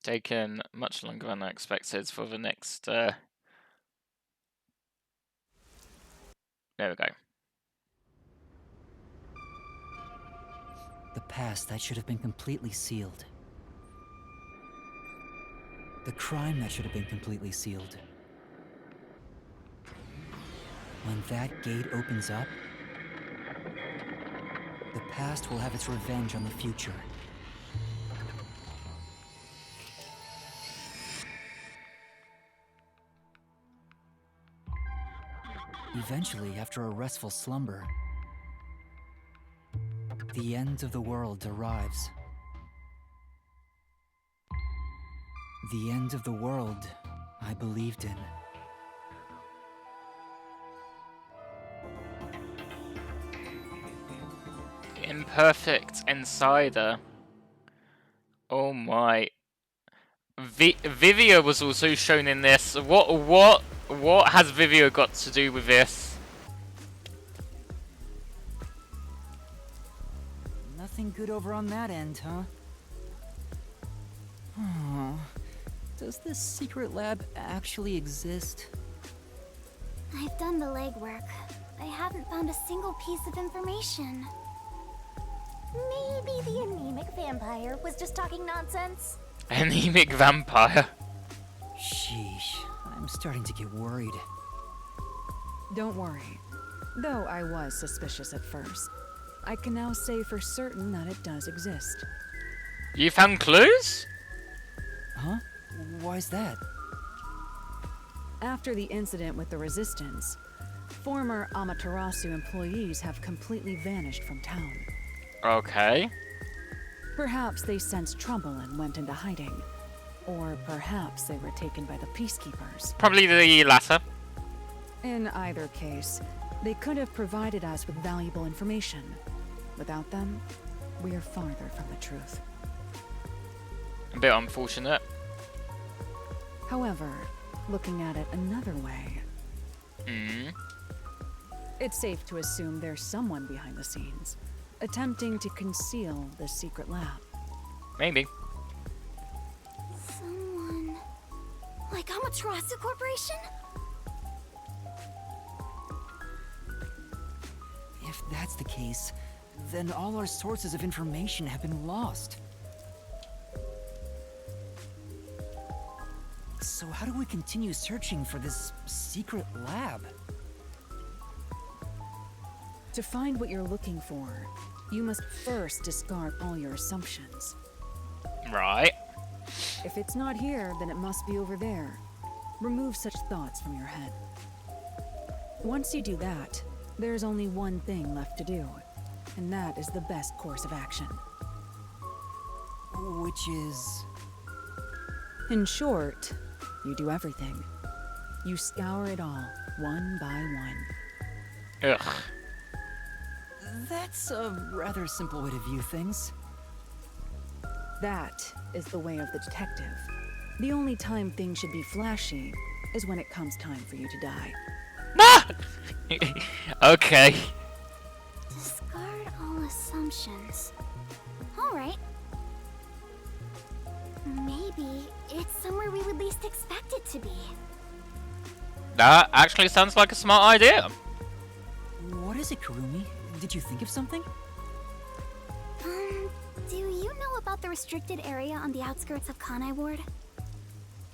taken much longer than I expected for the next, There we go. The past that should have been completely sealed. The crime that should have been completely sealed. When that gate opens up, the past will have its revenge on the future. Eventually, after a restful slumber, the end of the world arrives. The end of the world I believed in. Imperfect Insider. Oh my. Vivio was also shown in this. What has Vivio got to do with this? Nothing good over on that end, huh? Oh, does this secret lab actually exist? I've done the legwork. I haven't found a single piece of information. Maybe the anemic vampire was just talking nonsense. Anemic vampire. Sheesh, I'm starting to get worried. Don't worry. Though I was suspicious at first, I can now say for certain that it does exist. You found clues? Huh? Why's that? After the incident with the Resistance, former Amaterasu employees have completely vanished from town. Okay. Perhaps they sensed trouble and went into hiding. Or perhaps they were taken by the peacekeepers. Probably the latter. In either case, they could have provided us with valuable information. Without them, we are farther from the truth. A bit unfortunate. However, looking at it another way, it's safe to assume there's someone behind the scenes, attempting to conceal the secret lab. Maybe. Someone... like Amaterasu Corporation? If that's the case, then all our sources of information have been lost. So how do we continue searching for this secret lab? To find what you're looking for, you must first discard all your assumptions. Right. If it's not here, then it must be over there. Remove such thoughts from your head. Once you do that, there's only one thing left to do, and that is the best course of action. Which is... In short, you do everything. You scour it all, one by one. Ugh. That's a rather simple way to view things. That is the way of the detective. The only time things should be flashy is when it comes time for you to die. Ah! Okay. Discard all assumptions. Alright. Maybe it's somewhere we would least expect it to be. That actually sounds like a smart idea. What is it, Kurumi? Did you think of something? Do you know about the restricted area on the outskirts of Kanai Ward?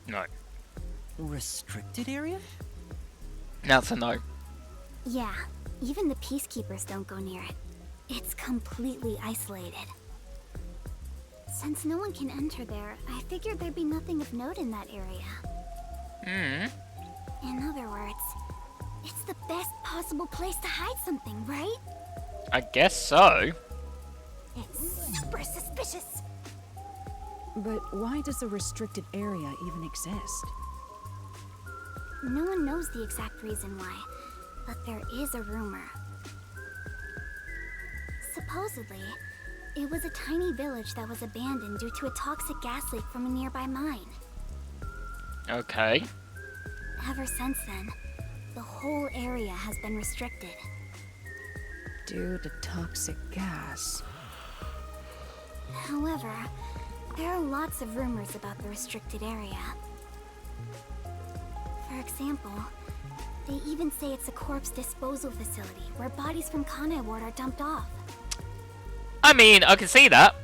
No. Restricted area? That's a no. Yeah, even the peacekeepers don't go near it. It's completely isolated. Since no one can enter there, I figured there'd be nothing of note in that area. In other words, it's the best possible place to hide something, right? I guess so. It's super suspicious. But why does a restricted area even exist? No one knows the exact reason why, but there is a rumor. Supposedly, it was a tiny village that was abandoned due to a toxic gas leak from a nearby mine. Okay. Ever since then, the whole area has been restricted. Due to toxic gas. However, There are lots of rumors about the restricted area. For example, they even say it's a corpse disposal facility where bodies from Kanai Ward are dumped off. I mean, I can see that.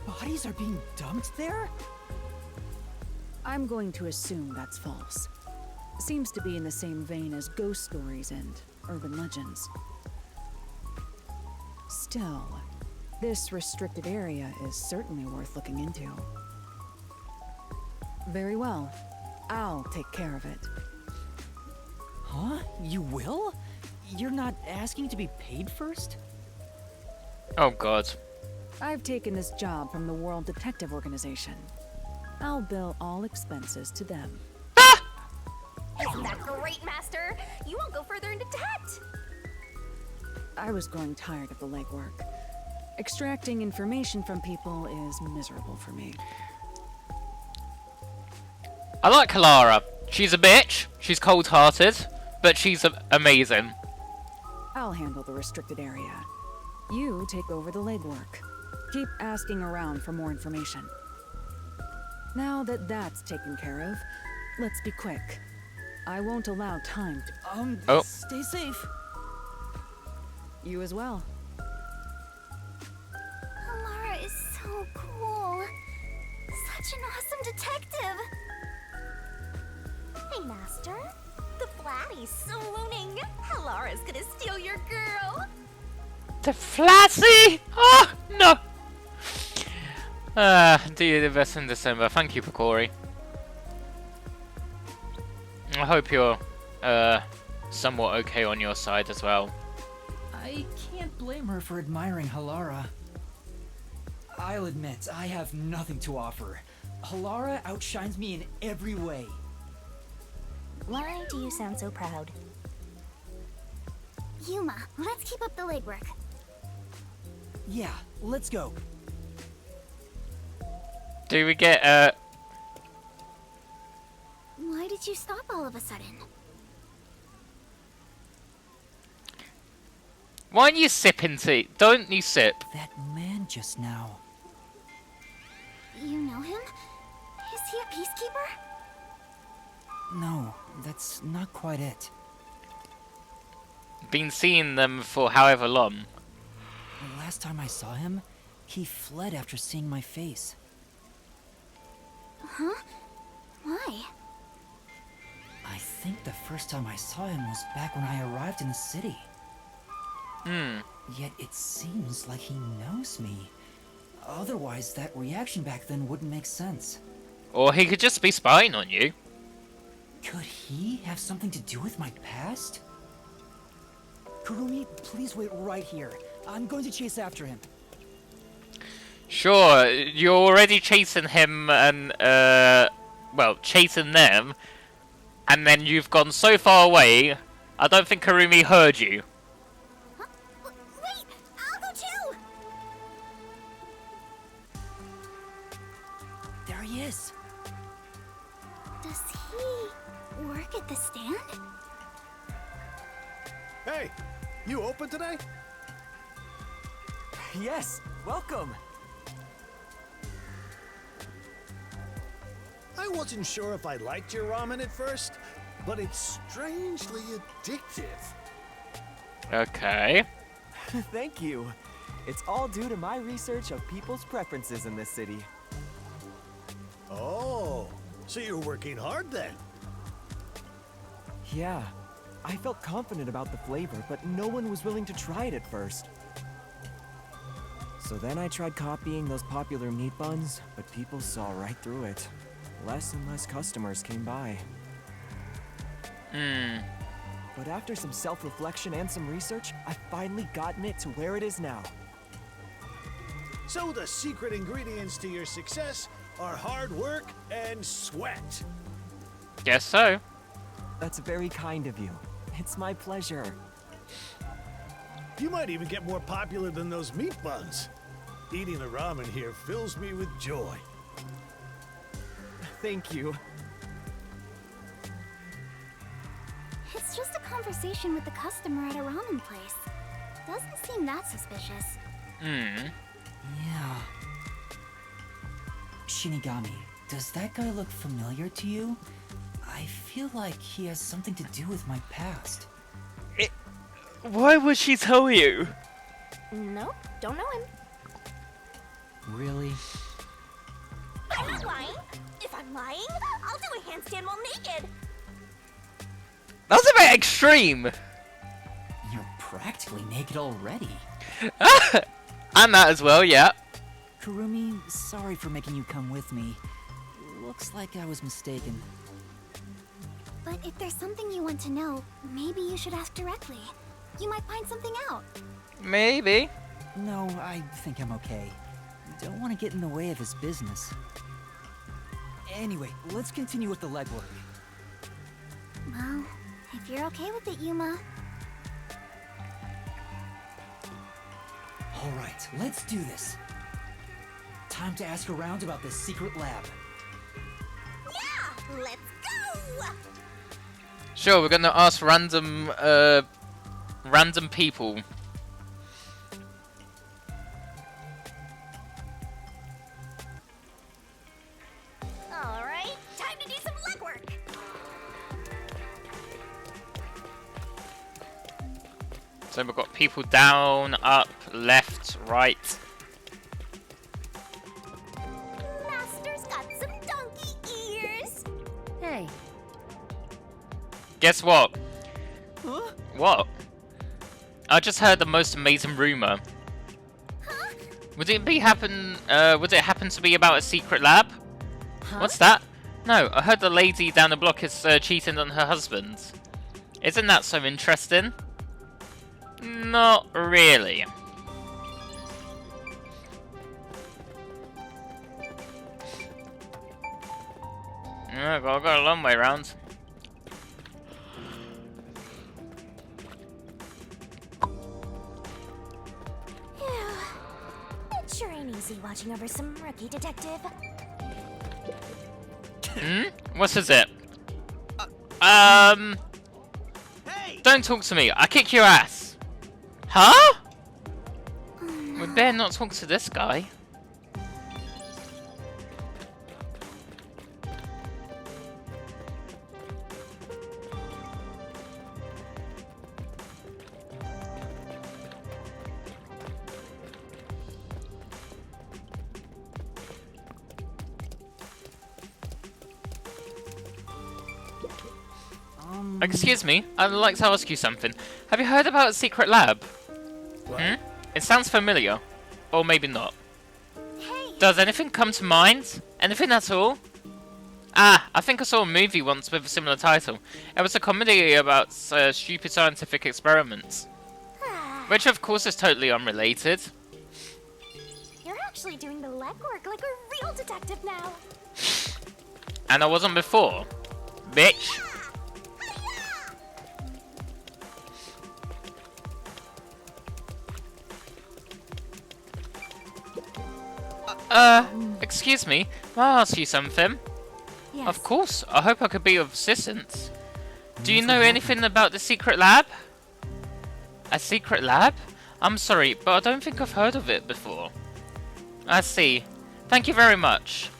Bodies are being dumped there? I'm going to assume that's false. Seems to be in the same vein as ghost stories and urban legends. Still, this restricted area is certainly worth looking into. Very well. I'll take care of it. Huh? You will? You're not asking to be paid first? Oh god. I've taken this job from the World Detective Organization. I'll bill all expenses to them. Isn't that great, Master? You won't go further into debt. I was growing tired of the legwork. Extracting information from people is miserable for me. I like Kalara. She's a bitch. She's cold-hearted, but she's amazing. I'll handle the restricted area. You take over the legwork. Keep asking around for more information. Now that that's taken care of, let's be quick. I won't allow time to... Oh. Stay safe. You as well. Alara is so cool. Such an awesome detective. Hey, Master. The Flatty's swooning. Halara's gonna steal your girl. The Flatty! Oh, no! Do you the best in December. Thank you, Picori. I hope you're, somewhat okay on your side as well. I can't blame her for admiring Halara. I'll admit, I have nothing to offer. Halara outshines me in every way. Why do you sound so proud? Yuma, let's keep up the legwork. Yeah, let's go. Do we get, Why did you stop all of a sudden? why don't you sip tea? Don't you sip? That man just now. You know him? Is he a peacekeeper? No, that's not quite it. Been seeing them for however long. The last time I saw him, he fled after seeing my face. Huh? Why? I think the first time I saw him was back when I arrived in the city. Yet it seems like he knows me. Otherwise, that reaction back then wouldn't make sense. Or he could just be spying on you. Could he have something to do with my past? Kurumi, please wait right here. I'm going to chase after him. Sure, you're already chasing him and, well, chasing them. And then you've gone so far away, I don't think Kurumi heard you. Huh? Wait! I'll go too! There he is. Does he work at the stand? Hey, you open today? Yes, welcome. I wasn't sure if I liked your ramen at first, but it's strangely addictive. Okay. Thank you. It's all due to my research of people's preferences in this city. Oh, so you're working hard then? Yeah, I felt confident about the flavor, but no one was willing to try it at first. So then I tried copying those popular meat buns, but people saw right through it. Less and less customers came by. But after some self-reflection and some research, I've finally gotten it to where it is now. So the secret ingredients to your success are hard work and sweat. Guess so. That's very kind of you. It's my pleasure. You might even get more popular than those meat buns. Eating the ramen here fills me with joy. Thank you. It's just a conversation with the customer at a ramen place. Doesn't seem that suspicious. Yeah. Shinigami, does that guy look familiar to you? I feel like he has something to do with my past. Why would she tell you? Nope, don't know him. Really? I'm not lying. If I'm lying, I'll do a handstand while naked. That's a bit extreme. You're practically naked already. And that as well, yeah. Kurumi, sorry for making you come with me. Looks like I was mistaken. But if there's something you want to know, maybe you should ask directly. You might find something out. Maybe. No, I think I'm okay. Don't want to get in the way of his business. Anyway, let's continue with the legwork. Well, if you're okay with it, Yuma. Alright, let's do this. Time to ask around about the secret lab. Yeah, let's go. Sure, we're gonna ask random people. All right, time to do some legwork. So we've got people down, up, left, right. Master's got some donkey ears. Hey, Guess what? Huh? What? I just heard the most amazing rumor. Huh? Would it happen to be about a secret lab? What's that? No, I heard the lady down the block is cheating on her husband. Isn't that so interesting? Not really. Yeah, I got a long way round. Phew. It sure ain't easy watching over some rookie detective. What is it? Don't talk to me. I kick your ass. Huh? We better not talk to this guy. Excuse me, I'd like to ask you something. Have you heard about a secret lab? What? It sounds familiar. Or maybe not. Hey, Does anything come to mind? Anything at all? Ah, I think I saw a movie once with a similar title. It was a comedy about stupid scientific experiments. Which of course is totally unrelated. you're actually doing the legwork like a real detective now. And I wasn't before. Bitch. Excuse me, may I ask you something? Yes. Of course, I hope I could be of assistance. Do you know anything about the secret lab? A secret lab? I'm sorry, but I don't think I've heard of it before. I see. Thank you very much.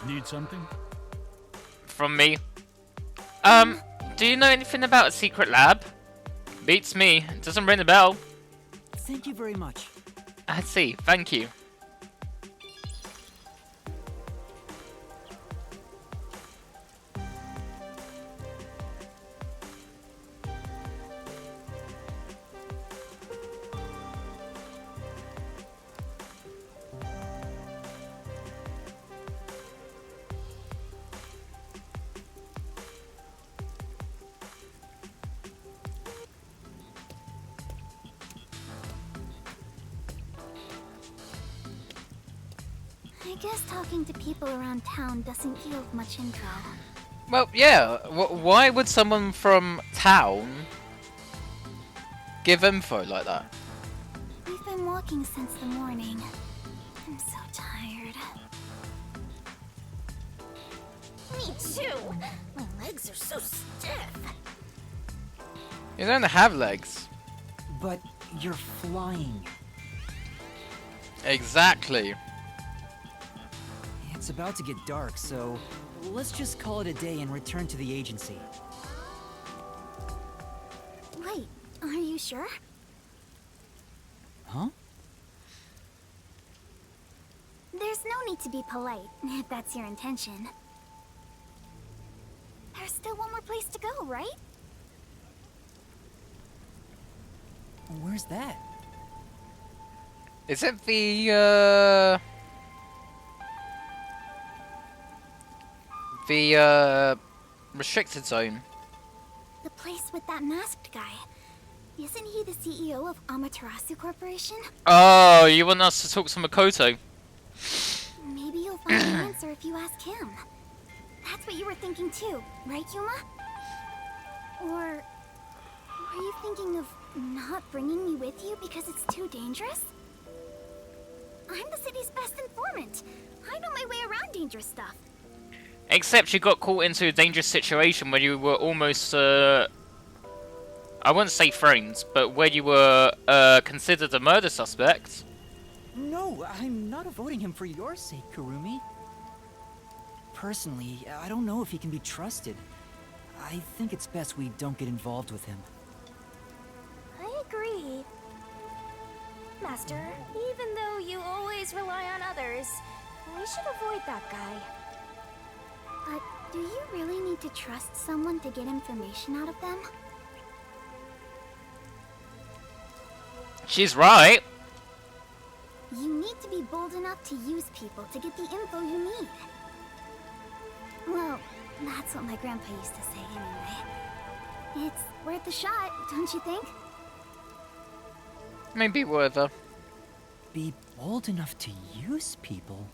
Need something? From me. Do you know anything about a secret lab? Beats me. Doesn't ring a bell. Thank you very much. I see. Thank you. I guess talking to people around town doesn't yield much info. Well, yeah. Why would someone from town give info like that? We've been walking since the morning. I'm so tired. Me too. My legs are so stiff. You don't have legs. But you're flying. Exactly. It's about to get dark, so let's just call it a day and return to the agency. Wait, are you sure? Huh? There's no need to be polite, if that's your intention. There's still one more place to go, right? Where's that? Is it the restricted zone? The place with that masked guy. Isn't he the CEO of Amaterasu Corporation? Oh, you want us to talk to Makoto? Maybe you'll find the answer if you ask him. That's what you were thinking too, right, Yuma? Or were you thinking of not bringing me with you because it's too dangerous? I'm the city's best informant. I know my way around dangerous stuff. Except you got caught into a dangerous situation where you were almost, I wouldn't say framed, but where you were considered a murder suspect. No, I'm not avoiding him for your sake, Kurumi. Personally, I don't know if he can be trusted. I think it's best we don't get involved with him. I agree. Master, even though you always rely on others, we should avoid that guy. But do you really need to trust someone to get information out of them? She's right. You need to be bold enough to use people to get the info you need. Well, that's what my grandpa used to say anyway. It's worth a shot, don't you think? Maybe whatever. Be bold enough to use people?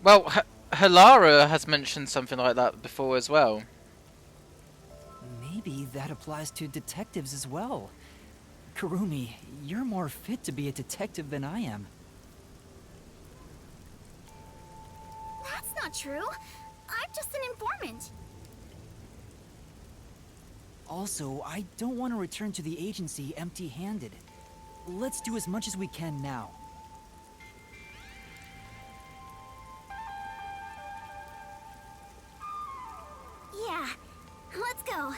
Well, Halara has mentioned something like that before as well. Maybe that applies to detectives as well. Kurumi, you're more fit to be a detective than I am. That's not true. I'm just an informant. Also, I don't want to return to the agency empty-handed. Let's do as much as we can now. Yeah, let's go.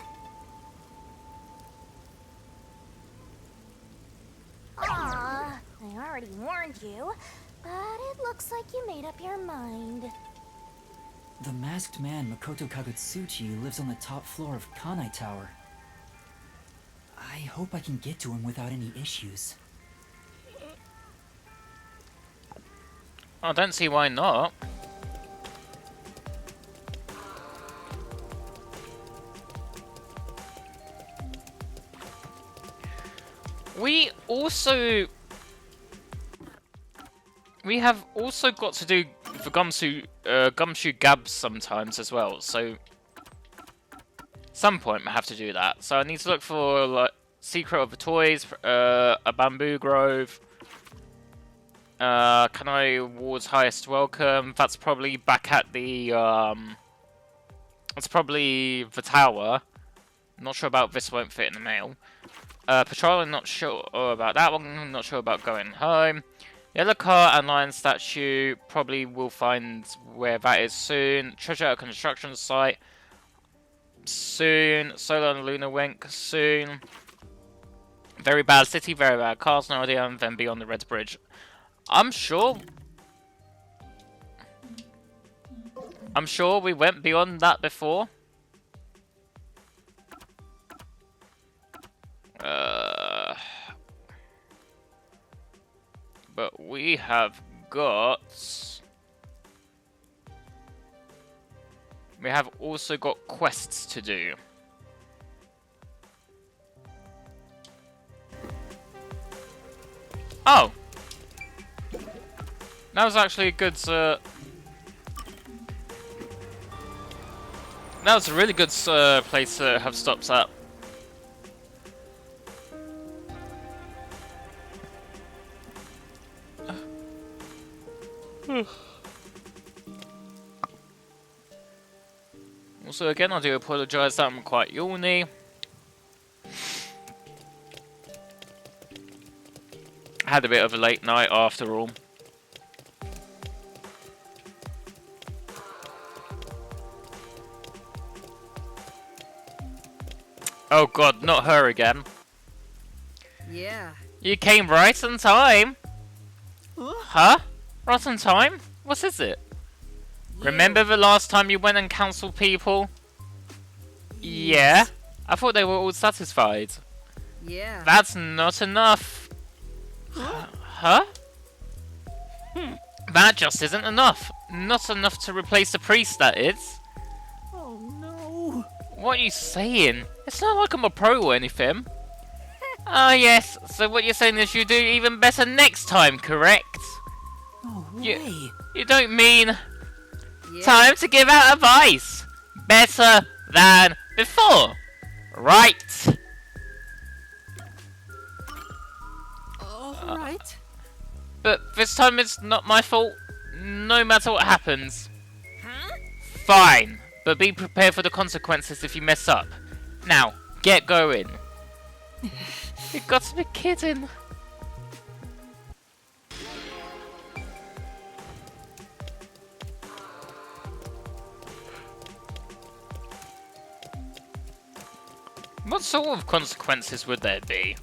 Aw, I already warned you, but it looks like you made up your mind. The masked man Makoto Kagutsuchi lives on the top floor of Kanai Tower. I hope I can get to him without any issues. I don't see why not. We have also got to do the gumshoe gabs sometimes as well, so some point I have to do that. So I need to look for like Secret of the Toys, a bamboo grove, Kanai Ward's Highest Welcome. That's probably back at the that's probably the tower. Not sure about this, won't fit in the mail. Patrolling, not sure about that one, not sure about going home. Yellow car and lion statue, probably will find where that is soon. Treasure at a construction site, soon. Solar and Lunar Wink, soon. Very bad city, very bad cars, no idea, and then beyond the Red Bridge. I'm sure we went beyond that before. But we have also got quests to do. Oh! That was actually a good, That was a really good place to have stops at. Also, again, I do apologise that I'm quite yawny. Had a bit of a late night after all. Oh god, not her again. Yeah. You came right on time. Huh? Right on time? What is it? Remember the last time you went and counseled people? Yeah? I thought they were all satisfied. Yeah. That's not enough. Huh? That just isn't enough. Not enough to replace the priest, that is. Oh no. What are you saying? It's not like I'm a pro or anything. Ah yes, so what you're saying is you do even better next time, correct? No You- way. You don't mean... Yeah. Time to give out advice! Better than before! Right! Alright. But this time it's not my fault, no matter what happens. Fine, but be prepared for the consequences if you mess up. Now, get going. You've got to be kidding. What sort of consequences would there be?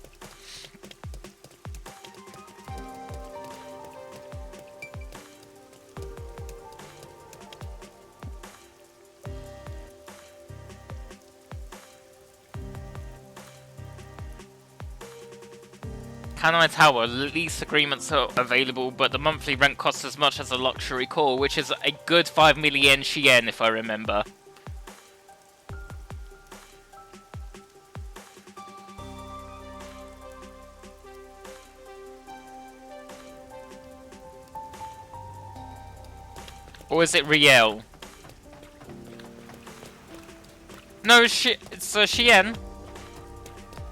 Kanai Tower, lease agreements are available, but the monthly rent costs as much as a luxury core, which is a good 5 million Shien if I remember. Or is it Riel? No, it's Shien.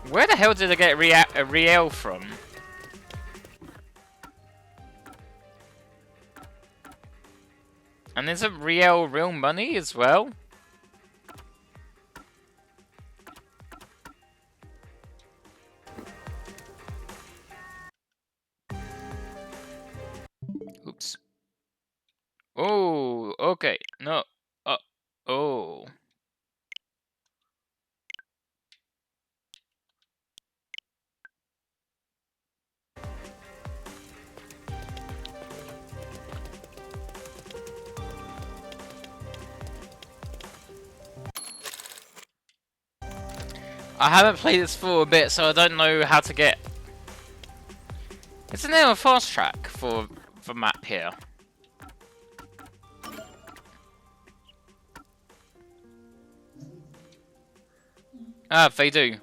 Where the hell did I get Riel from? And isn't Riel real money as well? Oops. Oh, okay. No. Oh. I haven't played this for a bit, so I don't know how to get... Isn't there a fast track for the map here? Ah, they do.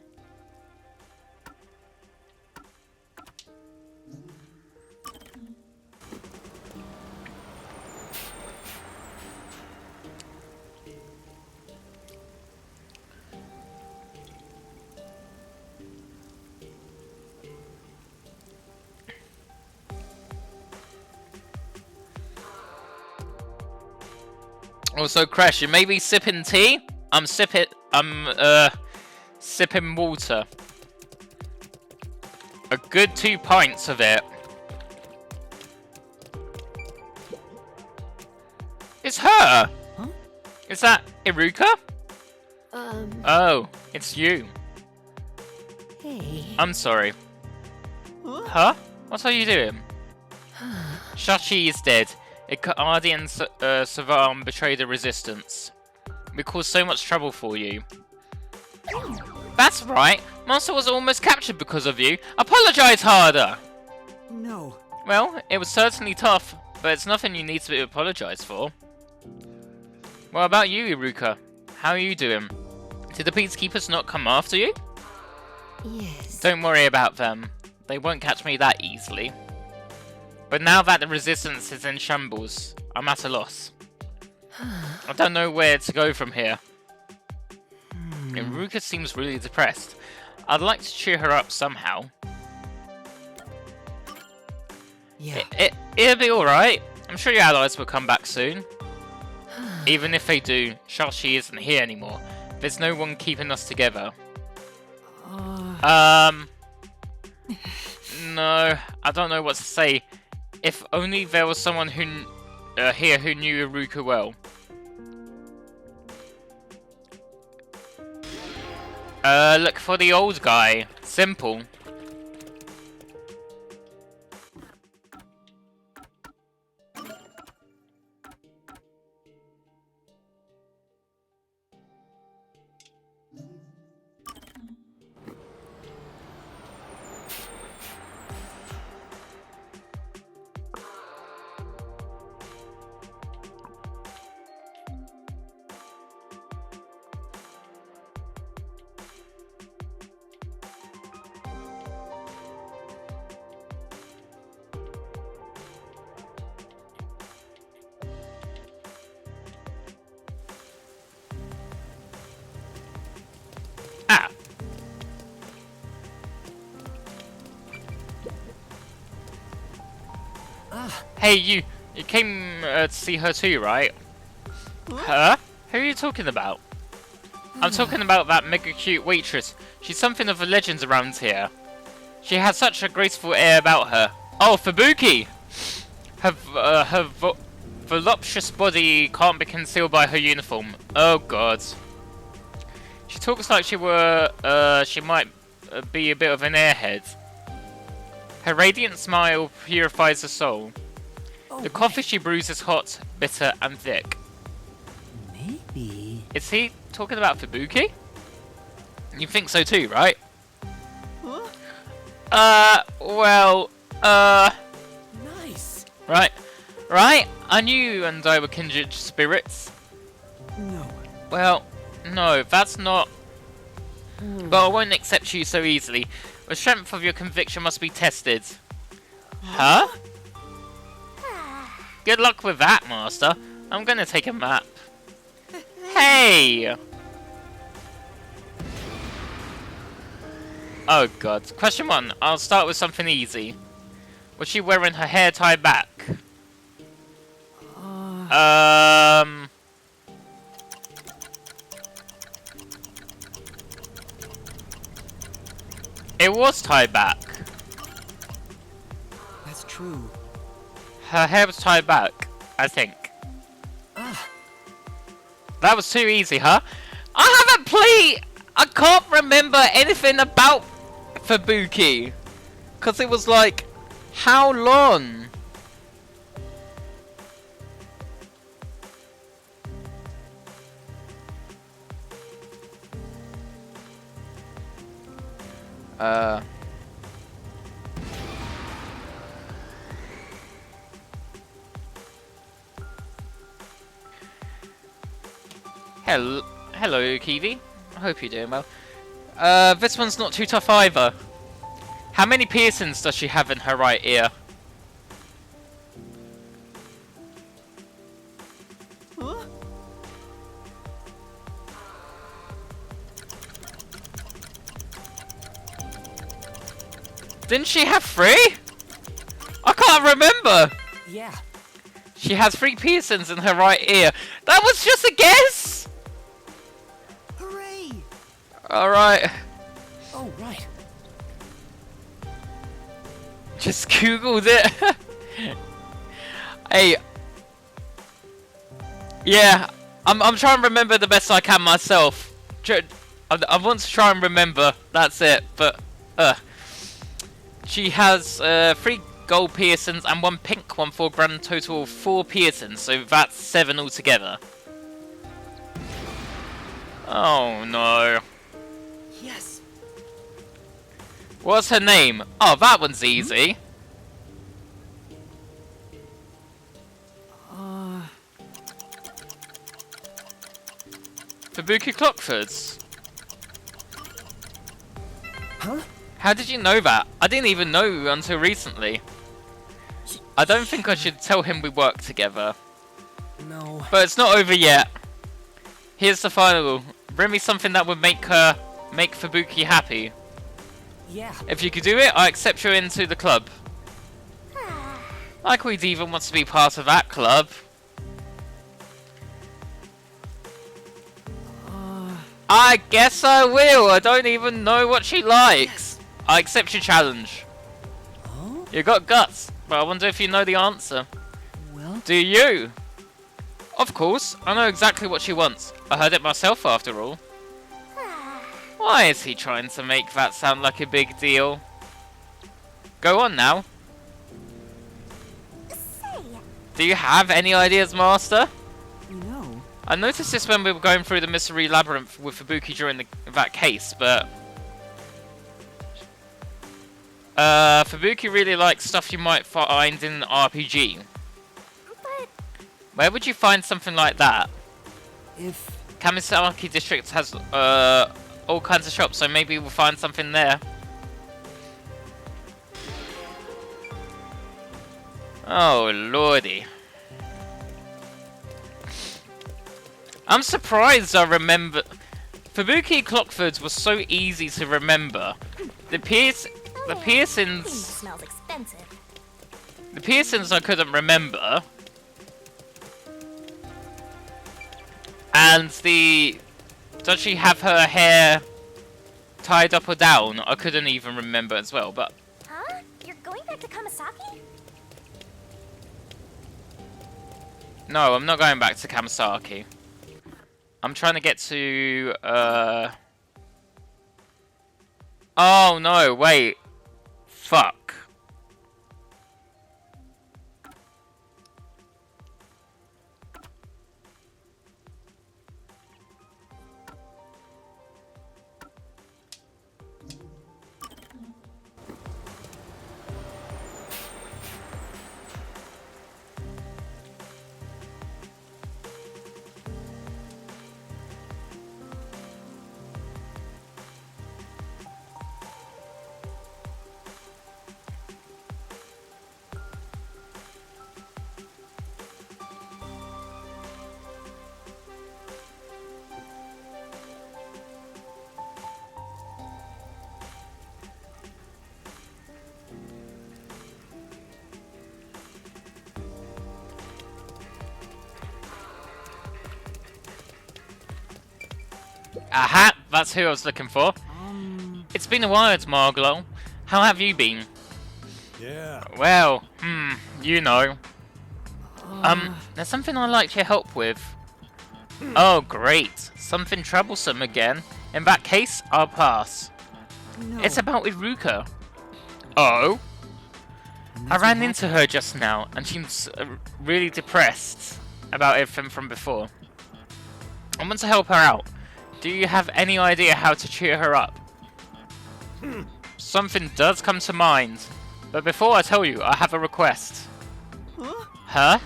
Also, Crash, you may be sipping tea. I'm sipping water. A good 2 pints of it. It's her! Huh? Is that Iruka? Oh, it's you. Hey. I'm sorry. Huh? What are you doing? Shachi is dead. Icardi and Savam betrayed the resistance. We caused so much trouble for you. That's right. Monster was almost captured because of you. Apologize harder! No. Well, it was certainly tough, but it's nothing you need to apologize for. What about you, Iruka? How are you doing? Did the Peacekeepers not come after you? Yes. Don't worry about them. They won't catch me that easily. But now that the resistance is in shambles, I'm at a loss. I don't know where to go from here. Iruka seems really depressed. I'd like to cheer her up somehow. Yeah. It'll be alright. I'm sure your allies will come back soon. Even if they do, Shashi isn't here anymore. There's no one keeping us together. No, I don't know what to say. If only there was someone who here who knew Iruka well. Look for the old guy. Simple. Ah. Hey, you came to see her too, right? Her? Who are you talking about? I'm talking about that mega cute waitress. She's something of a legend around here. She has such a graceful air about her. Oh, Fubuki! Her voluptuous body can't be concealed by her uniform. Oh god. She talks like she might be a bit of an airhead. Her radiant smile purifies the soul. The coffee she brews is hot, bitter, and thick. Maybe. Is he talking about Fubuki? You think so too, right? Well, Nice. Right. Right? I knew you and I were kindred spirits. No. Well, no, that's not... But I won't accept you so easily. The strength of your conviction must be tested. Huh? Good luck with that, Master. I'm gonna take a map. Hey! Oh god. Question 1. I'll start with something easy. Was she wearing her hair tied back? It was tied back. That's true. Her hair was tied back, I think. That was too easy, huh? I haven't played... I can't remember anything about Fubuki. Because it was like... How long? Hello, Kiwi. I hope you're doing well. This one's not too tough either. How many piercings does she have in her right ear? Didn't she have 3? I can't remember. Yeah. She has 3 piercings in her right ear. That was just a guess. Hooray! Alright. Oh, right. Just googled it. Hey. Yeah, I'm trying to remember the best I can myself. I want to try and remember. That's it. But she has 3 gold piercings and 1 pink one for a grand total of 4 piercings. So that's 7 altogether. Oh no. Yes. What's her name? Oh, that one's easy. Fubuki Clockfords. Huh? How did you know that? I didn't even know until recently. I don't think I should tell him we work together. No. But it's not over yet. Here's the final Bring me something that would make Fubuki happy. Yeah. If you could do it, I accept you into the club. Like we'd even want to be part of that club. I guess I will. I don't even know what she likes. I accept your challenge. Huh? You got guts, but I wonder if you know the answer. Well, Do you? Of course, I know exactly what she wants. I heard it myself after all. Why is he trying to make that sound like a big deal? Go on now. Say, Do you have any ideas, Master? no. I noticed this when we were going through the mystery labyrinth with Fubuki during that case, but... Fubuki really likes stuff you might find in an RPG. but Where would you find something like that? If Kamisaki District has all kinds of shops, so maybe we'll find something there. Oh lordy. I'm surprised I remember... Fubuki Clockford was so easy to remember. The piercings... smells expensive. The piercings I couldn't remember. And the... Does she have her hair tied up or down? I couldn't even remember as well, but... Huh? You're going back to Kamasaki? No, I'm not going back to Kamasaki. I'm trying to get to... Oh no, wait. Fuck. Aha! That's who I was looking for. It's been a while, Marglo. How have you been? Yeah. Well, you know. There's something I'd like your help with. Oh, great. Something troublesome again. In that case, I'll pass. no. It's about Iruka. Oh? I ran into her just now, and she's really depressed about everything from before. I want to help her out. Do you have any idea how to cheer her up? Something does come to mind. But before I tell you, I have a request. Huh?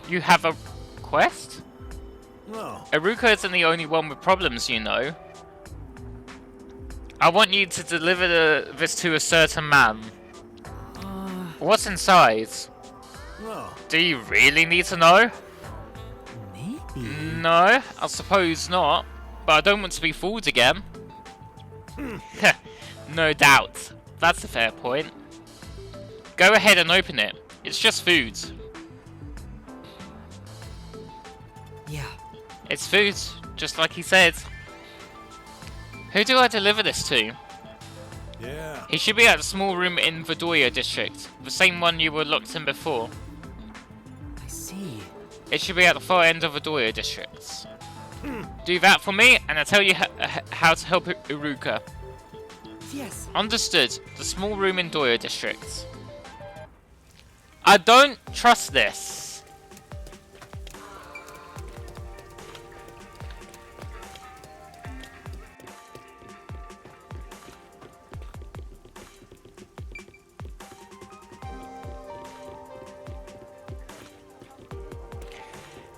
You have a request? No. Iruka isn't the only one with problems, you know. I want you to deliver this to a certain man. What's inside? No. Do you really need to know? Maybe. No, I suppose not. But I don't want to be fooled again. No doubt. That's a fair point. Go ahead and open it. It's just food. Yeah. It's food, just like he said. Who do I deliver this to? Yeah. He should be at the small room in Vidoya district. The same one you were locked in before. I see. It should be at the far end of Vidoya district. Do that for me, and I'll tell you how to help Iruka. Yes. Understood. The small room in Doya district. I don't trust this.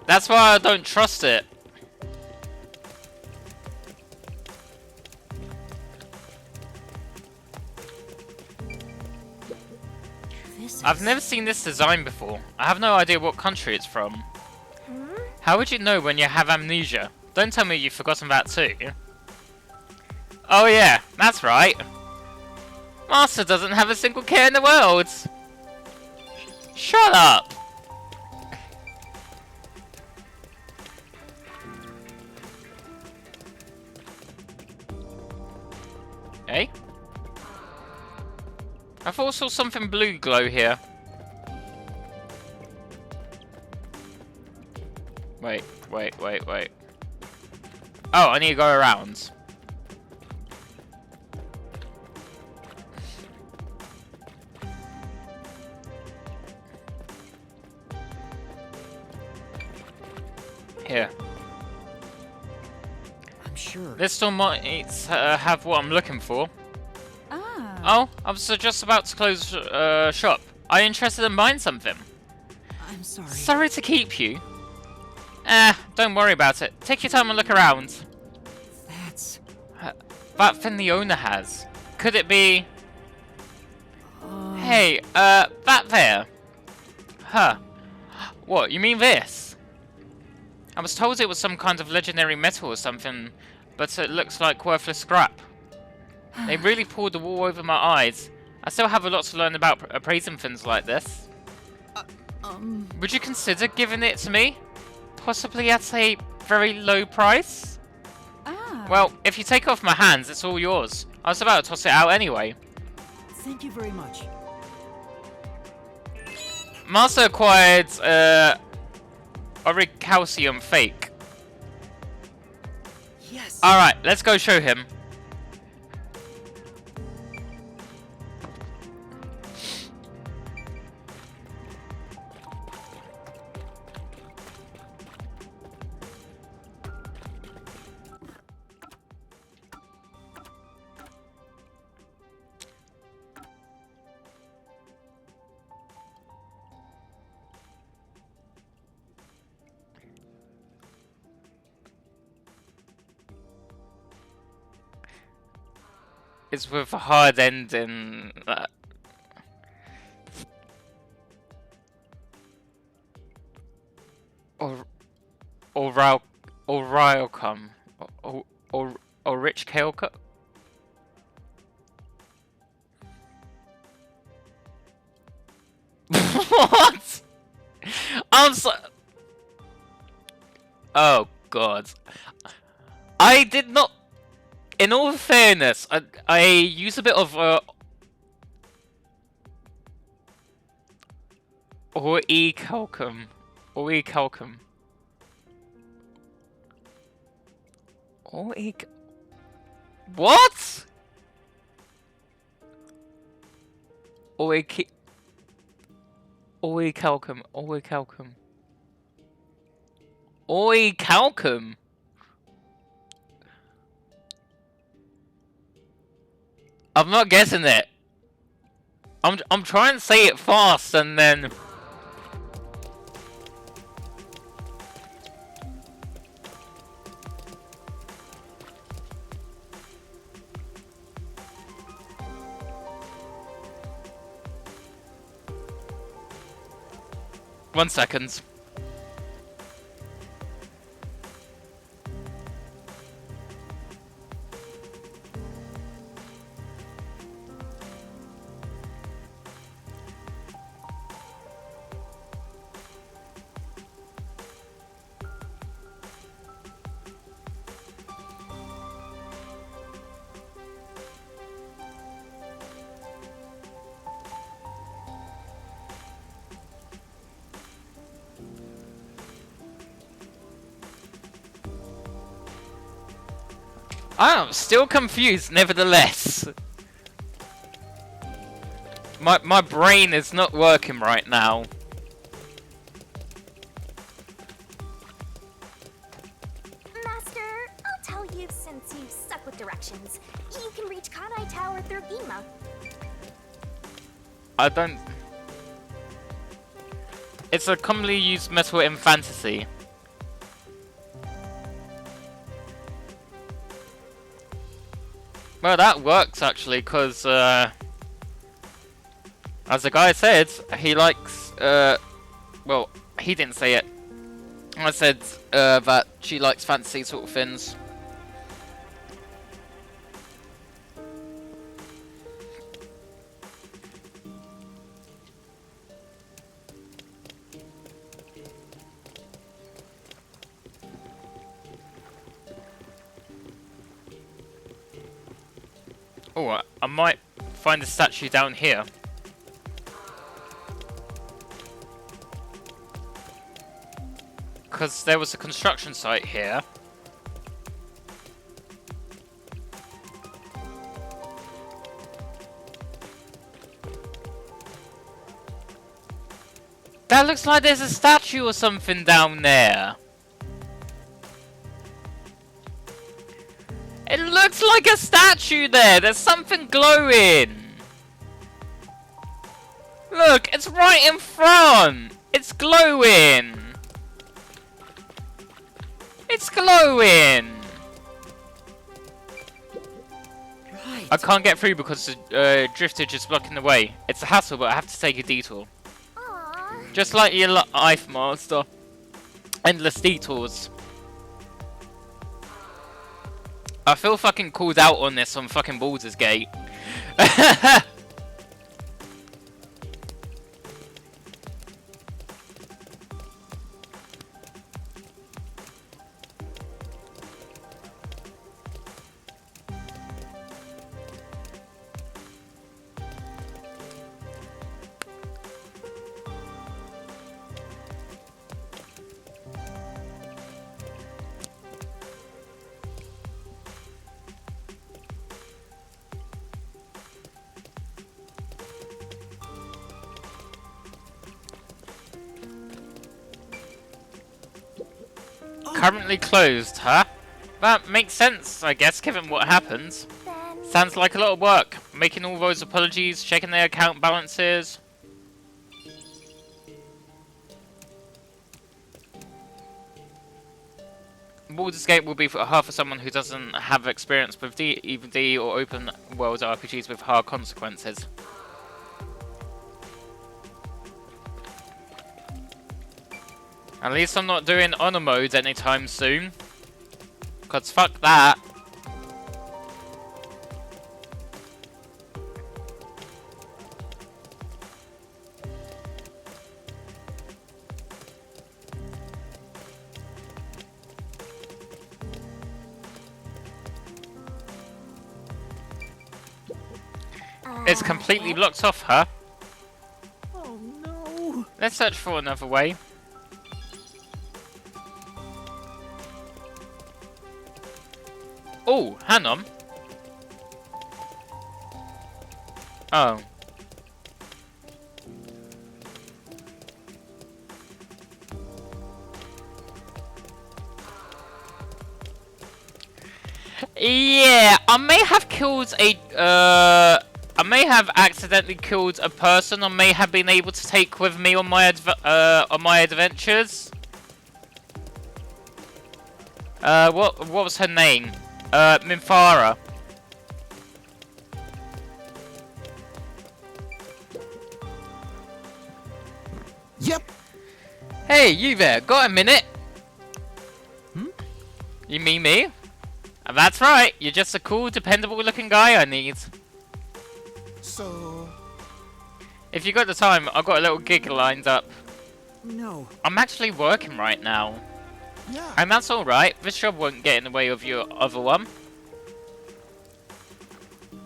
That's why I don't trust it. I've never seen this design before. I have no idea what country it's from. How would you know when you have amnesia? Don't tell me you've forgotten that too. Oh yeah, that's right. Master doesn't have a single care in the world. Shut up. Eh? I thought I saw something blue glow here. Wait. Oh, I need to go around. Here. I'm sure. This store might have what I'm looking for. Ah. Oh, I was just about to close shop. Are you interested in buying something? I'm sorry. Sorry to keep you. Don't worry about it. Take your time and look around. That's... That thing the owner has. Could it be... Hey, that there. Huh. What, you mean this? I was told it was some kind of legendary metal or something, but it looks like worthless scrap. They really pulled the wool over my eyes. I still have a lot to learn about appraising things like this. Would you consider giving it to me? Possibly at a very low price? Ah. Well, if you take it off my hands, it's all yours. I was about to toss it out anyway. Thank you very much. Master acquired, Orichalcum fake. Yes. Alright, let's go show him. It's with a hard ending. Orialcum. Or rich Kailka. What? I'm so. Oh God. I did not. In all fairness, I use a bit of Orichalcum. What? Orichalcum. I'm not guessing it. I'm trying to say it fast and then. One second. I'm still confused, nevertheless. My brain is not working right now. Master, I'll tell you since you suck with directions. You can reach Kanai Tower through Gima. I don't... It's a commonly used metal in fantasy. Well, that works actually, because, as the guy said, he likes, well, he didn't say it. I said that she likes fantasy sort of things. Oh, I might find a statue down here. Because there was a construction site here. That looks like there's a statue or something down there. It looks like a statue there. There's something glowing. Look, it's right in front. It's glowing. It's glowing. Right. I can't get through because the driftage is blocking the way. It's a hassle, but I have to take a detour. Aww. Just like your life, master. Endless detours. I feel fucking called out on this on fucking Baldur's Gate. Currently closed, huh? That makes sense, I guess, given what happened. Then Sounds like a lot of work. Making all those apologies, checking their account balances. Baldur's Gate will be for half for someone who doesn't have experience with D&D or open world RPGs with hard consequences. At least I'm not doing honor mode anytime soon. Cause fuck that. It's completely blocked off, huh? Oh no! Let's search for another way. Oh, hang on. Oh. Yeah, I may have killed a, I may have accidentally killed a person I may have been able to take with me on my adventures. What was her name? Minfara. Yep. Hey, you there, got a minute? Hmm? You mean me? That's right, you're just a cool, dependable looking guy I need. So... If you got the time, I've got a little gig lined up. No. I'm actually working right now. Yeah. And that's alright, this job won't get in the way of your other one.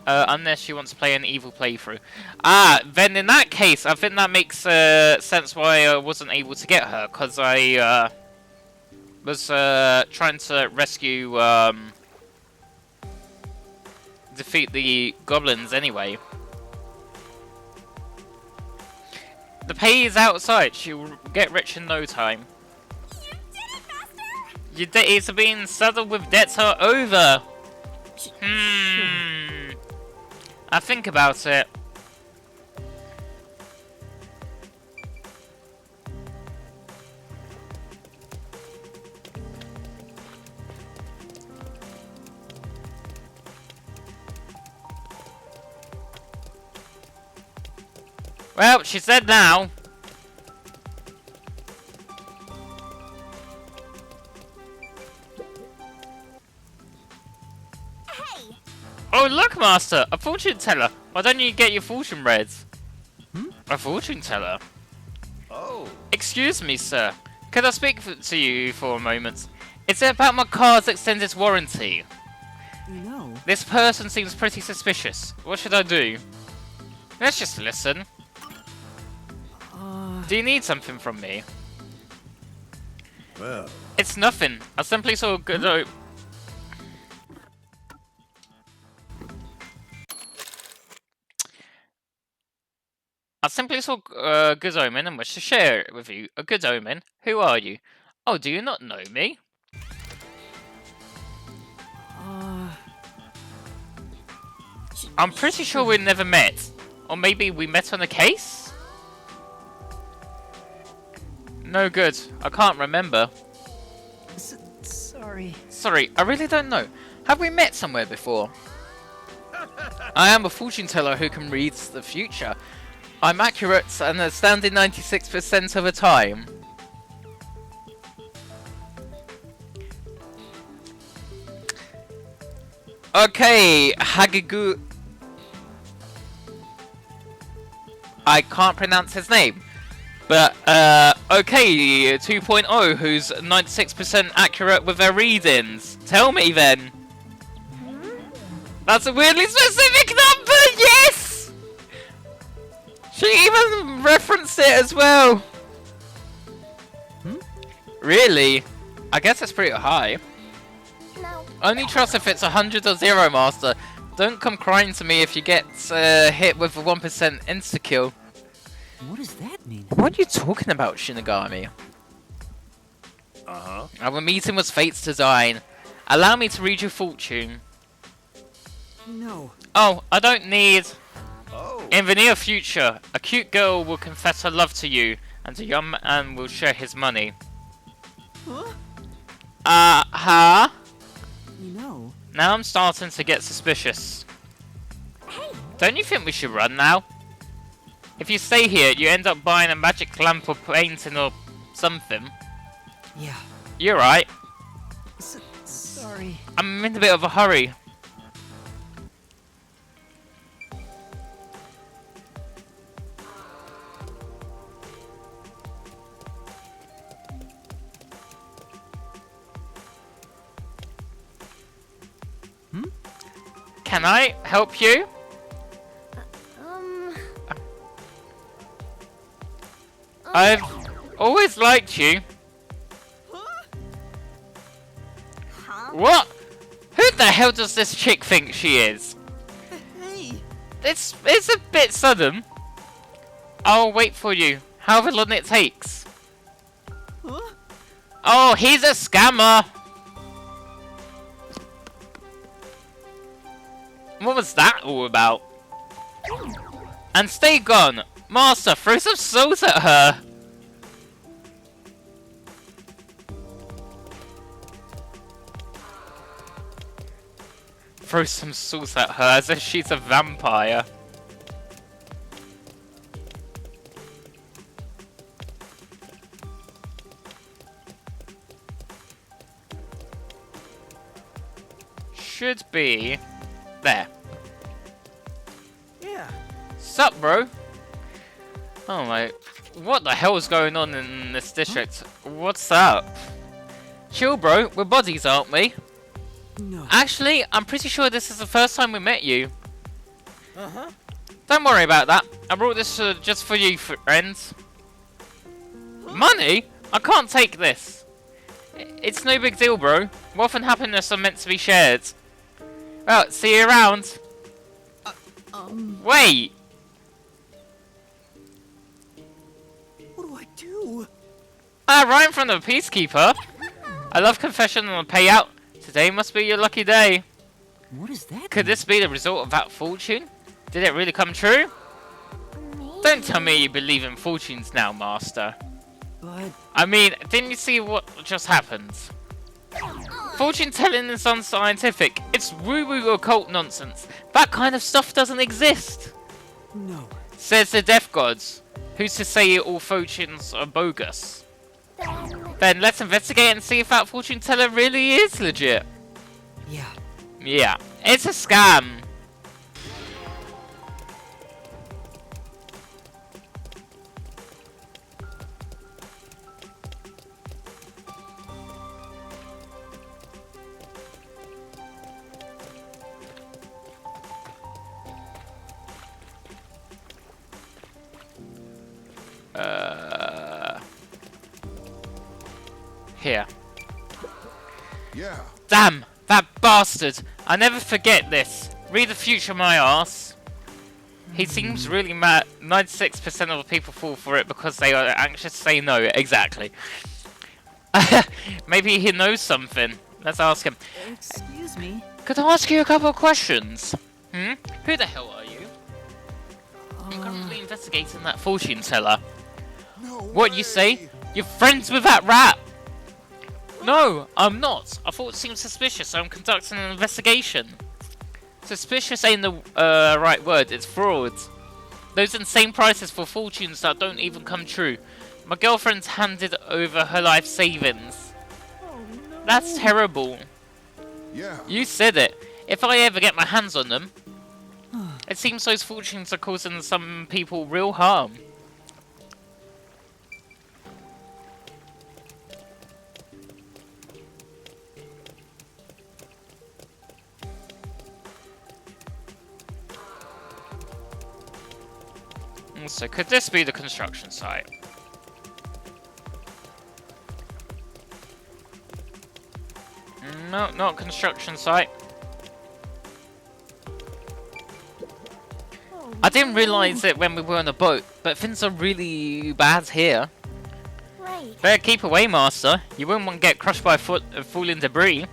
Unless you want to play an evil playthrough. Ah, then in that case, I think that makes sense why I wasn't able to get her. Because I was trying to rescue, defeat the goblins anyway. The pay is outside, she'll get rich in no time. Your days of being saddled with debts are over. I think about it. Well, she's dead now. Oh, look, Master! A fortune teller! Why don't you get your fortune read? A fortune teller? Oh. Excuse me, sir. Could I speak to you for a moment? It's about my car's extended warranty. No. This person seems pretty suspicious. What should I do? Let's just listen. Do you need something from me? Well. It's nothing. I simply saw a good I simply saw a good omen and wish to share it with you. A good omen? Who are you? Oh, do you not know me? I'm pretty sure we never met. Or maybe we met on a case? No good. I can't remember. Sorry. Sorry, I really don't know. Have we met somewhere before? I am a fortune teller who can read the future. I'm accurate and a standing 96% of the time. Okay, Hagigu... I can't pronounce his name. But, okay, 2.0, who's 96% accurate with their readings. Tell me then. That's a weirdly specific number, yes! She even referenced it as well. Really? I guess it's pretty high. No. Only trust if it's 100 or 0, Master. Don't come crying to me if you get hit with a 1% insta-kill. What does that mean? What are you talking about, Shinigami? Uh-huh. Our meeting was fate's design. Allow me to read your fortune. No. Oh, I don't need... Oh. In the near future, a cute girl will confess her love to you, and a young man will share his money. Huh? No. Now I'm starting to get suspicious. Don't you think we should run now? If you stay here, you end up buying a magic lamp or painting or something. Yeah. You're right. Sorry. I'm in a bit of a hurry. Can I help you? I've always liked you. What? Who the hell does this chick think she is? Hey. It's a bit sudden. I'll wait for you, however long it takes. Oh, he's a scammer. What was that all about? And stay gone. Master, throw some salt at her. Throw some salt at her as if she's a vampire. Should be there. Yeah. Sup, bro? Oh my, what the hell is going on in this district? What's up? Chill, bro. We're buddies, aren't we? No. Actually, I'm pretty sure this is the first time we met you. Uh-huh. Don't worry about that. I brought this just for you, friends. Money? I can't take this. It's no big deal, bro. Wealth and happiness are meant to be shared. Well, see you around. Wait. What do I do? Ryan from the Peacekeeper. I love confession and a payout. Today must be your lucky day. What is that? Could this be the result of that fortune? Did it really come true? Don't tell me you believe in fortunes now, Master. But I mean, didn't you see what just happened? Fortune telling is unscientific. It's woo-woo occult nonsense. That kind of stuff doesn't exist. no. Says the death gods. Who's to say all fortunes are bogus? Then let's investigate and see if that fortune teller really is legit. Yeah. Yeah, it's a scam. here. Yeah. Damn, that bastard! I never forget this. Read the future, my ass. He seems really mad. 96% of the people fall for it because they are anxious to say no. Exactly. Maybe he knows something. Let's ask him. Excuse me. Could I ask you a couple of questions? Who the hell are you? I'm currently investigating that fortune teller. No What way. you say? You're friends with that rat? No, I'm not. I thought it seemed suspicious, so I'm conducting an investigation. Suspicious ain't the right word, it's fraud. Those insane prices for fortunes that don't even come true. My girlfriend's handed over her life savings. That's terrible. Yeah. You said it. If I ever get my hands on them, it seems those fortunes are causing some people real harm. So could this be the construction site? No, not construction site. I didn't realise it when we were on the boat, but things are really bad here. Right. Better keep away, Master. You wouldn't want to get crushed by falling debris.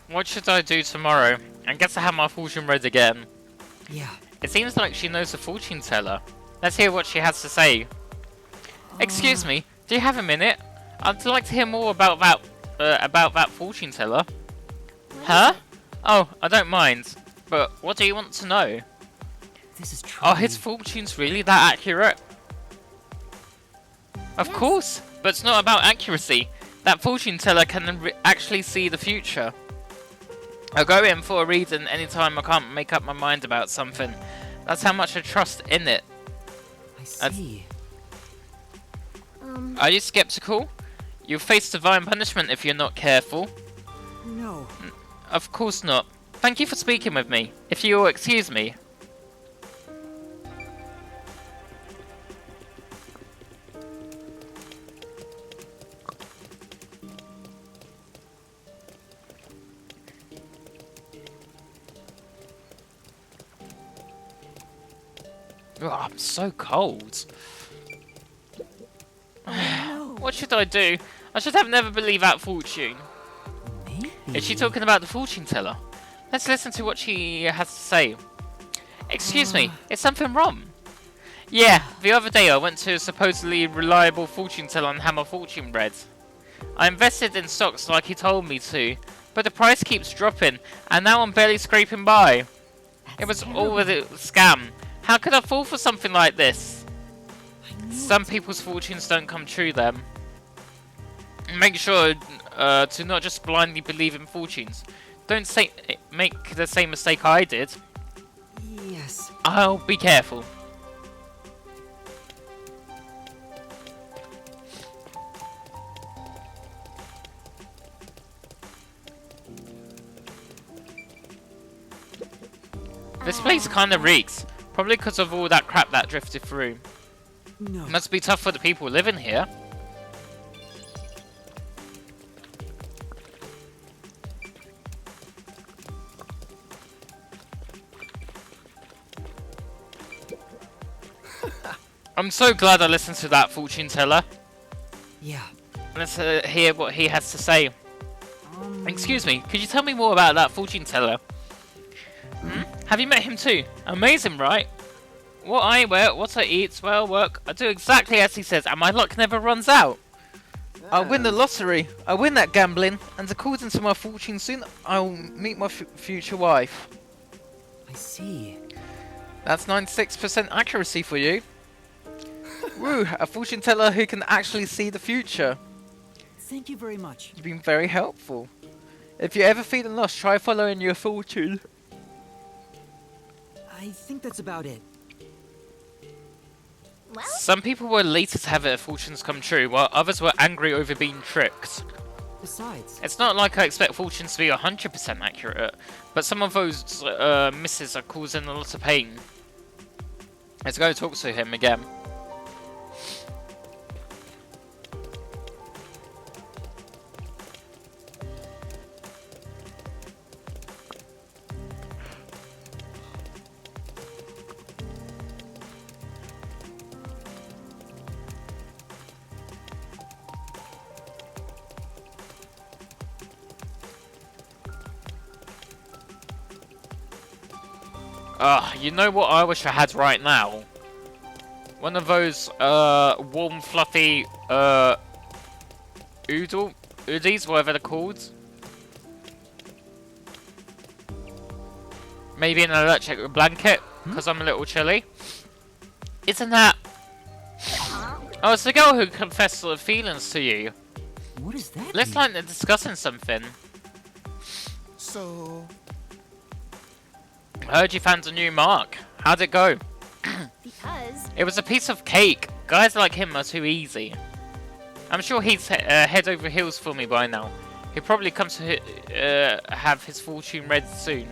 What should I do tomorrow? I guess I have my fortune read again. Yeah. It seems like she knows the fortune teller. Let's hear what she has to say. Excuse me, do you have a minute? I'd like to hear more about that fortune teller. Huh? Oh, I don't mind. But what do you want to know? This is true. Are his fortunes really that accurate? Of course, but it's not about accuracy. That fortune teller can actually see the future. I'll go in for a reading anytime I can't make up my mind about something. That's how much I trust in it. I see. Are you skeptical? You'll face divine punishment if you're not careful. No. Of course not. Thank you for speaking with me. If you'll excuse me. Oh, I'm so cold. What should I do? I should have never believed that fortune. Maybe. Is she talking about the fortune teller? Let's listen to what she has to say. Excuse me, is something wrong? Yeah, the other day I went to a supposedly reliable fortune teller and had my fortune read. I invested in stocks like he told me to, but the price keeps dropping, and now I'm barely scraping by. It was all a scam. How could I fall for something like this? Some people's fortunes don't come true then. Make sure to not just blindly believe in fortunes. Don't make the same mistake I did. Yes. I'll be careful. This place kinda reeks. Probably because of all that crap that drifted through. No. Must be tough for the people living here. I'm so glad I listened to that fortune teller. Yeah. Let's hear what he has to say. Excuse me, could you tell me more about that fortune teller? Have you met him too? Amazing, right? What I wear, what I eat, where I work, I do exactly as he says, and my luck never runs out. I win the lottery, I win that gambling, and according to my fortune soon, I'll meet my future wife. I see. That's 96% accuracy for you. Woo, a fortune teller who can actually see the future. Thank you very much. You've been very helpful. If you're ever feeling lost, try following your fortune. I think that's about it. Well, Some people were elated to have their fortunes come true, while others were angry over being tricked. Besides, It's not like I expect fortunes to be 100% accurate, but some of those misses are causing a lot of pain. Let's go talk to him again. You know what I wish I had right now? One of those, warm, fluffy, oodies, whatever they're called. Maybe an electric blanket, because I'm a little chilly. Isn't that... Oh, it's the girl who confessed her feelings to you. what does that Let's mean? like they're discussing something. So, I heard you found a new mark. How'd it go? because It was a piece of cake. Guys like him are too easy. I'm sure he's head over heels for me by now. He'll probably come to have his fortune read soon.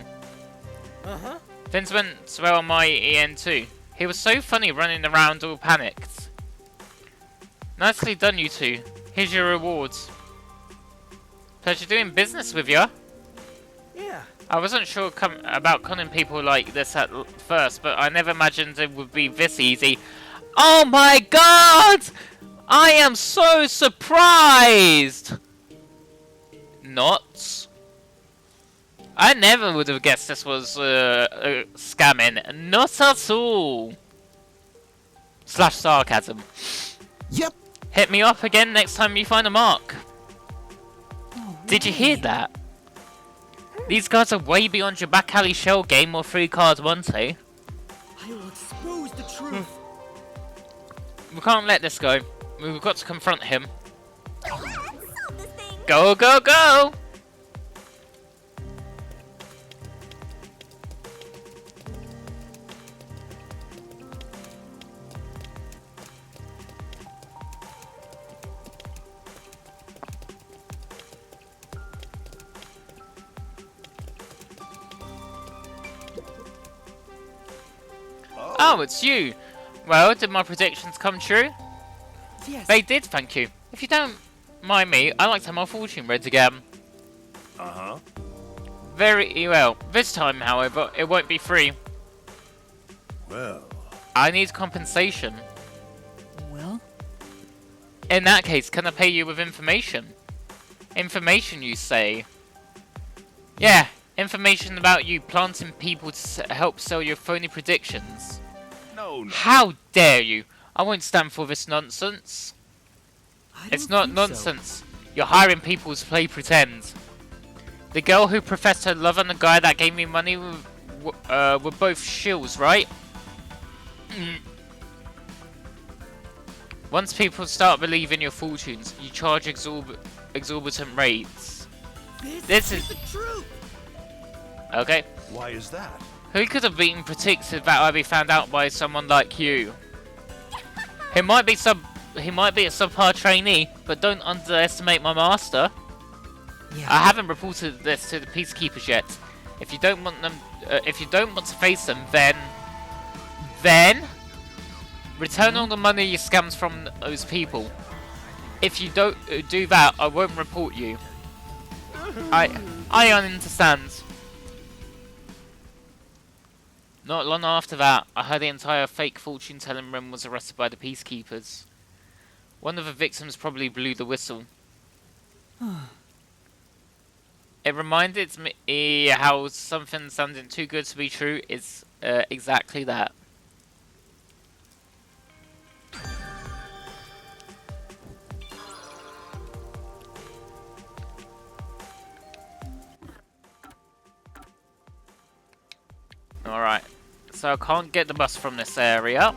Uh-huh. Vince went well on my EN too. He was so funny running around all panicked. Nicely done, you two. Here's your rewards. Pleasure doing business with you. Yeah. I wasn't sure about conning people like this at first, but I never imagined it would be this easy. Oh my god! I am so surprised! Not. I never would have guessed this was scamming. Not at all. Slash sarcasm. yep. Hit me up again next time you find a mark. Oh, Did you hear that? These guys are way beyond your back alley shell game or 3 cards Monte. I will expose the truth. We can't let this go. We've got to confront him. let's solve this thing. Go, go, go! Oh, it's you. Well, did my predictions come true? Yes. They did, thank you. If you don't mind me, I like to have my fortune read again. Uh-huh. Very well. This time, however, it won't be free. Well, I need compensation. Well, In that case, can I pay you with information? Information, you say? Yeah, information about you planting people to help sell your phony predictions. no. How dare you? I won't stand for this nonsense. I It's don't not think so. nonsense. You're hiring people to play pretend. The girl who professed her love and the guy that gave me money were both shills, right? Once people start believing your fortunes, you charge exorbitant rates. This is the truth. okay. Why is that? Who could have been predicted that I'd be found out by someone like you? He might be a subpar trainee, but don't underestimate my master. Yeah. I haven't reported this to the peacekeepers yet. If you don't want them, if you don't want to face them, then return all the money you scammed from those people. If you don't do that, I won't report you. I understand. Not long after that, I heard the entire fake fortune-telling ring was arrested by the peacekeepers. One of the victims probably blew the whistle. It reminded me how something sounding too good to be true is exactly that. Alright, so I can't get the bus from this area.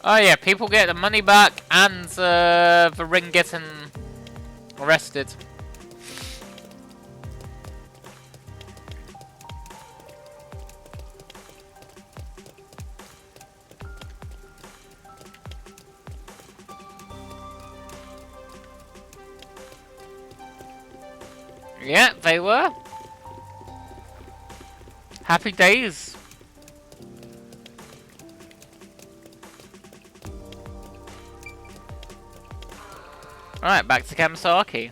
Oh yeah, people get the money back and the ring getting arrested. Yeah, they were. Happy days. Alright, back to Kamisaki.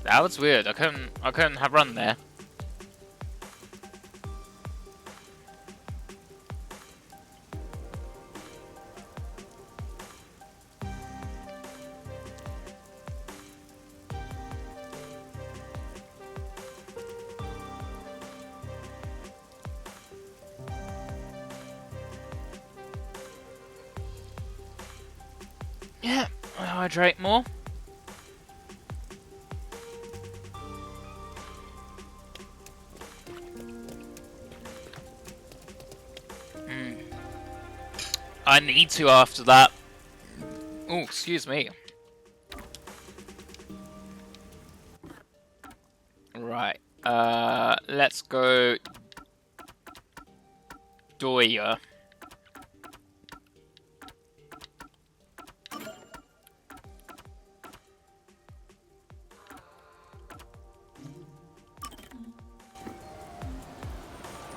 That was weird. I couldn't have run there. Yeah, I'll hydrate more. I need to after that. Oh, excuse me. Right. Let's go Doya.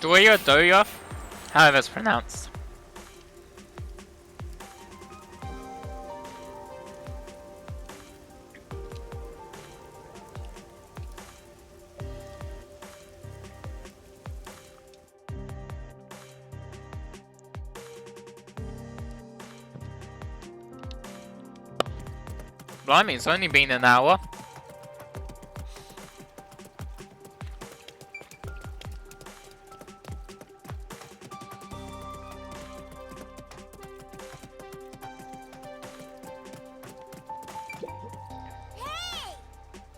Doya, Doya, however it's pronounced. Blimey, it's only been an hour.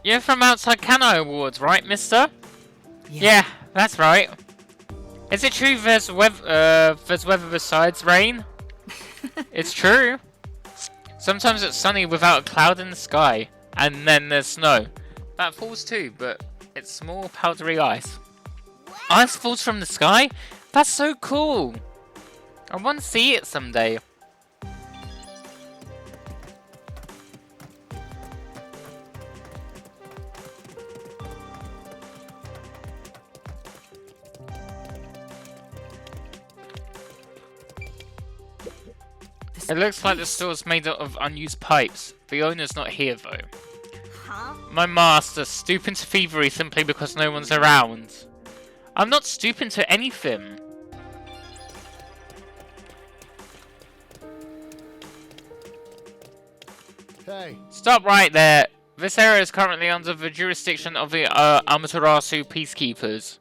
You're from outside Kano Awards, right, mister? Yeah, that's right. Is it true there's weather besides rain? It's true. Sometimes it's sunny without a cloud in the sky, and then there's snow. That falls too, but it's small powdery ice. Ice falls from the sky? That's so cool! I want to see it someday. It looks like the store's made out of unused pipes. The owner's not here though. Huh? My master, stooping to thievery simply because no one's around. I'm not stooping to anything. Hey. Stop right there. This area is currently under the jurisdiction of the Amaterasu peacekeepers.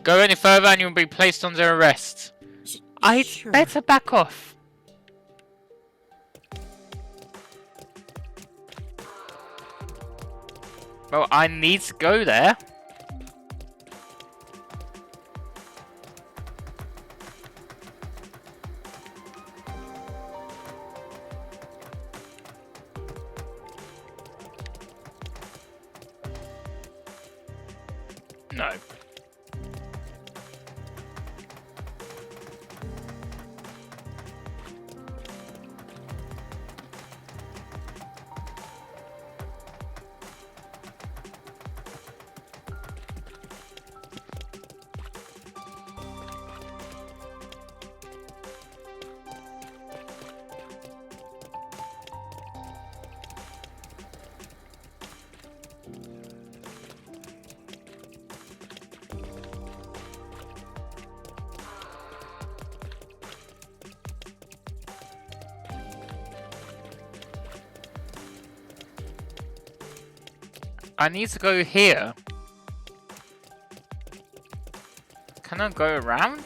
Go any further and you'll be placed under arrest. I'd better back off. Well, I need to go there. No. I need to go here. Can I go around?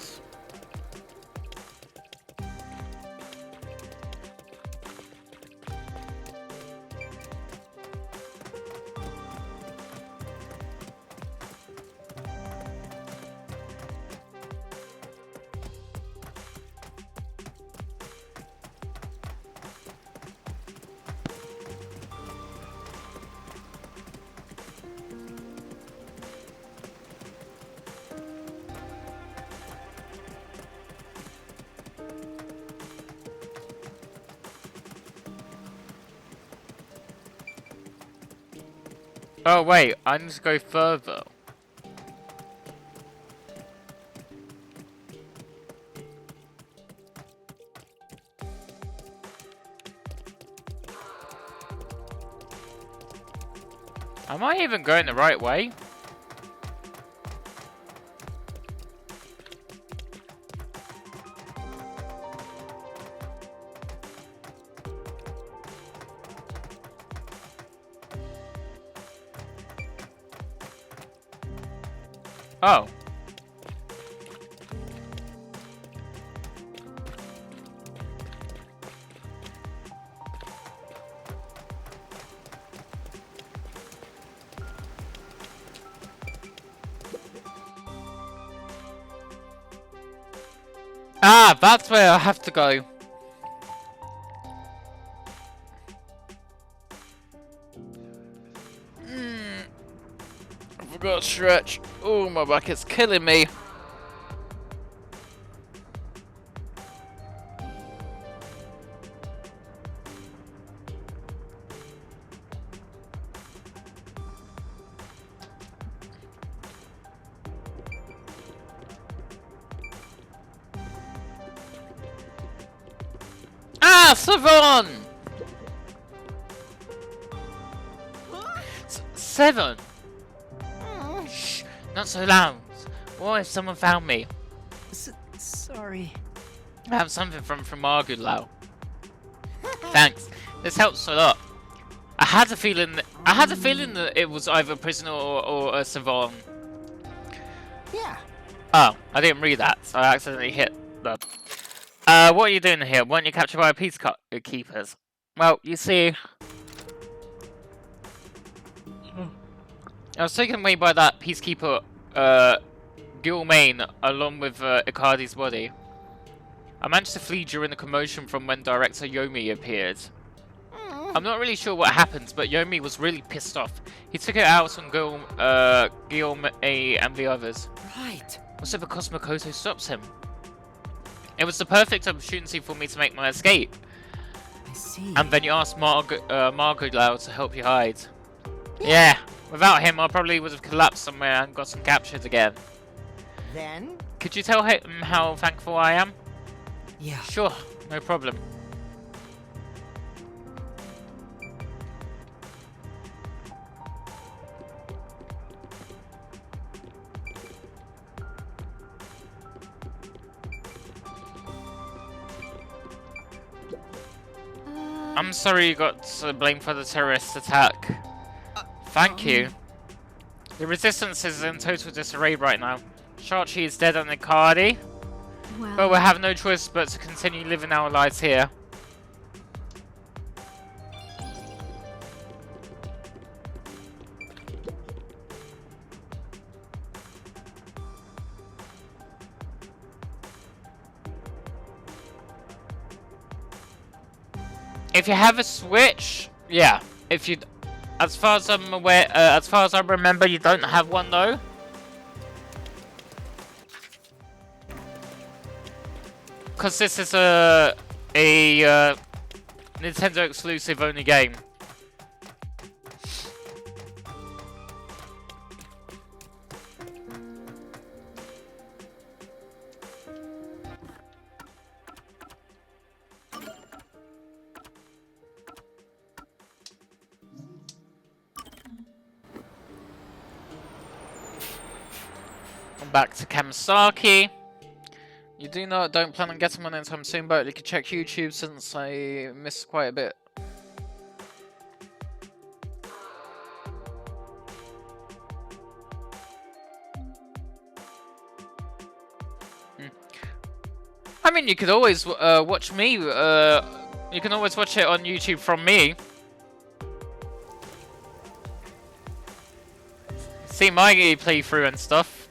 Oh wait, I need to go further. Am I even going the right way? Oh. Ah, that's where I have to go. I forgot to stretch. Oh, my back is killing me. Ah, Savon! 7! Shh, not so loud. What if someone found me? Sorry. I have something from Argulau. Thanks. This helps a lot. I had a feeling that it was either a prisoner or a Savon. Yeah. Oh, I didn't read that, so I accidentally hit the... what are you doing here? Weren't you captured by peacekeepers? Well, you see... I was taken away by that peacekeeper, Gilmain, along with Icardi's body. I managed to flee during the commotion from when Director Yomi appeared. I'm not really sure what happened, but Yomi was really pissed off. He took it out on Guillaume and the others. Right. What's if Cosmocoto stops him? It was the perfect opportunity for me to make my escape. I see. And then you asked Margot Lau to help you hide. Yeah, without him I probably would have collapsed somewhere and gotten captured again. Then? Could you tell him how thankful I am? Yeah. Sure, no problem. I'm sorry you got blamed for the terrorist attack. Thank you. The resistance is in total disarray right now. Shachi is dead on Icardi, but we'll have no choice but to continue living our lives here. If you have a Switch, yeah. If you, as far as I'm aware, as far as I remember, you don't have one though. Because this is a Nintendo exclusive only game. Back to Kamasaki. You don't plan on getting one anytime soon, but you can check YouTube since I missed quite a bit. I mean, you could always watch me. You can always watch it on YouTube from me. See my playthrough and stuff.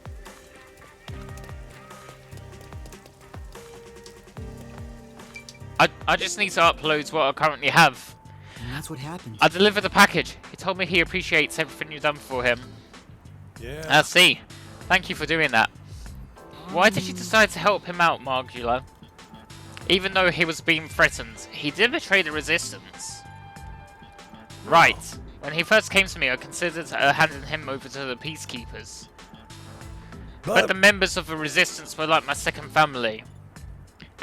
I just need to upload what I currently have. And that's what happened. I delivered the package. He told me he appreciates everything you've done for him. Yeah. I see. Thank you for doing that. Why did you decide to help him out, Margula? Even though he was being threatened, he did betray the resistance. Right. When he first came to me, I considered handing him over to the Peacekeepers. But the members of the Resistance were like my second family.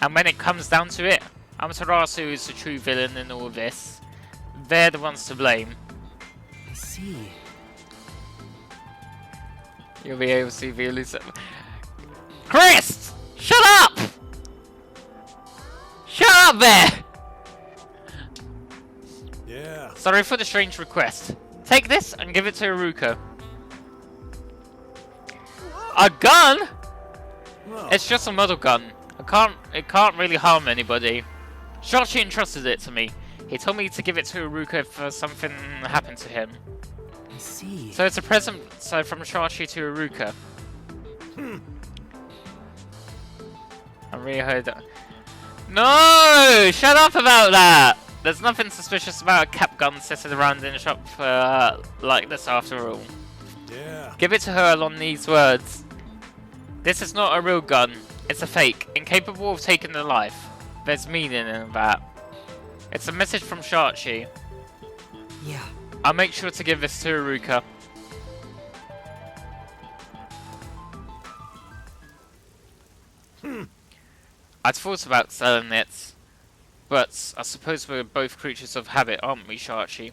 And when it comes down to it, Amaterasu is the true villain in all this. They're the ones to blame. I see. You'll be able to see the elusive. Chris! Shut up! Shut up there! Yeah. Sorry for the strange request. Take this and give it to Haruka. A gun? Well, It's just a model gun. It can't really harm anybody. Shachi entrusted it to me. He told me to give it to Haruka if something happened to him. I see. So it's a present from Shachi to Haruka. I really heard that. No! Shut up about that! There's nothing suspicious about a cap gun sitting around in a shop like this after all. yeah. Give it to her along these words. This is not a real gun. It's a fake, incapable of taking a life. There's meaning in that. It's a message from Shachi. Yeah. I'll make sure to give this to Haruka. I'd thought about selling it, but I suppose we're both creatures of habit, aren't we, Shachi?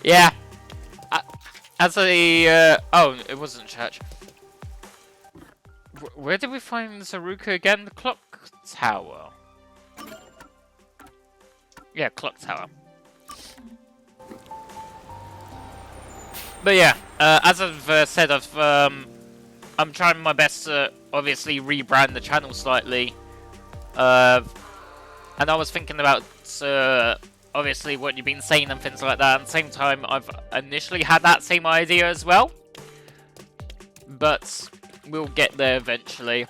Yeah. As a oh, it wasn't church. Where did we find Haruka again? The clock tower. Yeah, clock tower. But yeah, as I've said, I'm trying my best to obviously rebrand the channel slightly. And I was thinking about obviously what you've been saying and things like that. At the same time, I've initially had that same idea as well. But we'll get there eventually.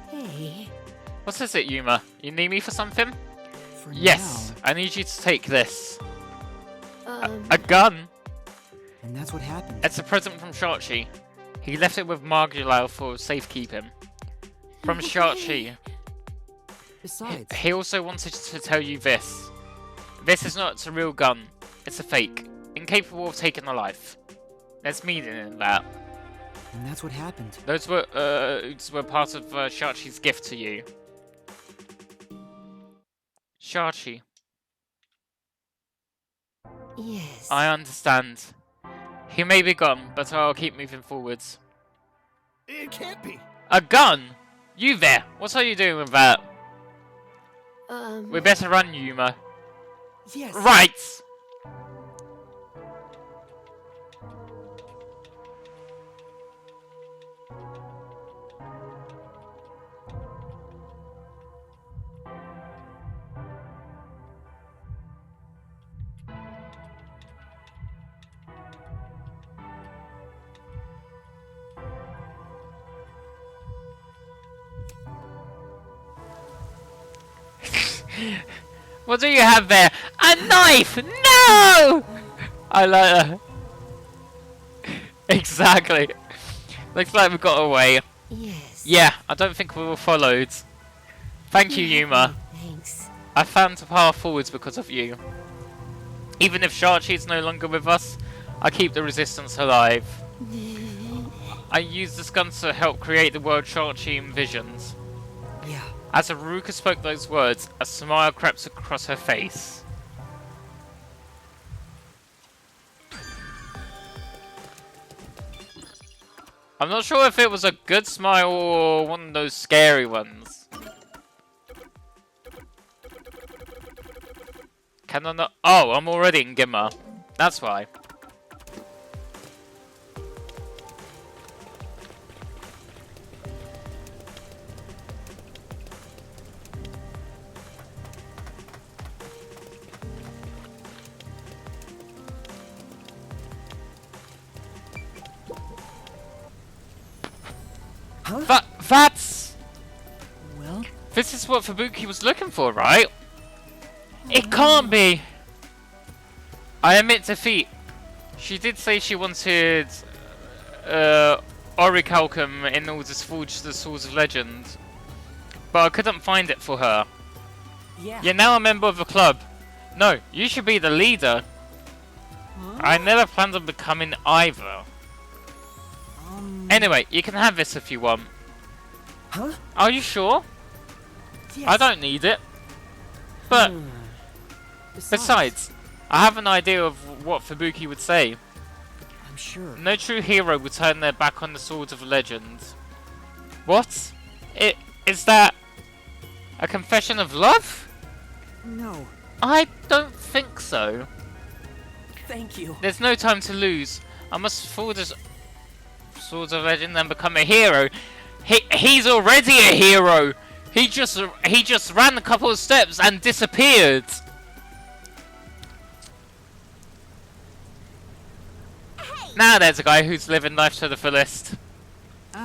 Hey. What's this it, Yuma? You need me for something? For Yes, now. I need you to take this. Um, A gun? And that's what happened. It's a present from Shachi. He left it with Margulau for safekeeping. From Shachi. Besides, He also wanted to tell you this. This is not a real gun. It's a fake. Incapable of taking a life. There's meaning in that. and that's what happened. Those were part of Shachi's gift to you. Shachi, Yes. I understand. He may be gone, but I'll keep moving forwards. It can't be. A gun? You there? What are you doing with that? We better run, Yuma. Yes. Right! What do you have there? A knife! No! I like that. Exactly. Looks like we got away. Yes. Yeah, I don't think we were followed. Thank you, Yuma. Thanks. I found a path forwards because of you. Even if Shachi is no longer with us, I keep the resistance alive. I used this gun to help create the world Shachi envisions. Yeah. As Haruka spoke those words, a smile crept across her face. I'm not sure if it was a good smile or one of those scary ones. Can I not? Oh, I'm already in Gimma. That's why. That's... Well? This is what Fubuki was looking for, right? It can't be! I admit defeat. She did say she wanted... Orichalcum in order to forge the Swords of Legend. But I couldn't find it for her. Yeah. You're now a member of the club. No, you should be the leader. Huh? I never planned on becoming either. Anyway, you can have this if you want. Huh? Are you sure? Yes. I don't need it. But, besides, I have an idea of what Fubuki would say. I'm sure. No true hero would turn their back on the Swords of Legend. What? Is that a confession of love? No. I don't think so. Thank you. There's no time to lose. I must forge the Swords of Legend and become a hero. He's already a hero. He just ran a couple of steps and disappeared. Now there's a guy who's living life to the fullest.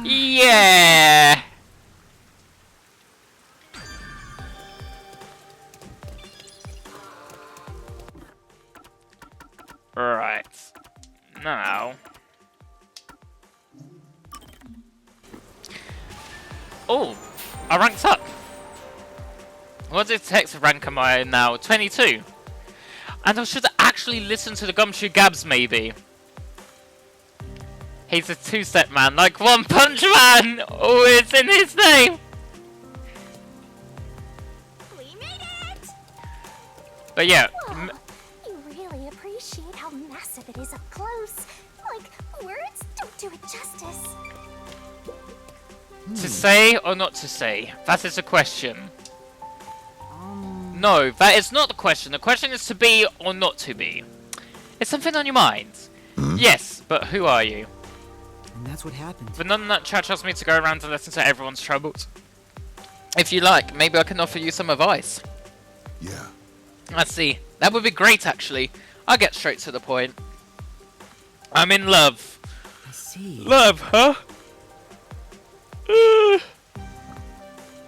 Yeah. Right. Now. Oh, I ranked up. What detective rank am I now? 22. And I should actually listen to the Gumshoe Gabs, maybe. He's a two-step man, like One Punch Man! Oh, it's in his name! We made it! But yeah, Whoa, you really appreciate how massive it is up close. Like, words don't do it justice. to say or not to say? That is a question. No, that is not the question. The question is to be or not to be. Is something on your mind? Yes, but who are you? And that's what happened. The non-nut chat asked me to go around and listen to everyone's troubles. If you like, maybe I can offer you some advice. Yeah. Let's see. That would be great, actually. I'll get straight to the point. I'm in love. I see. Love, huh?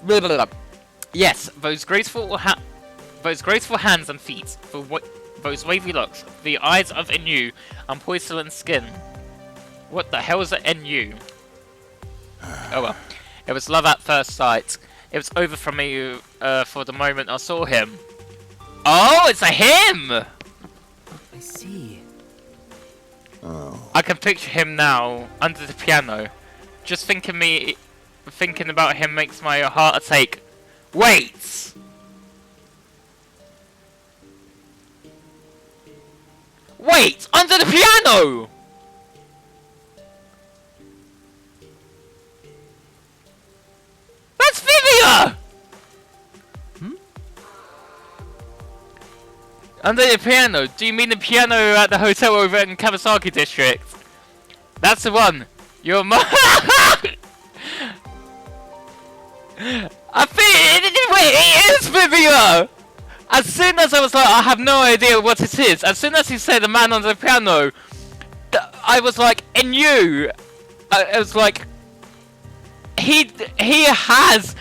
Blah, blah, blah. Yes, those graceful hands and feet, those wavy locks, the eyes of Enu, and porcelain skin. What the hell is an NU? Oh well. It was love at first sight. It was over from me for the moment I saw him. Oh, it's a him! I see. Oh. I can picture him now, under the piano. Just thinking about him makes my heart ache. Wait! Wait! Under the piano! That's Vivia! Under the piano? Do you mean the piano at the hotel over in Kawasaki district? That's the one. Your mom. I think wait, it is Vivia! As soon as I was like, I have no idea what it is. As soon as he said the man on the piano, I was like, and you. I was like, he has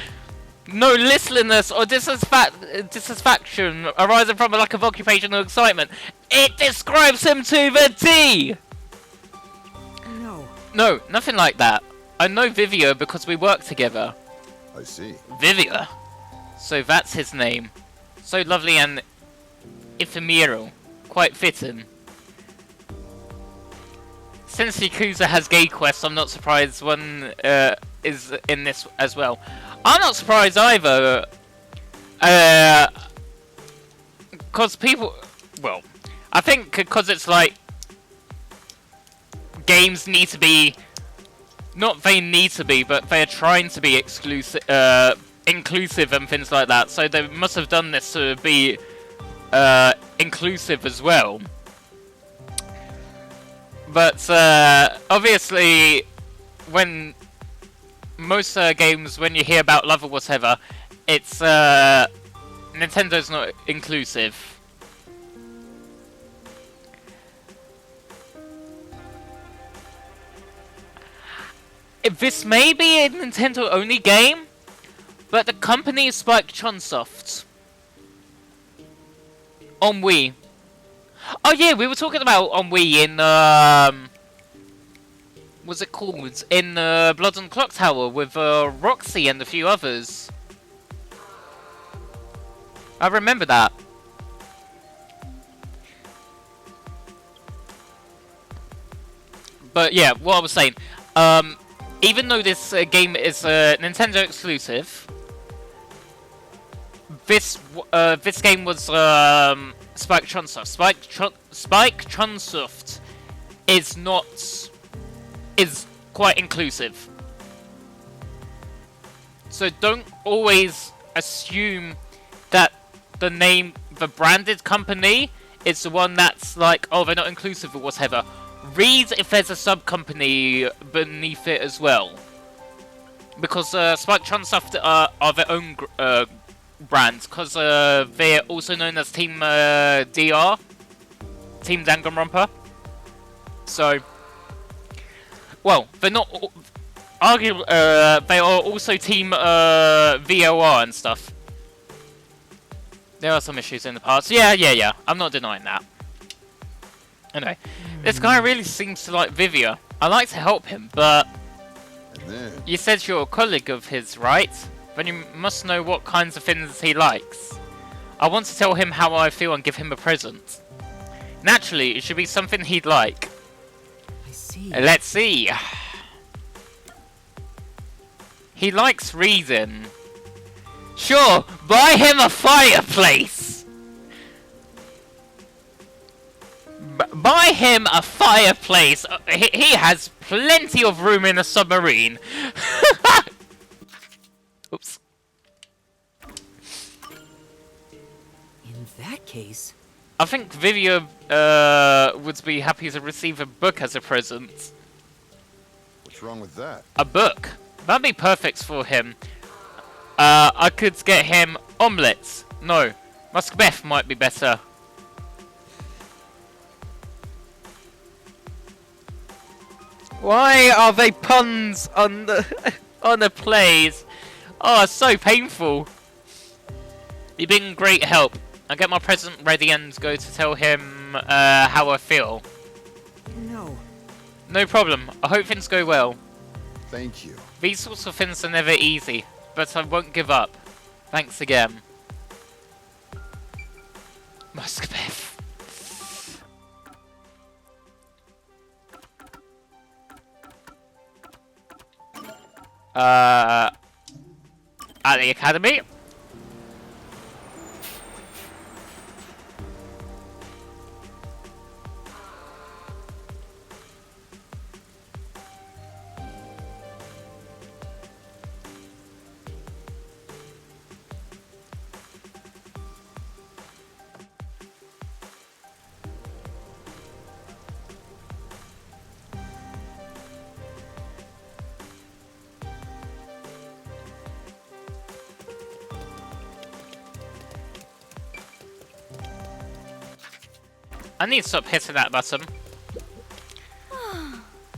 no listlessness or dissatisfaction arising from a lack of occupational excitement. It describes him to the T! No. No, nothing like that. I know Vivia because we work together. I see. Vivia. So that's his name. So lovely and ephemeral. Quite fitting. Since Yakuza has gay quests, I'm not surprised one is in this as well. I'm not surprised either. Because people... Well, I think because it's like... Games need to be... Not they need to be, but they're trying to be inclusive and things like that. So they must have done this to be inclusive as well. But obviously, when most games, when you hear about love or whatever, it's Nintendo's not inclusive. This may be a Nintendo-only game, but the company is Spike Chunsoft on Wii. Oh yeah, we were talking about on Wii in what's it called? In Blood and Clock Tower with Roxy and a few others. I remember that. But yeah, what I was saying, even though this game is Nintendo exclusive, this game was Spike Chunsoft. Spike Chunsoft is quite inclusive. So don't always assume that the branded company is the one that's like, oh, they're not inclusive or whatever. Read if there's a sub-company beneath it as well. Because Spike Chunsoft are their own brands, because they're also known as Team DR, Team Danganronpa. So, well, they're not. Arguably, they are also Team VOR and stuff. There are some issues in the past. Yeah. I'm not denying that. Anyway, this guy really seems to like Vivia. I like to help him, but you said you're a colleague of his, right? Then you must know what kinds of things he likes. I want to tell him how I feel and give him a present. Naturally, it should be something he'd like. I see. Let's see. He likes reading. Sure, buy him a fireplace! Buy him a fireplace! He has plenty of room in a submarine. Oops. In that case... I think Vivia would be happy to receive a book as a present. What's wrong with that? A book? That'd be perfect for him. I could get him omelets. No, Muscbeth might be better. Why are they puns on the on the plays? Oh, it's so painful. You've been great help. I'll get my present ready and go to tell him how I feel. No. No problem. I hope things go well. Thank you. These sorts of things are never easy, but I won't give up. Thanks again. Muscbeth. At the academy? I need to stop hitting that button.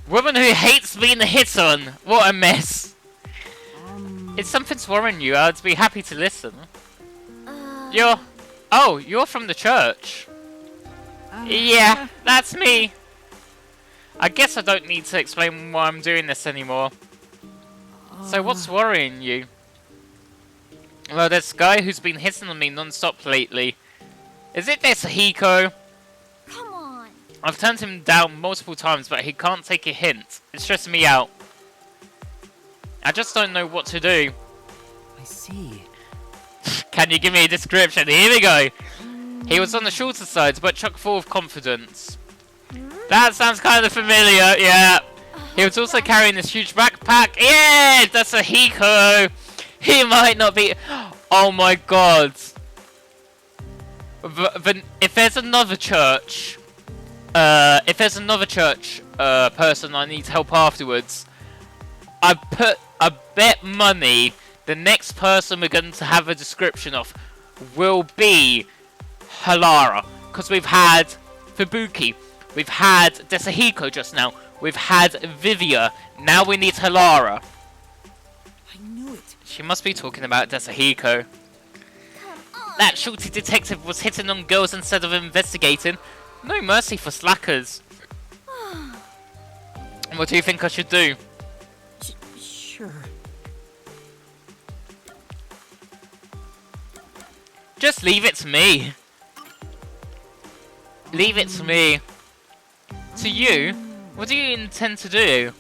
Woman who hates being hit on! What a mess! It's something's worrying you, I'd be happy to listen. You're from the church. Yeah, that's me. I guess I don't need to explain why I'm doing this anymore. So what's worrying you? Well, there's a guy who's been hitting on me non-stop lately. Is it this Hiko? Come on. I've turned him down multiple times, but he can't take a hint. It's stressing me out. I just don't know what to do. I see. Can you give me a description? Here we go. He was on the shorter side, but chock full of confidence. That sounds kind of familiar, yeah. He was also carrying this huge backpack. Yeah, that's a Hiko. He might not be... Oh my god. If there's another church... person I need help afterwards, I bet money the next person we're going to have a description of will be Halara. Because we've had Fubuki, we've had Desahiko just now, We've had Vivia. Now we need Halara. I knew it. She must be talking about Desahiko. That shorty detective was hitting on girls instead of investigating. No mercy for slackers. What do you think I should do? Sure. Just leave it to me. Leave it to me. To you? What do you intend to do?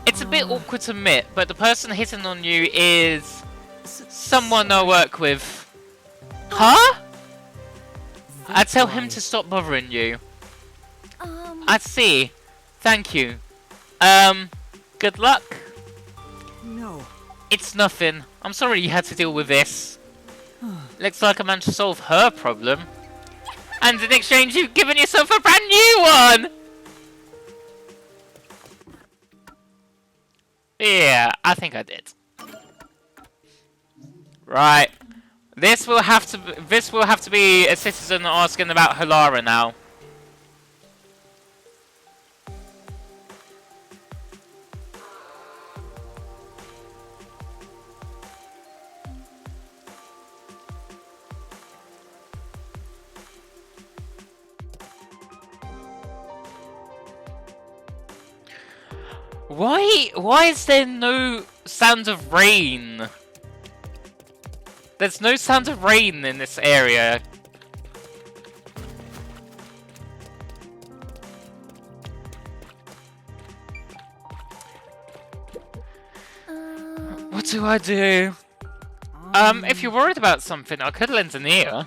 It's a bit awkward to admit, but the person hitting on you is someone I work with. Huh? I tell him to stop bothering you. I see. Thank you. Good luck. No. It's nothing. I'm sorry you had to deal with this. Looks like I managed to solve her problem. And in exchange, you've given yourself a brand new one! Yeah, I think I did. Right. This will have to be a citizen asking about Halara now. Why is there no sound of rain? There's no sound of rain in this area. What do I do? If you're worried about something, I could lend an ear.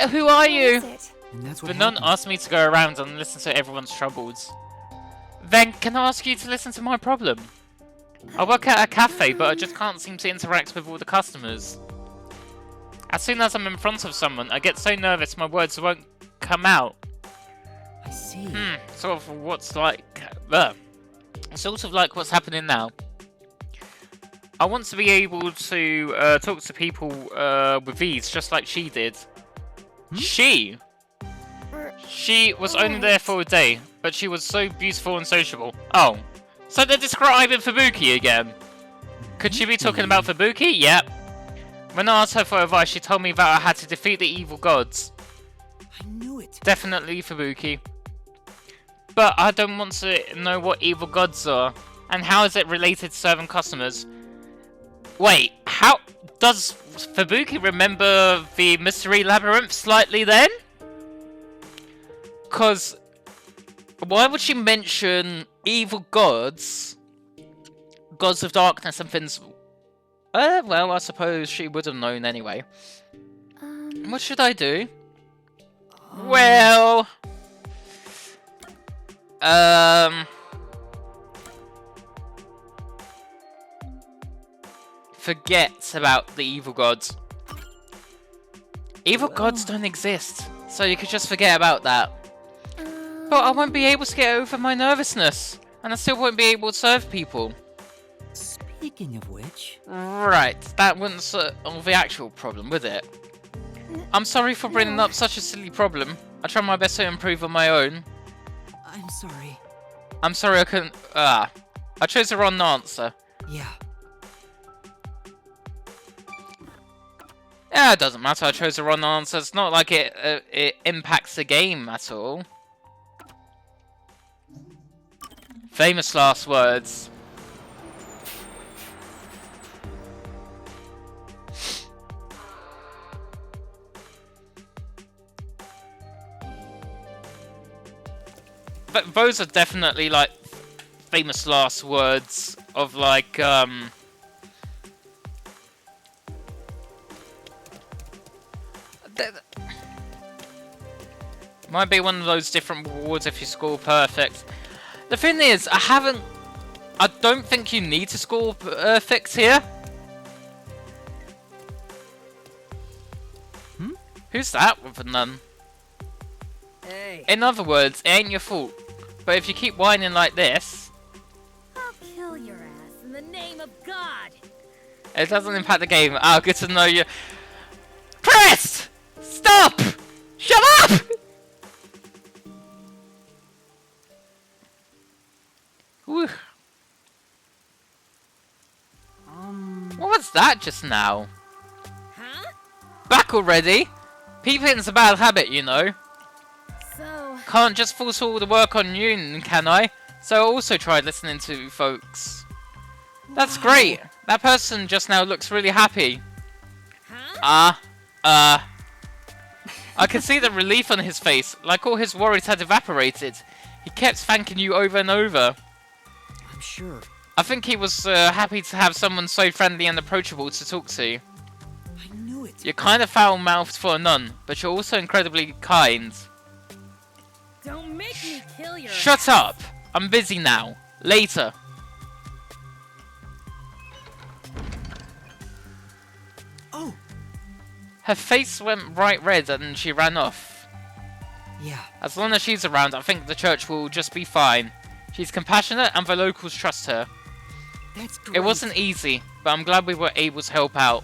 Who are you? And that's what But none asked me to go around and listen to everyone's troubles. Then, can I ask you to listen to my problem? I work at a cafe, but I just can't seem to interact with all the customers. As soon as I'm in front of someone, I get so nervous my words won't come out. I see. Sort of what's like... sort of like what's happening now. I want to be able to talk to people with ease, just like she did. She was only there for a day, but she was so beautiful and sociable. Oh, so they're describing Fubuki again. Could she be talking about Fubuki? Yep. When I asked her for advice, she told me that I had to defeat the evil gods. I knew it. Definitely Fubuki. But I don't want to know what evil gods are, and how is it related to serving customers? Wait, how does Fubuki remember the mystery labyrinth slightly then? Because why would she mention evil gods, gods of darkness and things? Well, I suppose she would have known anyway. What should I do? Well, forget about the evil gods. Evil gods don't exist, so you could just forget about that. But I won't be able to get over my nervousness, and I still won't be able to serve people. Speaking of which... Right, that wouldn't solve the actual problem, would it? I'm sorry for bringing up such a silly problem. I try my best to improve on my own. I'm sorry. I'm sorry I couldn't... I chose the wrong answer. Yeah. Yeah, it doesn't matter, I chose the wrong answer. It's not like it impacts the game at all. Famous last words. But those are definitely like famous last words of like might be one of those different rewards if you score perfect. The thing is, I don't think you need to score perfect here. Who's that with a nun? Hey. In other words, it ain't your fault. But if you keep whining like this... I'll kill your ass in the name of God! It doesn't impact the game. Oh, good to know you... Crest! Stop! Shut up! Whew. What was that just now? Huh? Back already? Peeping's a bad habit, you know. So, Can't just force all the work on you, can I? So I also tried listening to folks. That's great. That person just now looks really happy. Huh? I could see the relief on his face, like all his worries had evaporated. He kept thanking you over and over. I'm sure. I think he was happy to have someone so friendly and approachable to talk to. I knew it. You're kind of foul-mouthed for a nun, but you're also incredibly kind. Don't make me kill your Shut up! I'm busy now. Later. Oh, Her face went bright red and she ran off. yeah. As long as she's around, I think the church will just be fine. She's compassionate and the locals trust her. That's great. It wasn't easy, but I'm glad we were able to help out.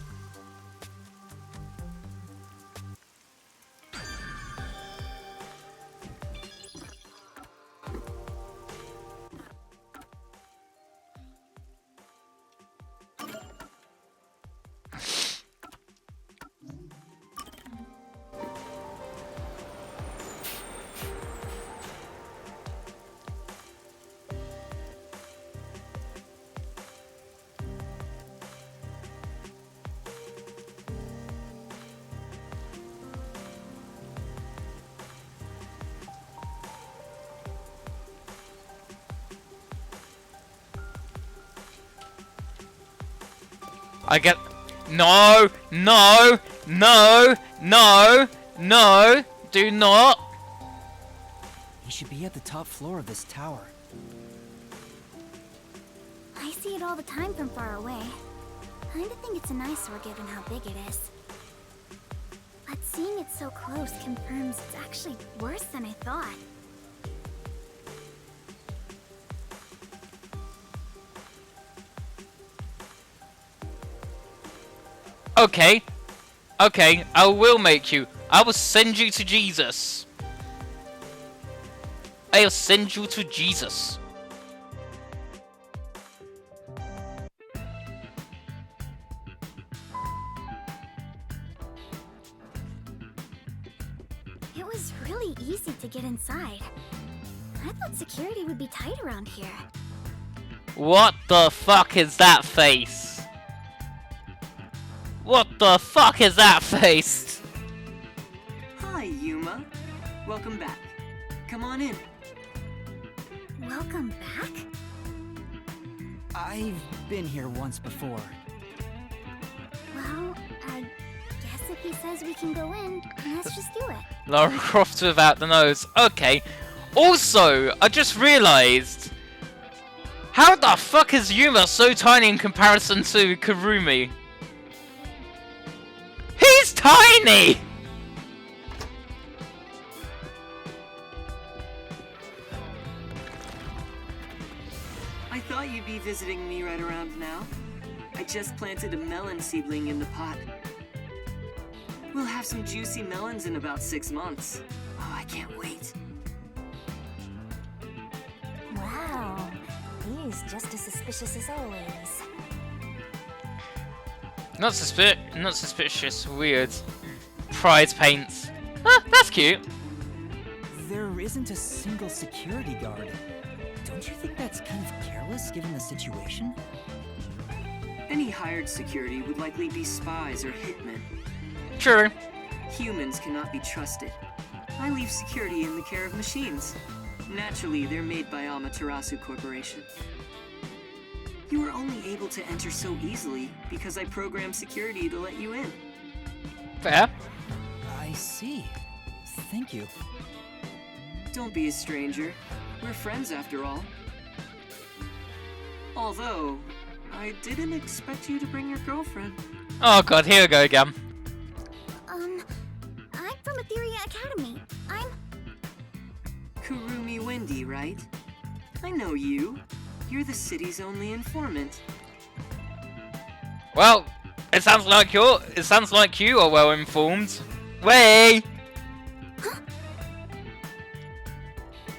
I get... No! No! No! No! No! Do not! He should be at the top floor of this tower. I see it all the time from far away. Kinda think it's an eyesore given how big it is. But seeing it so close confirms it's actually worse than I thought. Okay. Okay, I will make you. I will send you to Jesus. I'll send you to Jesus. It was really easy to get inside. I thought security would be tight around here. What the fuck is that face? What the fuck is that face? Hi, Yuma. Welcome back. Come on in. Welcome back? I've been here once before. Well, I guess if he says we can go in, let's just do it. Lara Croft without the nose. Okay. Also, I just realized, how the fuck is Yuma so tiny in comparison to Kurumi? He's tiny! I thought you'd be visiting me right around now. I just planted a melon seedling in the pot. We'll have some juicy melons in about 6 months. Oh, I can't wait. wow. He's just as suspicious as always. Not suspicious, weird. Prize paints. Huh, that's cute. There isn't a single security guard. Don't you think that's kind of careless given the situation? Any hired security would likely be spies or hitmen. True. Humans cannot be trusted. I leave security in the care of machines. Naturally, they're made by Amaterasu Corporation. You were only able to enter so easily because I programmed security to let you in. Fair. I see. Thank you. Don't be a stranger. We're friends after all. Although, I didn't expect you to bring your girlfriend. Oh god, here we go again. I'm from Etheria Academy. I'm... Kurumi Wendy, right? I know you. You're the city's only informant. Well, it sounds like you are well informed. Way.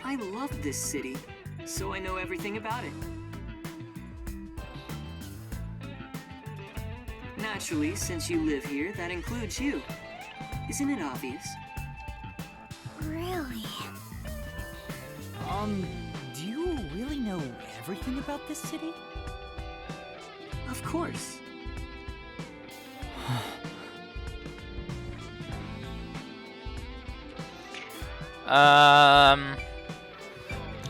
I love this city. so I know everything about it. Naturally, since you live here, that includes you. Isn't it obvious? Really? Do you really know everything about this city? Of course.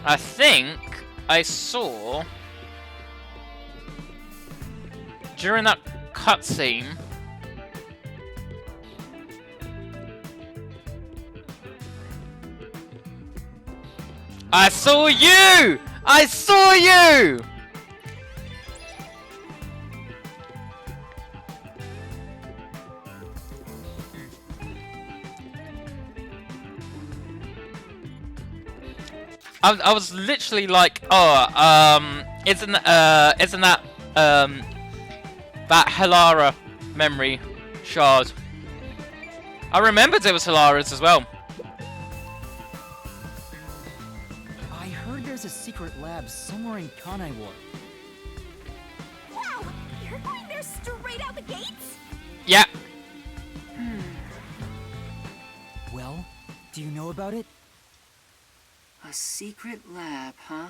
I think I saw during that cutscene. I saw you! I saw you! I was literally like, oh, isn't that that Halara memory shard? I remembered it was Halara's as well. I heard there's a secret lab somewhere in Kanai Ward. Wow! You're going there straight out the gates? Yeah. Well, do you know about it? A secret lab, huh?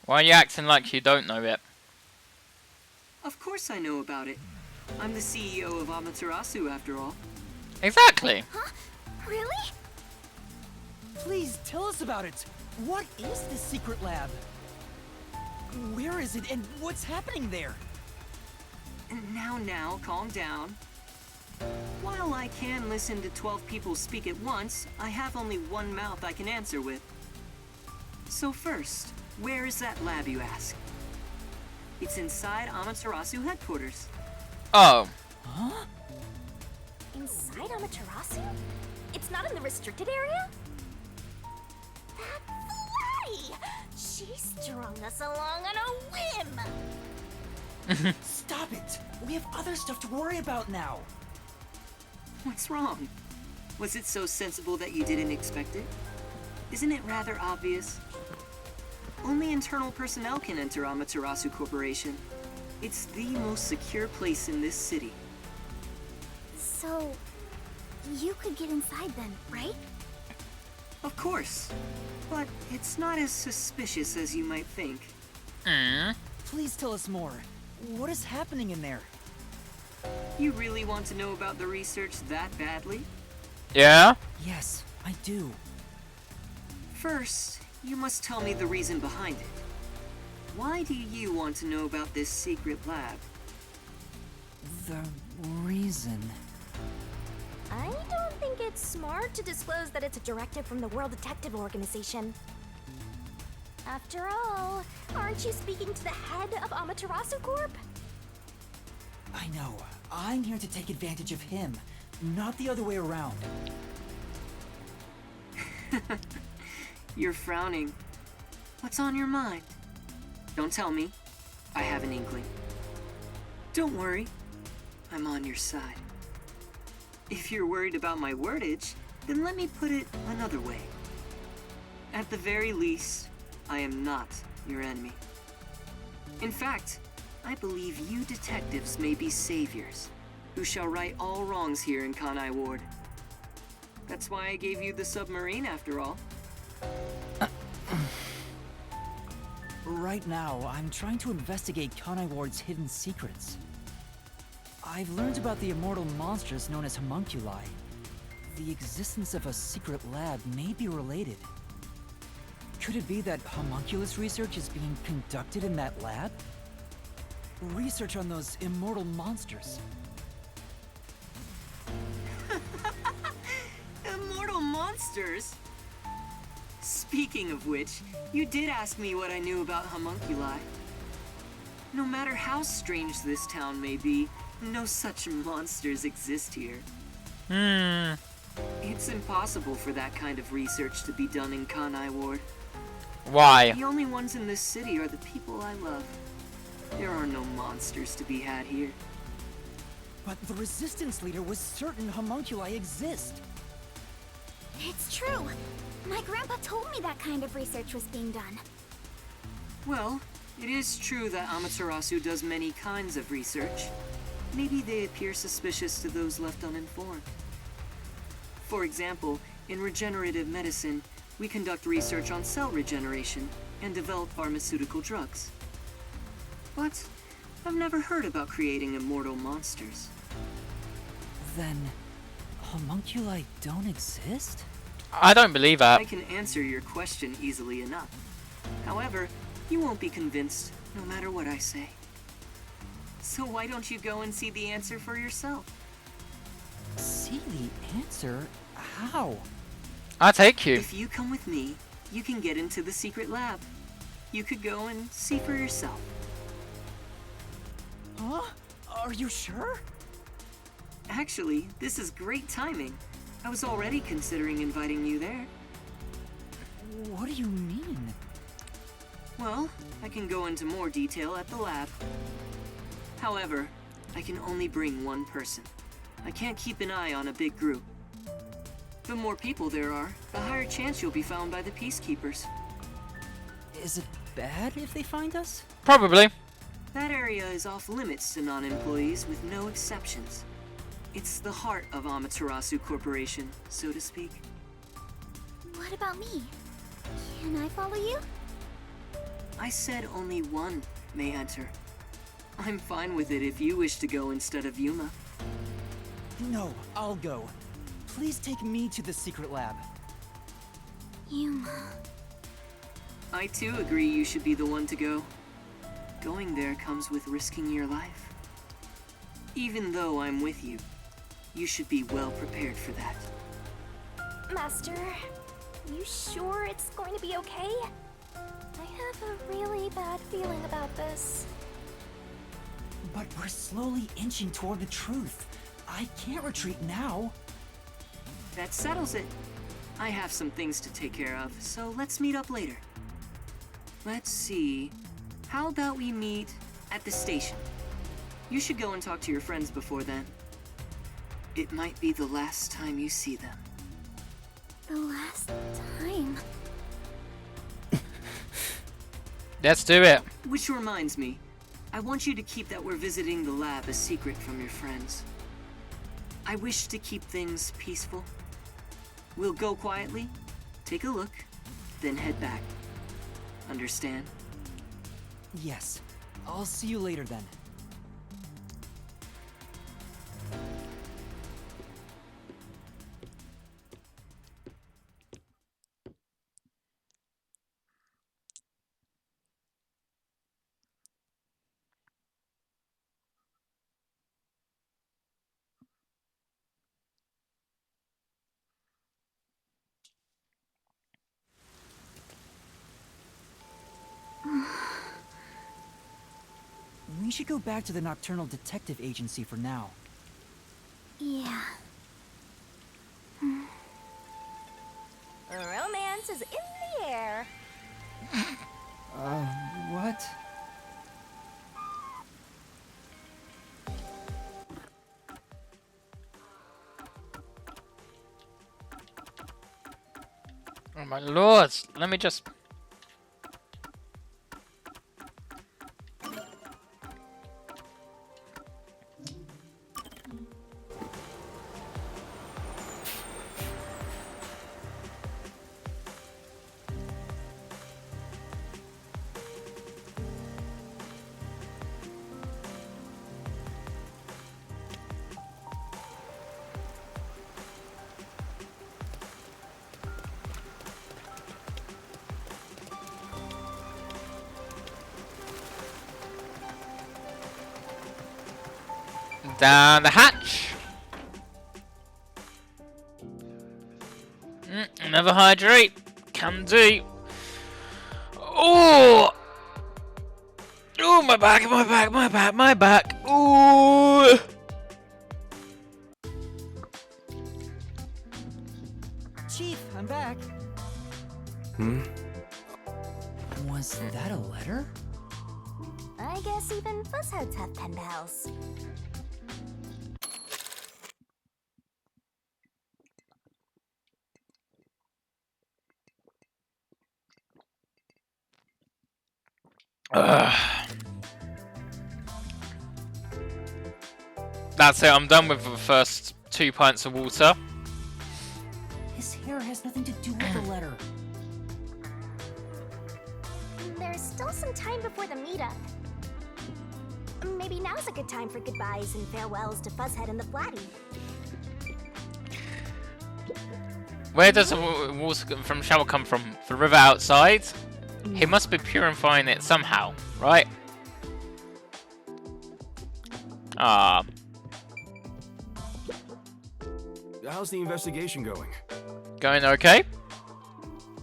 Why are you acting like you don't know it? Of course I know about it. I'm the CEO of Amaterasu, after all. Exactly. Huh? Really? Please tell us about it. What is this secret lab? Where is it and what's happening there? Now, calm down. While I can listen to 12 people speak at once, I have only one mouth I can answer with. So first, where is that lab, you ask? It's inside Amaterasu headquarters. Oh. Huh? Inside Amaterasu? It's not in the restricted area? That's Lottie! She strung us along on a whim! Stop it! We have other stuff to worry about now. What's wrong? Was it so sensible that you didn't expect it? Isn't it rather obvious? Only internal personnel can enter Amaterasu Corporation. It's the most secure place in this city. So, you could get inside then, right? Of course. But it's not as suspicious as you might think. Please tell us more. What is happening in there? You really want to know about the research that badly? Yeah? Yes, I do. First, you must tell me the reason behind it. Why do you want to know about this secret lab? The reason... I don't think it's smart to disclose that it's a directive from the World Detective Organization. After all, aren't you speaking to the head of Amaterasu Corp? I know. I'm here to take advantage of him, not the other way around. You're frowning. What's on your mind? Don't tell me. I have an inkling. Don't worry. I'm on your side. If you're worried about my wordage, then let me put it another way. At the very least, I am not your enemy. In fact, I believe you detectives may be saviors, who shall right all wrongs here in Kanai Ward. That's why I gave you the submarine, after all. Right now, I'm trying to investigate Kanai Ward's hidden secrets. I've learned about the immortal monsters known as homunculi. The existence of a secret lab may be related. Could it be that homunculus research is being conducted in that lab? Research on those immortal monsters. Immortal monsters? Speaking of which, you did ask me what I knew about homunculi. No matter how strange this town may be, no such monsters exist here. It's impossible for that kind of research to be done in Kanai Ward. Why? The only ones in this city are the people I love. There are no monsters to be had here. But the resistance leader was certain homunculi exist. It's true. My grandpa told me that kind of research was being done. Well, it is true that Amaterasu does many kinds of research. Maybe they appear suspicious to those left uninformed. For example, in regenerative medicine, we conduct research on cell regeneration and develop pharmaceutical drugs. But I've never heard about creating immortal monsters. Then, homunculi don't exist? I don't believe that. I can answer your question easily enough. However, you won't be convinced, no matter what I say. So why don't you go and see the answer for yourself? See the answer? How? I'll take you. If you come with me, you can get into the secret lab. You could go and see for yourself. Huh? Are you sure? Actually, this is great timing. I was already considering inviting you there. What do you mean? Well, I can go into more detail at the lab. However, I can only bring one person. I can't keep an eye on a big group. The more people there are, the higher chance you'll be found by the Peacekeepers. Is it bad if they find us? Probably. That area is off limits to non-employees with no exceptions. It's the heart of Amaterasu Corporation, so to speak. What about me? Can I follow you? I said only one may enter. I'm fine with it if you wish to go instead of Yuma. No, I'll go. Please take me to the secret lab. Yuma. I too agree you should be the one to go. Going there comes with risking your life. Even though I'm with you, you should be well prepared for that. Master, you sure it's going to be okay? I have a really bad feeling about this. But we're slowly inching toward the truth. I can't retreat now. That settles it. I have some things to take care of, so let's meet up later. Let's see. How about we meet at the station? You should go and talk to your friends before then. It might be the last time you see them. The last time. Let's do it. Which reminds me, I want you to keep that we're visiting the lab a secret from your friends. I wish to keep things peaceful. We'll go quietly, take a look, then head back. Understand? Yes. I'll see you later then. We should go back to the Nocturnal Detective Agency for now. Yeah. Romance is in the air. What? Oh my lord. Let me just... Down the hatch. Never hydrate. Can do. Oh! Oh, my back, my back, my back, my back. Ooh! Chief, I'm back. Was that a letter? I guess even Fuzzheads have pen pals. That's it, I'm done with the first 2 pints of water. His hair has nothing to do with the letter. There's still some time before the meetup. Maybe now's a good time for goodbyes and farewells to Fuzzhead and the Flatty. Where does the water from the shower come from? The river outside? He must be purifying it somehow, right? Ah. How's the investigation going? Going okay?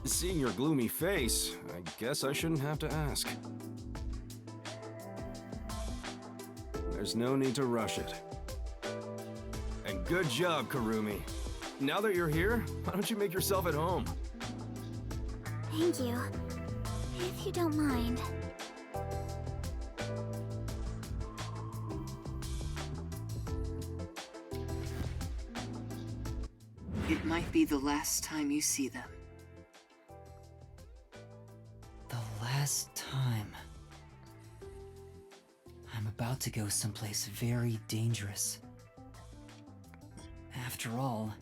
Seeing your gloomy face, I guess I shouldn't have to ask. There's no need to rush it. And good job, Karumi. Now that you're here, why don't you make yourself at home? Thank you. If you don't mind. It might be the last time you see them. The last time. I'm about to go someplace very dangerous. After all,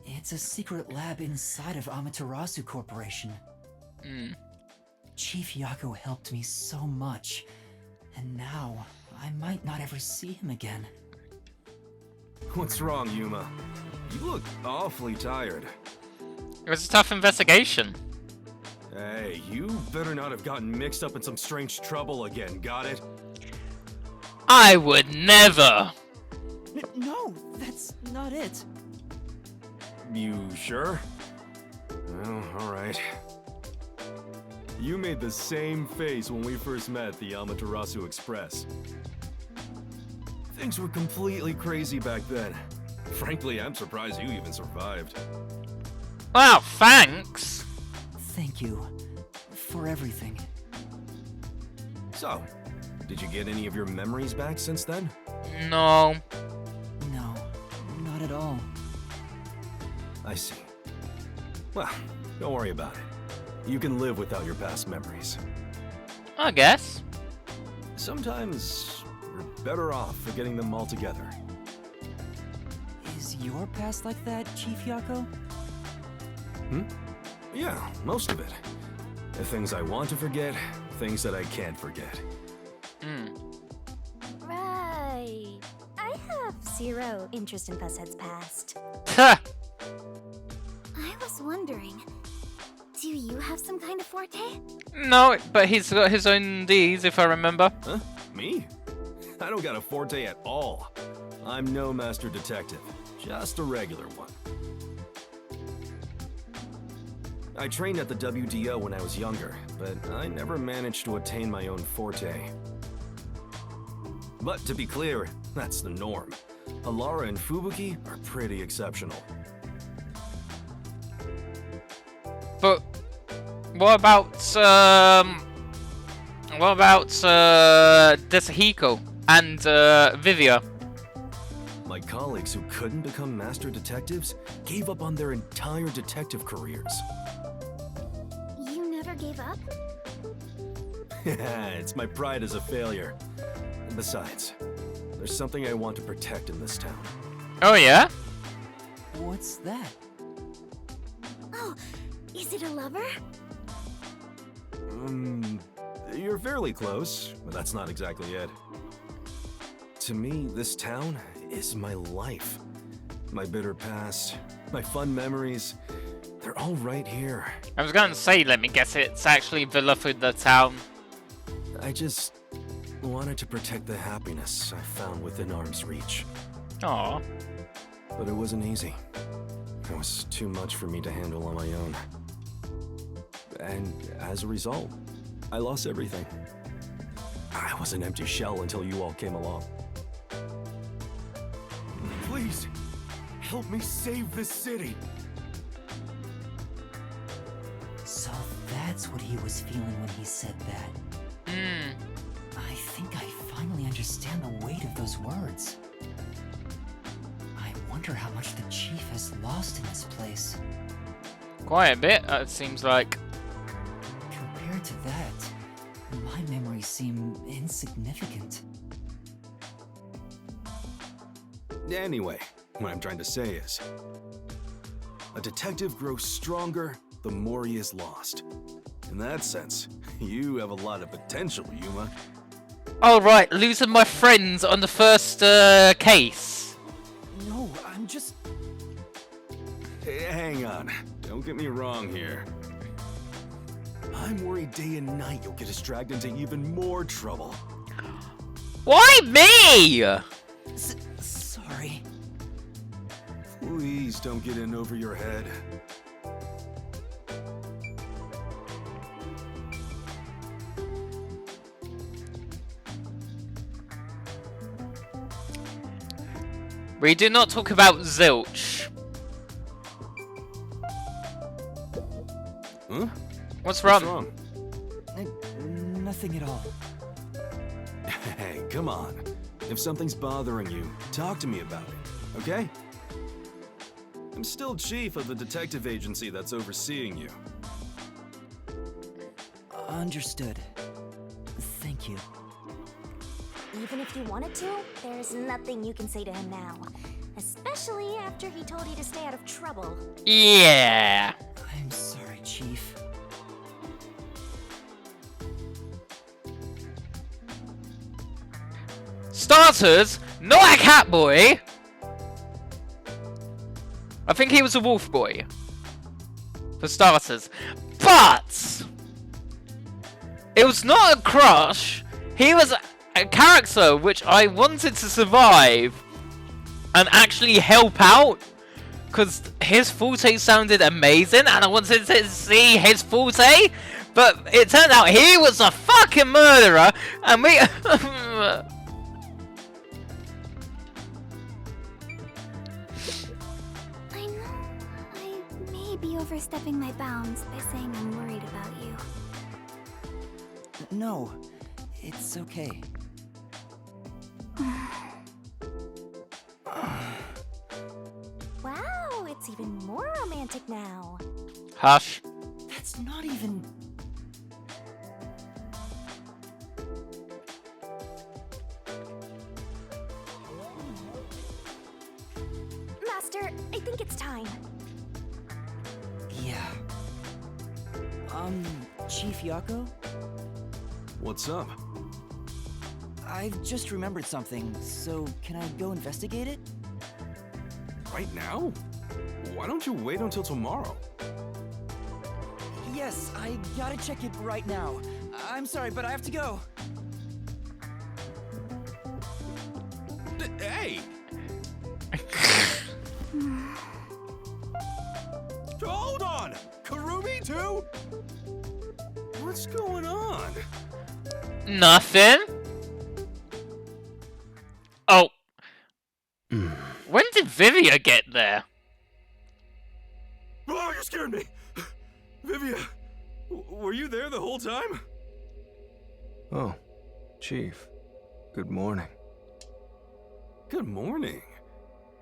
it's a secret lab inside of Amaterasu Corporation. Chief Yako helped me so much, and now I might not ever see him again. What's wrong, Yuma? You look awfully tired. It was a tough investigation. Hey, you better not have gotten mixed up in some strange trouble again, got it? I would never! No, that's not it. You sure? Well, alright. You made the same face when we first met the Amaterasu Express. Things were completely crazy back then. Frankly, I'm surprised you even survived. Wow, thanks! Thank you for everything. So, did you get any of your memories back since then? No. No, not at all. I see. Well, don't worry about it. You can live without your past memories. I guess. Sometimes we're better off forgetting them altogether. Is your past like that, Chief Yako? Yeah, most of it. The things I want to forget, things that I can't forget. Right. I have zero interest in Fuzzhead's past. I was wondering, do you have some kind of forte? No, but he's got his own Ds, if I remember. Huh? Me? I don't got a forte at all. I'm no master detective, just a regular one. I trained at the WDO when I was younger, but I never managed to attain my own forte. But to be clear, that's the norm. Alara and Fubuki are pretty exceptional. But what about Desahiko and Vivia? My colleagues who couldn't become master detectives gave up on their entire detective careers. You never gave up? It's my pride as a failure. And besides, there's something I want to protect in this town. Oh yeah? What's that? Oh, is it a lover? You're fairly close, but that's not exactly it. To me, this town is my life. My bitter past, my fun memories, they're all right here. I was going to say, let me guess, it's actually Villa for the town. I just wanted to protect the happiness I found within arm's reach. Aww. But it wasn't easy. It was too much for me to handle on my own. And as a result, I lost everything. I was an empty shell until you all came along. Please, help me save this city. So that's what he was feeling when he said that. I think I finally understand the weight of those words. I wonder how much the chief has lost in this place. Quite a bit, it seems like. Compared to that, my memories seem insignificant. Anyway, what I'm trying to say is, a detective grows stronger the more he is lost. In that sense, you have a lot of potential, Yuma. Oh right, losing my friends on the first case. No, I'm just... Hang on, don't get me wrong here. I'm worried day and night you'll get us dragged into even more trouble. Why me? Sorry. Please don't get in over your head. We do not talk about zilch. Huh? What's wrong? Nothing at all. Hey, come on. If something's bothering you, talk to me about it, okay? I'm still chief of the detective agency that's overseeing you. Understood. Thank you. Even if you wanted to, there's nothing you can say to him now. Especially after he told you to stay out of trouble. Yeah. I'm sorry, Chief. Starters, not a cat boy. I think he was a wolf boy. For starters. But it was not a crush. He was a character which I wanted to survive and actually help out. Because his forte sounded amazing and I wanted to see his forte. But it turned out he was a fucking murderer and we... I know I may be overstepping my bounds by saying I'm worried about you. No, it's okay. Wow, it's even more romantic now. Hush. That's not even... Master, I think it's time. Yeah. Chief Yako? What's up? I've just remembered something, so can I go investigate it? Right now? Why don't you wait until tomorrow? Yes, I gotta check it right now. I'm sorry, but I have to go. Hey! Hold on! Karumi too? What's going on? Nothing. Oh. When did Vivia get there? Oh, you scared me! Vivia, were you there the whole time? Oh, Chief. Good morning. Good morning.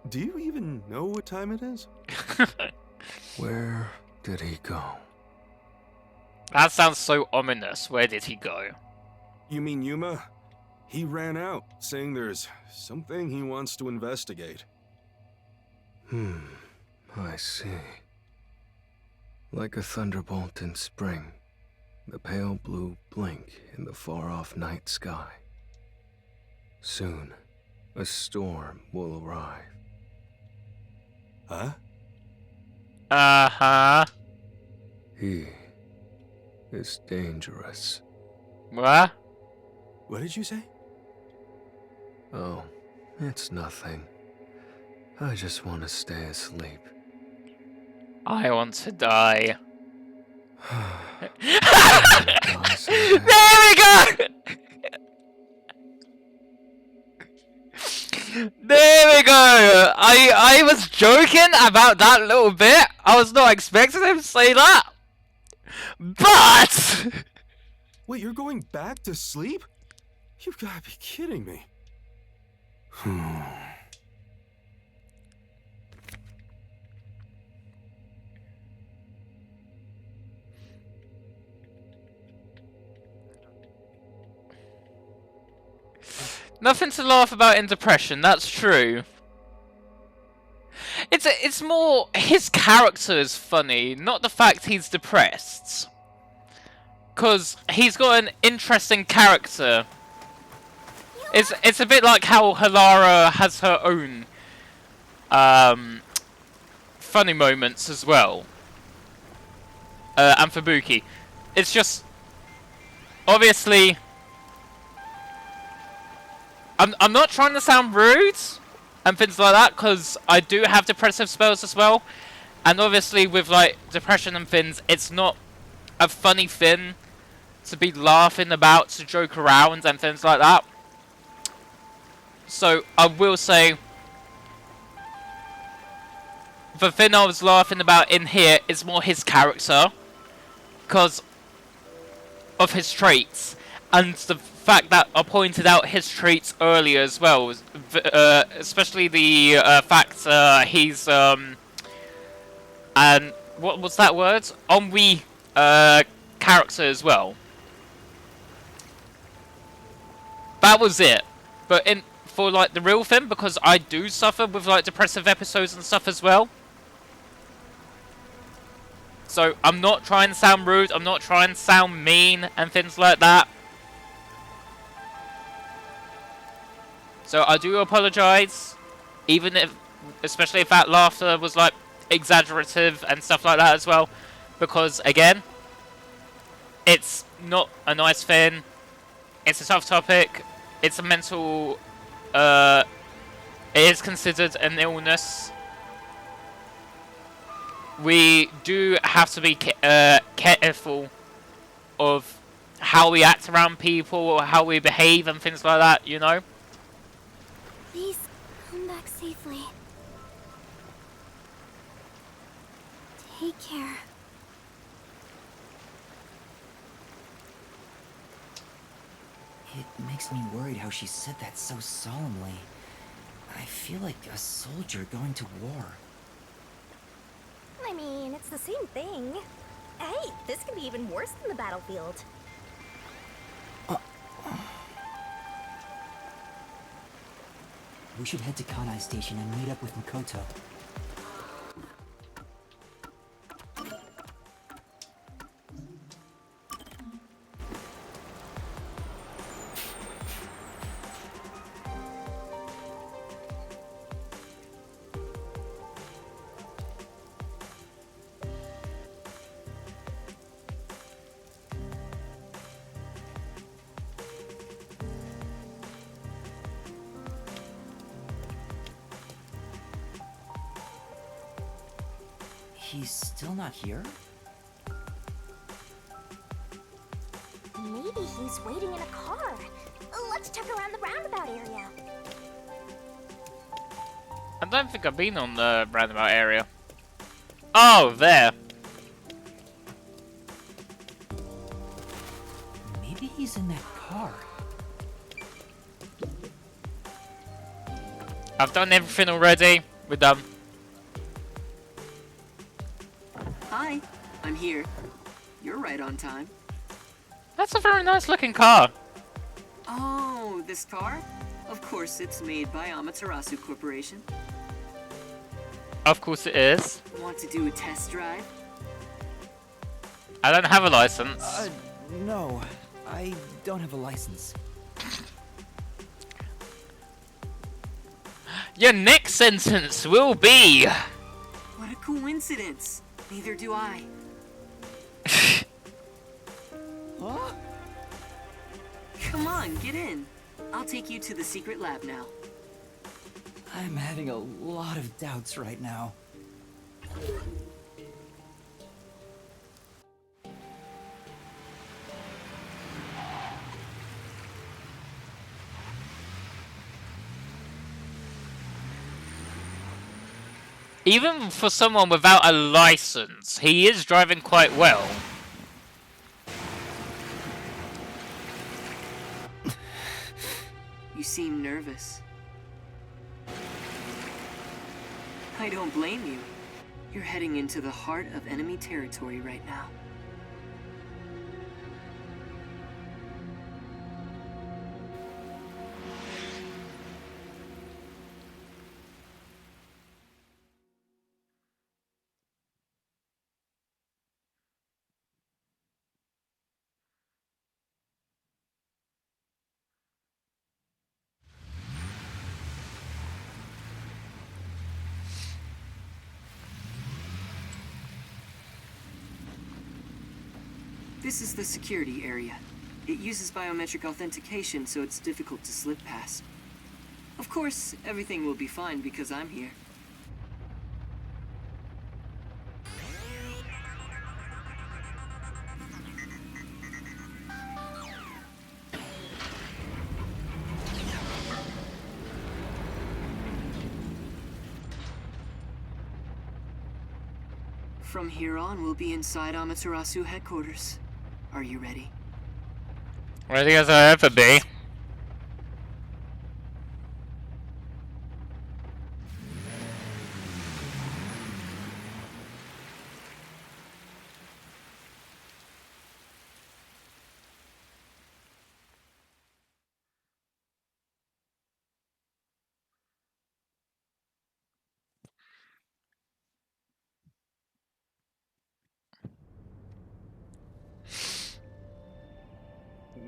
Do you even know what time it is? Where did he go? That sounds so ominous. Where did he go? You mean Yuma? He ran out, saying there's something he wants to investigate. I see. Like a thunderbolt in spring, the pale blue blink in the far-off night sky. Soon, a storm will arrive. Huh? Uh-huh. He is dangerous. What? What did you say? Oh, it's nothing. I just want to stay asleep. I want to die. There There we go! There we go! I was joking about that little bit. I was not expecting him to say that. But... Wait, you're going back to sleep? You've got to be kidding me. Nothing to laugh about in depression, that's true. It's more his character is funny, not the fact he's depressed. Because he's got an interesting character. It's a bit like how Halara has her own funny moments as well. And Fubuki. It's just obviously I'm not trying to sound rude and things like that, because I do have depressive spells as well. And obviously with like depression and things, it's not a funny thing to be laughing about, to joke around and things like that. So I will say the thing I was laughing about in here is more his character, because of his traits, and the fact that I pointed out his traits earlier as well, especially the fact he's and what was that word? Ennui character as well. That was it. But for like the real thing, because I do suffer with like depressive episodes and stuff as well. So I'm not trying to sound rude, I'm not trying to sound mean and things like that. So I do apologise, even if, especially if that laughter was like exaggerative and stuff like that as well, because again, it's not a nice thing, it's a tough topic, it's a mental, it is considered an illness. We do have to be careful of how we act around people or how we behave and things like that, you know? Please, come back safely. Take care. It makes me worried how she said that so solemnly. I feel like a soldier going to war. I mean, it's the same thing. Hey, this can be even worse than the battlefield. We should head to Kanai Station and meet up with Makoto. He's still not here? Maybe he's waiting in a car. Let's check around the roundabout area. I don't think I've been on the roundabout area. Oh, there. Maybe he's in that car. I've done everything already. We're done. Hi, I'm here. You're right on time. That's a very nice looking car. Oh, this car? Of course, it's made by Amaterasu Corporation. Of course it is. Want to do a test drive? I don't have a license. No. I don't have a license. Your next sentence will be... What a coincidence. Neither do I. Huh? Come on, get in. I'll take you to the secret lab now. I'm having a lot of doubts right now. Even for someone without a license, he is driving quite well. You seem nervous. I don't blame you. You're heading into the heart of enemy territory right now. This is the security area. It uses biometric authentication, so it's difficult to slip past. Of course, everything will be fine because I'm here. From here on, we'll be inside Amaterasu headquarters. Are you ready? Ready as I ever be.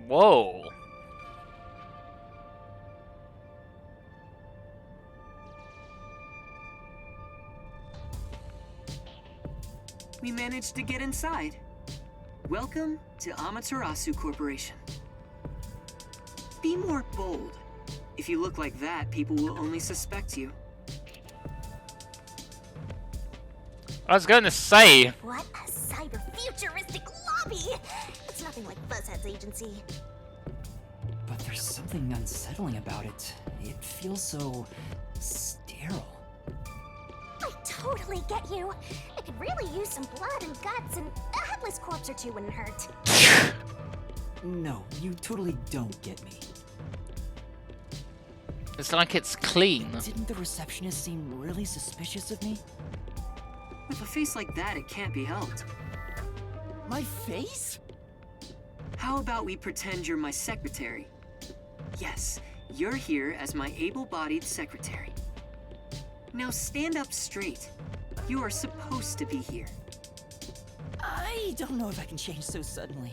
Whoa. We managed to get inside. Welcome to Amaterasu Corporation. Be more bold. If you look like that, people will only suspect you. I was going to say. What a cyber-futuristic lobby! It's nothing like Buzzhead's agency. But there's something unsettling about it. It feels so sterile. I totally get you. I could really use some blood and guts, and a headless corpse or two wouldn't hurt. No, you totally don't get me. It's like it's clean. Didn't the receptionist seem really suspicious of me? With a face like that, it can't be helped. My face? How about we pretend you're my secretary? Yes, you're here as my able-bodied secretary. Now stand up straight. You are supposed to be here. I don't know if I can change so suddenly.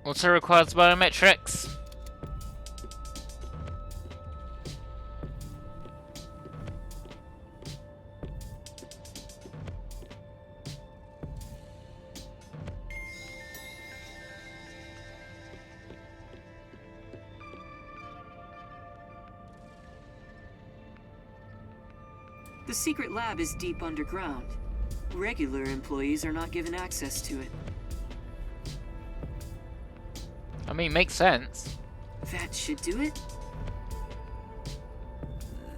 Also requires biometrics. The secret lab is deep underground. Regular employees are not given access to it. I mean, makes sense. That should do it.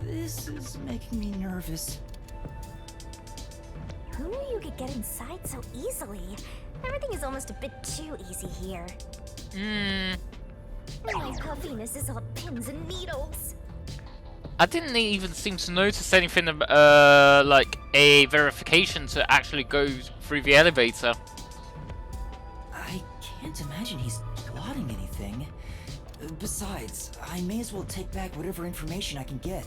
This is making me nervous. Who knew you could get inside so easily? Everything is almost a bit too easy here. My puffiness is all pins and needles. I didn't even seem to notice anything like a verification to actually go through the elevator. I can't imagine he's plotting anything. Besides, I may as well take back whatever information I can get.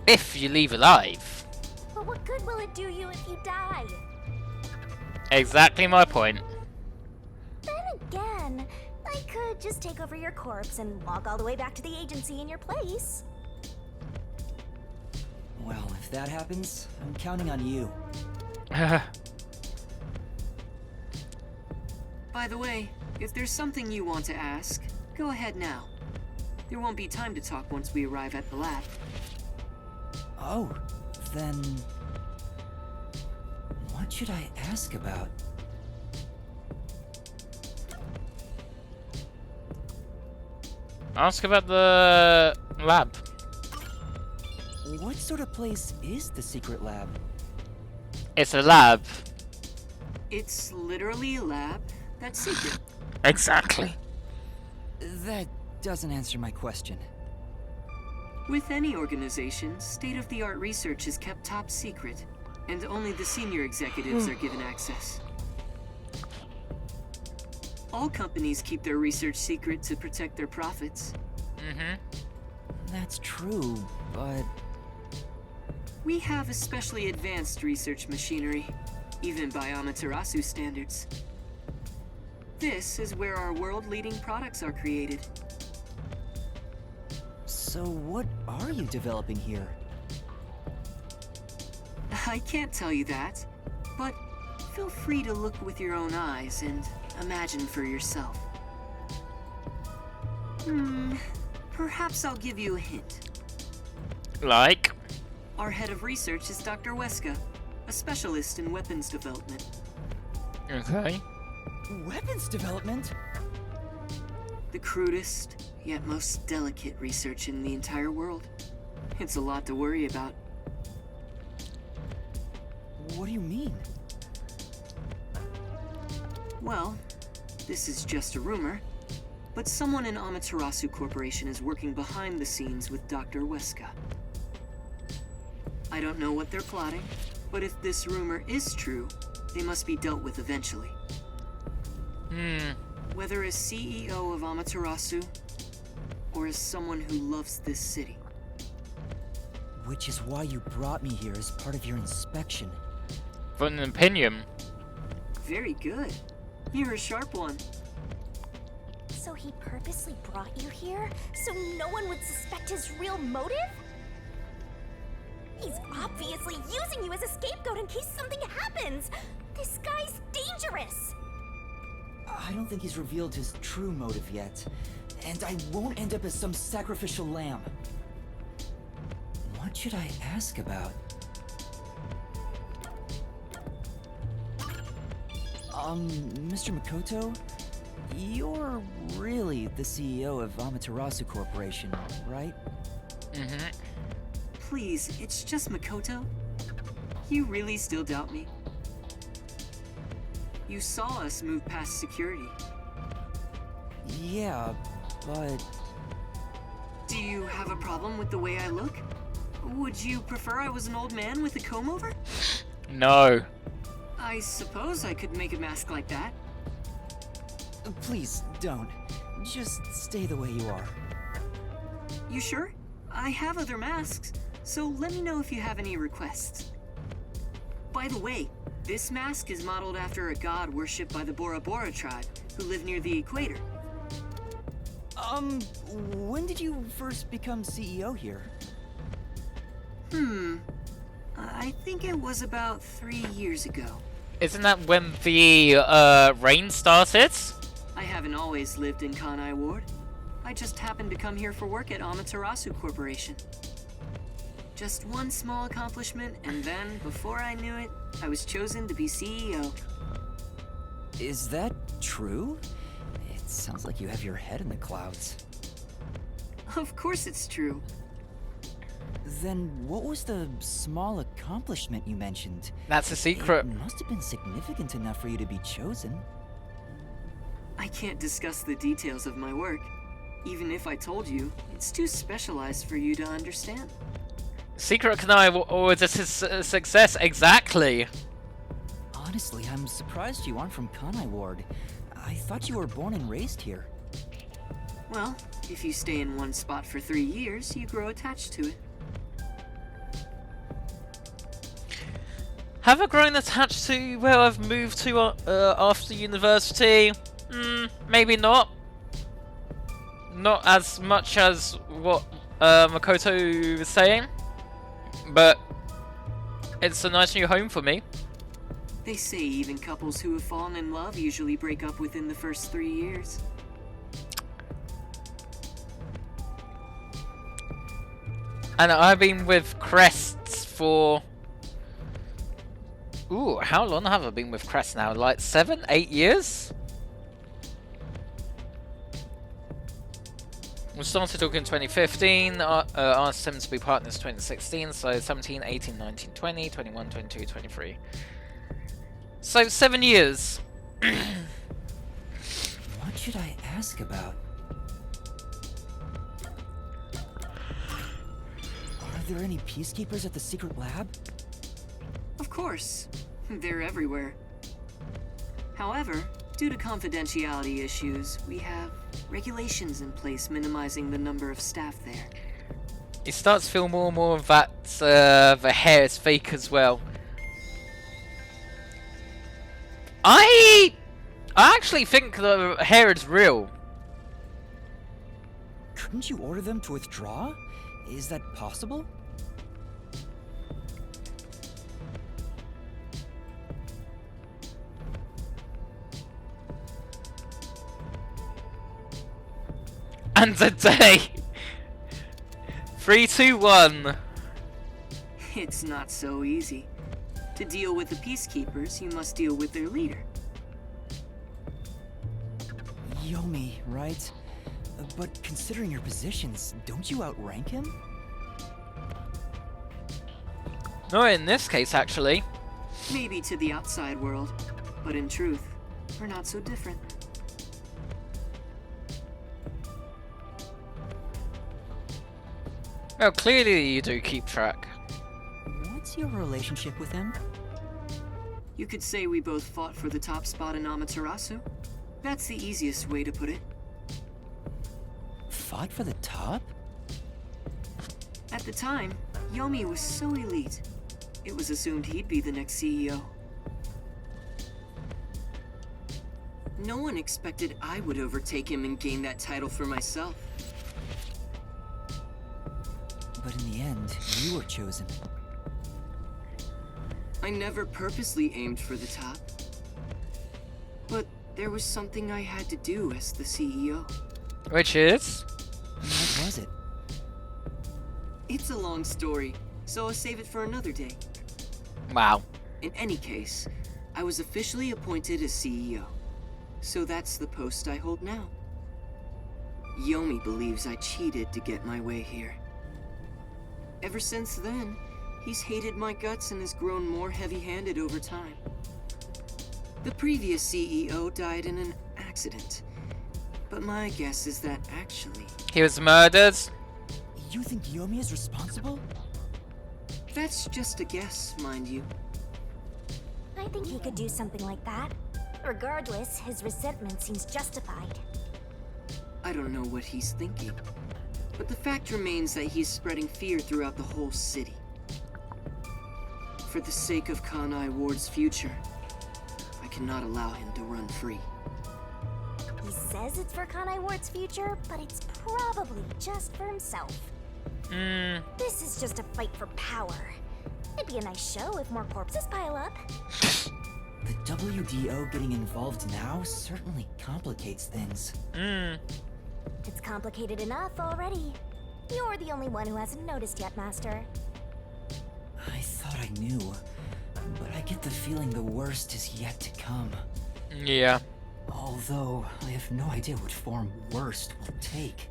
If you leave alive. But what good will it do you if you die? Exactly my point. Then again, I could just take over your corpse and walk all the way back to the agency in your place. Well, if that happens, I'm counting on you. By the way, if there's something you want to ask, go ahead now. There won't be time to talk once we arrive at the lab. Oh, then... what should I ask about? Ask about the lab. What sort of place is the secret lab? It's a lab. It's literally a lab that's secret. Exactly. That doesn't answer my question. With any organization, state-of-the-art research is kept top secret, and only the senior executives are given access. All companies keep their research secret to protect their profits. That's true, but... we have especially advanced research machinery. even by Amaterasu standards. This is where our world-leading products are created. So what are you developing here? I can't tell you that, but feel free to look with your own eyes and imagine for yourself. Perhaps I'll give you a hint. Like? Our head of research is Dr. Weska, a specialist in weapons development. Okay. Weapons development? The crudest, yet most delicate research in the entire world. It's a lot to worry about. What do you mean? Well, this is just a rumor, but someone in Amaterasu Corporation is working behind the scenes with Dr. Weska. I don't know what they're plotting, but if this rumor is true, they must be dealt with eventually. Whether as CEO of Amaterasu, or as someone who loves this city. Which is why you brought me here as part of your inspection. For an opinion. Very good. You're a sharp one. So he purposely brought you here so no one would suspect his real motive? He's obviously using you as a scapegoat in case something happens. This guy's dangerous. I don't think he's revealed his true motive yet, and I won't end up as some sacrificial lamb. What should I ask about? Mr. Makoto? You're really the CEO of Amaterasu Corporation, right? Please, it's just Makoto. You really still doubt me? You saw us move past security. Yeah, but... Do you have a problem with the way I look? Would you prefer I was an old man with a comb-over? No. I suppose I could make a mask like that. Please, don't. Just stay the way you are. You sure? I have other masks, so let me know if you have any requests. By the way, this mask is modeled after a god worshipped by the Bora Bora tribe, who live near the equator. When did you first become CEO here? I think it was about 3 years ago. Isn't that when the rain started? I haven't always lived in Kanai Ward. I just happened to come here for work at Amaterasu Corporation. Just one small accomplishment, and then, before I knew it, I was chosen to be CEO. Is that true? It sounds like you have your head in the clouds. Of course it's true. Then what was the small accomplishment you mentioned? That's a secret. It must have been significant enough for you to be chosen. I can't discuss the details of my work. Even if I told you, it's too specialized for you to understand. Secret Kanai or this is a success? Exactly. Honestly, I'm surprised you aren't from Kanai Ward. I thought you were born and raised here. Well, if you stay in one spot for 3 years, you grow attached to it. Have I grown attached to where I've moved to after university? Maybe not. Not as much as what Makoto was saying. But it's a nice new home for me. They say even couples who have fallen in love usually break up within the first 3 years. And I've been with Crests for... Ooh, how long have I been with Crest now? Like 7, 8 years? We started talking in 2015, asked him to be partners 2016, so 17, 18, 19, 20, 21, 22, 23. So 7 years. What should I ask about? Are there any peacekeepers at the secret lab? Of course. They're everywhere. However, due to confidentiality issues, we have regulations in place minimizing the number of staff there. It starts to feel more and more that the hair is fake as well. I actually think the hair is real. Couldn't you order them to withdraw? Is that possible? And today, 3, 2, 1. It's not so easy. To deal with the peacekeepers, you must deal with their leader. Yomi, right? But considering your positions, don't you outrank him? No, in this case, actually. Maybe to the outside world, but in truth, we're not so different. Well, clearly you do keep track. What's your relationship with him? You could say we both fought for the top spot in Amaterasu. That's the easiest way to put it. Fought for the top? At the time, Yomi was so elite. It was assumed he'd be the next CEO. No one expected I would overtake him and gain that title for myself. But in the end, you were chosen. I never purposely aimed for the top. But there was something I had to do as the CEO. Which is? What was it? It's a long story, so I'll save it for another day. Wow. In any case, I was officially appointed as CEO. So that's the post I hold now. Yomi believes I cheated to get my way here. Ever since then, he's hated my guts and has grown more heavy-handed over time. The previous CEO died in an accident, but my guess is that actually... He was murdered? You think Yomi is responsible? That's just a guess, mind you. I think he could do something like that. Regardless, his resentment seems justified. I don't know what he's thinking, but the fact remains that he's spreading fear throughout the whole city. For the sake of Kanai Ward's future, I cannot allow him to run free. He says it's for Kanai Ward's future, but it's probably just for himself. This is just a fight for power. It'd be a nice show if more corpses pile up. The WDO getting involved now certainly complicates things. It's complicated enough already. You're the only one who hasn't noticed yet, Master. I thought I knew, but I get the feeling the worst is yet to come. Yeah. Although, I have no idea what form worst will take.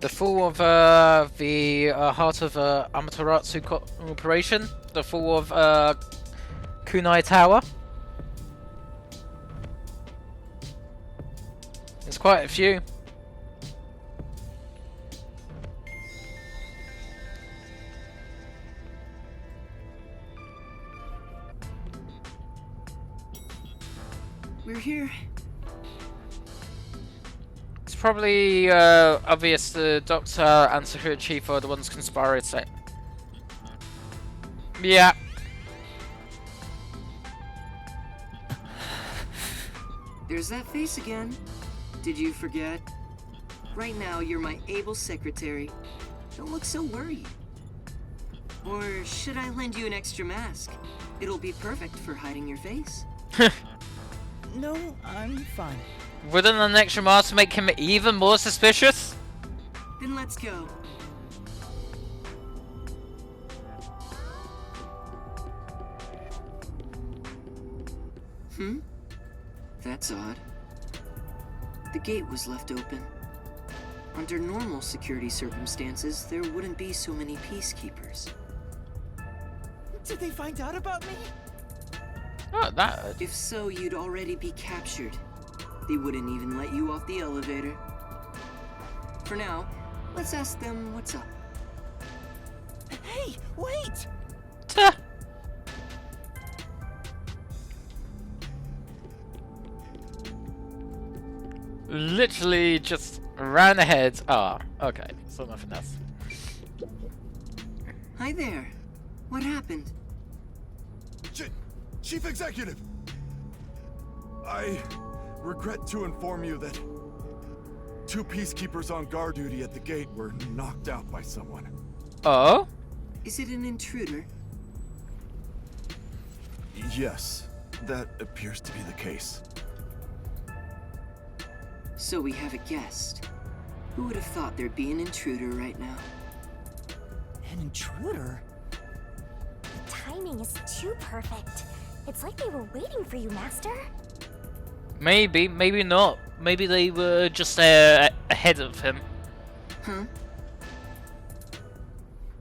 The fall of the heart of Amaterasu Corporation. The fall of Kunai Tower. There's quite a few. We're here. It's probably obvious the Doctor and Security Chief are the ones conspiring. Yeah. There's that face again. Did you forget? Right now, you're my able secretary. Don't look so worried. Or should I lend you an extra mask? It'll be perfect for hiding your face. No, I'm fine. Wouldn't an extra mask make him even more suspicious? Then let's go. That's odd. The gate was left open. Under normal security circumstances, there wouldn't be so many peacekeepers. Did they find out about me? Oh, that. If so, you'd already be captured. They wouldn't even let you off the elevator. For now, let's ask them what's up. Hey, wait! Literally just ran ahead. Ah, okay. So nothing else. Hi there. What happened? Chief Executive! I regret to inform you that 2 peacekeepers on guard duty at the gate were knocked out by someone. Oh? Is it an intruder? Yes, that appears to be the case. So we have a guest. Who would have thought there'd be an intruder right now? An intruder? The timing is too perfect. It's like they were waiting for you, Master. Maybe, maybe not. Maybe they were just ahead of him. Huh?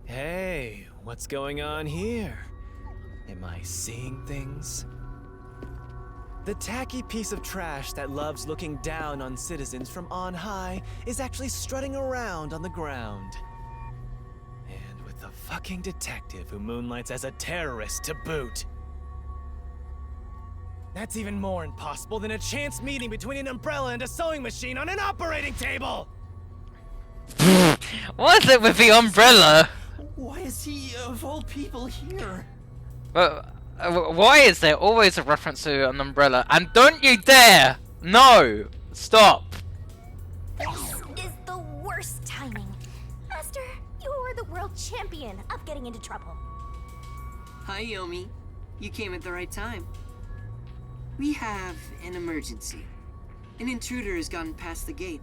Hey, what's going on here? Am I seeing things? The tacky piece of trash that loves looking down on citizens from on high is actually strutting around on the ground. And with a fucking detective who moonlights as a terrorist to boot. That's even more impossible than a chance meeting between an umbrella and a sewing machine on an operating table! What is it with the umbrella? Why is he, of all people, here? Why is there always a reference to an umbrella? And don't you dare! No! Stop! This is the worst timing. Master, you are the world champion of getting into trouble. Hi, Yomi. You came at the right time. We have an emergency. An intruder has gotten past the gate.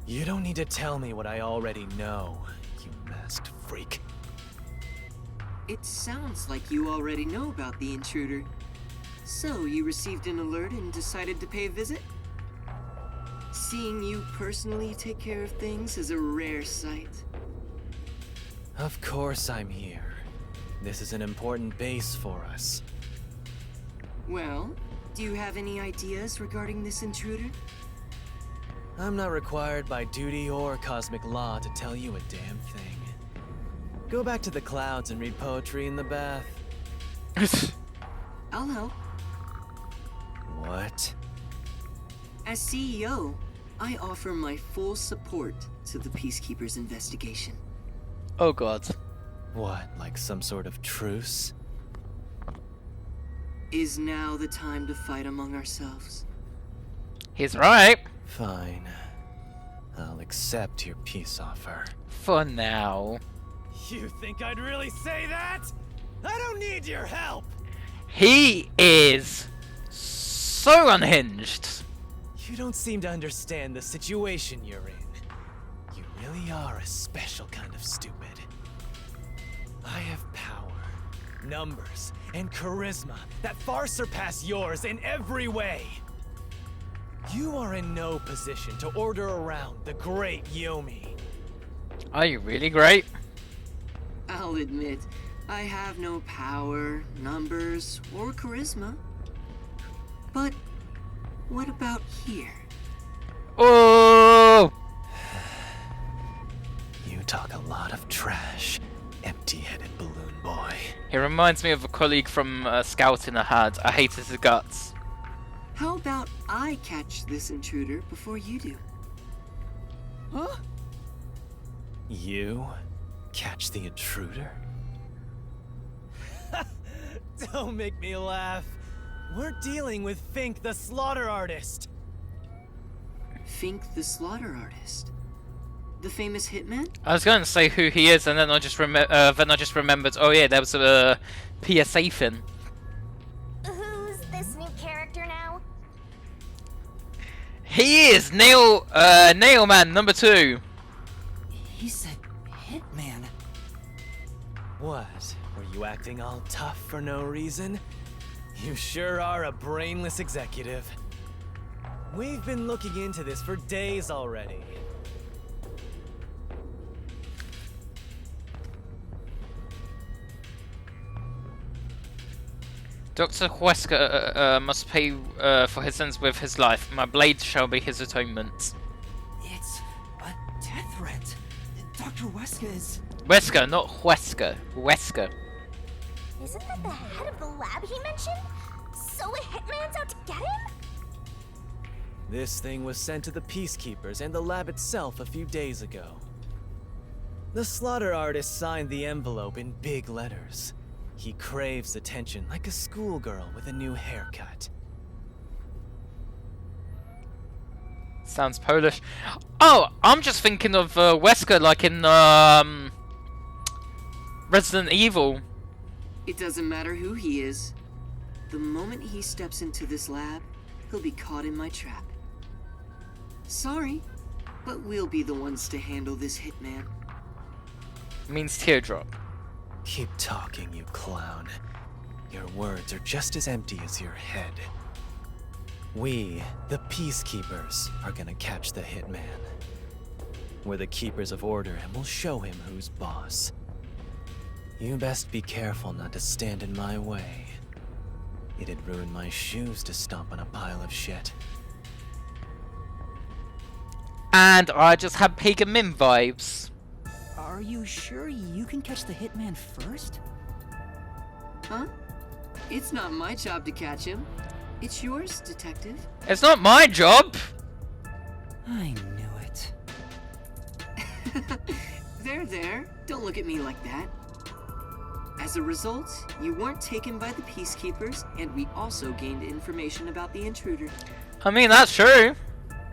You don't need to tell me what I already know, you masked freak. It sounds like you already know about the intruder. So, you received an alert and decided to pay a visit? Seeing you personally take care of things is a rare sight. Of course I'm here. This is an important base for us. Well, do you have any ideas regarding this intruder? I'm not required by duty or cosmic law to tell you a damn thing. Go back to the clouds and read poetry in the bath. I'll help. What? As CEO, I offer my full support to the Peacekeepers' investigation. Oh god. What, like some sort of truce? Is now the time to fight among ourselves? He's right. Fine. I'll accept your peace offer. For now. You think I'd really say that? I don't need your help! He is so unhinged. You don't seem to understand the situation you're in. You really are a special kind of stupid. I have power, numbers, and charisma that far surpass yours in every way. You are in no position to order around the great Yomi. Are you really great? I'll admit, I have no power, numbers, or charisma. But what about here? Oh! You talk a lot of trash, empty-headed balloon boy. He reminds me of a colleague from Scouting I had. I hated his guts. How about I catch this intruder before you do? Huh? You catch the intruder? Don't make me laugh. We're dealing with Fink the slaughter artist. Fink the slaughter artist? The famous hitman? I was going to say who he is, and then I just remembered. Oh yeah, there was a PSA thing. Who's this new character now? He is Nailman number 2. He said hitman. What? Were you acting all tough for no reason? You sure are a brainless executive. We've been looking into this for days already. Dr. Huesca must pay for his sins with his life. My blade shall be his atonement. It's a death threat. Dr. Weska is... Wesker, not Huesca. Wesker. Isn't that the head of the lab he mentioned? So a hitman's out to get him? This thing was sent to the Peacekeepers and the lab itself a few days ago. The slaughter artist signed the envelope in big letters. He craves attention like a schoolgirl with a new haircut. Sounds Polish. Oh, I'm just thinking of Wesker like in Resident Evil. It doesn't matter who he is. The moment he steps into this lab, he'll be caught in my trap. Sorry, but we'll be the ones to handle this hitman. Means teardrop. Keep talking, you clown. Your words are just as empty as your head. We, the Peacekeepers, are gonna catch the hitman. We're the keepers of order and we'll show him who's boss. You best be careful not to stand in my way. It'd ruin my shoes to stomp on a pile of shit. And I just had Pagan Min vibes. Are you sure you can catch the hitman first? Huh? It's not my job to catch him. It's yours, Detective. It's not my job! I knew it. There. Don't look at me like that. As a result, you weren't taken by the Peacekeepers, and we also gained information about the intruder. I mean, that's true.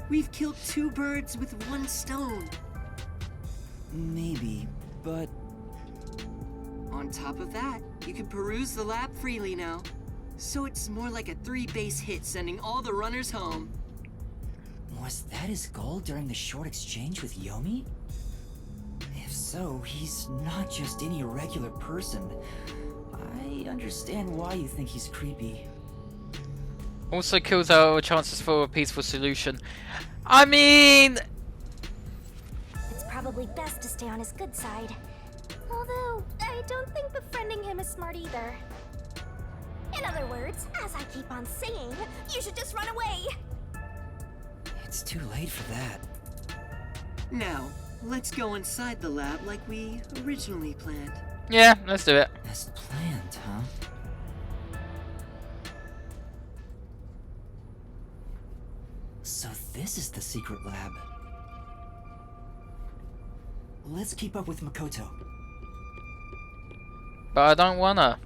We've killed 2 birds with 1 stone. Maybe, but... On top of that, you can peruse the lab freely now. So it's more like a 3-base hit sending all the runners home. Was that his goal during the short exchange with Yomi? If so, he's not just any regular person. I understand why you think he's creepy. Also kills our chances for a peaceful solution. I mean... It's probably best to stay on his good side. Although, I don't think befriending him is smart either. In other words, as I keep on saying, you should just run away! It's too late for that. Now, let's go inside the lab like we originally planned. Yeah, let's do it. As planned, huh? So this is the secret lab. Let's keep up with Makoto. But I don't wanna.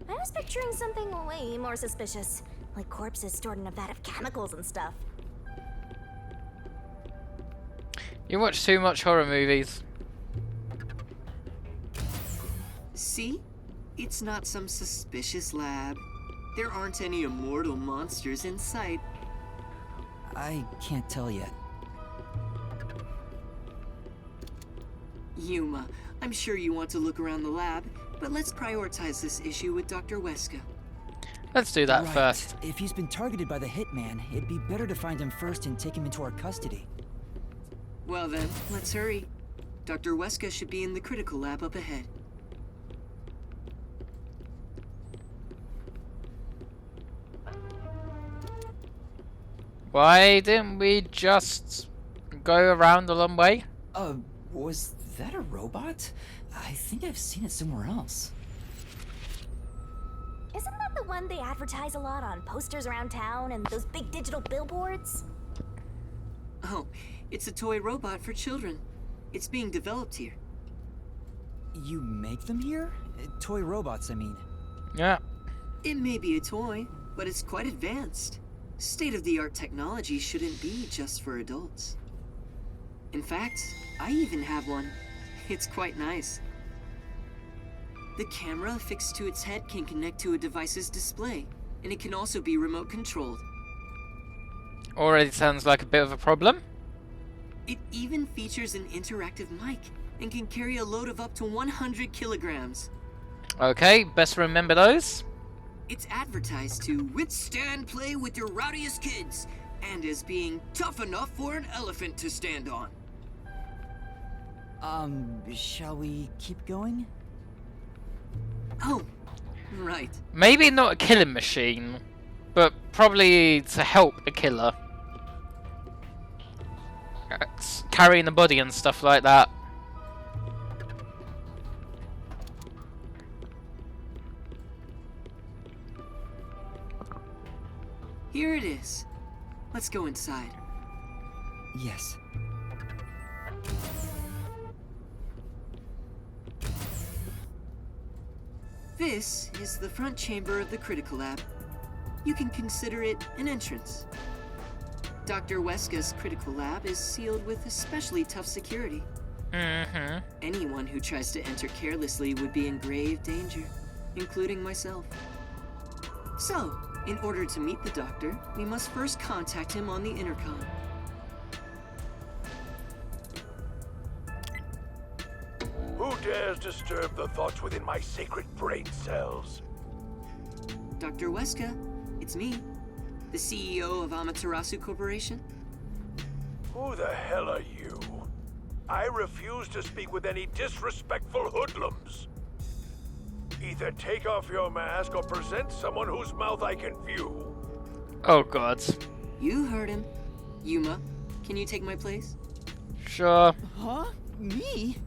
I was picturing something way more suspicious, like corpses stored in a vat of chemicals and stuff. You watch too much horror movies. See? It's not some suspicious lab. There aren't any immortal monsters in sight. I can't tell yet. Yuma, I'm sure you want to look around the lab, but let's prioritize this issue with Dr. Weska. Let's do that Right. first. If he's been targeted by the hitman, it'd be better to find him first and take him into our custody. Well then, let's hurry. Dr. Weska should be in the critical lab up ahead. Why didn't we just go around a long way? Was that a robot? I think I've seen it somewhere else. Isn't that the one they advertise a lot on posters around town and those big digital billboards? Oh, it's a toy robot for children. It's being developed here. You make them here? Toy robots, I mean. Yeah. It may be a toy, but it's quite advanced. State-of-the-art technology shouldn't be just for adults. In fact, I even have one. It's quite nice. The camera affixed to its head can connect to a device's display, and it can also be remote controlled. Already sounds like a bit of a problem. It even features an interactive mic and can carry a load of up to 100 kilograms. Okay, best remember those. It's advertised to withstand play with your rowdiest kids, and as being tough enough for an elephant to stand on. Shall we keep going? Oh, right. Maybe not a killing machine, but probably to help a killer. carrying the body and stuff like that. Here it is. Let's go inside. Yes. This is the front chamber of the critical lab. You can consider it an entrance. Dr. Weska's critical lab is sealed with especially tough security. Anyone who tries to enter carelessly would be in grave danger, including myself. So, in order to meet the doctor, we must first contact him on the intercom. Who dares disturb the thoughts within my sacred brain cells? Dr. Weska, it's me, the CEO of Amaterasu Corporation. Who the hell are you? I refuse to speak with any disrespectful hoodlums. Either take off your mask or present someone whose mouth I can view. Oh god. You heard him. Yuma, can you take my place? Sure. Huh? Me?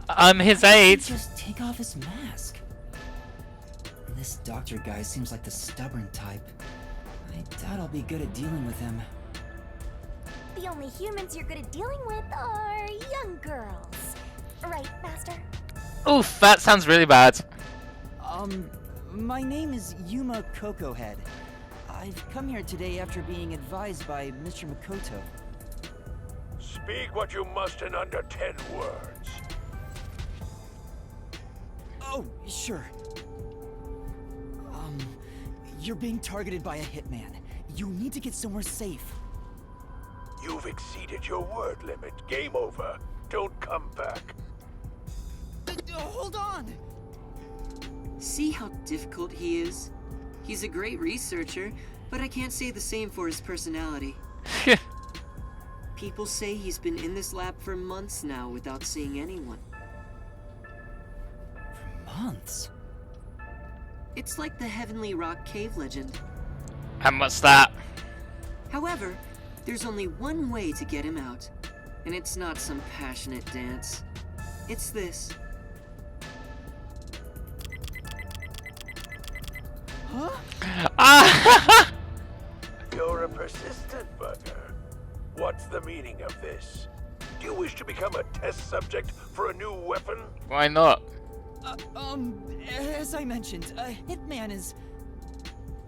I'm his aide. Just take off his mask. This doctor guy seems like the stubborn type. I doubt I'll be good at dealing with him. The only humans you're good at dealing with are young girls. Right, Master? Oof, that sounds really bad. My name is Yuma Cocohead. I've come here today after being advised by Mr. Makoto. Speak what you must in under 10 words. Oh, sure. You're being targeted by a hitman. You need to get somewhere safe. You've exceeded your word limit. Game over. Don't come back. Hold on! See how difficult he is? He's a great researcher, but I can't say the same for his personality. People say he's been in this lab for months now without seeing anyone. For months? It's like the Heavenly Rock cave legend. And what's that? However, there's only one way to get him out, and it's not some passionate dance. It's this. Huh? You're a persistent bugger. What's the meaning of this? Do you wish to become a test subject for a new weapon? Why not? As I mentioned, a hitman is...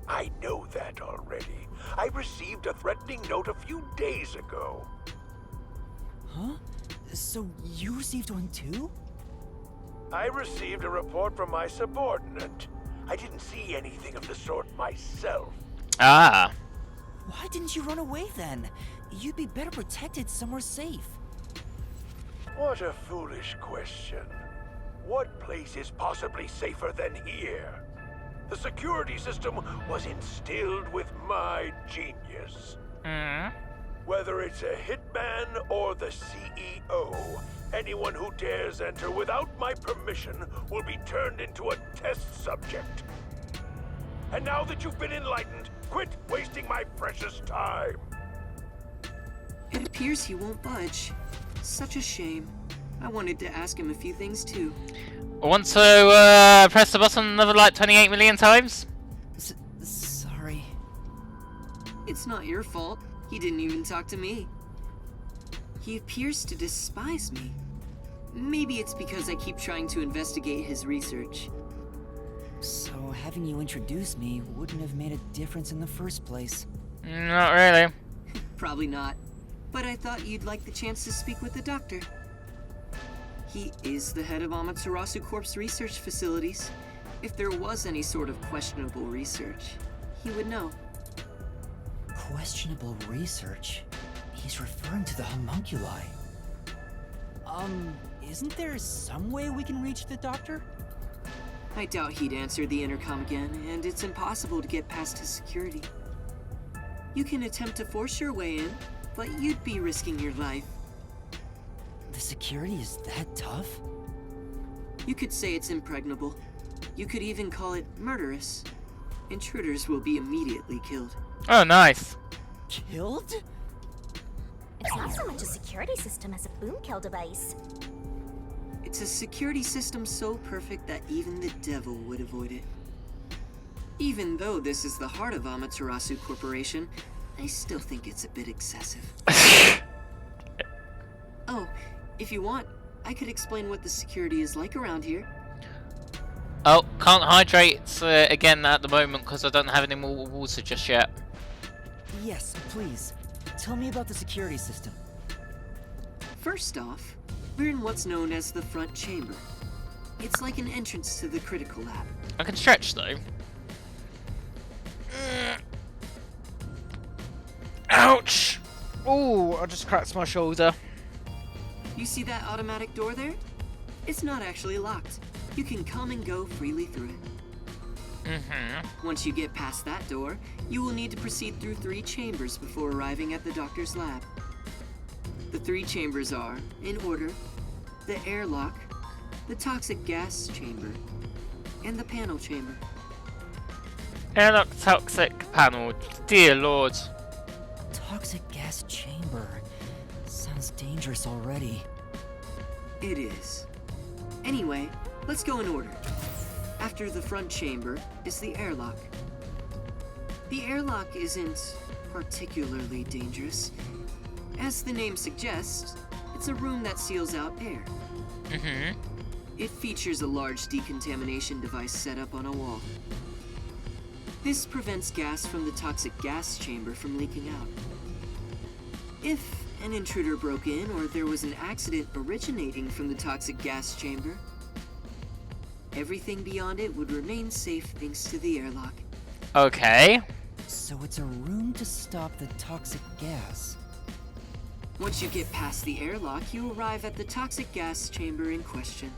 I know that already. I received a threatening note a few days ago. Huh? So you received one too? I received a report from my subordinate. I didn't see anything of the sort myself. Ah. Why didn't you run away then? You'd be better protected somewhere safe. What a foolish question. What place is possibly safer than here? The security system was instilled with my genius. Whether it's a hitman or the CEO, anyone who dares enter without my permission will be turned into a test subject. And now that you've been enlightened, quit wasting my precious time. It appears he won't budge. Such a shame. I wanted to ask him a few things too. I want to press the button another like 28 million times? Sorry. It's not your fault. He didn't even talk to me. He appears to despise me. Maybe it's because I keep trying to investigate his research. So having you introduce me wouldn't have made a difference in the first place. Not really. Probably not. But I thought you'd like the chance to speak with the doctor. He is the head of Amaterasu Corp's research facilities. If there was any sort of questionable research, he would know. Questionable research? He's referring to the homunculi. Isn't there some way we can reach the doctor? I doubt he'd answer the intercom again, and it's impossible to get past his security. You can attempt to force your way in, but you'd be risking your life. The security is that tough? You could say it's impregnable. You could even call it murderous. Intruders will be immediately killed. Oh, nice. Killed? It's not so much a security system as a boom kill device. It's a security system so perfect that even the devil would avoid it. Even though this is the heart of Amaterasu Corporation, I still think it's a bit excessive. Oh, if you want, I could explain what the security is like around here. Oh, can't hydrate again at the moment because I don't have any more water just yet. Yes, please. Tell me about the security system. First off, we're in what's known as the front chamber. It's like an entrance to the critical lab. I can stretch though. Ouch! Oh, I just cracked my shoulder. You see that automatic door there? It's not actually locked. You can come and go freely through it. Once you get past that door, you will need to proceed through 3 chambers before arriving at the doctor's lab. The 3 chambers are, in order, the airlock, the toxic gas chamber, and the panel chamber. Airlock toxic panel. Dear lord. Toxic gas chamber. Sounds dangerous already. It is. Anyway, let's go in order. After the front chamber is the airlock. The airlock isn't particularly dangerous. As the name suggests, it's a room that seals out air. It features a large decontamination device set up on a wall. This prevents gas from the toxic gas chamber from leaking out. If an intruder broke in or there was an accident originating from the toxic gas chamber, everything beyond it would remain safe thanks to the airlock. Okay. So it's a room to stop the toxic gas. Once you get past the airlock, you arrive at the toxic gas chamber in question.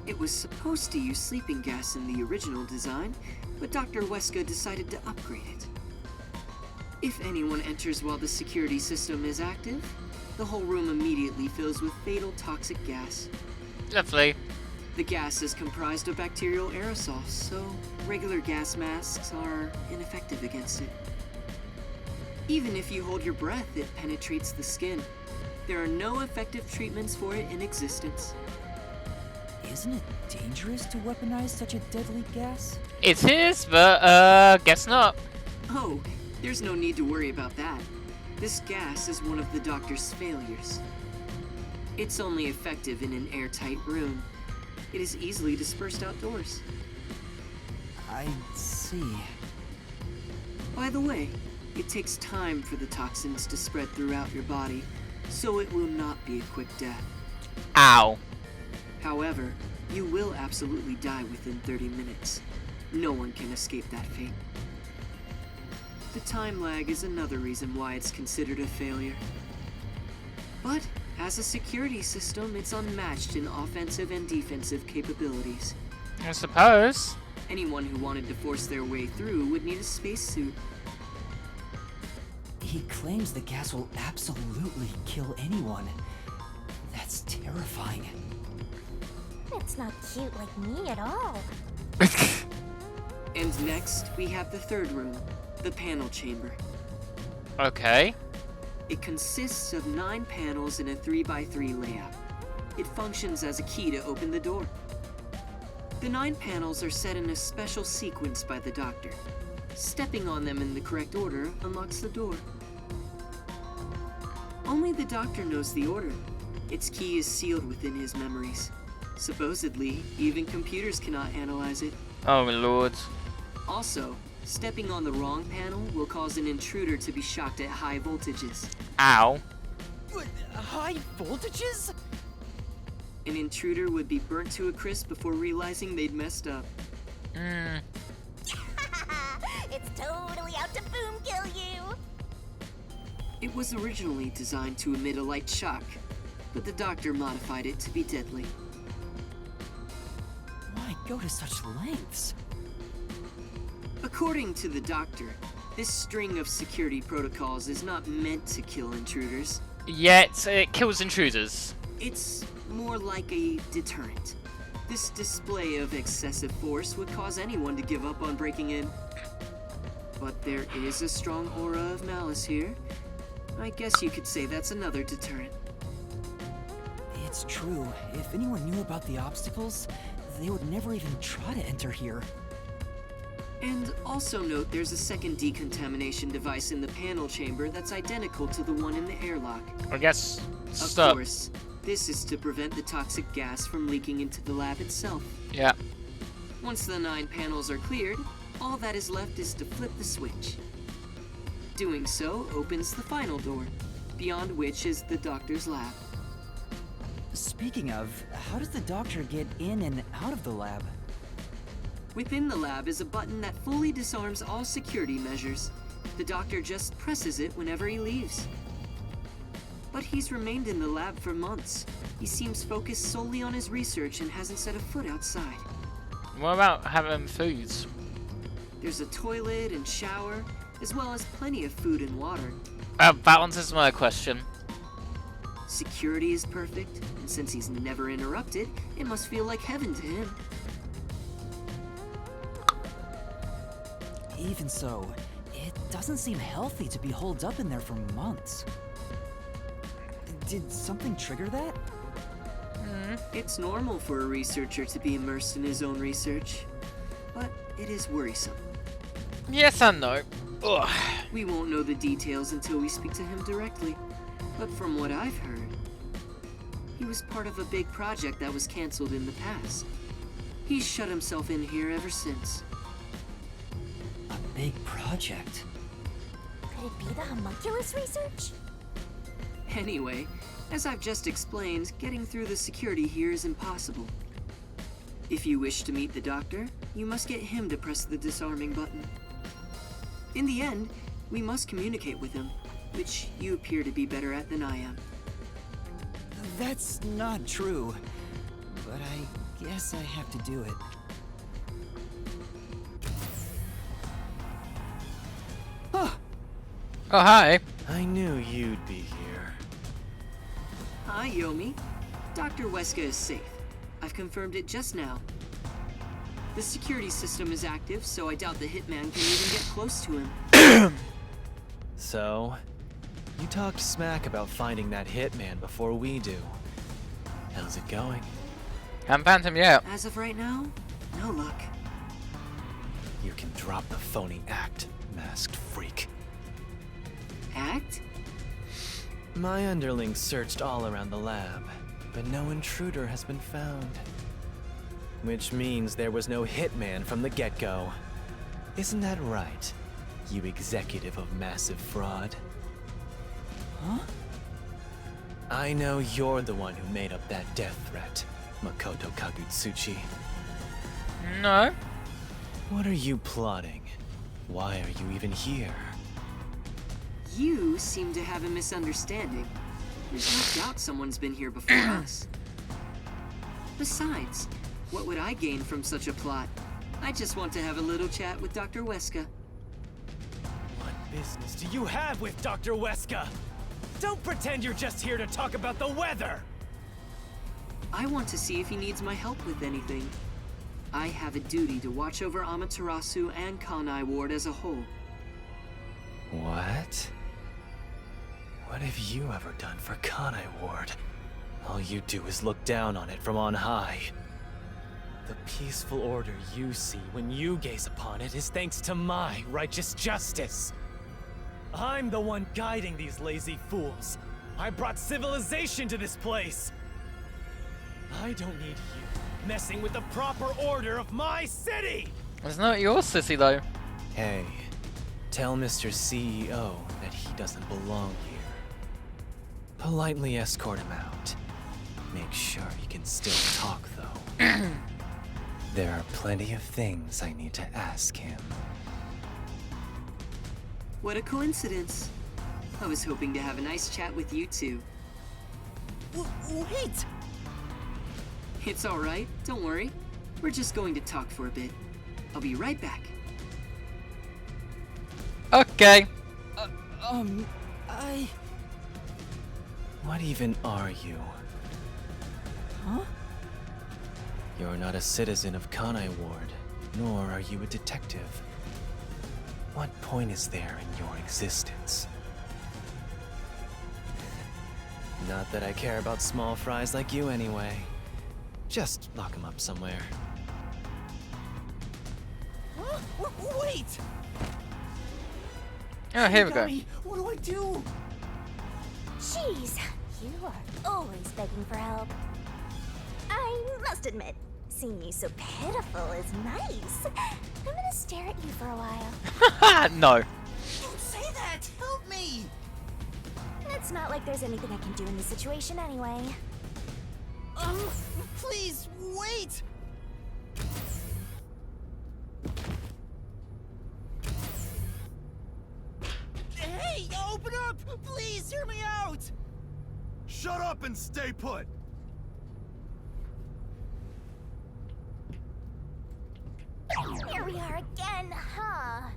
It was supposed to use sleeping gas in the original design, but Dr. Weska decided to upgrade it. If anyone enters while the security system is active, the whole room immediately fills with fatal toxic gas. Lovely. The gas is comprised of bacterial aerosols, so regular gas masks are ineffective against it. Even if you hold your breath, it penetrates the skin. There are no effective treatments for it in existence. Isn't it dangerous to weaponize such a deadly gas? It is, but guess not. Oh, there's no need to worry about that. This gas is one of the doctor's failures. It's only effective in an airtight room. It is easily dispersed outdoors. I see. By the way, it takes time for the toxins to spread throughout your body, so it will not be a quick death. Ow. However, you will absolutely die within 30 minutes. No one can escape that fate. The time lag is another reason why it's considered a failure. But as a security system, it's unmatched in offensive and defensive capabilities. I suppose. Anyone who wanted to force their way through would need a spacesuit. He claims the gas will absolutely kill anyone. That's terrifying. It's not cute like me at all. And next, we have the third room, the panel chamber. Okay. It consists of 9 panels in a 3x3 layout. It functions as a key to open the door. The 9 panels are set in a special sequence by the doctor. Stepping on them in the correct order unlocks the door. Only the doctor knows the order. Its key is sealed within his memories. Supposedly, even computers cannot analyze it. Oh my lord. Also, stepping on the wrong panel will cause an intruder to be shocked at high voltages. Ow. High voltages? An intruder would be burnt to a crisp before realizing they'd messed up. It's totally out to boom kill you. It was originally designed to emit a light shock, but the doctor modified it to be deadly. Why go to such lengths? According to the doctor, this string of security protocols is not meant to kill intruders. Yet it kills intruders. It's more like a deterrent. This display of excessive force would cause anyone to give up on breaking in. But there is a strong aura of malice here, I guess you could say that's another deterrent. It's true. If anyone knew about the obstacles, they would never even try to enter here. And also note there's a second decontamination device in the panel chamber that's identical to the one in the airlock. I guess. Of course, this is to prevent the toxic gas from leaking into the lab itself. Yeah. Once the 9 panels are cleared, all that is left is to flip the switch. Doing so opens the final door, beyond which is the doctor's lab. Speaking of, how does the doctor get in and out of the lab? Within the lab is a button that fully disarms all security measures. The doctor just presses it whenever he leaves. But he's remained in the lab for months. He seems focused solely on his research and hasn't set a foot outside. What about having foods? There's a toilet and shower, as well as plenty of food and water. That answers my question. Security is perfect, and since he's never interrupted, it must feel like heaven to him. Even so, it doesn't seem healthy to be holed up in there for months. Did something trigger that? It's normal for a researcher to be immersed in his own research, but it is worrisome. Yes and no. Ugh. We won't know the details until we speak to him directly, but from what I've heard, he was part of a big project that was cancelled in the past. He's shut himself in here ever since. A big project? Could it be the homunculus research? Anyway, as I've just explained, getting through the security here is impossible. If you wish to meet the doctor, you must get him to press the disarming button. In the end, we must communicate with him, which you appear to be better at than I am. That's not true, but I guess I have to do it. Oh, hi. I knew you'd be here. Hi, Yomi. Dr. Weska is safe. I've confirmed it just now. The security system is active, so I doubt the hitman can even get close to him. So, you talked smack about finding that hitman before we do. How's it going? Haven't found him yet. As of right now, no luck. You can drop the phony act, masked freak. Act? My underlings searched all around the lab, but no intruder has been found. Which means there was no hitman from the get-go. Isn't that right, you executive of massive fraud? Huh? I know you're the one who made up that death threat, Makoto Kagutsuchi. No. What are you plotting? Why are you even here? You seem to have a misunderstanding. There's no doubt someone's been here before us. Besides, what would I gain from such a plot? I just want to have a little chat with Dr. Weska. What business do you have with Dr. Weska? Don't pretend you're just here to talk about the weather! I want to see if he needs my help with anything. I have a duty to watch over Amaterasu and Kanai Ward as a whole. What? What have you ever done for Kanai Ward? All you do is look down on it from on high. The peaceful order you see when you gaze upon it is thanks to my righteous justice. I'm the one guiding these lazy fools. I brought civilization to this place. I don't need you messing with the proper order of my city! It's not your city, though. Hey, tell Mr. CEO that he doesn't belong here. Politely escort him out. Make sure he can still talk, though. There are plenty of things I need to ask him. What a coincidence. I was hoping to have a nice chat with you two. Wait! It's alright, don't worry. We're just going to talk for a bit. I'll be right back. Okay. What even are you? Huh? You're not a citizen of Kanai Ward, nor are you a detective. What point is there in your existence? Not that I care about small fries like you anyway. Just lock him up somewhere. Wait! Oh, here we go. Yami, what do I do? Jeez, you are always begging for help. I must admit, seeing you so pitiful is nice. I'm gonna stare at you for a while. No. Don't say that! Help me! It's not like there's anything I can do in this situation anyway. Please, wait! Hey, open up! Please, hear me out! Shut up and stay put! Here we are again, huh?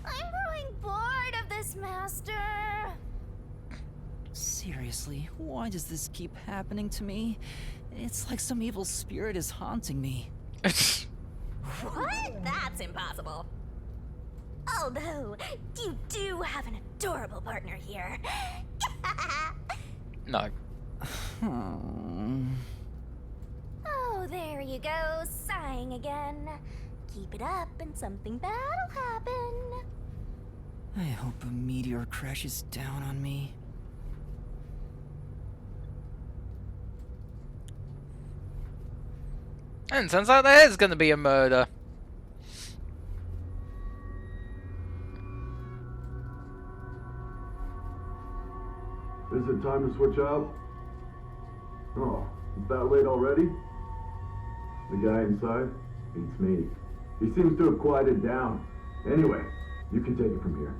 I'm growing bored of this, Master. Seriously, why does this keep happening to me? It's like some evil spirit is haunting me. What? That's impossible. Although, you do have an adorable partner here. No. Oh, there you go, sighing again. Keep it up and something bad'll happen. I hope a meteor crashes down on me. And turns out there is going to be a murder. Is it time to switch out? Oh, it's that late already? The guy inside beats me. He seems to have quieted down. Anyway, you can take it from here.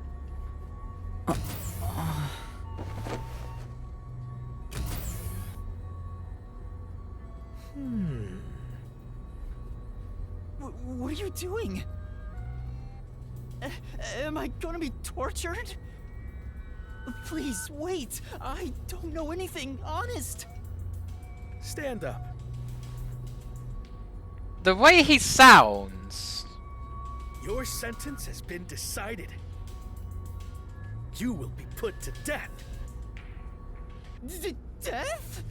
What are you doing? Am I gonna be tortured? Please, wait! I don't know anything, honest! Stand up. The way he sounds. Your sentence has been decided. You will be put to death. Death?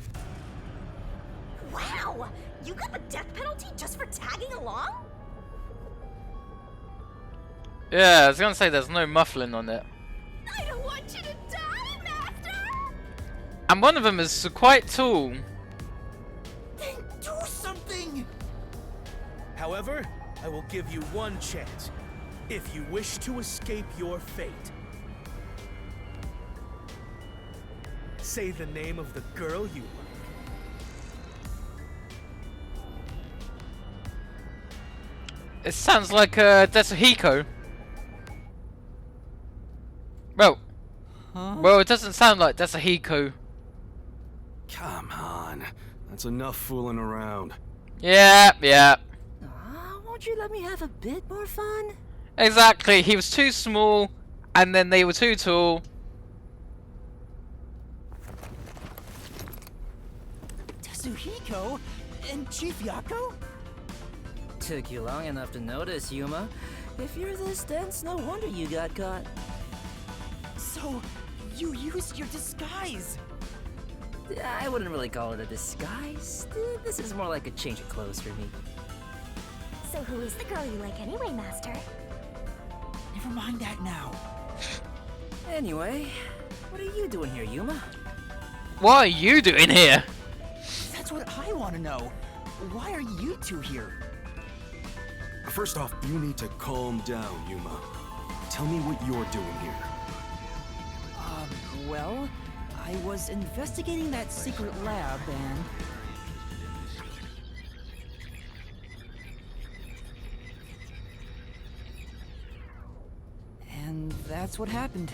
Wow! You got the death penalty just for tagging along? Yeah, I was going to say there's no muffling on it. I don't want you to die, Master! And one of them is quite tall. Then do something! However, I will give you one chance. If you wish to escape your fate. Say the name of the girl you love. It sounds like Tetsuhiko. Well, well, it doesn't sound like Tetsuhiko. Come on. That's enough fooling around. Yeah. Won't you let me have a bit more fun? Exactly. He was too small, and then they were too tall. Tetsuhiko? And Chief Yako? Took you long enough to notice, Yuma. If you're this dense, no wonder you got caught. So, you used your disguise! I wouldn't really call it a disguise. This is more like a change of clothes for me. So who is the girl you like anyway, Master? Never mind that now. Anyway, what are you doing here, Yuma? What are you doing here? That's what I want to know. Why are you two here? First off, you need to calm down, Yuma. Tell me what you're doing here. Well, I was investigating that secret lab and... And that's what happened.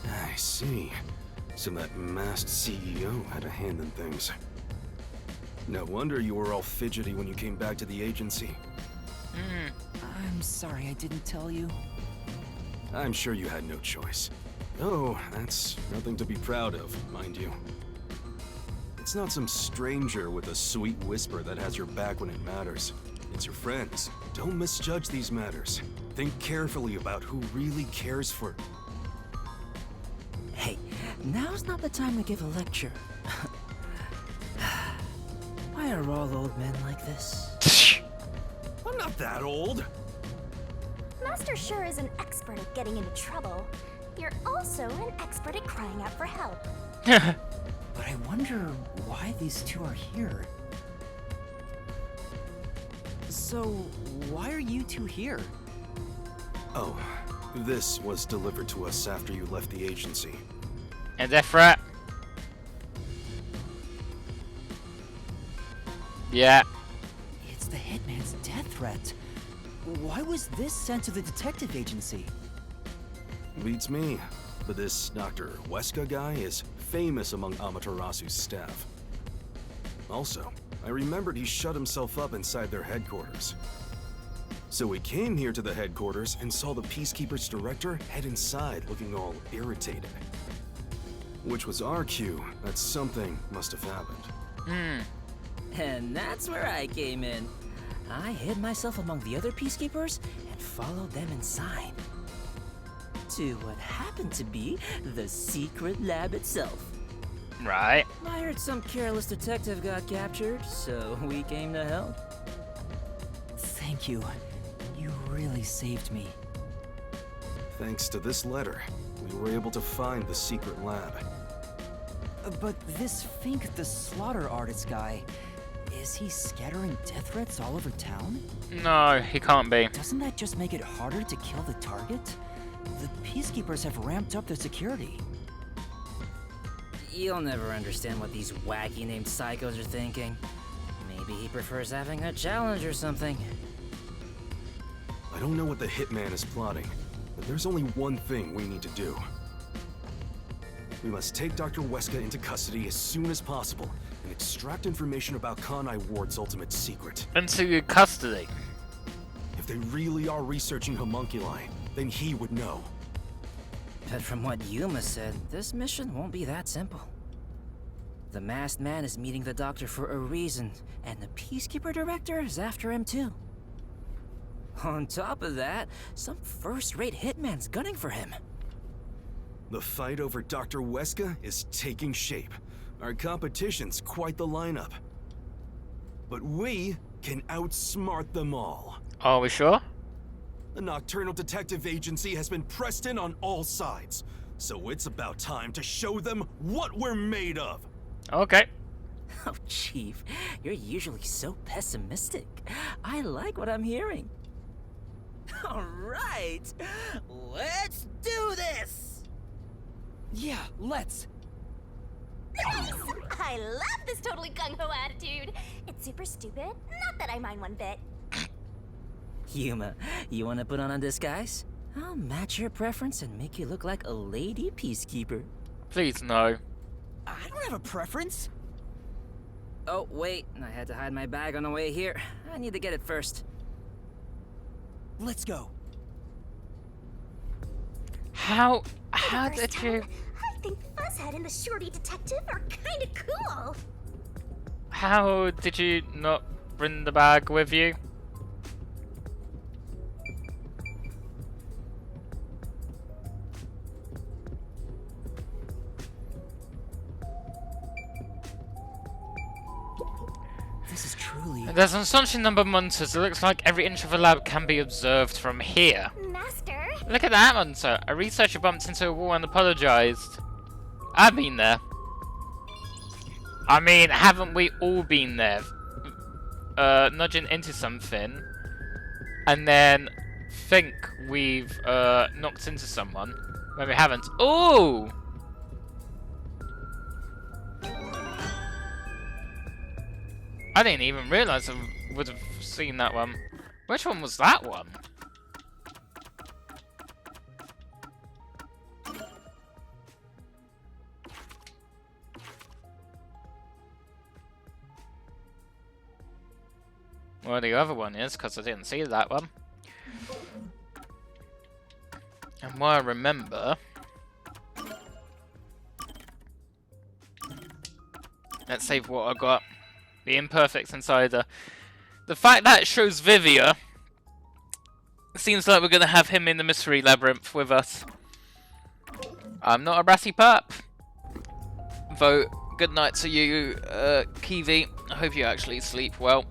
I see. So that masked CEO had a hand in things. No wonder you were all fidgety when you came back to the agency. I'm sorry I didn't tell you. I'm sure you had no choice. Oh, that's nothing to be proud of, mind you. It's not some stranger with a sweet whisper that has your back when it matters. It's your friends. Don't misjudge these matters. Think carefully about who really cares for... Hey, Now's not the time to give a lecture. Why are all old men like this? I'm not that old. Master sure is an expert at getting into trouble. You're also an expert at crying out for help. But I wonder why these two are here. So, why are you two here? Oh, this was delivered to us after you left the agency. And death threat. Yeah. It's the Hitman's death threat. Why was this sent to the detective agency? Beats me. But this Dr. Weska guy is famous among Amaterasu's staff. Also, I remembered he shut himself up inside their headquarters. So we came here to the headquarters and saw the Peacekeeper's director head inside looking all irritated. Which was our cue that something must have happened. And that's where I came in. I hid myself among the other Peacekeepers and followed them inside. To what happened to be the secret lab itself. Right. I heard some careless detective got captured, so we came to help. Thank you. You really saved me. Thanks to this letter, we were able to find the secret lab. But this Fink the slaughter artist guy, is he scattering death threats all over town? No, he can't be. Doesn't that just make it harder to kill the target? The Peacekeepers have ramped up their security. You'll never understand what these wacky named psychos are thinking. Maybe he prefers having a challenge or something. I don't know what the Hitman is plotting, but there's only one thing we need to do. We must take Dr. Weska into custody as soon as possible and extract information about Kanai Ward's ultimate secret. Into custody? If they really are researching homunculi, then he would know. But from what Yuma said, this mission won't be that simple. The masked man is meeting the doctor for a reason, and the Peacekeeper director is after him too. On top of that, some first-rate hitman's gunning for him. The fight over Dr. Weska is taking shape. Our competition's quite the lineup. But we can outsmart them all. Are we sure? The Nocturnal Detective Agency has been pressed in on all sides, so it's about time to show them what we're made of. Okay. Oh, Chief, you're usually so pessimistic. I like what I'm hearing. All right, let's do this! Yeah, let's. I love this totally gung-ho attitude. It's super stupid, not that I mind one bit. Yuma, you want to put on a disguise? I'll match your preference and make you look like a lady peacekeeper. Please, no. I don't have a preference. Oh, wait, I had to hide my bag on the way here. I need to get it first. Let's go. How did you... I think Fuzzhead and the Shorty Detective are kinda cool. How did you not bring the bag with you? This is truly... There's an astonishing number of monitors. It looks like every inch of the lab can be observed from here. Master? Look at that monitor. A researcher bumped into a wall and apologized. I've been there. I mean, haven't we all been there? Nudging into something, and then think we've knocked into someone when we haven't. Ooh! I didn't even realize I would have seen that one. Which one was that one? Well, the other one is, because I didn't see that one. And what I remember... Let's save what I got. The Imperfect Insider. The fact that it shows Vivia... Seems like we're going to have him in the Mystery Labyrinth with us. I'm not a brassy pup. Though, good night to you, Kiwi. I hope you actually sleep well.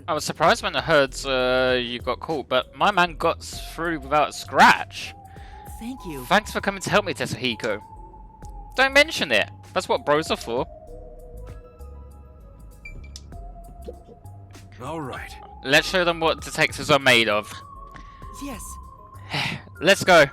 I was surprised when I heard you got caught, but my man got through without a scratch. Thank you. Thanks for coming to help me, Tetsuhiko. Don't mention it. That's what bros are for. All right. Let's show them what detectives are made of. Yes. Let's go.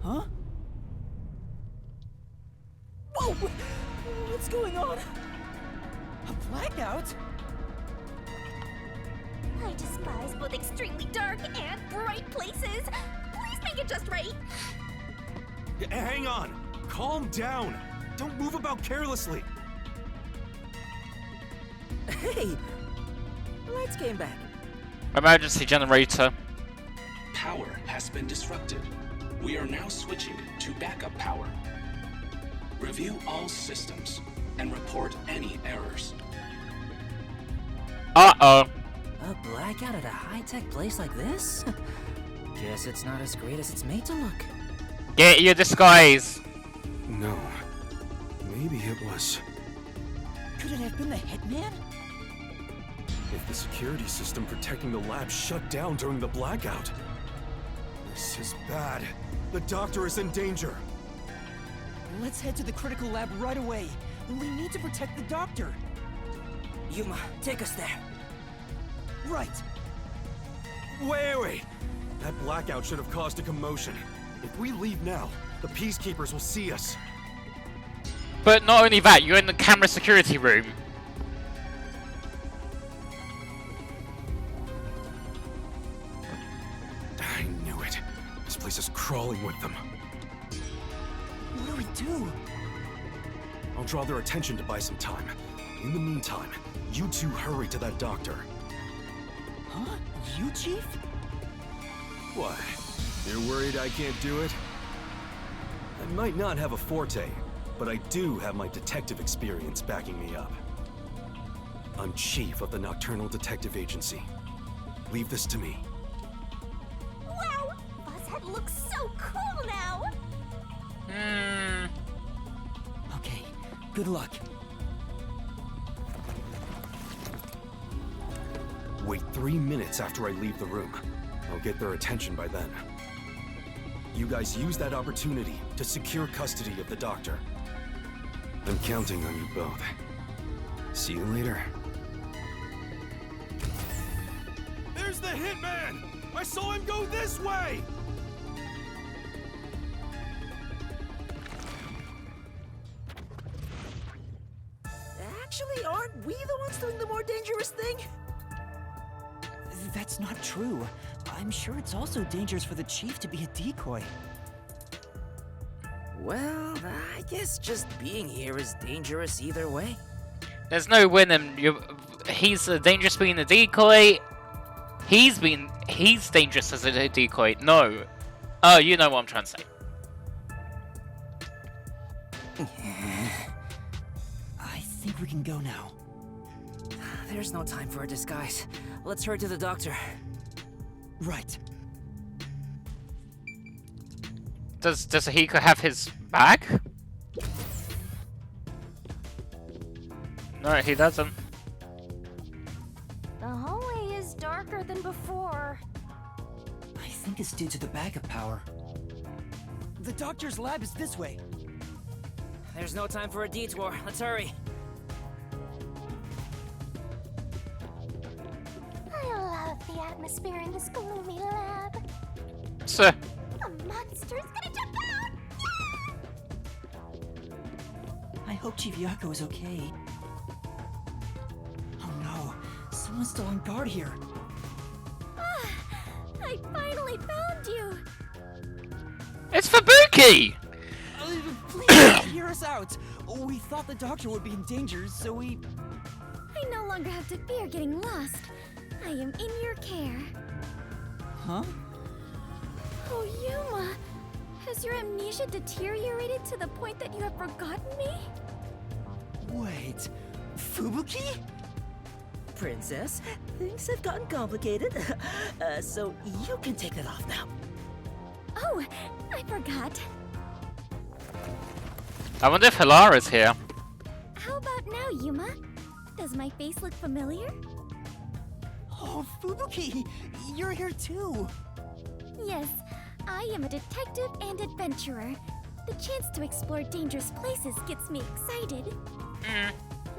Huh? Whoa! What's going on? A blackout? I despise both extremely dark and bright places. Please make it just right. Hang on. Calm down. Don't move about carelessly. Hey! Lights came back. Emergency generator. Power has been disrupted. We are now switching to backup power. Review all systems and report any errors. Uh-oh. A blackout at a high-tech place like this? Guess it's not as great as it's made to look. Get your disguise. No. Maybe it was. Could it have been the hitman? If the security system protecting the lab shut down during the blackout. This is bad. The doctor is in danger. Let's head to the critical lab right away. We need to protect the doctor. Yuma, take us there. Right. Wait. That blackout should have caused a commotion. If we leave now, the Peacekeepers will see us. But not only that, you're in the camera security room. I knew it. This place is crawling with them. What do we do? I'll draw their attention to buy some time. In the meantime, you two hurry to that doctor. Huh? You, Chief? What? You're worried I can't do it? I might not have a forte, but I do have my detective experience backing me up. I'm chief of the Nocturnal Detective Agency. Leave this to me. Wow! Buzzhead looks so cool now! Okay, good luck. Wait 3 minutes after I leave the room. I'll get their attention by then. You guys use that opportunity to secure custody of the doctor. I'm counting on you both. See you later. There's the hitman! I saw him go this way! Actually, aren't we the ones doing the more dangerous thing? That's not true. I'm sure it's also dangerous for the Chief to be a decoy. Well, I guess just being here is dangerous either way. There's no winning. He's dangerous being a decoy. He's dangerous as a decoy. No. Oh, you know what I'm trying to say. I think we can go now. There's no time for a disguise. Let's hurry to the doctor. Right. Does Ahiko have his bag? No, he doesn't. The hallway is darker than before. I think it's due to the backup power. The doctor's lab is this way. There's no time for a detour. Let's hurry. I love the atmosphere in this gloomy lab. Sir. A monster's gonna jump out! I hope Chibiako is okay. Oh no, someone's still on guard here. Ah, I finally found you! It's Fubuki! Please, hear us out. We thought the doctor would be in danger, so we... I no longer have to fear getting lost. I am in your care. Huh? Oh, Yuma! Has your amnesia deteriorated to the point that you have forgotten me? Wait, Fubuki? Princess, things have gotten complicated, so you can take that off now. Oh, I forgot. I wonder if Hilara's here. How about now, Yuma? Does my face look familiar? Oh, Fubuki, you're here too. Yes, I am a detective and adventurer. The chance to explore dangerous places gets me excited.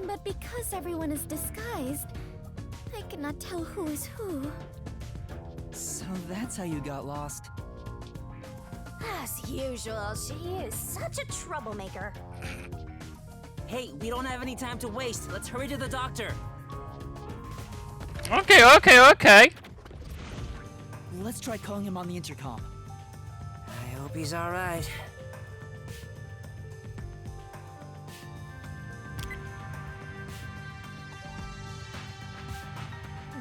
But because everyone is disguised, I cannot tell who is who. So that's how you got lost. As usual, she is such a troublemaker. Hey, we don't have any time to waste. Let's hurry to the doctor. Okay. Let's try calling him on the intercom. I hope he's alright.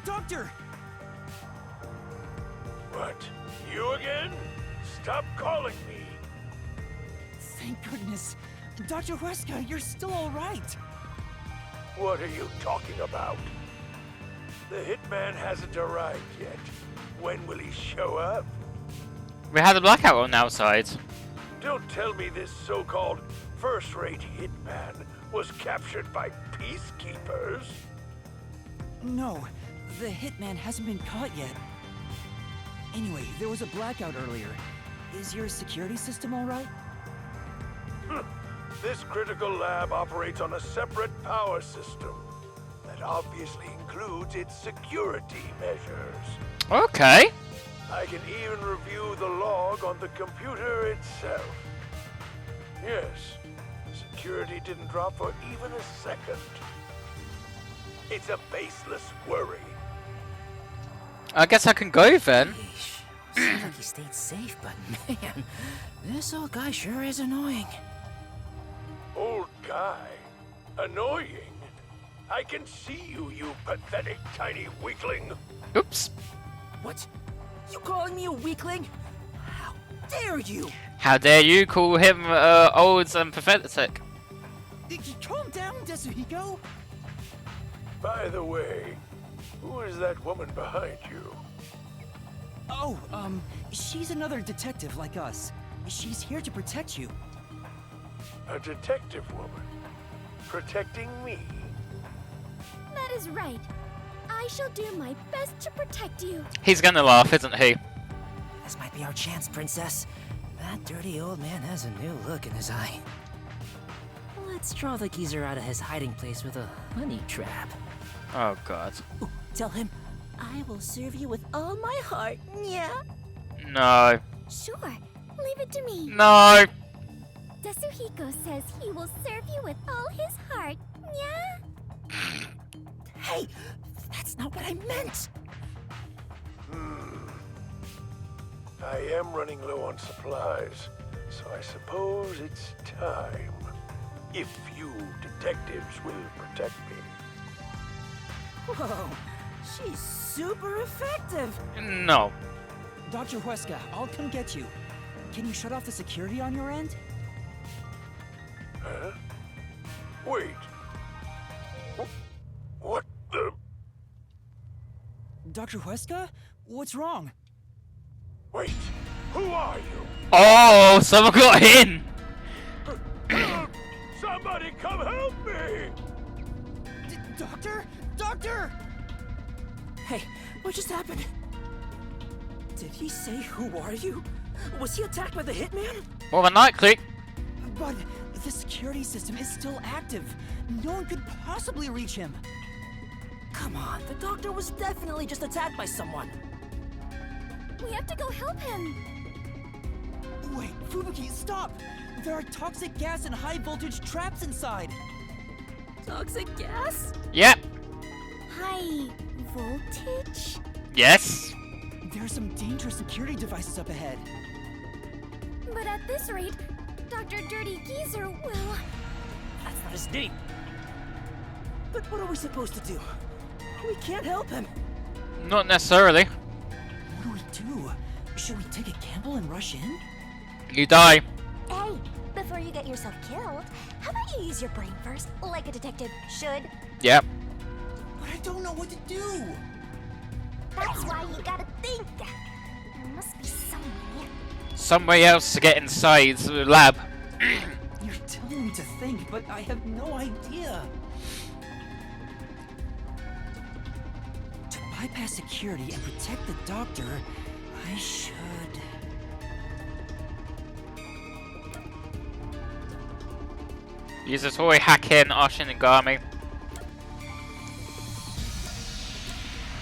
Doctor! What? You again? Stop calling me! Thank goodness. Dr. Huesca, you're still alright. What are you talking about? The hitman hasn't arrived yet. When will he show up? We had a blackout on outside. Don't tell me this so-called first-rate hitman was captured by peacekeepers. No, the hitman hasn't been caught yet. Anyway, there was a blackout earlier. Is your security system alright? This critical lab operates on a separate power system that obviously includes its security measures. Okay. I can even review the log on the computer itself. Yes, security didn't drop for even a second. It's a baseless worry. I guess I can go then. Seems like he stayed safe, but man, this old guy sure is annoying. Old guy? Annoying? I can see you, you pathetic tiny weakling. Oops. What? You calling me a weakling? How dare you? How dare you call him old and pathetic? Calm down, Tetsuhiko. By the way, who is that woman behind you? Oh, she's another detective like us. She's here to protect you. A detective woman? Protecting me? That is right. I shall do my best to protect you. He's gonna laugh, isn't he? This might be our chance, Princess. That dirty old man has a new look in his eye. Let's draw the geezer out of his hiding place with a honey trap. Oh god. Ooh, tell him, I will serve you with all my heart, yeah? No. Sure, leave it to me. No. Tetsuhiko says he will serve you with all his heart, yeah? Hey, that's not what I meant! I am running low on supplies, so I suppose it's time. If you detectives will protect me. Whoa, she's super effective! No. Dr. Huesca, I'll come get you. Can you shut off the security on your end? Huh? Wait. What the? Dr. Huesca? What's wrong? Wait, who are you? Oh, someone got in! Somebody come help me! Doctor? Doctor! Hey, what just happened? Did he say, who are you? Was he attacked by the hitman? Well, the night click. But the security system is still active. No one could possibly reach him. Come on, the doctor was definitely just attacked by someone. We have to go help him. Wait, Fubuki, stop! There are toxic gas and high voltage traps inside. Toxic gas? Yep. High voltage? Yes. There are some dangerous security devices up ahead. But at this rate, Dr. Dirty Geezer will... That's not his name. But what are we supposed to do? We can't help him. Not necessarily. What do we do? Should we take a gamble and rush in? You die. Hey, before you get yourself killed, how about you use your brain first, like a detective should? Yep. But I don't know what to do. That's why you gotta think. There must be some way. Some way else to get inside the lab. You're telling me to think, but I have no idea. To bypass security and protect the doctor, I should... Use a toy hack in Shinigami.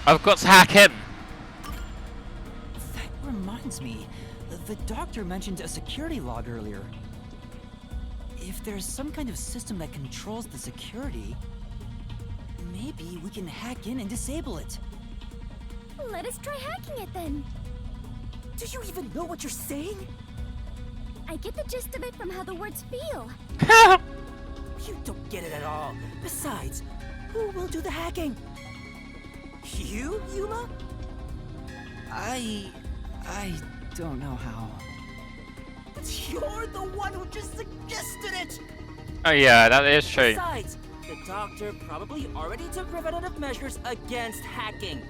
I've got to hack in. That reminds me, the doctor mentioned a security log earlier. If there's some kind of system that controls the security, maybe we can hack in and disable it. Let us try hacking it then. Do you even know what you're saying? I get the gist of it from how the words feel. You don't get it at all. Besides, who will do the hacking? You, Yuma? I don't know how. But you're the one who just suggested it! Oh yeah, that is true. Besides, the doctor probably already took preventative measures against hacking.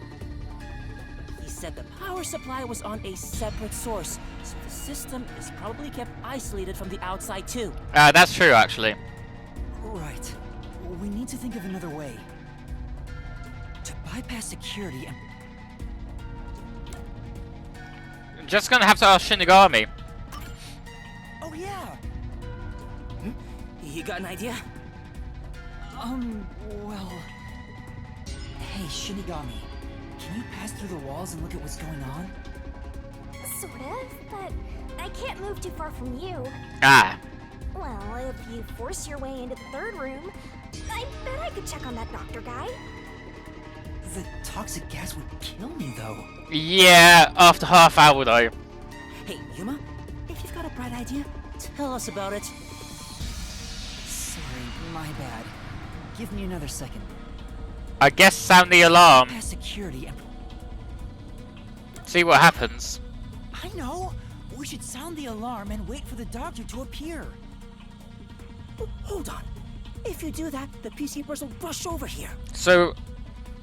He said the power supply was on a separate source, so the system is probably kept isolated from the outside too. That's true actually. Right. We need to think of another way. To bypass security and... Just gonna have to ask Shinigami. Oh yeah! You got an idea? Well... Hey, Shinigami. Can you pass through the walls and look at what's going on? Sort of, but I can't move too far from you. Ah. Well, if you force your way into the third room, I bet I could check on that doctor guy. The toxic gas would kill me, though. Yeah, after half hour though. Hey, Yuma, if you've got a bright idea, tell us about it. Sorry, my bad. Give me another second. I guess sound the alarm. Bypass security and... See what happens. I know! We should sound the alarm and wait for the doctor to appear. Hold on. If you do that, the peacekeepers will rush over here. So,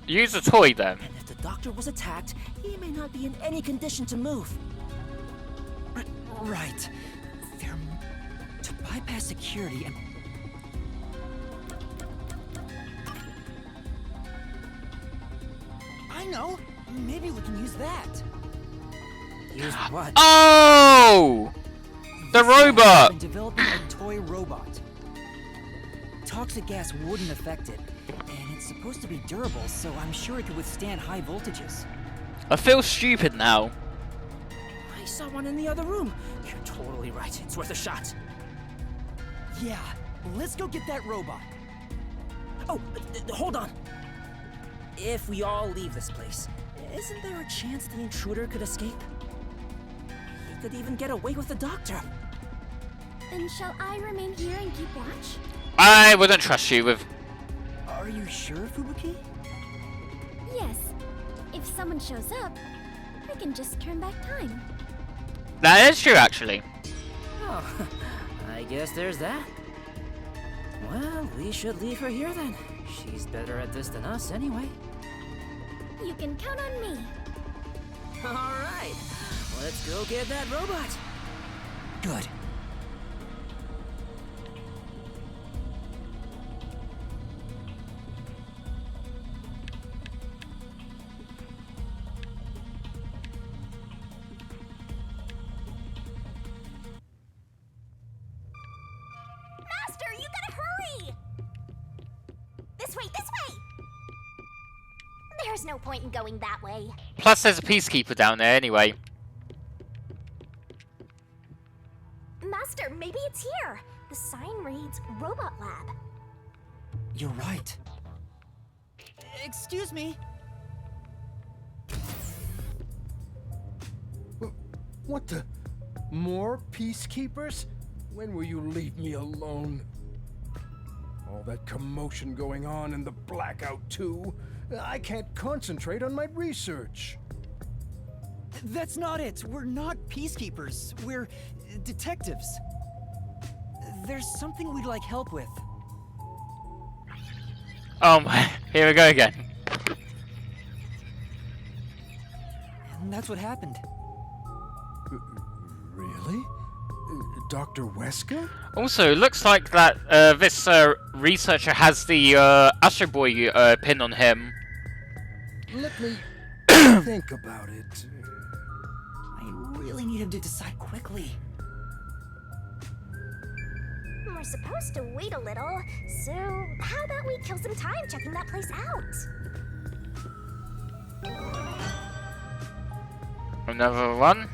use a toy then. And if the doctor was attacked, he may not be in any condition to move. Right. To bypass security and... I know! Maybe we can use that. Use what? Oh! The robot! I've been developing a toy robot. Toxic gas wouldn't affect it, and it's supposed to be durable, so I'm sure it could withstand high voltages. I feel stupid now. I saw one in the other room. You're totally right. It's worth a shot. Yeah, let's go get that robot. Oh, hold on. If we all leave this place, isn't there a chance the intruder could escape? He could even get away with the doctor. Then shall I remain here and keep watch? I wouldn't trust you with... Are you sure, Fubuki? Yes. If someone shows up, I can just turn back time. That is true, actually. Oh, I guess there's that. Well, we should leave her here then. She's better at this than us anyway. You can count on me. All right, let's go get that robot. Good. Master, you gotta hurry! This way, this way! There's no point in going that way. Plus, there's a peacekeeper down there anyway. Faster! Maybe it's here! The sign reads Robot Lab. You're right. Excuse me. What the? More peacekeepers? When will you leave me alone? All that commotion going on and the blackout too. I can't concentrate on my research. That's not it. We're not peacekeepers. We're detectives. There's something we'd like help with. Oh my, here we go again. And that's what happened. Really? Dr. Wesker? Also, it looks like that this researcher has the Astro Boy pin on him. Let me think about it. I really need him to decide quickly. We're supposed to wait a little, so how about we kill some time checking that place out? Another one.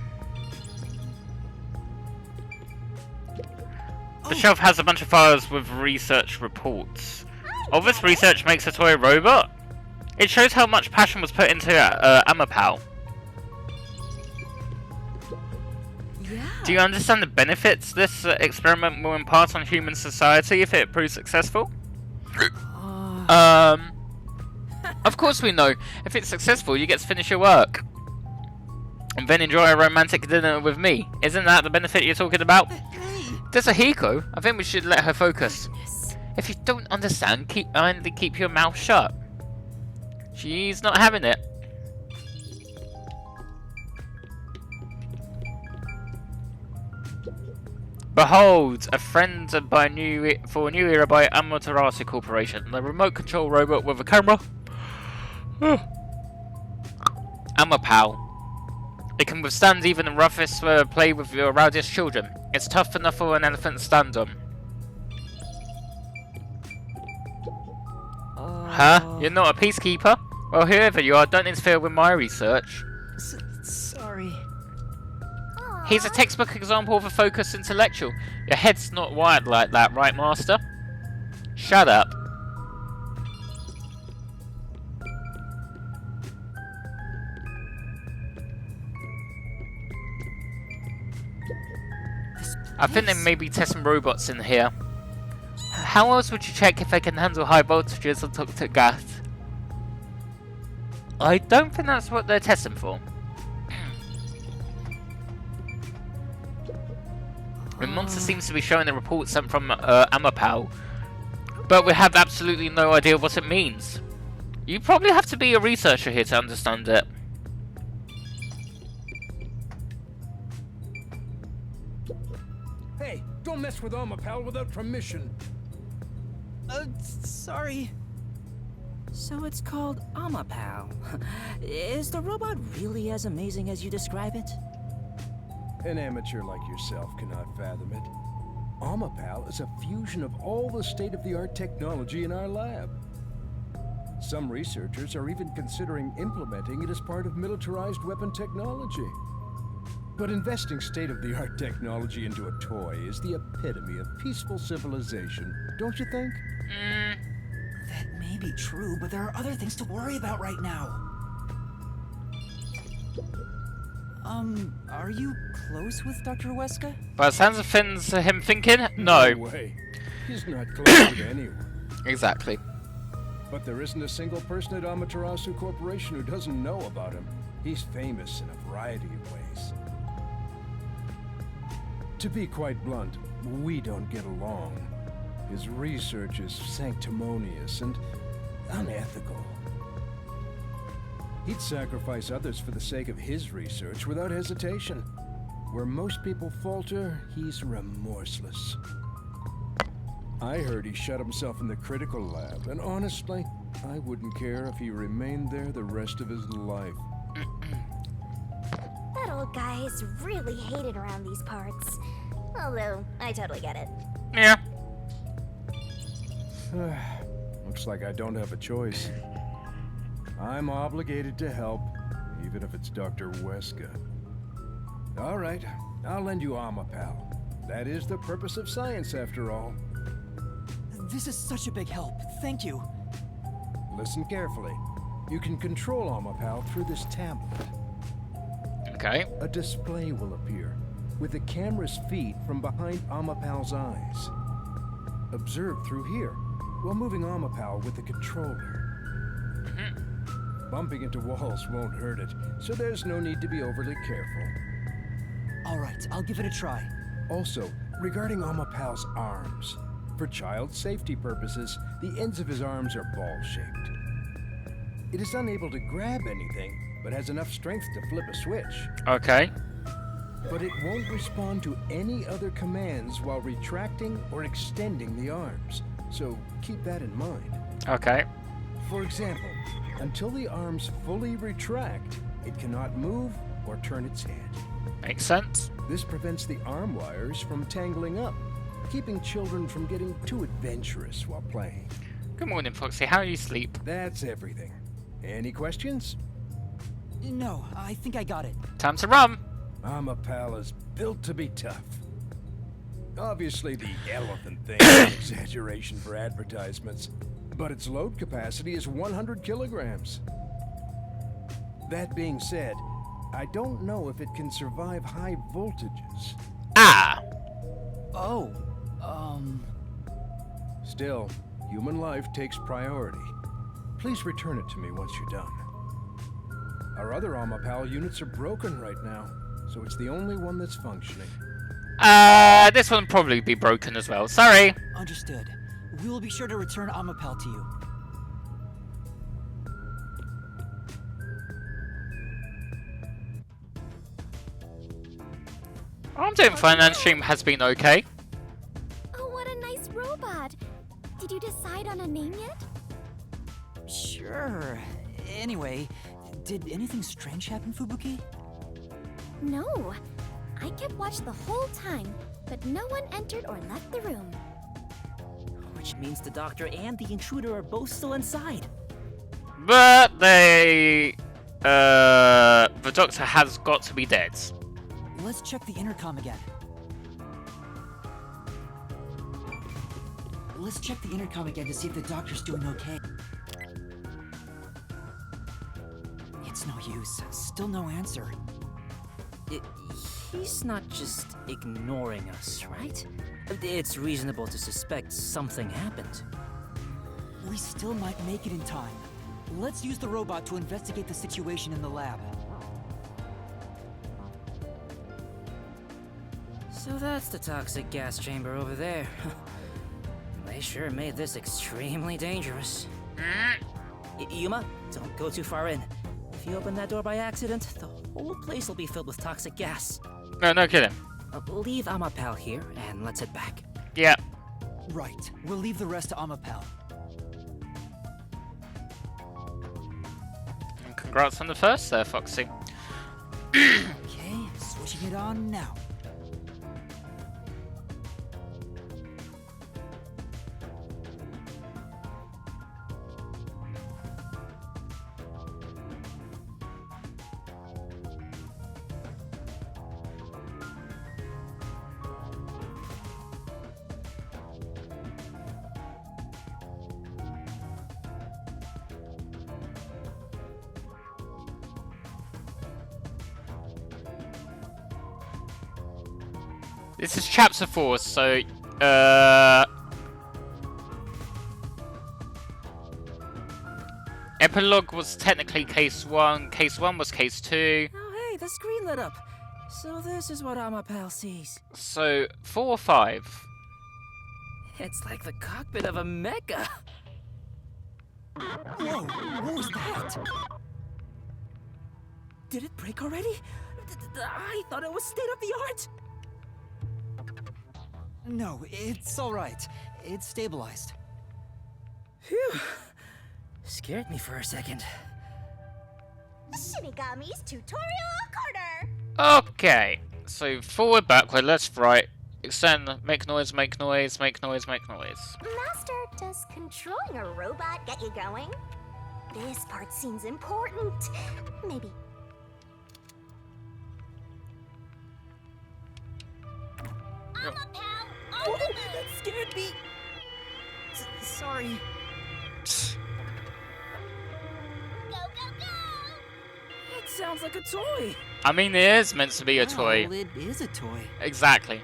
The shelf has a bunch of files with research reports. All this research makes a toy robot? It shows how much passion was put into Amapal. Yeah. Do you understand the benefits this experiment will impart on human society if it proves successful? Of course we know. If it's successful, you get to finish your work. And then enjoy a romantic dinner with me. Isn't that the benefit you're talking about? There's a Hiko. I think we should let her focus. If you don't understand, kindly keep your mouth shut. She's not having it. Behold, a friend for a new era by Amaterasu Corporation. The remote control robot with a camera. Amapal. It can withstand even the roughest play with your rowdiest children. It's tough enough for an elephant to stand on. Huh? You're not a peacekeeper? Well, whoever you are, don't interfere with my research. Sorry. He's a textbook example of a focused intellectual. Your head's not wired like that, right, Master? Shut up. I think they may be testing robots in here. How else would you check if they can handle high voltages or toxic gas? I don't think that's what they're testing for. The monster seems to be showing a report sent from Amapal, but we have absolutely no idea what it means. You probably have to be a researcher here to understand it. Hey, don't mess with Amapal without permission. Sorry. So it's called Amapal. Is the robot really as amazing as you describe it? An amateur like yourself cannot fathom it. Amapal is a fusion of all the state-of-the-art technology in our lab. Some researchers are even considering implementing it as part of militarized weapon technology. But investing state-of-the-art technology into a toy is the epitome of peaceful civilization, don't you think? That may be true, but there are other things to worry about right now. Are you close with Dr. Wesker? By the sounds of things, him thinking, no. No way. He's not close with anyone. Exactly. But there isn't a single person at Amaterasu Corporation who doesn't know about him. He's famous in a variety of ways. To be quite blunt, we don't get along. His research is sanctimonious and unethical. He'd sacrifice others for the sake of his research without hesitation. Where most people falter, he's remorseless. I heard he shut himself in the critical lab, and honestly, I wouldn't care if he remained there the rest of his life. That old guy is really hated around these parts. Although, I totally get it. Yeah. Looks like I don't have a choice. I'm obligated to help, even if it's Dr. Wesker. All right, I'll lend you Amapal. That is the purpose of science, after all. This is such a big help. Thank you. Listen carefully. You can control Amapal through this tablet. Okay. A display will appear, with the camera's feed from behind Amapal's eyes. Observe through here, while moving Amapal with the controller. Bumping into walls won't hurt it, so there's no need to be overly careful. Alright, I'll give it a try. Also, regarding Amapal's arms, for child safety purposes, the ends of his arms are ball-shaped. It is unable to grab anything, but has enough strength to flip a switch. Okay. But it won't respond to any other commands while retracting or extending the arms, so keep that in mind. Okay. For example, until the arms fully retract, it cannot move or turn its head. Makes sense. This prevents the arm wires from tangling up, keeping children from getting too adventurous while playing. Good morning, Foxy. How do you sleep? That's everything. Any questions? No, I think I got it. Time to run. Amapal is built to be tough. Obviously, the elephant thing is an exaggeration for advertisements, but its load capacity is 100 kilograms. That being said, I don't know if it can survive high voltages. Ah! Oh, Still, human life takes priority. Please return it to me once you're done. Our other Amapal units are broken right now, so it's the only one that's functioning. This one will probably be broken as well. Sorry. Understood. We will be sure to return Amapal to you. I'm doing fine and stream has been okay. Oh, what a nice robot. Did you decide on a name yet? Sure. Anyway, did anything strange happen, Fubuki? No. I kept watch the whole time, but no one entered or left the room. Which means the doctor and the intruder are both still inside. But they... the doctor has got to be dead. Let's check the intercom again. Let's check the intercom again to see if the doctor's doing okay. It's no use. Still no answer. He's not just ignoring us, right? It's reasonable to suspect something happened. We still might make it in time. Let's use the robot to investigate the situation in the lab. So that's the toxic gas chamber over there. They sure made this extremely dangerous. Yuma, don't go too far in. If you open that door by accident, the whole place will be filled with toxic gas. No kidding. Leave Amapal here, and let's head back. Yeah. Right. We'll leave the rest to Amapal. And congrats on the first there, Foxy. Okay, switching it on now. This is chapter 4, so epilogue was technically case 1, case 1 was case 2. Oh hey, the screen lit up. So this is what Amapal sees. So 4 or 5? It's like the cockpit of a mecha. Whoa, what was that? Did it break already? I thought it was state of the art. No, it's alright. It's stabilized. Phew. Scared me for a second. Shinigami's Tutorial Corner! Okay, so forward, backward, left, right, extend, make noise, make noise, make noise, make noise. Master, does controlling a robot get you going? This part seems important. Maybe. be... sorry. It sounds like a toy. I mean, it is meant to be a toy. Well, it is a toy. Exactly.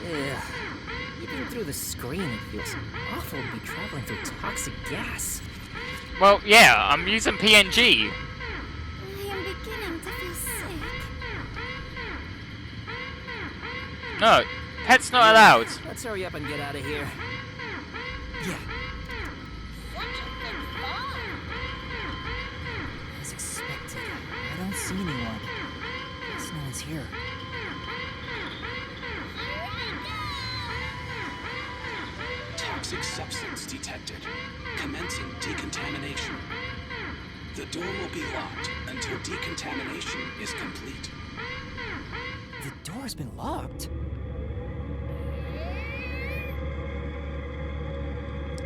Yeah. Even through the screen, it feels awful to be traveling through toxic gas. Well, yeah, I'm using PNG. I am beginning to feel sick. No, pets not allowed. Let's hurry up and get out of here. Yeah. As expected, I don't see anyone. Guess no one's here. Toxic substance detected. Commencing decontamination. The door will be locked until decontamination is complete. The door's been locked.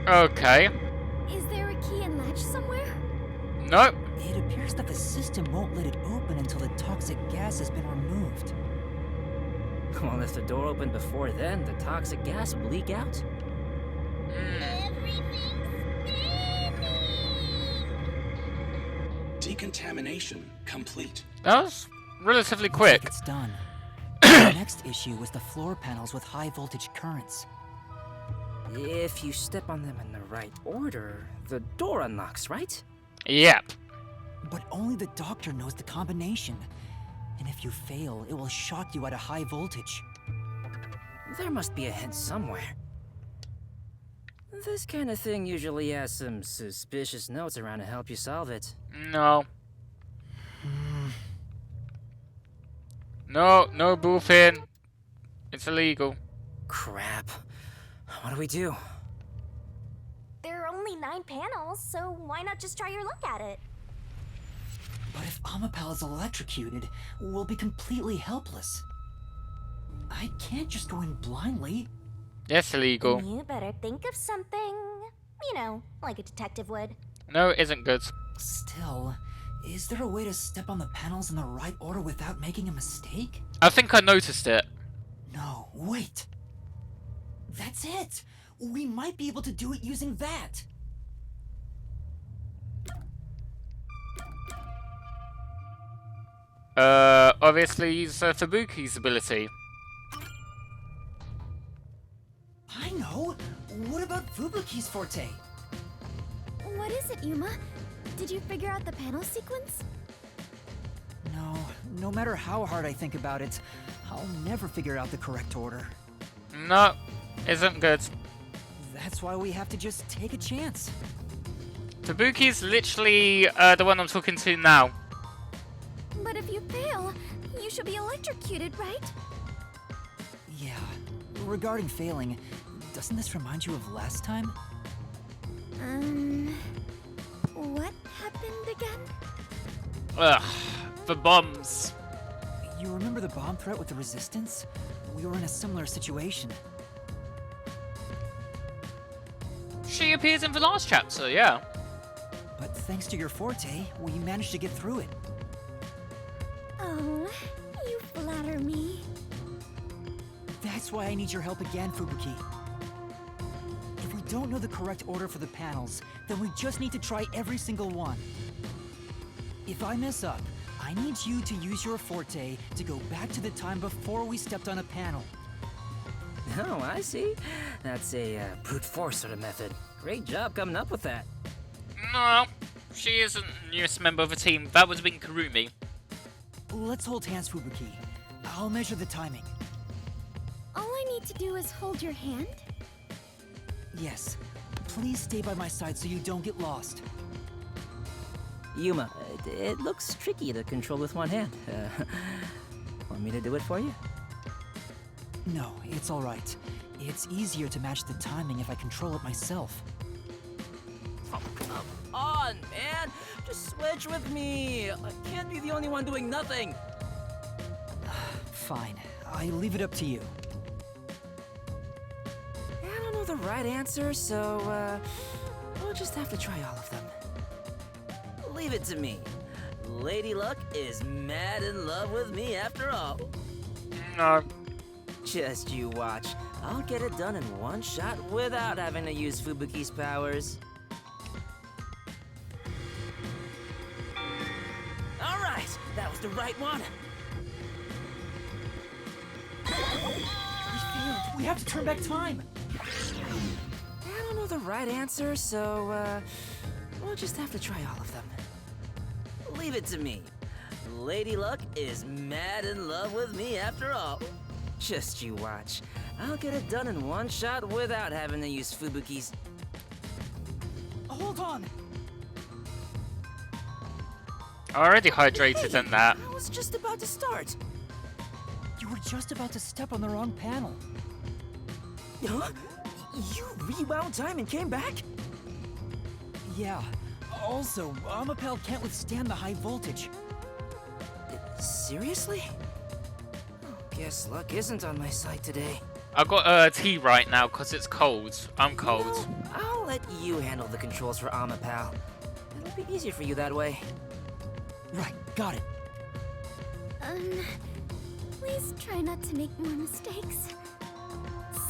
Okay. Is there a key and latch somewhere? Nope. It appears that the system won't let it open until the toxic gas has been removed. Well, if the door opened before then, the toxic gas would leak out. Decontamination complete. That was relatively quick. It's done. The next issue was the floor panels with high voltage currents. If you step on them in the right order, the door unlocks, right? Yep. But only the doctor knows the combination. And if you fail, it will shock you at a high voltage. There must be a hint somewhere. This kind of thing usually has some suspicious notes around to help you solve it. No. No boofing. It's illegal. Crap. What do we do? There are only 9 panels, so why not just try your luck at it? But if Amapal is electrocuted, we'll be completely helpless. I can't just go in blindly. Yes, illegal. You better think of something. You know, like a detective would. No, it isn't good. Still, is there a way to step on the panels in the right order without making a mistake? I think I noticed it. No, wait. That's it! We might be able to do it using that! Obviously use Fubuki's ability. I know! What about Fubuki's forte? What is it, Yuma? Did you figure out the panel sequence? No matter how hard I think about it, I'll never figure out the correct order. No, isn't good. That's why we have to just take a chance. Fubuki's literally the one I'm talking to now. But if you fail, you should be electrocuted, right? Yeah. Regarding failing, doesn't this remind you of last time? What happened again? Ugh, the bombs. You remember the bomb threat with the Resistance? We were in a similar situation. She appears in the last chapter, yeah. But thanks to your forte, we managed to get through it. Oh, you flatter me. That's why I need your help again, Fubuki. If we don't know the correct order for the panels, then we just need to try every single one. If I mess up, I need you to use your forte to go back to the time before we stepped on a panel. Oh, I see. That's a brute force sort of method. Great job coming up with that. No, she isn't the newest member of the team. That would have been Kurumi. Let's hold hands, Fubuki. I'll measure the timing. All I need to do is hold your hand? Yes. Please stay by my side so you don't get lost. Yuma, it looks tricky to control with one hand. Want me to do it for you? No, it's alright. It's easier to match the timing if I control it myself. Oh, come on, man! Just switch with me! I can't be the only one doing nothing! Fine. I leave it up to you. I don't know the right answer, so, we'll just have to try all of them. Leave it to me. Lady Luck is mad in love with me after all. No. Just you watch. I'll get it done in one shot without having to use Fubuki's powers. All right, that was the right one. We failed. We have to turn back time. I don't know the right answer, so we'll just have to try all of them. Leave it to me. Lady Luck is mad in love with me after all. Just you watch. I'll get it done in one shot without having to use Fubuki's... Hold on. Already hydrated in that. I was just about to start. You were just about to step on the wrong panel. Huh? You rewound time and came back? Yeah. Also, Amapel can't withstand the high voltage. Seriously? Guess luck isn't on my side today. I've got tea right now because it's cold. I'm cold. No, I'll let you handle the controls for Amapal. It'll be easier for you that way. Right, got it. Please try not to make more mistakes.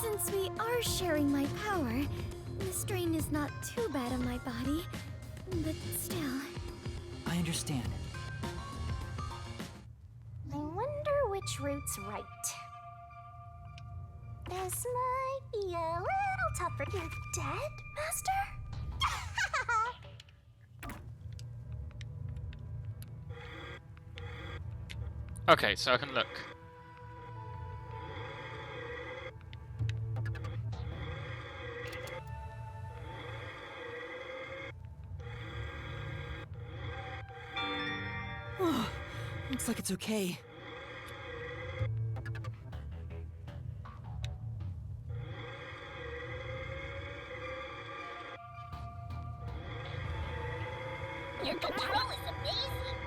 Since we are sharing my power, the strain is not too bad on my body. But still... I understand. I wonder which route's right. This might be a little tougher. You're dead, Master? Okay, so I can look. Looks like it's okay. Your control is amazing.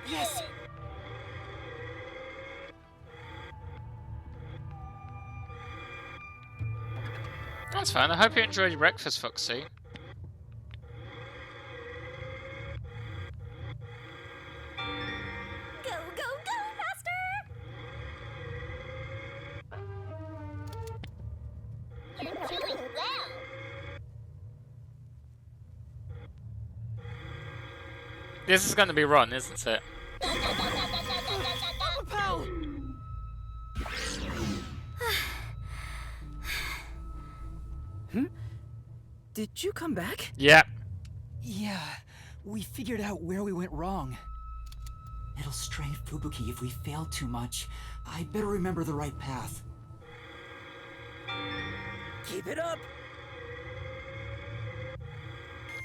Yes! That's fine. I hope you enjoyed your breakfast, Foxy. Go, go, go, Master! You're doing well. This is going to be Ron, isn't it? Did you come back? Yeah. Yeah, we figured out where we went wrong. It'll strain Fubuki if we fail too much. I better remember the right path. Keep it up!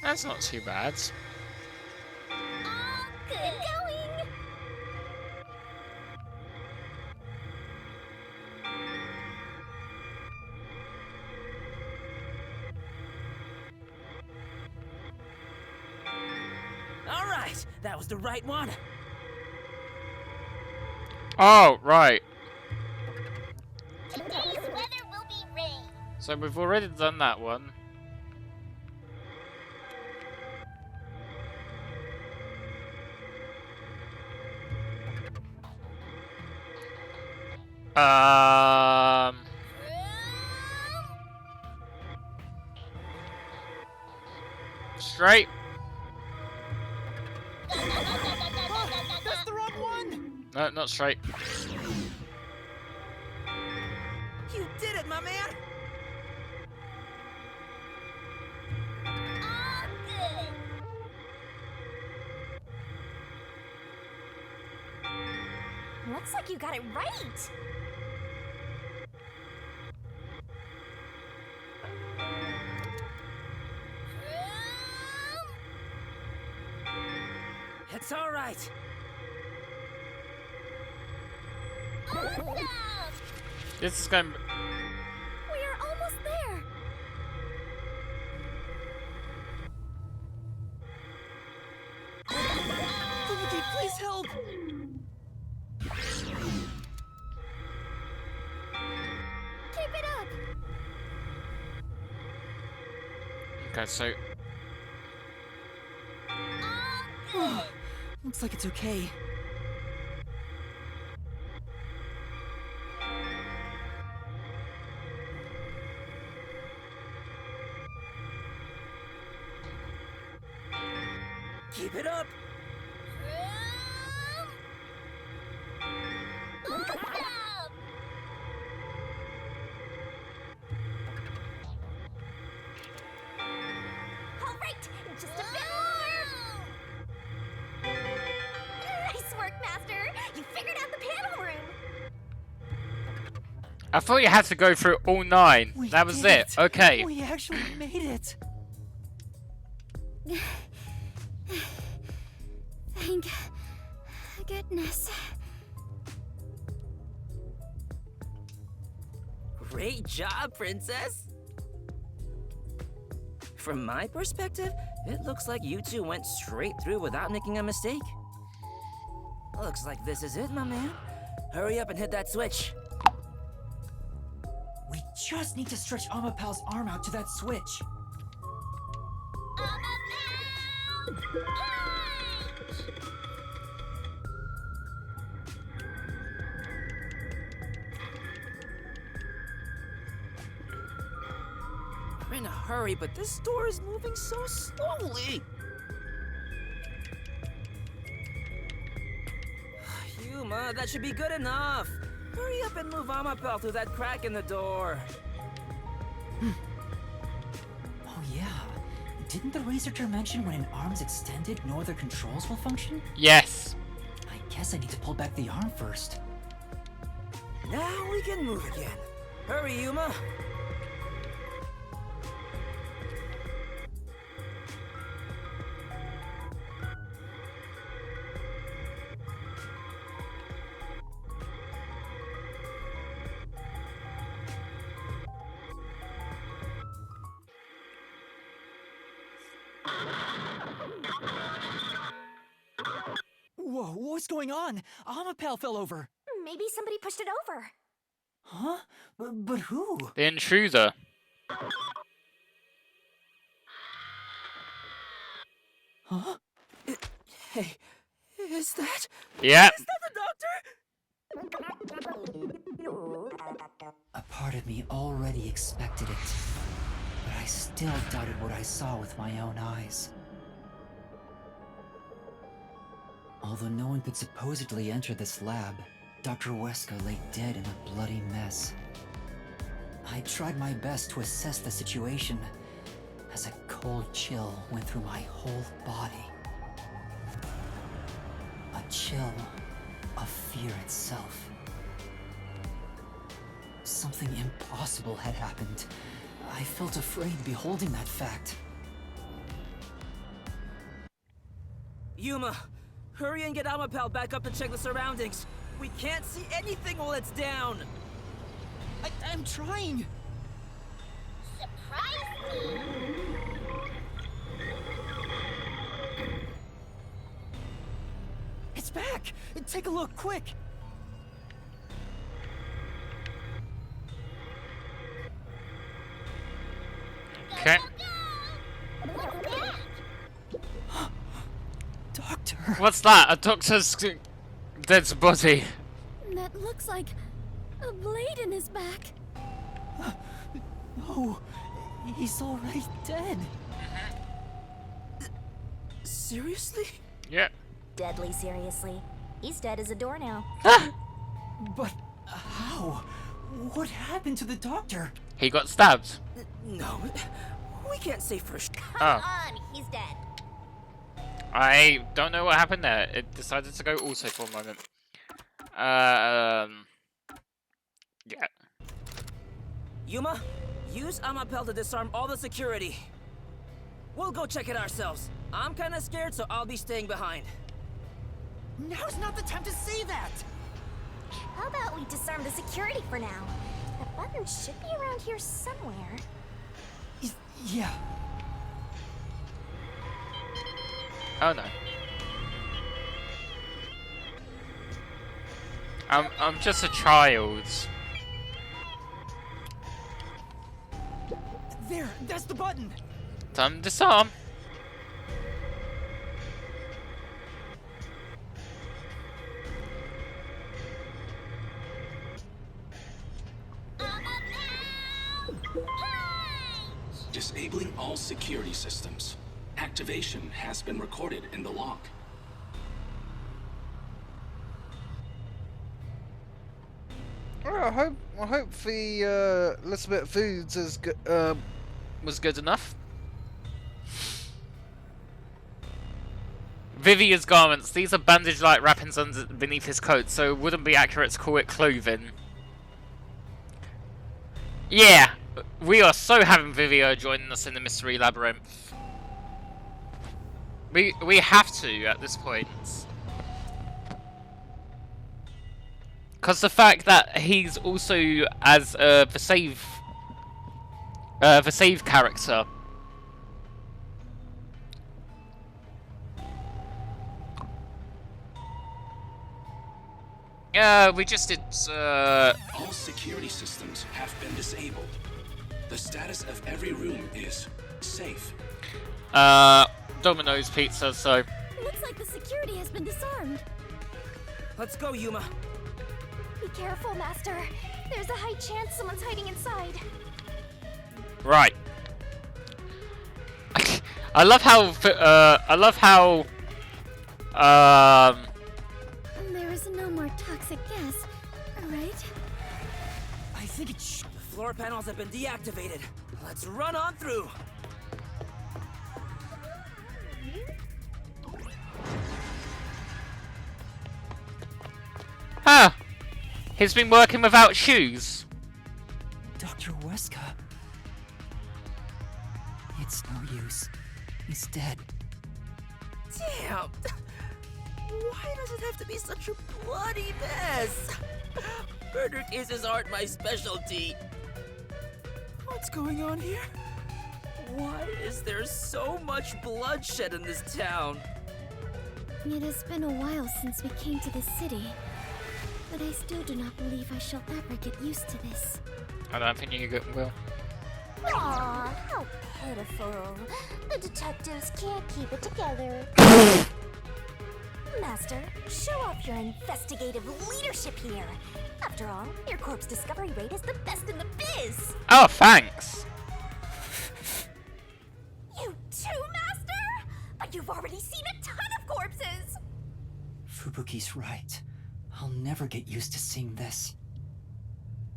That's not too bad. Good going. All right, that was the right one. Oh, right. Today's weather will be rain. So we've already done that one. Straight. That's the wrong one! No, not straight. You did it, my man! Good. Looks like you got it right! It's all right. Awesome. This is going. We are almost there. Fubuki, please help! Keep it up. Okay, so Looks like it's okay. Keep it up! All right, just a bit more. Nice work, Master. You figured out the panel room. I thought you had to go through all 9. That was did it. Okay. We actually made it. Thank goodness. Great job, Princess! From my perspective, it looks like you two went straight through without making a mistake. Looks like this is it, my man. Hurry up and hit that switch. We just need to stretch Amapal's arm out to that switch. We're in a hurry, but this door is moving so slowly. Yuma, that should be good enough. Hurry up and move Amapel through that crack in the door. Oh yeah. Didn't the researcher mention when an arm's extended, no other controls will function? Yes. I guess I need to pull back the arm first. Now we can move again. Hurry, Yuma. Whoa, what's going on? Amapal fell over. Maybe somebody pushed it over. Huh? But who? The intruder. Huh? Hey, is that? Yeah. Is that the doctor? A part of me already expected it, but I still doubted what I saw with my own eyes. Although no one could supposedly enter this lab, Dr. Weska lay dead in a bloody mess. I tried my best to assess the situation as a cold chill went through my whole body. A chill of fear itself. Something impossible had happened. I felt afraid beholding that fact. Yuma, hurry and get Amapel back up to check the surroundings. We can't see anything while it's down. I'm trying. Surprise me! It's back! Take a look, quick! Okay. Doctor! What's that? A doctor's dead body. That looks like a blade in his back. No, he's already dead. Seriously? Yeah. Deadly seriously. He's dead as a door now. But how? What happened to the doctor? He got stabbed. No, we can't say for sure. Come on, he's dead. I don't know what happened there. It decided to go also for a moment. Yeah. Yuma, use Amapel to disarm all the security. We'll go check it ourselves. I'm kinda scared, so I'll be staying behind. Now's not the time to say that! How about we disarm the security for now? The button should be around here somewhere. Yeah. Oh no. I'm just a child. There, that's the button! Time to disarm. Disabling all security systems. Activation has been recorded in the log. Well, I hope the little bit of foods is Was good enough. Vivia's garments. These are bandage-like wrappings beneath his coat, so it wouldn't be accurate to call it clothing. Yeah, we are so having Vivia joining us in the mystery labyrinth. We have to at this point. Because the fact that he's also as the save character. Yeah, we just did. All security systems have been disabled. The status of every room is safe. Domino's Pizza. So. Looks like the security has been disarmed. Let's go, Yuma. Be careful, Master. There's a high chance someone's hiding inside. Right. I love how. There is no more toxic gas, right? I think it's... The floor panels have been deactivated. Let's run on through. Huh. He's been working without shoes. Dr. Weska. It's no use. He's dead. Damn! Why does it have to be such a bloody mess? Murder cases aren't my specialty. What's going on here? Why is there so much bloodshed in this town? It has been a while since we came to this city, but I still do not believe I shall ever get used to this. I don't think you will. Aw, how pitiful. The detectives can't keep it together. Master, show off your investigative leadership here. After all, your corpse discovery rate is the best in the biz. Oh, thanks. You too, Master? But you've already seen a ton of corpses. Fubuki's right. I'll never get used to seeing this.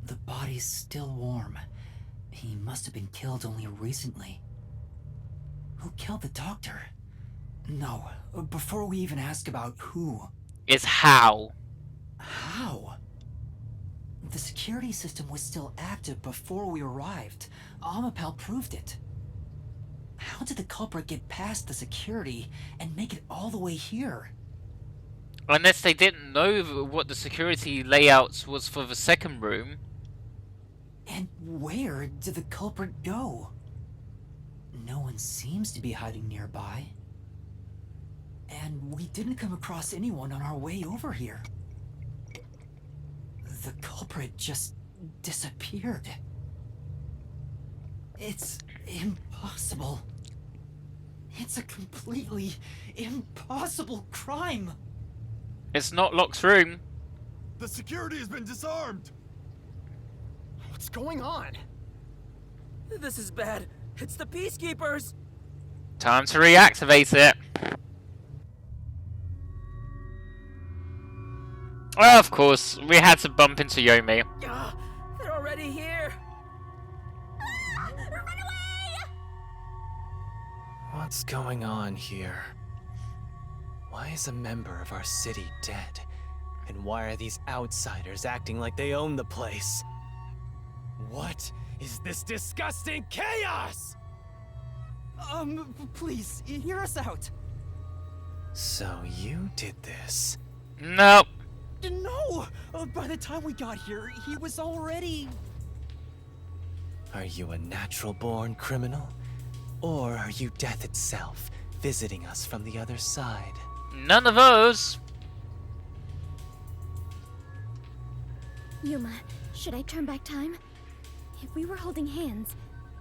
The body's still warm. He must have been killed only recently. Who killed the doctor? No, before we even ask about who. It's how. How? The security system was still active before we arrived. Amapal proved it. How did the culprit get past the security and make it all the way here? Unless they didn't know what the security layouts was for the second room. And where did the culprit go? No one seems to be hiding nearby. And we didn't come across anyone on our way over here. The culprit just disappeared. It's impossible. It's a completely impossible crime. It's not Locke's room. The security has been disarmed. What's going on? This is bad. It's the Peacekeepers. Time to reactivate it. Well, of course, we had to bump into Yomi. They're already here. Run away! What's going on here? Why is a member of our city dead? And why are these outsiders acting like they own the place? What is this disgusting chaos? Please, hear us out. So you did this? Nope. No! By the time we got here, he was already... Are you a natural-born criminal? Or are you death itself, visiting us from the other side? None of those. Yuma, should I turn back time? If we were holding hands,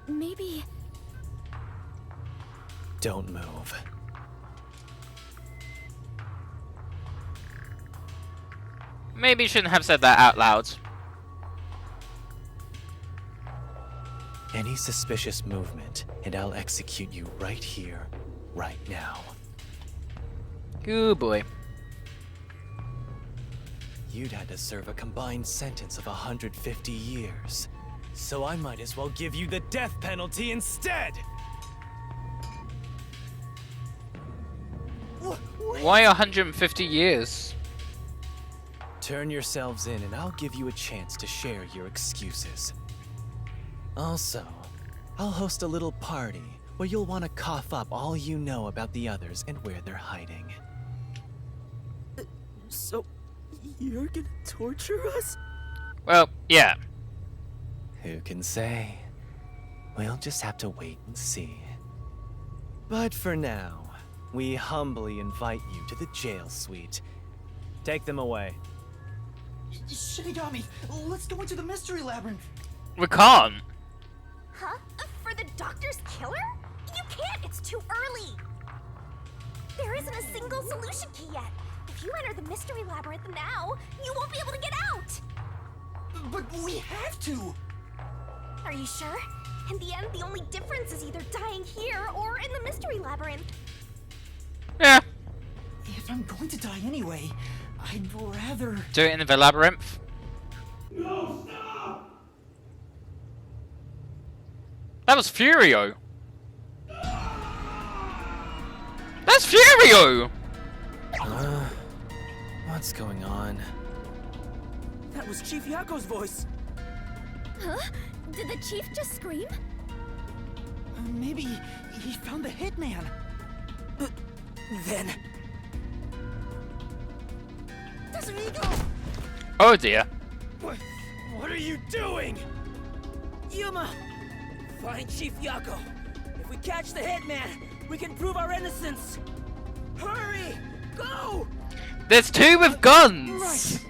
maybe... Don't move. Maybe you shouldn't have said that out loud. Any suspicious movement, and I'll execute you right here, right now. Good boy. You'd had to serve a combined sentence of 150 years. So I might as well give you the death penalty instead! Why 150 years? Turn yourselves in and I'll give you a chance to share your excuses. Also, I'll host a little party where you'll want to cough up all you know about the others and where they're hiding. So, you're gonna torture us? Well, yeah. Who can say? We'll just have to wait and see. But for now, we humbly invite you to the jail suite. Take them away. Shinigami, let's go into the mystery labyrinth. We can't. Huh? For the doctor's killer? You can't, it's too early! There isn't a single solution key yet. If you enter the mystery labyrinth now, you won't be able to get out! But we have to! Are you sure? In the end, the only difference is either dying here or in the mystery labyrinth. Yeah. If I'm going to die anyway, I'd rather... Do it in the labyrinth. No, stop! That was Furio. That's Furio! What's going on? That was Chief Yako's voice. Huh? Did the chief just scream? Maybe he found the hitman. Then... There's an ego! Oh dear. What are you doing? Yuma! Find Chief Yako. If we catch the hitman, we can prove our innocence. Hurry! Go! There's two with guns! Right.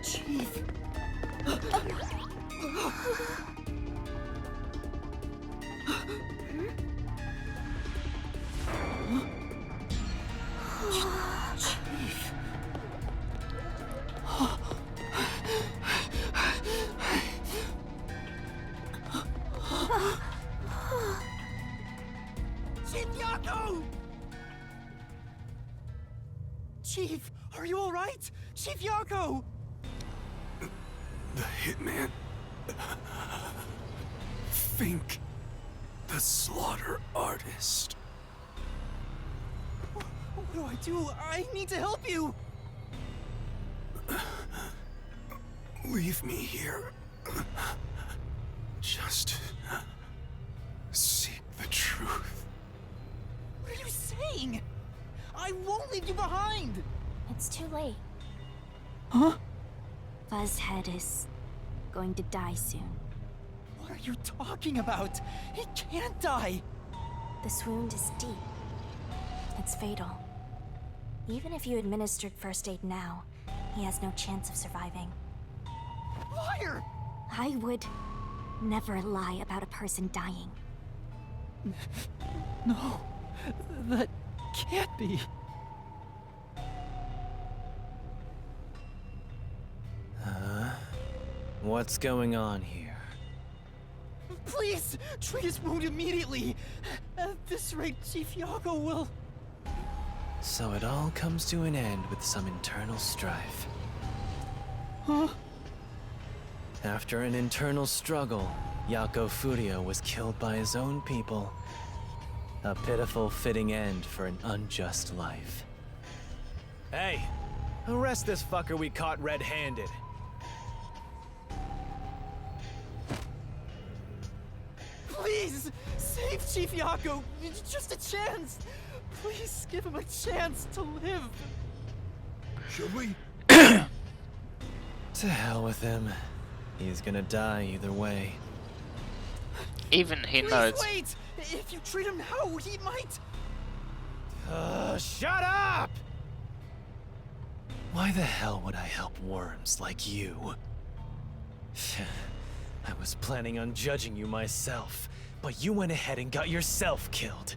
Chief. Chief Yako! Chief, are you all right? Chief Yako! The hitman. Fink. The slaughter artist. What do I do? I need to help you! Leave me here. Just seek the truth. What are you saying? I won't leave you behind! It's too late. Huh? Fuzzhead is going to die soon. What are you talking about? He can't die! This wound is deep. It's fatal. Even if you administered first aid now, he has no chance of surviving. Liar! I would never lie about a person dying. No, that can't be. What's going on here? Please, treat his wound immediately. At this rate, Chief Yako will... So it all comes to an end with some internal strife. Huh? After an internal struggle, Yako Furio was killed by his own people. A pitiful, fitting end for an unjust life. Hey! Arrest this fucker we caught red-handed. Please, save Chief Yako. Just a chance. Please give him a chance to live. Should we? To hell with him. He's gonna die either way. Even he Please knows. wait! If you treat him now, he might... Shut up! Why the hell would I help worms like you? I was planning on judging you myself, But you went ahead and got yourself killed.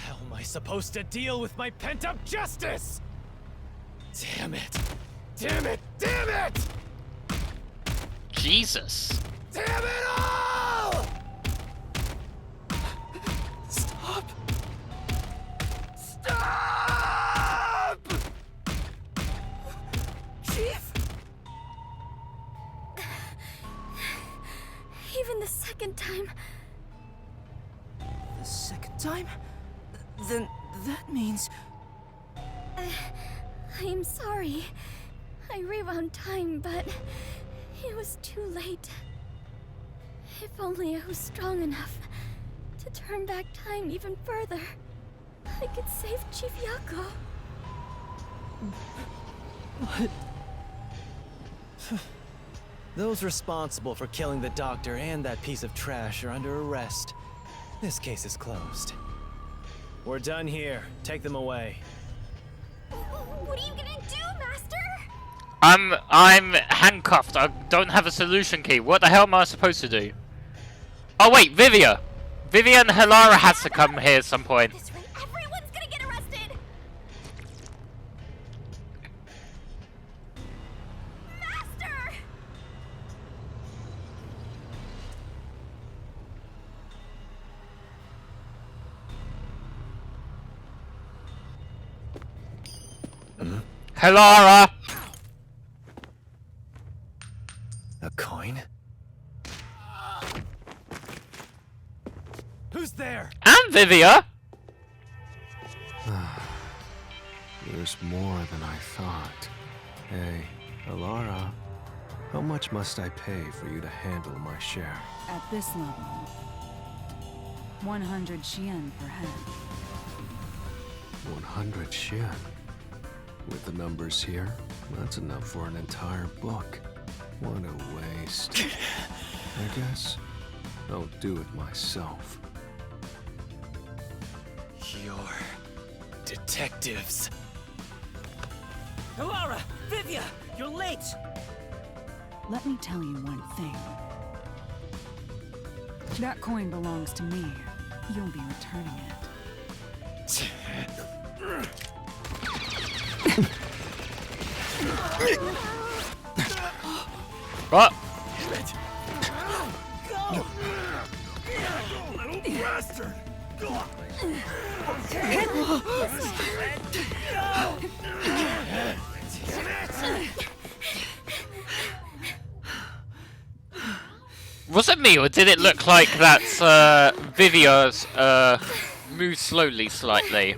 How am I supposed to deal with my pent-up justice? Damn it! Damn it! Damn it! Jesus. Damn it all! Stop! Stop! Chief? Even the second time. The second time? Then that means... I am sorry. I rewound time, but it was too late. If only I was strong enough to turn back time even further, I could save Chief Yako. What? Those responsible for killing the doctor and that piece of trash are under arrest. This case is closed. We're done here. Take them away. What are you gonna do, Master? I'm handcuffed. I don't have a solution key. What the hell am I supposed to do? Oh wait, Vivia! Vivia and Hilara has to come here at some point. Everyone's gonna get arrested! Master! Hilara! A coin? Who's there? And Vivia! There's more than I thought. Hey, Alara, how much must I pay for you to handle my share? At this level, 100 Xian per head. 100 Xian. With the numbers here, that's enough for an entire book. What a waste. I guess I'll do it myself. Your detectives. Hilara! Vivia! You're late! Let me tell you one thing. That coin belongs to me. You'll be returning it. What? Go! Little bastard! Go! Was it me, or did it look like that Vivia's moved slowly slightly?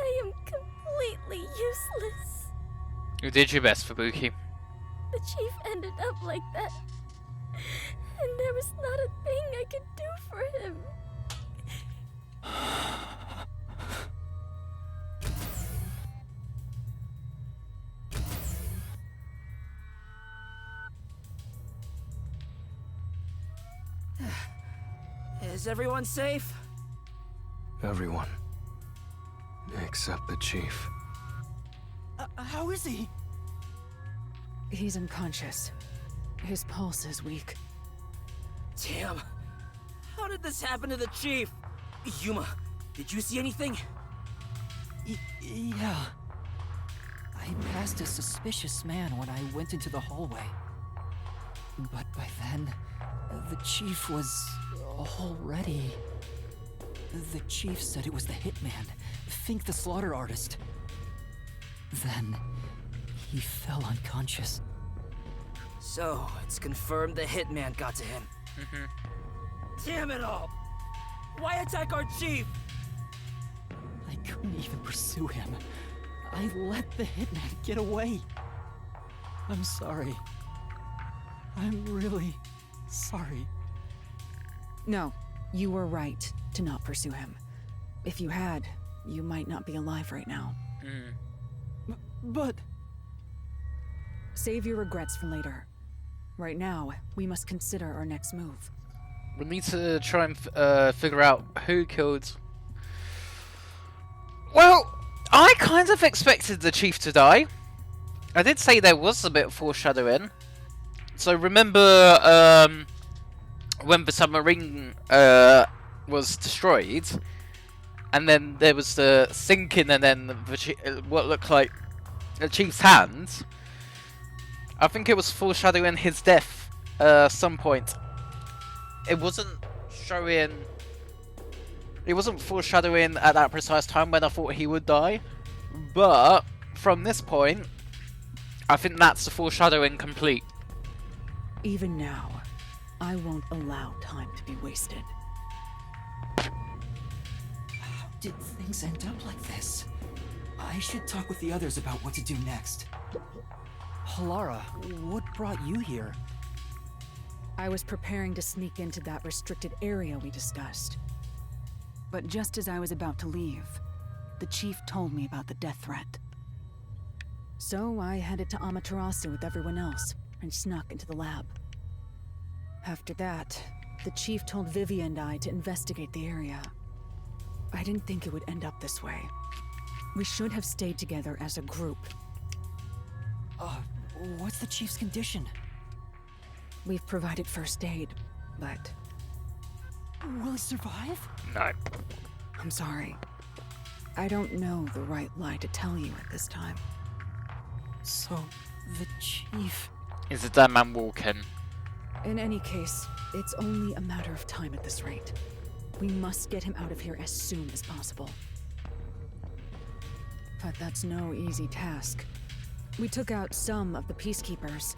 I am completely useless. You did your best, Fubuki. The chief ended up like that. And there was not a thing I could do for him. Is everyone safe? Everyone. Except the chief. How is he? He's unconscious. His pulse is weak. Damn. How did this happen to the chief? Yuma, did you see anything? Yeah. I passed a suspicious man when I went into the hallway. But by then, the chief was already... The chief said it was the hitman, Fink the slaughter artist. Then, he fell unconscious. So, it's confirmed the hitman got to him. Damn it all! Why attack our chief? I couldn't even pursue him. I let the hitman get away. I'm sorry. I'm really sorry. No, you were right to not pursue him. If you had, you might not be alive right now. But... Save your regrets for later. Right now, we must consider our next move. We need to try and figure out who killed... Well, I kind of expected the chief to die. I did say there was a bit of foreshadowing. So remember when the submarine was destroyed, and then there was the sinking, and then what looked like the chief's hand. I think it was foreshadowing his death some point. It wasn't showing... It wasn't foreshadowing at that precise time when I thought he would die. But from this point, I think that's the foreshadowing complete. Even now, I won't allow time to be wasted. How did things end up like this? I should talk with the others about what to do next. Halara, what brought you here? I was preparing to sneak into that restricted area we discussed. But just as I was about to leave, the chief told me about the death threat. So I headed to Amaterasu with everyone else and snuck into the lab. After that, the chief told Vivi and I to investigate the area. I didn't think it would end up this way. We should have stayed together as a group. What's the chief's condition? We've provided first aid, but... Will he survive? No. I'm sorry. I don't know the right lie to tell you at this time. So, the chief... Is a dead man walking? In any case, it's only a matter of time at this rate. We must get him out of here as soon as possible. But that's no easy task. We took out some of the peacekeepers,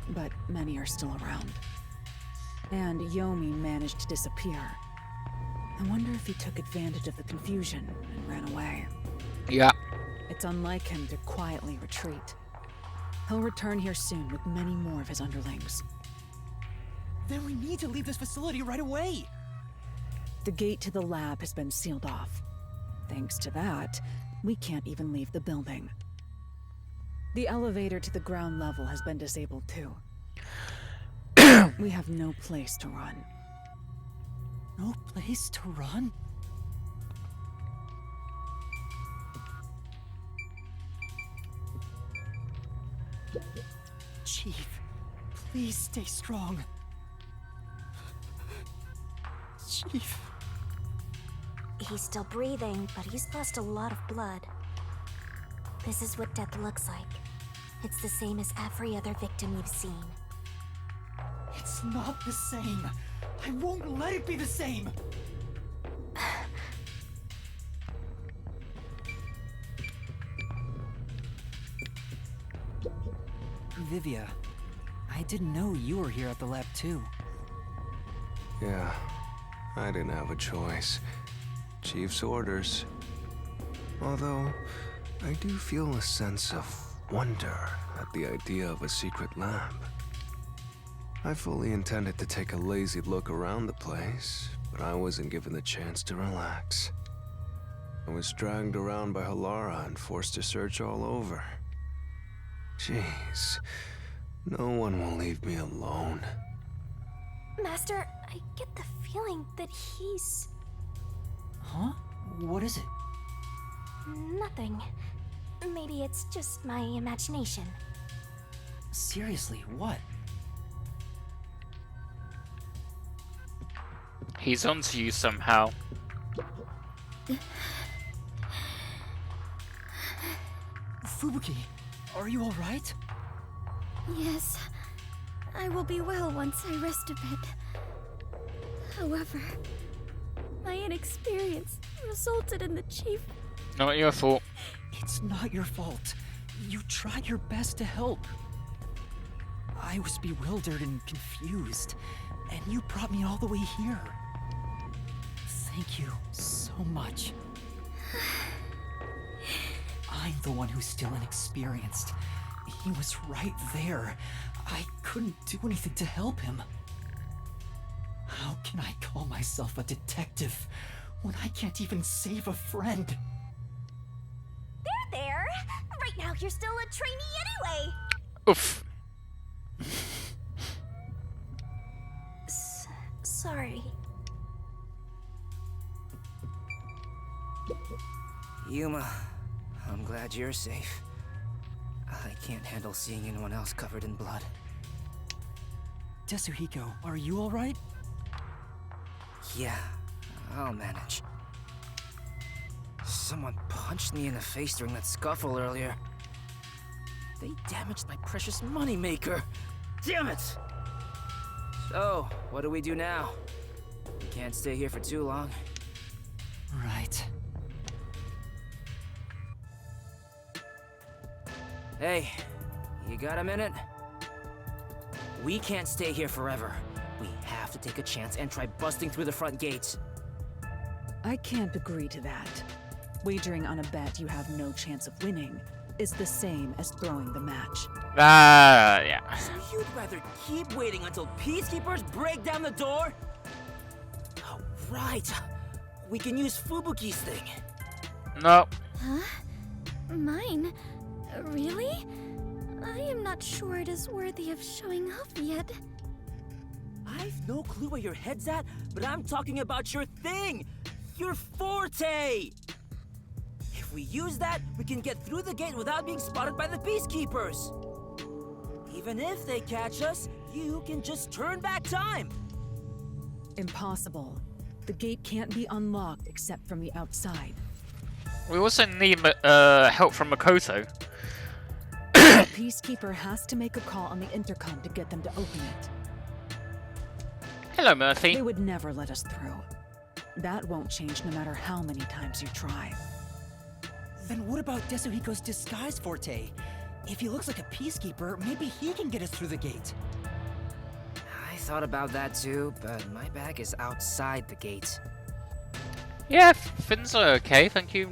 but many are still around. And Yomi managed to disappear. I wonder if he took advantage of the confusion and ran away. Yeah. It's unlike him to quietly retreat. He'll return here soon with many more of his underlings. Then we need to leave this facility right away! The gate to the lab has been sealed off. Thanks to that, we can't even leave the building. The elevator to the ground level has been disabled too. We have no place to run. No place to run? Chief, please stay strong. Chief. He's still breathing, but he's lost a lot of blood. This is what death looks like. It's the same as every other victim you've seen. It's not the same. I won't let it be the same. Vivia, I didn't know you were here at the lab too. Yeah, I didn't have a choice. Chief's orders. Although, I do feel a sense of wonder at the idea of a secret lab. I fully intended to take a lazy look around the place, but I wasn't given the chance to relax. I was dragged around by Halara and forced to search all over. Jeez, no one will leave me alone. Master, I get the feeling that he's... Huh? What is it? Nothing. Maybe it's just my imagination. Seriously, what? He's onto you somehow. Fubuki, are you alright? Yes, I will be well once I rest a bit. However, my inexperience resulted in the chief... Not your fault. It's not your fault. You tried your best to help. I was bewildered and confused, and you brought me all the way here. Thank you so much. I'm the one who's still inexperienced. He was right there. I couldn't do anything to help him. How can I call myself a detective when I can't even save a friend? There! Right now you're still a trainee anyway! Oof. Sorry. Yuma, I'm glad you're safe. I can't handle seeing anyone else covered in blood. Tetsuhiko, are you alright? Yeah, I'll manage. Someone punched me in the face during that scuffle earlier. They damaged my precious moneymaker. Damn it! So, what do we do now? We can't stay here for too long. Right. Hey, you got a minute? We can't stay here forever. We have to take a chance and try busting through the front gates. I can't agree to that. Wagering on a bet you have no chance of winning is the same as throwing the match. Yeah. So you'd rather keep waiting until peacekeepers break down the door? Oh, right. We can use Fubuki's thing. No. Huh? Mine? Really? I am not sure it is worthy of showing off yet. I've no clue where your head's at, but I'm talking about your thing! Your forte! If we use that, we can get through the gate without being spotted by the peacekeepers. Even if they catch us, you can just turn back time. Impossible. The gate can't be unlocked except from the outside. We also need help from Makoto. The Peacekeeper has to make a call on the intercom to get them to open it. Hello, Murphy. They would never let us through. That won't change no matter how many times you try. Then what about Tetsuhiko's disguise forte? If he looks like a peacekeeper, maybe he can get us through the gate. I thought about that too, but my bag is outside the gate. Yeah, things are okay, thank you.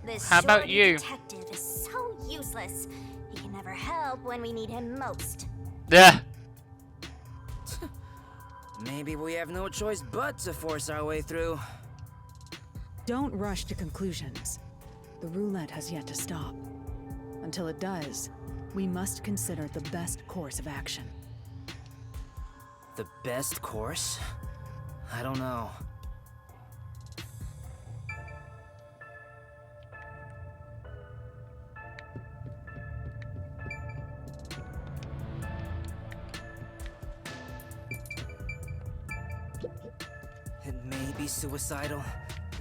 This How about shorty you? detective is so useless. He can never help when we need him most. Yeah. Maybe we have no choice but to force our way through. Don't rush to conclusions. The roulette has yet to stop. Until it does, we must consider the best course of action. The best course? I don't know. It may be suicidal.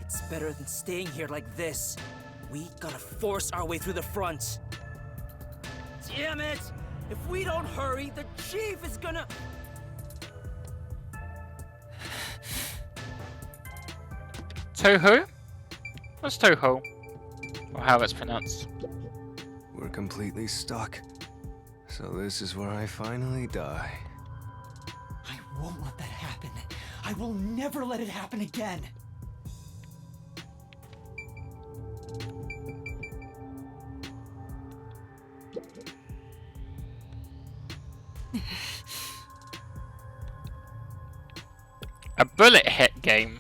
It's better than staying here like this. We gotta force our way through the front. Damn it! If we don't hurry, the chief is gonna... Toho? What's Toho? Or how it's pronounced. We're completely stuck. So this is where I finally die. I won't let that happen. I will never let it happen again. A bullet hit game.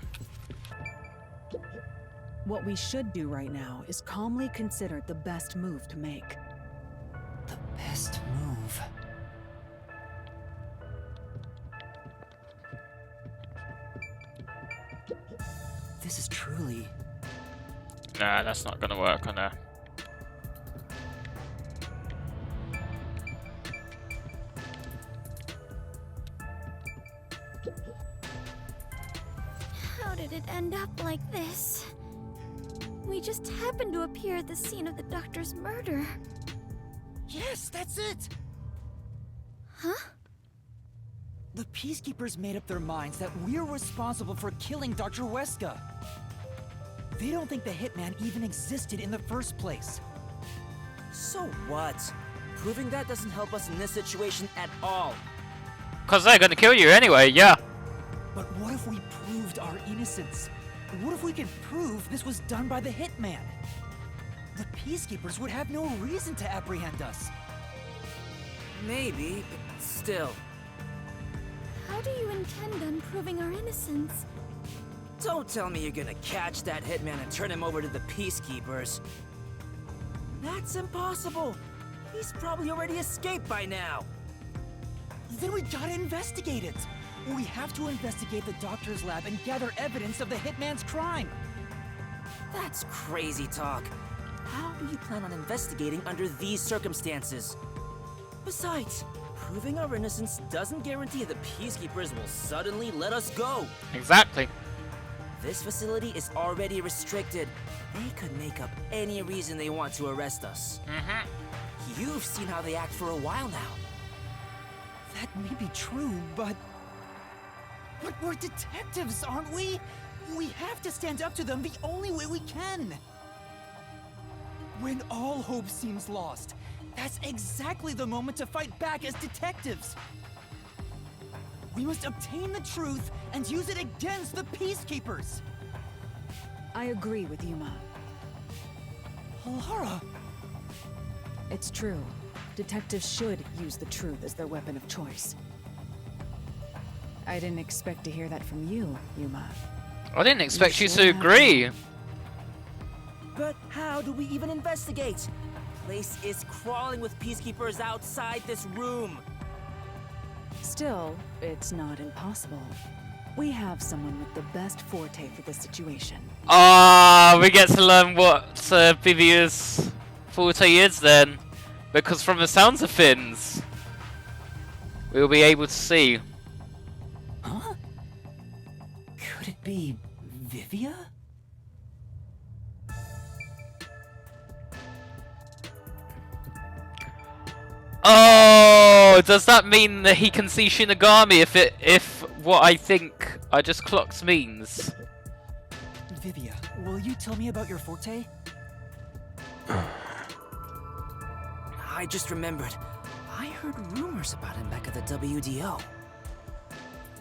What we should do right now is calmly consider the best move to make. The best move. This is truly... Nah, that's not gonna work on her. How did it end up like this? We just happened to appear at the scene of the doctor's murder. Yes, that's it! Huh? The Peacekeepers made up their minds that we're responsible for killing Dr. Weska. They don't think the Hitman even existed in the first place. So what? Proving that doesn't help us in this situation at all. Cause they're gonna kill you anyway, yeah. But what if we proved our innocence? What if we could prove this was done by the Hitman? The Peacekeepers would have no reason to apprehend us. Maybe, but still. How do you intend on proving our innocence? Don't tell me you're gonna catch that hitman and turn him over to the Peacekeepers. That's impossible. He's probably already escaped by now. Then we gotta investigate it. We have to investigate the doctor's lab and gather evidence of the hitman's crime. That's crazy talk. How do you plan on investigating under these circumstances? Besides, proving our innocence doesn't guarantee the Peacekeepers will suddenly let us go. Exactly. This facility is already restricted. They could make up any reason they want to arrest us. You've seen how they act for a while now. That may be true, but we're detectives, aren't we? We have to stand up to them the only way we can. When all hope seems lost, that's exactly the moment to fight back as detectives. We must obtain the truth and use it against the Peacekeepers. I agree with Yuma. Lara! It's true. Detectives should use the truth as their weapon of choice. I didn't expect to hear that from you, Yuma. I didn't expect you to agree. But how do we even investigate? The place is crawling with Peacekeepers outside this room. Still, it's not impossible. We have someone with the best forte for this situation. Ah, we get to learn what Vivia's forte is then. Because from the sounds of things, we'll be able to see. Huh? Could it be Vivia? Oh, does that mean that he can see Shinigami if what I think I just clocked means? Vivia, will you tell me about your forte? I just remembered. I heard rumors about him back at the WDO.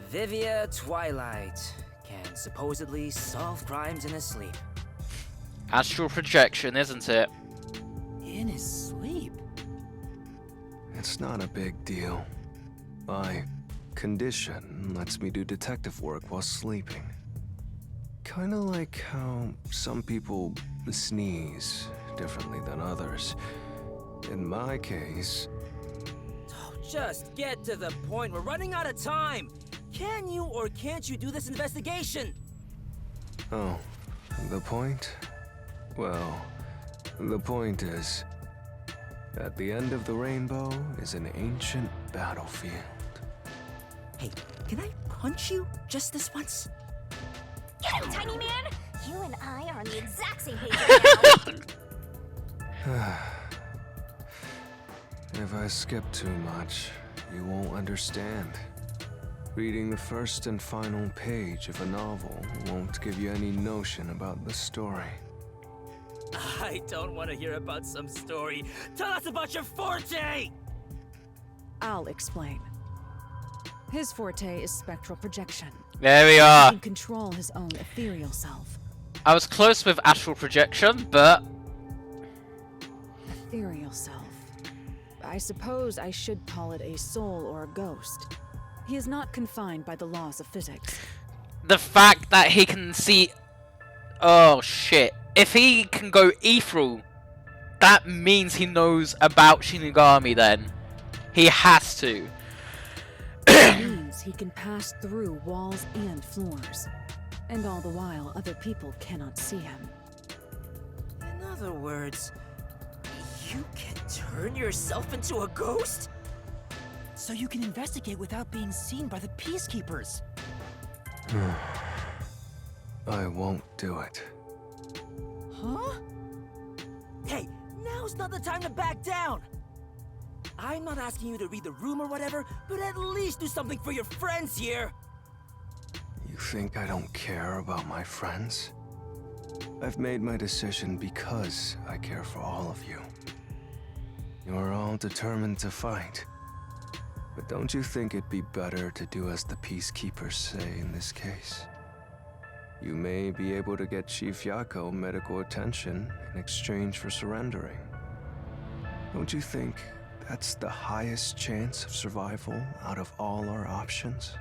Vivia Twilight can supposedly solve crimes in his sleep. Astral projection, isn't it? In his sleep? It's not a big deal. My condition lets me do detective work while sleeping. Kinda like how some people sneeze differently than others. In my case... Just get to the point. We're running out of time. Can you or can't you do this investigation? Oh, the point? Well, the point is, at the end of the rainbow is an ancient battlefield. Hey, can I punch you just this once? Get him, tiny man! You and I are on the exact same page right now. If I skip too much, you won't understand. Reading the first and final page of a novel won't give you any notion about the story. I don't want to hear about some story. Tell us about your forte! I'll explain. His forte is spectral projection. There we are. He can control his own ethereal self. I was close with astral projection, but... Ethereal self. I suppose I should call it a soul or a ghost. He is not confined by the laws of physics. The fact that he can see... Oh, shit. If he can go ethereal, that means he knows about Shinigami then. He has to. It means he can pass through walls and floors. And all the while, other people cannot see him. In other words, you can turn yourself into a ghost? So you can investigate without being seen by the Peacekeepers. I won't do it. Huh? Hey, now's not the time to back down! I'm not asking you to read the room or whatever, but at least do something for your friends here! You think I don't care about my friends? I've made my decision because I care for all of you. You're all determined to fight. But don't you think it'd be better to do as the Peacekeepers say in this case? you may be able to get Chief Yako medical attention in exchange for surrendering. Don't you think that's the highest chance of survival out of all our options?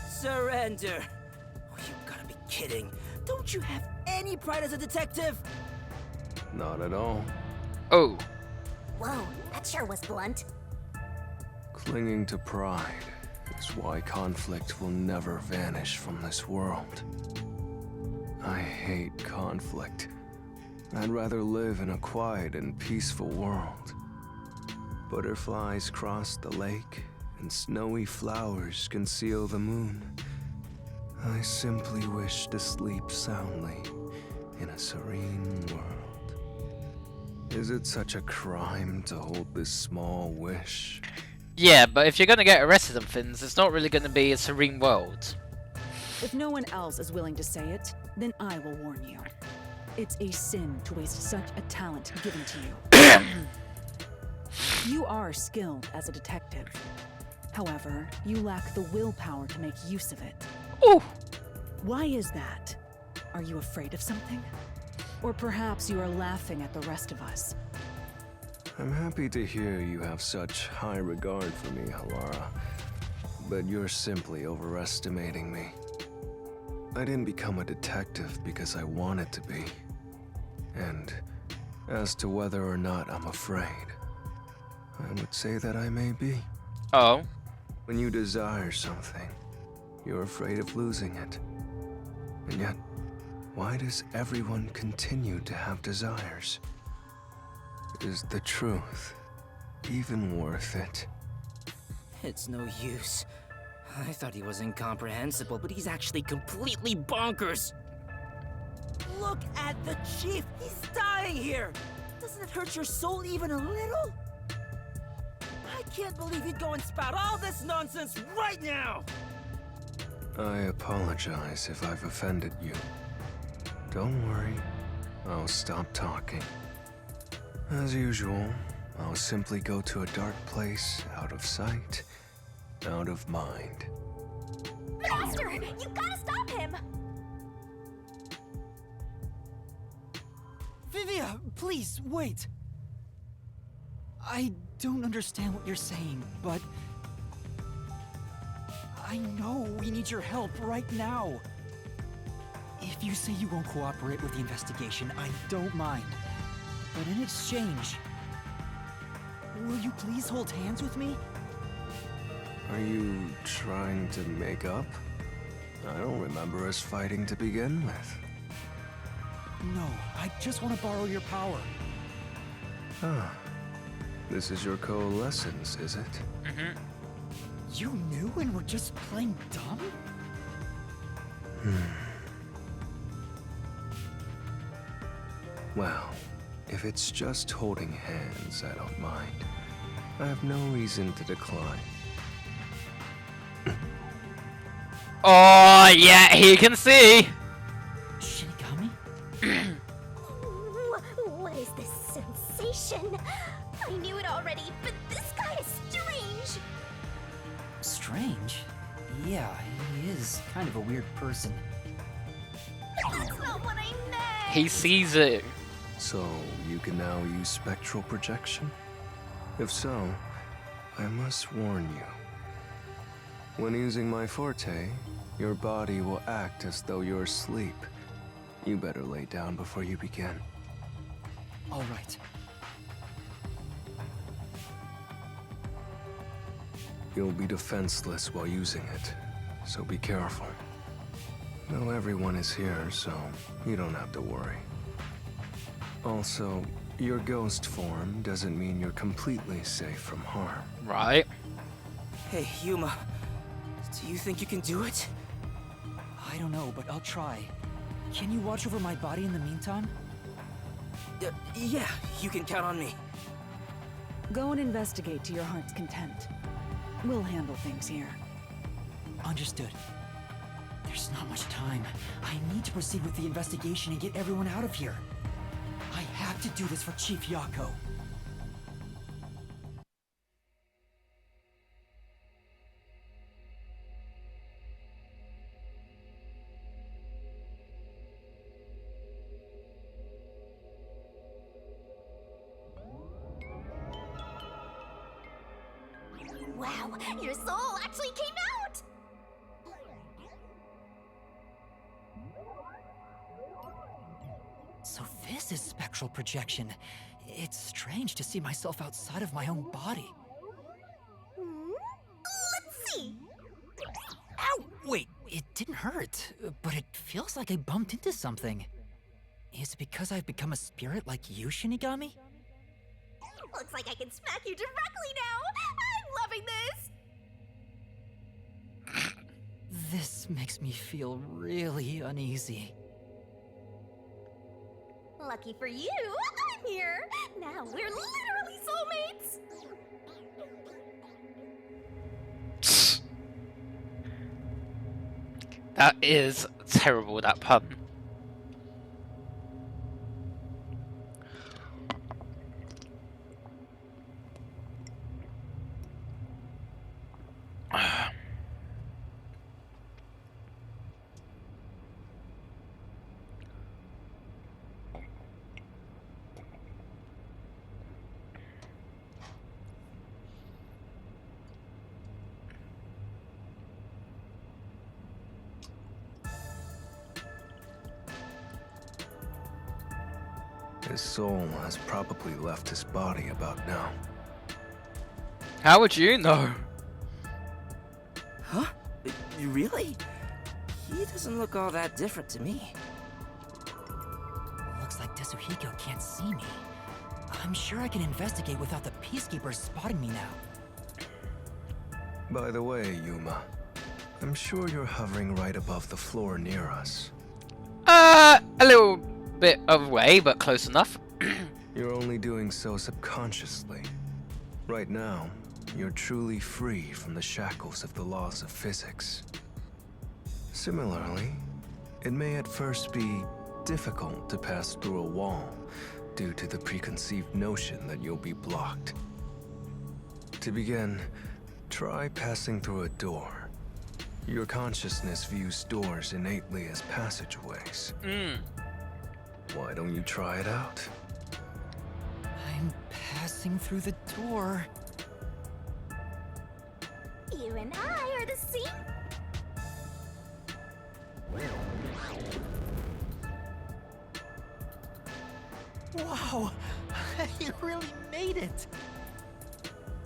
Surrender? Oh, you gotta be kidding. Don't you have any pride as a detective? Not at all. Oh. Whoa, that sure was blunt. Clinging to pride is why conflict will never vanish from this world. I hate conflict. I'd rather live in a quiet and peaceful world. Butterflies cross the lake, and snowy flowers conceal the moon. I simply wish to sleep soundly in a serene world. Is it such a crime to hold this small wish? Yeah, but if you're gonna get arrested on things, it's not really gonna be a serene world. If no one else is willing to say it, then I will warn you. It's a sin to waste such a talent given to you. You are skilled as a detective. However, you lack the willpower to make use of it. Ooh! Why is that? Are you afraid of something? Or perhaps you are laughing at the rest of us. I'm happy to hear you have such high regard for me, Halara. But you're simply overestimating me. I didn't become a detective because I wanted to be. And as to whether or not I'm afraid, I would say that I may be. Oh? When you desire something, you're afraid of losing it. And yet, why does everyone continue to have desires? Is the truth even worth it? It's no use. I thought he was incomprehensible, but he's actually completely bonkers. Look at the chief! He's dying here! Doesn't it hurt your soul even a little? I can't believe you'd go and spout all this nonsense right now! I apologize if I've offended you. Don't worry, I'll stop talking. As usual, I'll simply go to a dark place, out of sight, out of mind. Master, you gotta stop him! Vivia, please, wait! I don't understand what you're saying, but... I know we need your help right now. If you say you won't cooperate with the investigation, I don't mind. But in exchange, will you please hold hands with me? Are you trying to make up? I don't remember us fighting to begin with. No, I just want to borrow your power. Ah, this is your coalescence, is it? Mm-hmm. You knew and were just playing dumb? Well, if it's just holding hands, I don't mind. I have no reason to decline. Oh, yeah, he can see! Shinigami? What is this sensation? I knew it already, but this guy is strange! Strange? Yeah, he is kind of a weird person. That's not what I meant! He sees it. So, you can now use spectral projection? If so, I must warn you. When using my forte, your body will act as though you're asleep. You better lay down before you begin. All right. You'll be defenseless while using it, so be careful. Though everyone is here, so you don't have to worry. Also, your ghost form doesn't mean you're completely safe from harm. Right. Hey, Yuma. Do you think you can do it? I don't know, but I'll try. Can you watch over my body in the meantime? Yeah, you can count on me. Go and investigate to your heart's content. We'll handle things here. Understood. There's not much time. I need to proceed with the investigation and get everyone out of here. I have to do this for Chief Yako. Wow, your soul actually came out! So this is spectral projection. It's strange to see myself outside of my own body. Let's see. Ow! Wait, it didn't hurt, but it feels like I bumped into something. Is it because I've become a spirit like you, Shinigami? Looks like I can smack you directly now! I'm loving this! This makes me feel really uneasy. Lucky for you, I'm here! Now we're literally soulmates! That is terrible, that pun. His soul has probably left his body about now. How would you know? Huh? Really? He doesn't look all that different to me. Looks like Tetsuhiko can't see me. I'm sure I can investigate without the peacekeepers spotting me now. By the way, Yuma, I'm sure you're hovering right above the floor near us. A little bit away, but close enough. You're only doing so subconsciously. Right now, you're truly free from the shackles of the laws of physics. Similarly, it may at first be difficult to pass through a wall due to the preconceived notion that you'll be blocked. To begin, try passing through a door. Your consciousness views doors innately as passageways. Why don't you try it out? I'm passing through the door. You and I are the same. Wow, you really made it.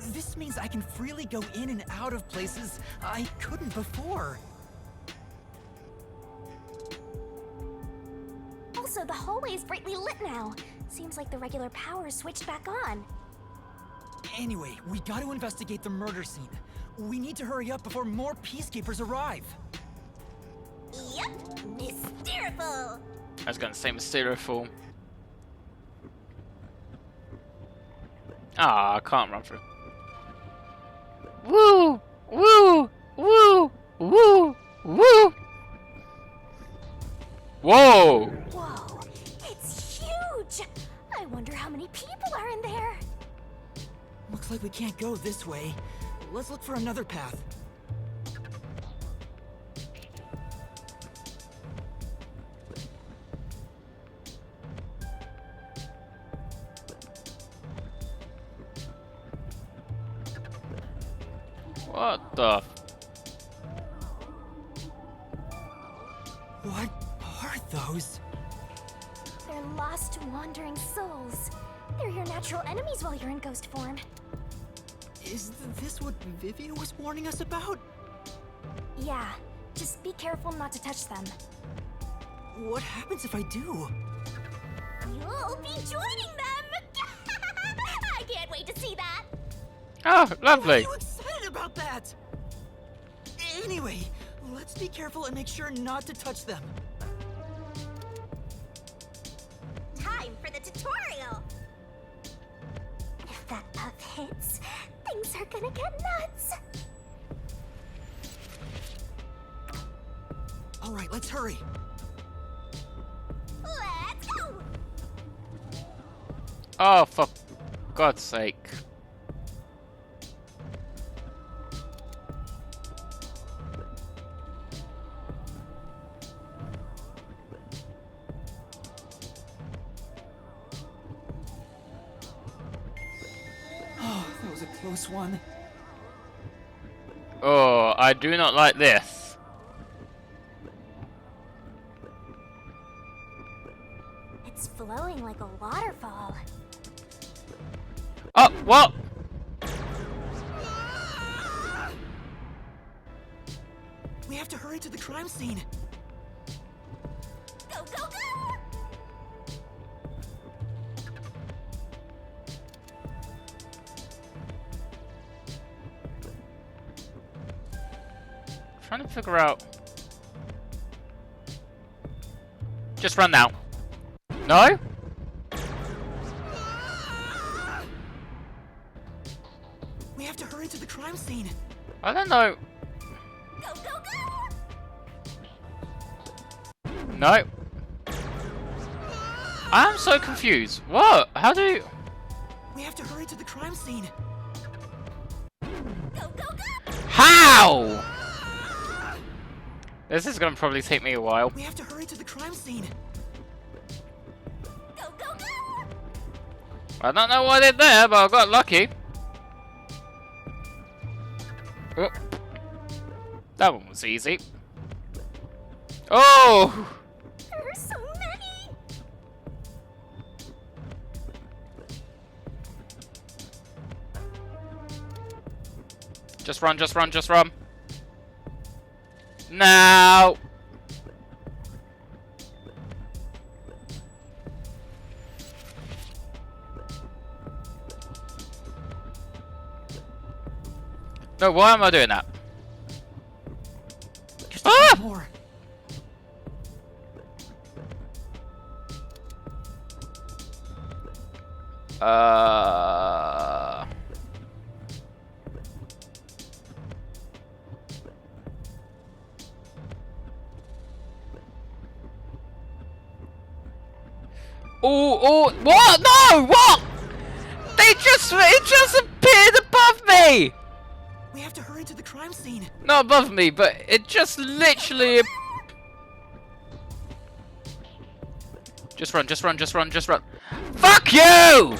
This means I can freely go in and out of places I couldn't before. Also, the hallway is brightly lit now. Seems like the regular power switched back on. Anyway, we gotta investigate the murder scene. We need to hurry up before more peacekeepers arrive. Yep, Mysteriful. I was gonna say Mysteriful. Ah, I can't run through. Woo! Woo! Woo! Woo! Woo! Whoa! Whoa, it's huge! I wonder how many people are in there. Looks like we can't go this way. Let's look for another path. What the? What are those? They're lost, wandering souls. They're your natural enemies while you're in ghost form. Is this what Vivian was warning us about? Yeah, just be careful not to touch them. What happens if I do? You'll be joining them! I can't wait to see that! Oh, lovely! Why are you excited about that? Anyway, let's be careful and make sure not to touch them. Time for the tutorial! If that puff hits, things are gonna get nuts! Alright, let's hurry. Let's go! Oh, for God's sake. Oh, that was a close one. I do not like this. It's flowing like a waterfall. Oh, what? We have to hurry to the crime scene. Go, go, go! Trying to figure out. Just run now. No? We have to hurry to the crime scene. I don't know. Go, go, go! No. I'm so confused. What? How do you... We have to hurry to the crime scene. Go, go, go! How? This is gonna probably take me a while. We have to hurry to the crime scene. Go, go, go! I don't know what I did there, but I got lucky. Oh. That one was easy. Oh! There are so many! Just run, just run, just run. Now! No, why am I doing that? Just more. Oh, what? No, what? It just appeared above me! We have to hurry to the crime scene. Not above me, but it just literally... Just run, just run, just run, just run. Fuck you!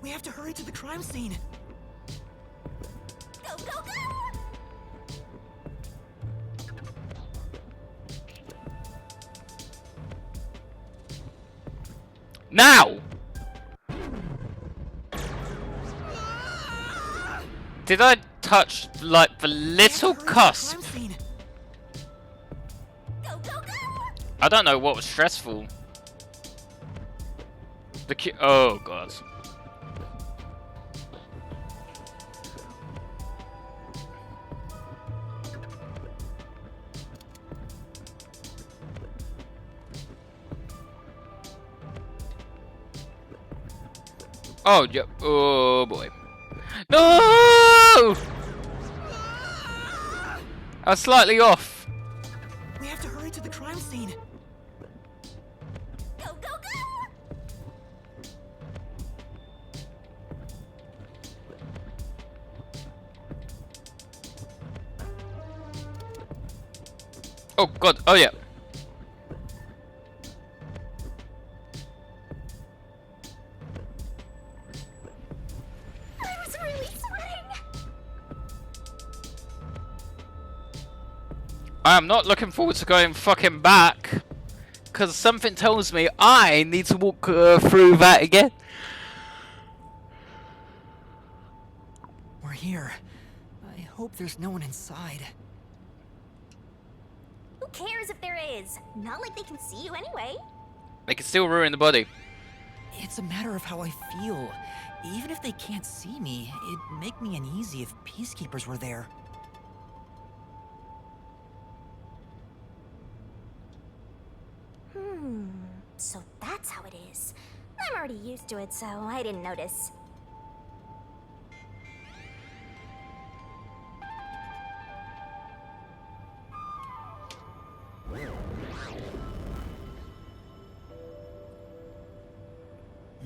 We have to hurry to the crime scene. Go, go, go! Now! Did I touch, like, the little cusp? Go, go, go! I don't know what was stressful. Oh, God. Oh, yeah. Oh, boy. No! I was slightly off. We have to hurry to the crime scene. Go, go, go! Oh, God. Oh, yeah. I was really sweating! I am not looking forward to going fucking back. Because something tells me I need to walk through that again. We're here. I hope there's no one inside. Who cares if there is? Not like they can see you anyway. They can still ruin the body. It's a matter of how I feel. Even if they can't see me, it'd make me uneasy if peacekeepers were there. So that's how it is. I'm already used to it, so I didn't notice.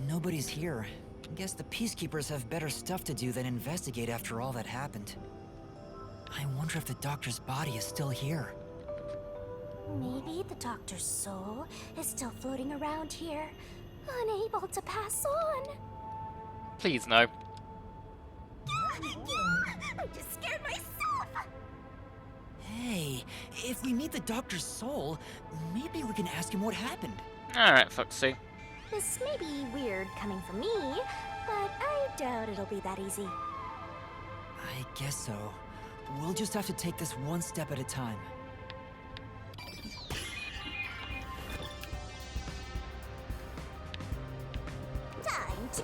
Nobody's here. Guess the peacekeepers have better stuff to do than investigate after all that happened. I wonder if the doctor's body is still here. Maybe the doctor's soul is still floating around here, unable to pass on. Please, no. I just scared myself! Hey, if we meet the doctor's soul, maybe we can ask him what happened. Alright, Foxy. This may be weird coming from me, but I doubt it'll be that easy. I guess so. We'll just have to take this one step at a time. Time to...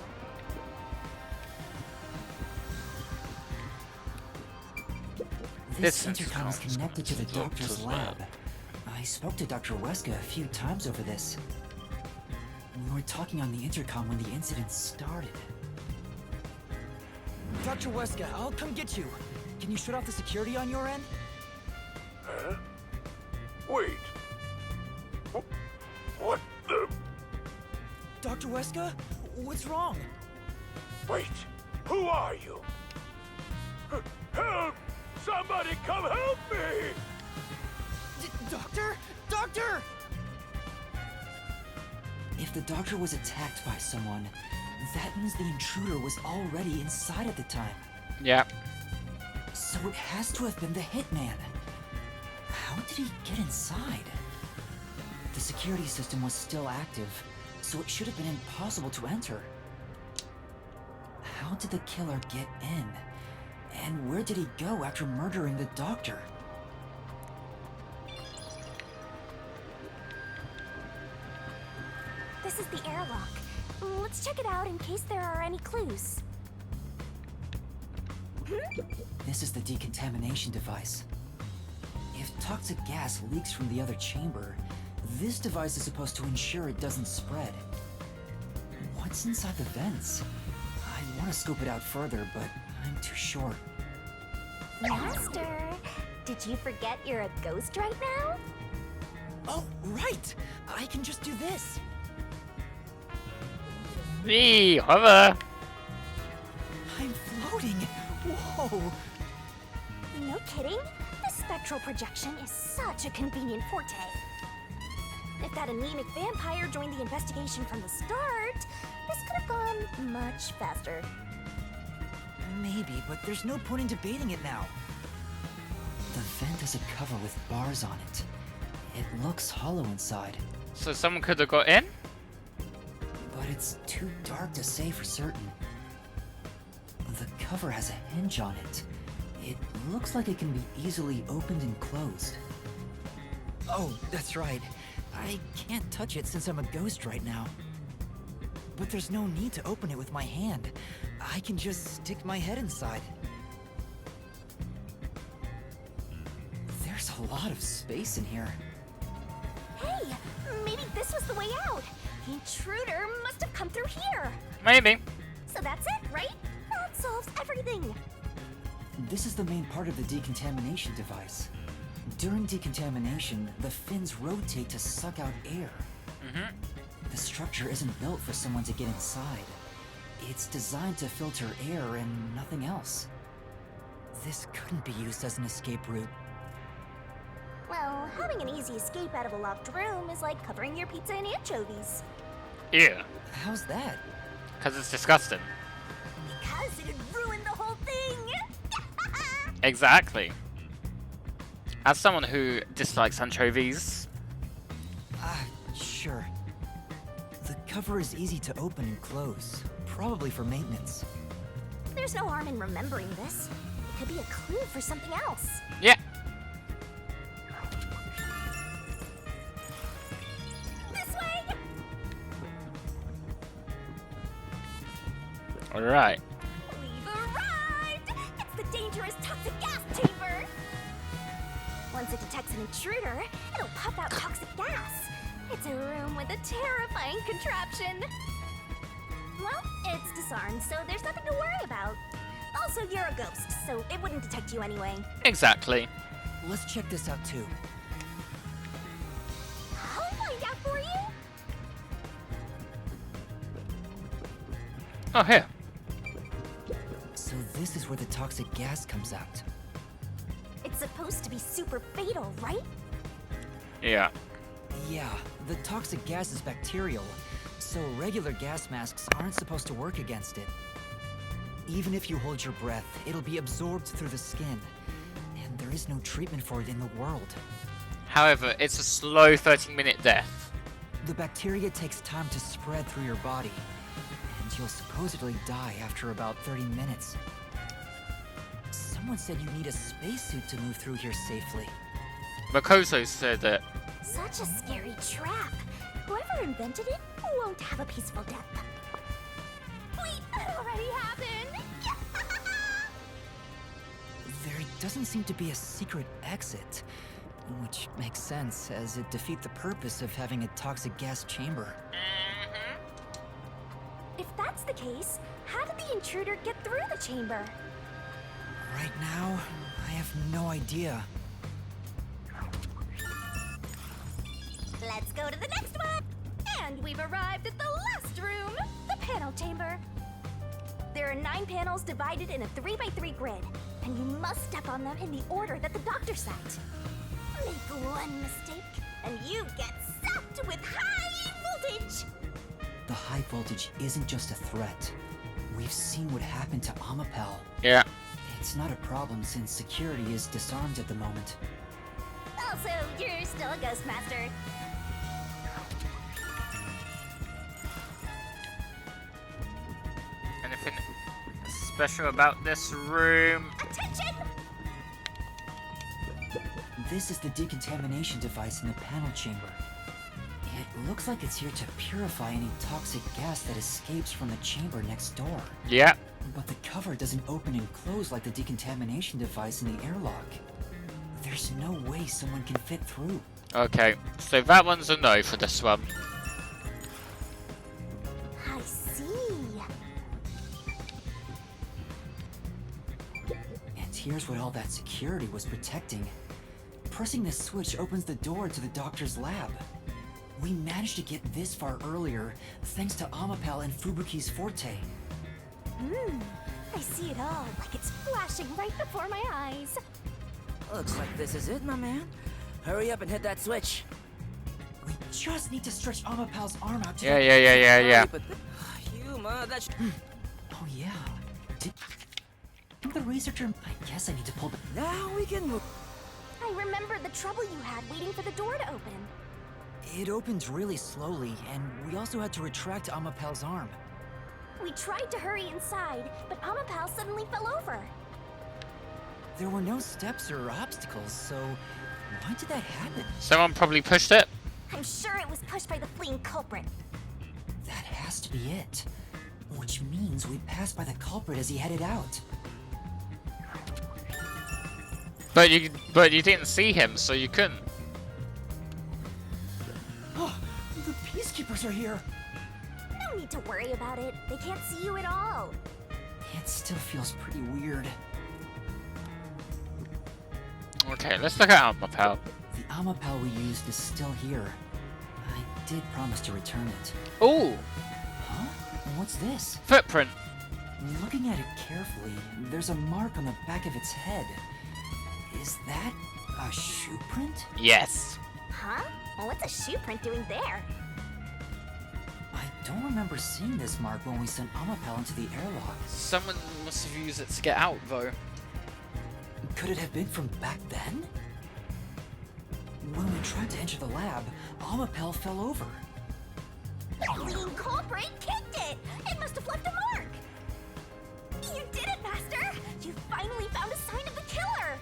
This intercom is connected to the doctor's lab. I spoke to Dr. Weska a few times over this. We were talking on the intercom when the incident started. Dr. Weska, I'll come get you. Can you shut off the security on your end? Huh? Wait. What the... Dr. Weska? What's wrong? Wait. Who are you? Help! Somebody come help me! Doctor? Doctor! If the doctor was attacked by someone, that means the intruder was already inside at the time. Yeah. So it has to have been the hitman. How did he get inside? The security system was still active, so it should have been impossible to enter. How did the killer get in? And where did he go after murdering the doctor? This is the airlock. Let's check it out in case there are any clues. This is the decontamination device. If toxic gas leaks from the other chamber, this device is supposed to ensure it doesn't spread. What's inside the vents? I want to scope it out further, but I'm too short. Master, did you forget you're a ghost right now? Oh, right! I can just do this! Wee, hover! I'm floating! Whoa! No kidding. This spectral projection is such a convenient forte. If that anemic vampire joined the investigation from the start, this could have gone much faster. Maybe, but there's no point in debating it now. The vent has a cover with bars on it. It looks hollow inside. So someone could have got in? But it's too dark to say for certain. The cover has a hinge on it. It looks like it can be easily opened and closed. Oh, that's right. I can't touch it since I'm a ghost right now. But there's no need to open it with my hand. I can just stick my head inside. There's a lot of space in here. Hey, maybe this was the way out. The intruder must have come through here. Maybe. So that's it, right? That solves everything. This is the main part of the decontamination device. During decontamination, the fins rotate to suck out air. The structure isn't built for someone to get inside. It's designed to filter air and nothing else. This couldn't be used as an escape route. Well, having an easy escape out of a locked room is like covering your pizza in anchovies. Yeah. How's that? Because it's disgusting. Because it'd ruin the whole thing! Exactly. As someone who dislikes anchovies... Sure. The cover is easy to open and close, probably for maintenance. There's no harm in remembering this. It could be a clue for something else. Yeah. This way! Alright. We've arrived! It's the dangerous toxic gas chamber! Once it detects an intruder, it'll puff out toxic gas. It's a room with a terrifying contraption. Well, it's disarmed, so there's nothing to worry about. Also, you're a ghost, so it wouldn't detect you anyway. Exactly. Let's check this out too. I'll find out for you. Oh, here. So this is where the toxic gas comes out. It's supposed to be super fatal, right? Yeah. Yeah, the toxic gas is bacterial, so regular gas masks aren't supposed to work against it. Even if you hold your breath, it'll be absorbed through the skin. And there is no treatment for it in the world. However, it's a slow 13-minute death. The bacteria takes time to spread through your body, and you'll supposedly die after about 30 minutes. Someone said you need a spacesuit to move through here safely. Makoto said it. Such a scary trap. Whoever invented it won't have a peaceful death. Wait, that already happened! There doesn't seem to be a secret exit, which makes sense, as it defeats the purpose of having a toxic gas chamber. If that's the case, how did the intruder get through the chamber? Right now, I have no idea. Let's go to the next one! And we've arrived at the last room, the panel chamber. There are 9 panels divided in a 3x3 grid, and you must step on them in the order that the doctor set. Make one mistake, and you get zapped with high voltage! The high voltage isn't just a threat. We've seen what happened to Amapel. Yeah. It's not a problem since security is disarmed at the moment. Also, you're still a ghost master. Anything special about this room? Attention! This is the decontamination device in the panel chamber. It looks like it's here to purify any toxic gas that escapes from the chamber next door. Yeah. But the cover doesn't open and close like the decontamination device in the airlock. There's no way someone can fit through. Okay, so that one's a no for this one. I see. And here's what all that security was protecting. Pressing this switch opens the door to the doctor's lab. We managed to get this far earlier, thanks to Amapel and Fubuki's forte. I see it all, like it's flashing right before my eyes. Looks like this is it, my man. Hurry up and hit that switch. We just need to stretch Amapel's arm out to Yeah. But that's... Oh yeah. Did the researcher... I guess I need to pull the... Now we can move. I remember the trouble you had waiting for the door to open. It opened really slowly, and we also had to retract Amapel's arm. We tried to hurry inside, but Amapel suddenly fell over. There were no steps or obstacles, so why did that happen? Someone probably pushed it. I'm sure it was pushed by the fleeing culprit. That has to be it. Which means we passed by the culprit as he headed out. But you didn't see him, so you couldn't. Oh, the peacekeepers are here. No need to worry about it. They can't see you at all. It still feels pretty weird. Okay, let's look at Amapel. The Amapel we used is still here. I did promise to return it. Ooh! Huh? What's this? Footprint. Looking at it carefully, there's a mark on the back of its head. Is that a shoe print? Yes. Huh? Well, what's a shoe print doing there? I don't remember seeing this mark when we sent Amapel into the airlock. Someone must have used it to get out, though. Could it have been from back then? When we tried to enter the lab, Amapel fell over. The fleeing culprit kicked it! It must have left a mark! You did it, Master! You finally found a sign of the killer!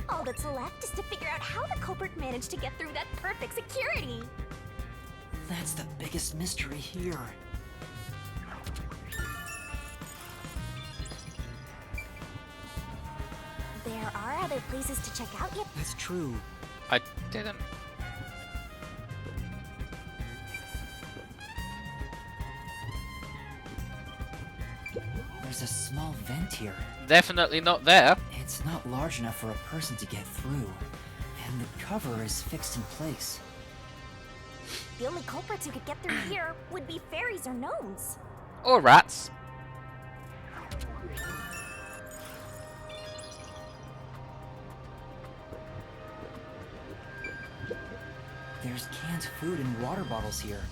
All that's left is to figure out how the culprit managed to get through that perfect security! That's the biggest mystery here. There are other places to check out yet. That's true. I didn't. There's a small vent here. Definitely not there. It's not large enough for a person to get through, and the cover is fixed in place. The only culprits who could get through here would be fairies or gnomes. Or rats. There's canned food and water bottles here.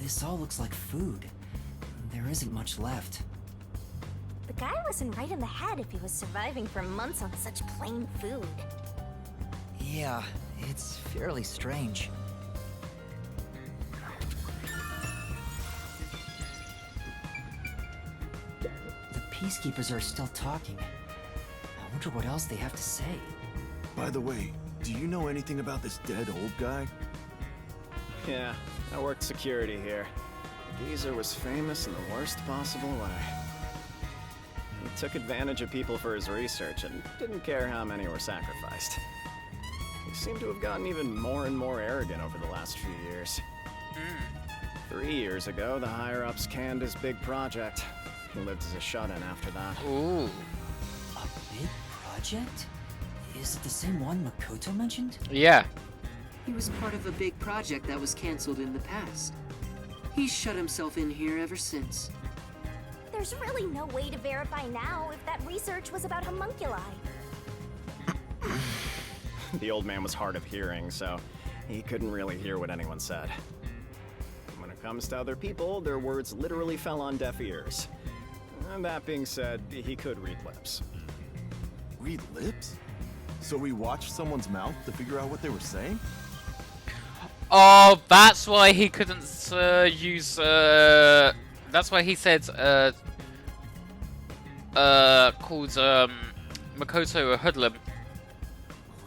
This all looks like food. there isn't much left. The guy wasn't right in the head if he was surviving for months on such plain food. Yeah, it's fairly strange. The Peacekeepers are still talking. I wonder what else they have to say. By the way, do you know anything about this dead old guy? Yeah, I worked security here. Geezer was famous in the worst possible way. He took advantage of people for his research and didn't care how many were sacrificed. He seemed to have gotten even more and more arrogant over the last few years. 3 years ago, the higher-ups canned his big project. He lived as a shut-in after that. Ooh. A big project? Is it the same one Makoto mentioned? Yeah. He was part of a big project that was cancelled in the past. He's shut himself in here ever since. There's really no way to verify now if that research was about homunculi. The old man was hard of hearing, so he couldn't really hear what anyone said. When it comes to other people, their words literally fell on deaf ears. And that being said, he could read lips. Read lips? So we watched someone's mouth to figure out what they were saying? Oh, that's why he couldn't use. That's why he said called Makoto a hoodlum.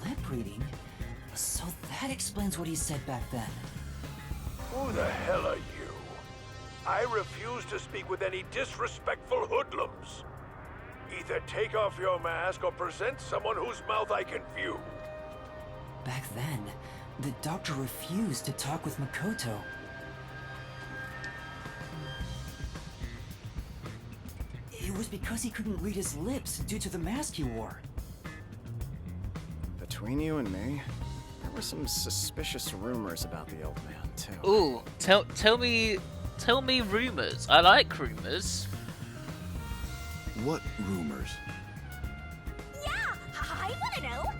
Lip reading? So that explains what he said back then. Who the hell are you? I refuse to speak with any disrespectful hoodlums. Either take off your mask or present someone whose mouth I can view. Back then, the doctor refused to talk with Makoto. It was because he couldn't read his lips due to the mask he wore. Between you and me, there were some suspicious rumors about the old man, too. Ooh, tell me rumors. I like rumors. What rumors? Yeah, I want to know.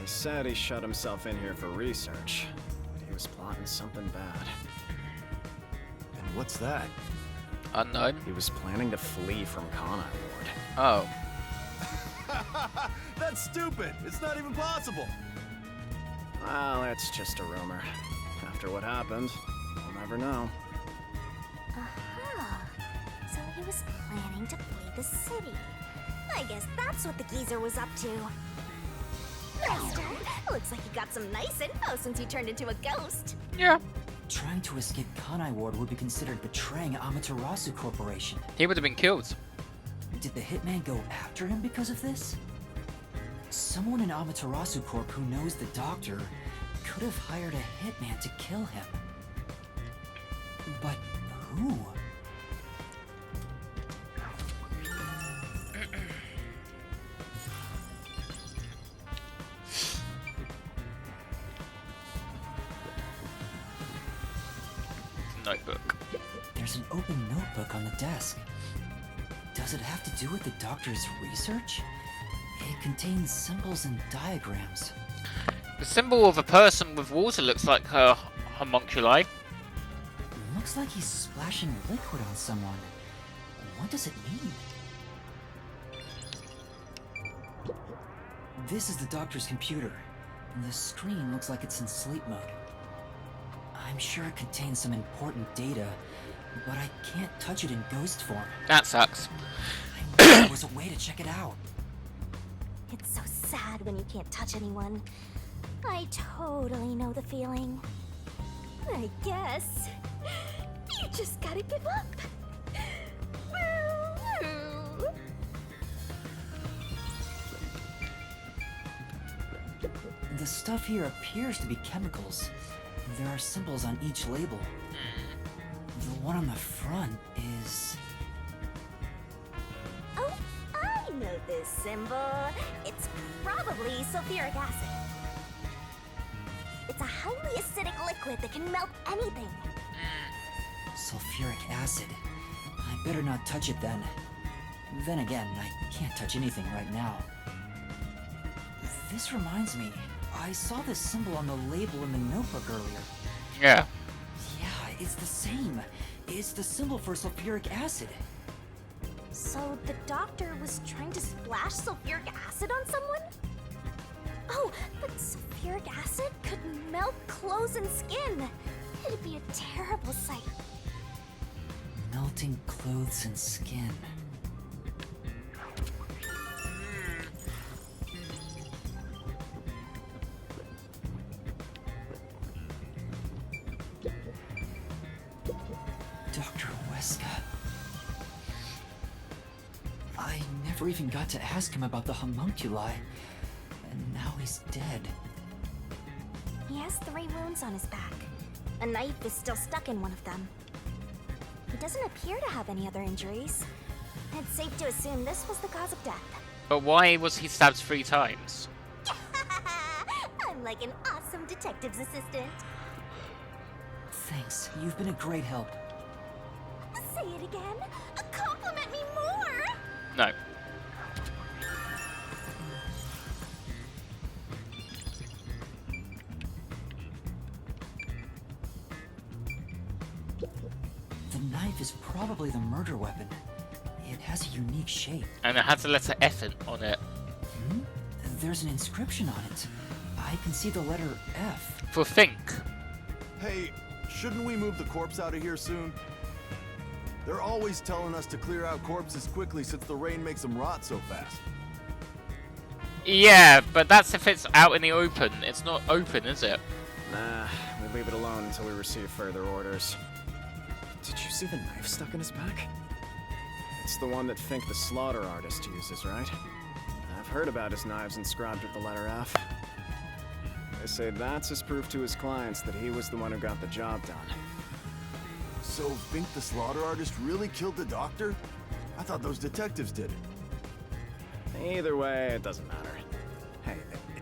He said he shut himself in here for research, but he was plotting something bad. And what's that? Unknown. He was planning to flee from Kanai Ward. Oh. That's stupid! It's not even possible! Well, it's just a rumor. After what happened, we'll never know. Aha. So he was planning to flee the city. I guess that's what the geezer was up to. Mister, looks like you got some nice info since you turned into a ghost. Yeah. Trying to escape Kanai Ward would be considered betraying Amaterasu Corporation. He would have been killed. Did the hitman go after him because of this? Someone in Amaterasu Corp who knows the doctor could have hired a hitman to kill him. But who? Notebook. There's an open notebook on the desk. Does it have to do with the doctor's research? It contains symbols and diagrams. The symbol of a person with water looks like her homunculi. Looks like he's splashing liquid on someone. What does it mean? This is the doctor's computer. The screen looks like it's in sleep mode. I'm sure it contains some important data, but I can't touch it in ghost form. That sucks. I wish there was a way to check it out. It's so sad when you can't touch anyone. I totally know the feeling. I guess you just gotta give up. The stuff here appears to be chemicals. There are symbols on each label. The one on the front is... Oh, I know this symbol. It's probably sulfuric acid. It's a highly acidic liquid that can melt anything. sulfuric acid. I better not touch it then. Then again, I can't touch anything right now. This reminds me, I saw this symbol on the label in the notebook earlier. Yeah. Yeah, It's the same. It's the symbol for sulfuric acid. So the doctor was trying to splash sulfuric acid on someone? Oh, but sulfuric acid could melt clothes and skin. It'd be a terrible sight. Melting clothes and skin. Dr. Weska. I never even got to ask him about the homunculi, and now he's dead. He has 3 wounds on his back. A knife is still stuck in one of them. He doesn't appear to have any other injuries. It's safe to assume this was the cause of death. But why was he stabbed 3 times? I'm like an awesome detective's assistant. Thanks, you've been a great help. Say it again. Compliment me more. No. The knife is probably the murder weapon. It has a unique shape. And it has the letter F on it. Hmm? There's an inscription on it. I can see the letter F. For think. Hey, shouldn't we move the corpse out of here soon? They're always telling us to clear out corpses quickly since the rain makes them rot so fast. Yeah, but that's if it's out in the open. It's not open, is it? Nah, we leave it alone until we receive further orders. Did you see the knife stuck in his back? It's the one that Fink the slaughter artist uses, right? I've heard about his knives inscribed with the letter F. They say that's his proof to his clients that he was the one who got the job done. So Fink the slaughter artist really killed the doctor? I thought those detectives did it. Either way, it doesn't matter. Hey,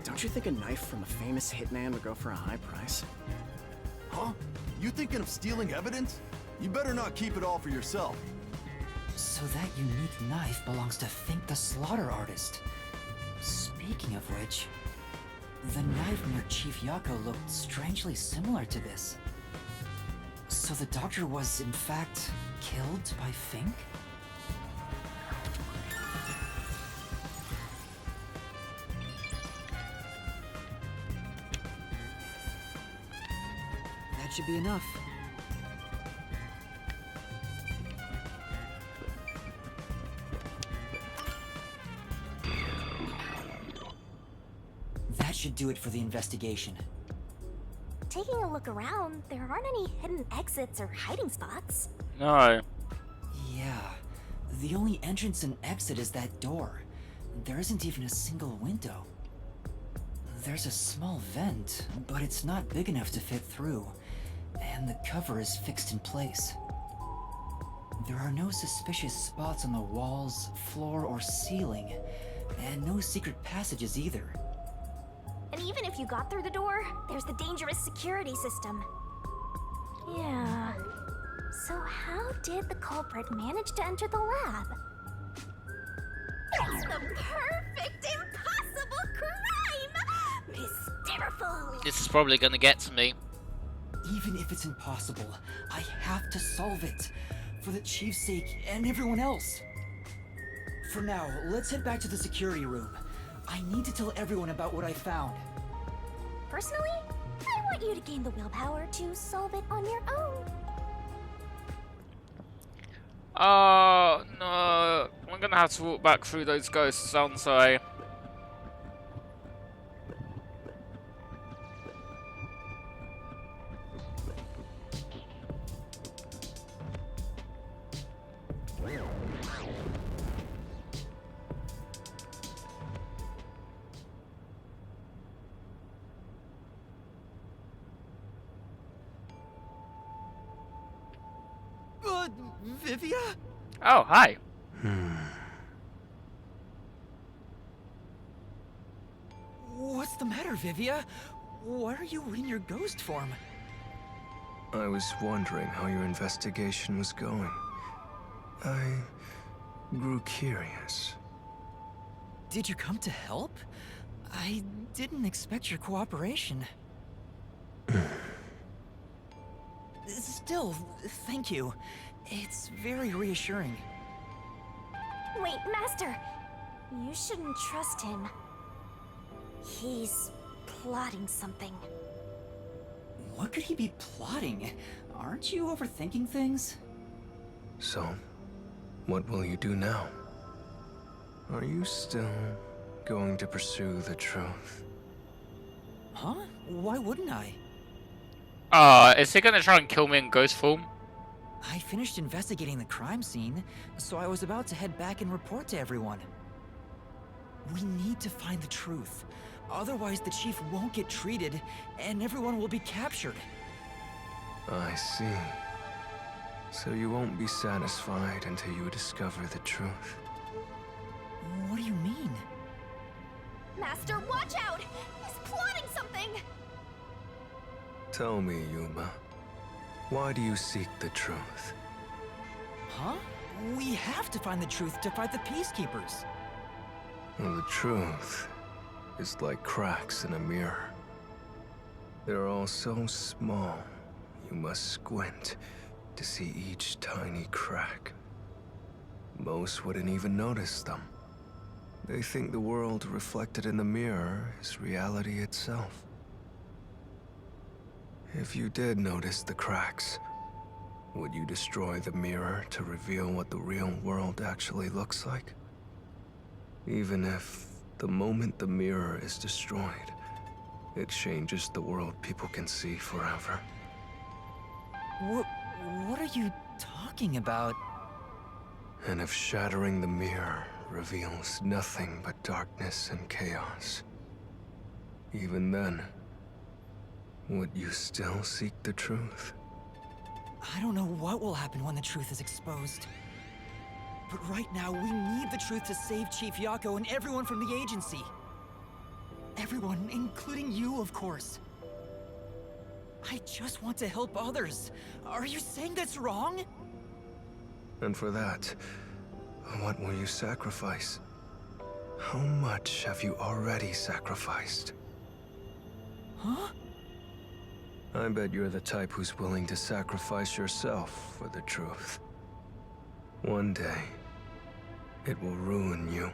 don't you think a knife from a famous hitman would go for a high price? Huh? You thinking of stealing evidence? You better not keep it all for yourself. So that unique knife belongs to Fink the slaughter artist. Speaking of which, the knife near Chief Yako looked strangely similar to this. So the doctor was, in fact, killed by Fink? That should be enough. That should do it for the investigation. Taking a look around, there aren't any hidden exits or hiding spots. No. Yeah, the only entrance and exit is that door. There isn't even a single window. There's a small vent, but it's not big enough to fit through, and the cover is fixed in place. There are no suspicious spots on the walls, floor, or ceiling, and no secret passages either. And even if you got through the door, there's the dangerous security system. Yeah. So how did the culprit manage to enter the lab? It's the perfect impossible crime! Mysteriful! This is probably gonna get to me. Even if it's impossible, I have to solve it. For the Chief's sake and everyone else. For now, let's head back to the security room. I need to tell everyone about what I found. Personally, I want you to gain the willpower to solve it on your own. Oh, no. I'm gonna have to walk back through those ghosts, aren't I? Vivia? Oh, hi. What's the matter, Vivia? Why are you in your ghost form? I was wondering how your investigation was going. I grew curious. Did you come to help? I didn't expect your cooperation. Still, thank you. It's very reassuring. Wait, Master! You shouldn't trust him. He's plotting something. What could he be plotting? Aren't you overthinking things? So, what will you do now? Are you still going to pursue the truth? Huh? Why wouldn't I? Is he gonna try and kill me in ghost form? I finished investigating the crime scene, so I was about to head back and report to everyone. We need to find the truth. Otherwise, the chief won't get treated, and everyone will be captured. I see. So you won't be satisfied until you discover the truth. What do you mean? Master, watch out! He's plotting something! Tell me, Yuma. Why do you seek the truth? Huh? We have to find the truth to fight the Peacekeepers. Well, the truth is like cracks in a mirror. They're all so small, you must squint to see each tiny crack. Most wouldn't even notice them. They think the world reflected in the mirror is reality itself. If you did notice the cracks, would you destroy the mirror to reveal what the real world actually looks like? Even if, the moment the mirror is destroyed, it changes the world people can see forever. What are you talking about? And if shattering the mirror reveals nothing but darkness and chaos, even then, would you still seek the truth? I don't know what will happen when the truth is exposed. But right now, we need the truth to save Chief Yako and everyone from the agency. Everyone, including you, of course. I just want to help others. Are you saying that's wrong? And for that, what will you sacrifice? How much have you already sacrificed? Huh? I bet you're the type who's willing to sacrifice yourself for the truth. One day, it will ruin you.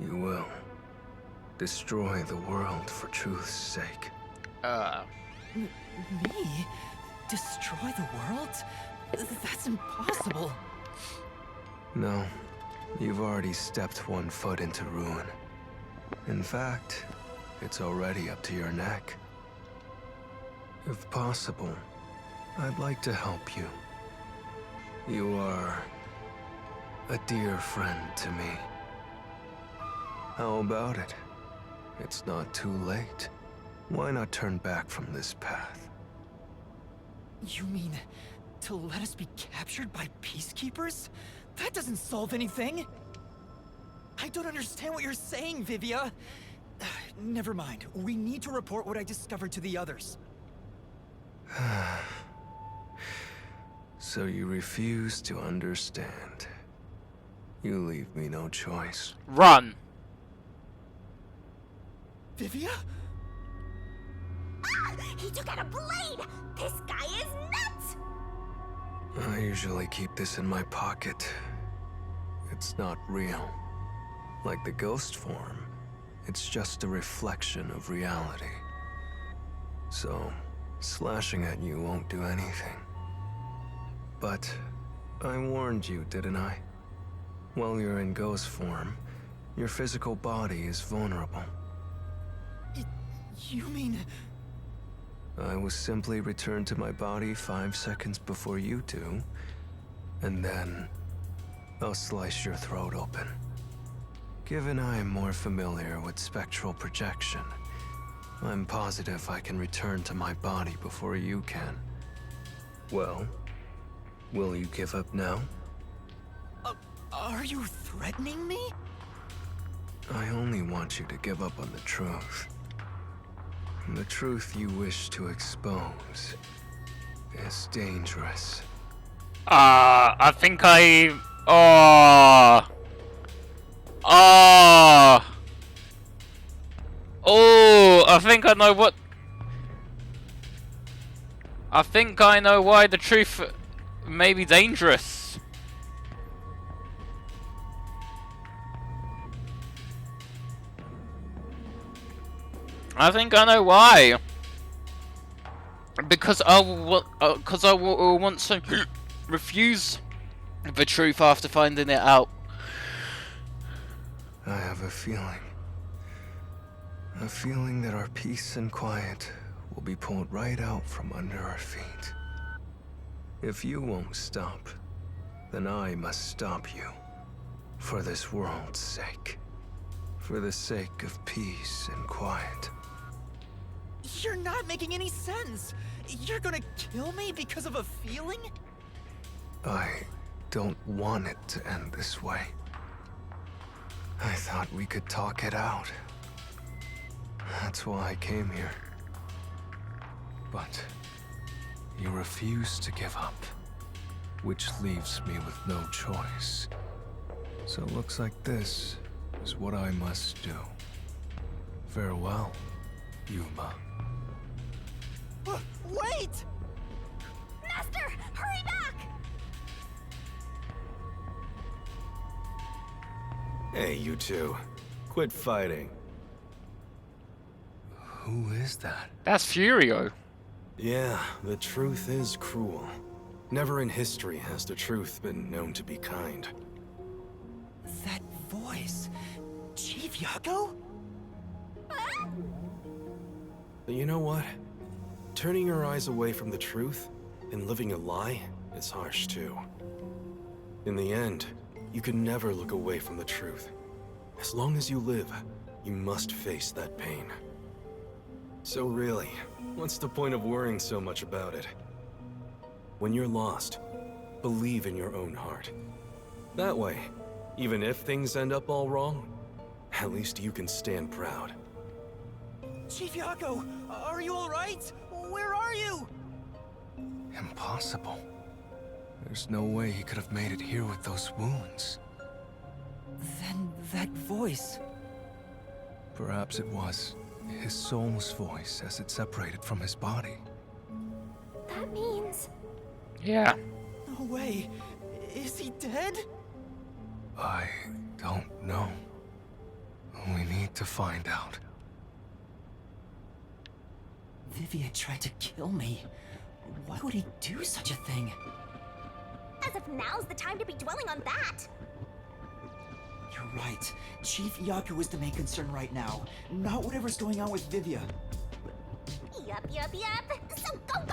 You will destroy the world for truth's sake. Me? Destroy the world? That's impossible. No, you've already stepped one foot into ruin. In fact, it's already up to your neck. If possible, I'd like to help you. You are a dear friend to me. How about it? It's not too late. Why not turn back from this path? You mean to let us be captured by Peacekeepers? That doesn't solve anything. I don't understand what you're saying, Vivia. Never mind. We need to report what I discovered to the others. So you refuse to understand. You leave me no choice. Run! Vivia? Ah! He took out a blade! This guy is nuts! I usually keep this in my pocket. It's not real. Like the ghost form, it's just a reflection of reality. So, slashing at you won't do anything. But I warned you, didn't I? While you're in ghost form, your physical body is vulnerable. You mean... I will simply return to my body 5 seconds before you do, and then I'll slice your throat open. Given I am more familiar with spectral projection, I'm positive I can return to my body before you can. Well, will you give up now? Are you threatening me? I only want you to give up on the truth. The truth you wish to expose is dangerous. I think I... Oh, I think I know what... I think I know why the truth may be dangerous. I think I know why. Because I will want to refuse the truth after finding it out. I have a feeling that our peace and quiet will be pulled right out from under our feet. If you won't stop, then I must stop you. For this world's sake. For the sake of peace and quiet. You're not making any sense. You're gonna kill me because of a feeling? I don't want it to end this way. I thought we could talk it out. That's why I came here. But you refuse to give up, which leaves me with no choice. So it looks like this is what I must do. Farewell, Yuma. Wait! Master, hurry back! Hey, you two. Quit fighting. Who is that? That's Furio. Yeah, the truth is cruel. Never in history has the truth been known to be kind. That voice... Chief Yako? But you know what? Turning your eyes away from the truth and living a lie is harsh too. In the end, you can never look away from the truth. As long as you live, you must face that pain. So really, what's the point of worrying so much about it? When you're lost, believe in your own heart. That way, even if things end up all wrong, at least you can stand proud. Chief Yako, are you alright? Where are you? Impossible. There's no way he could have made it here with those wounds. Then that voice... Perhaps it was his soul's voice as it separated from his body. That means... Yeah. No way. Is he dead? I don't know. We need to find out. Vivian tried to kill me. Why would he do such a thing? As if now's the time to be dwelling on that! You're right. Chief Yaku is the main concern right now, not whatever's going on with Vivia. Yup. So go!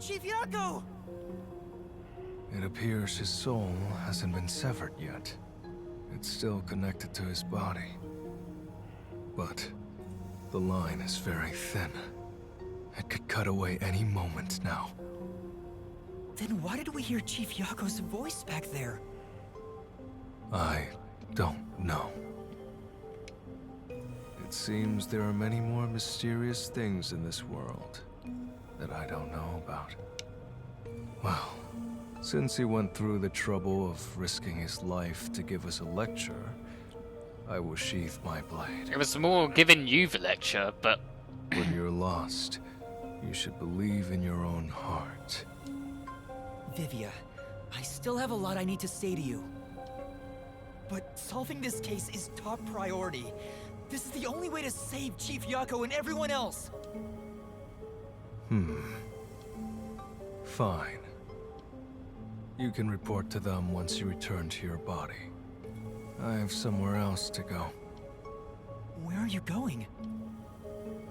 Chief Yako! It appears his soul hasn't been severed yet. It's still connected to his body. But the line is very thin. It could cut away any moment now. Then why did we hear Chief Yako's voice back there? I don't know. It seems there are many more mysterious things in this world that I don't know about. Well, since he went through the trouble of risking his life to give us a lecture, I will sheath my blade. It was more giving you the lecture, but... When you're lost, you should believe in your own heart. Vivia, I still have a lot I need to say to you. But solving this case is top priority. This is the only way to save Chief Yako and everyone else. Fine. You can report to them once you return to your body. I have somewhere else to go. Where are you going?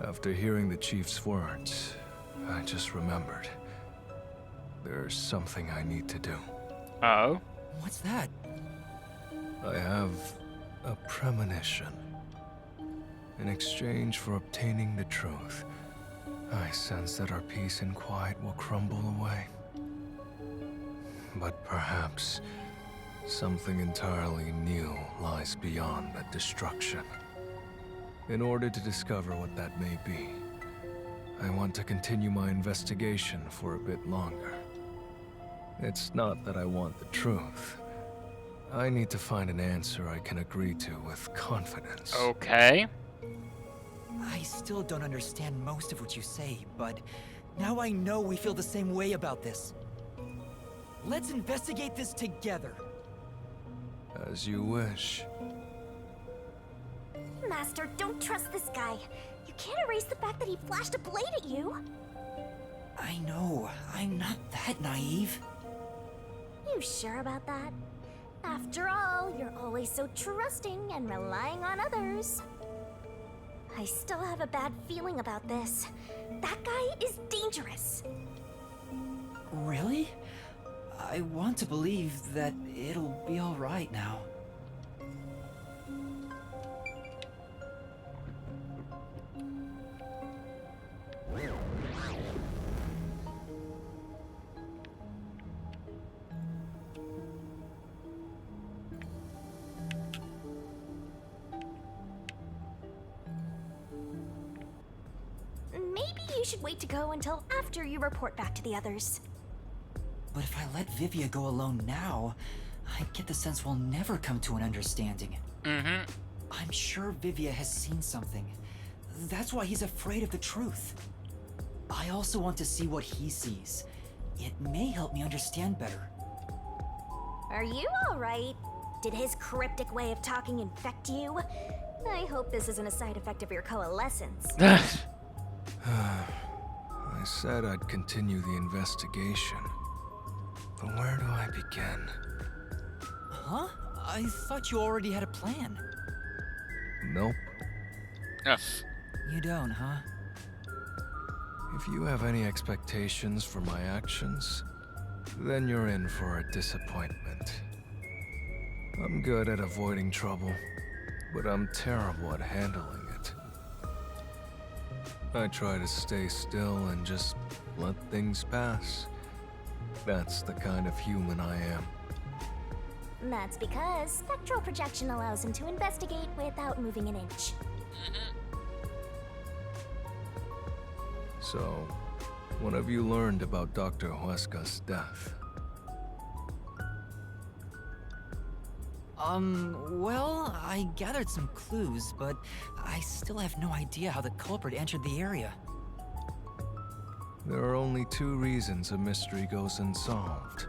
After hearing the Chief's words, I just remembered. There's something I need to do. Oh? What's that? I have a premonition. In exchange for obtaining the truth, I sense that our peace and quiet will crumble away. But perhaps something entirely new lies beyond that destruction. In order to discover what that may be, I want to continue my investigation for a bit longer. It's not that I want the truth. I need to find an answer I can agree to with confidence. Okay. I still don't understand most of what you say, but now I know we feel the same way about this. Let's investigate this together. As you wish. Master, don't trust this guy. You can't erase the fact that he flashed a blade at you. I know. I'm not that naive. You sure about that? After all, you're always so trusting and relying on others. I still have a bad feeling about this. That guy is dangerous. Really? I want to believe that it'll be all right now. Maybe you should wait to go until after you report back to the others. But if I let Vivia go alone now, I get the sense we'll never come to an understanding. Mm-hmm. I'm sure Vivia has seen something. That's why he's afraid of the truth. I also want to see what he sees. It may help me understand better. Are you alright? Did his cryptic way of talking infect you? I hope this isn't a side effect of your coalescence. I said I'd continue the investigation. But where do I begin? Huh? I thought you already had a plan. Nope. Yes. You don't, huh? If you have any expectations for my actions, then you're in for a disappointment. I'm good at avoiding trouble, but I'm terrible at handling it. I try to stay still and just let things pass. That's the kind of human I am. That's because spectral projection allows him to investigate without moving an inch. So, what have you learned about Dr. Huesca's death? Well, I gathered some clues, but I still have no idea how the culprit entered the area. There are only two reasons a mystery goes unsolved.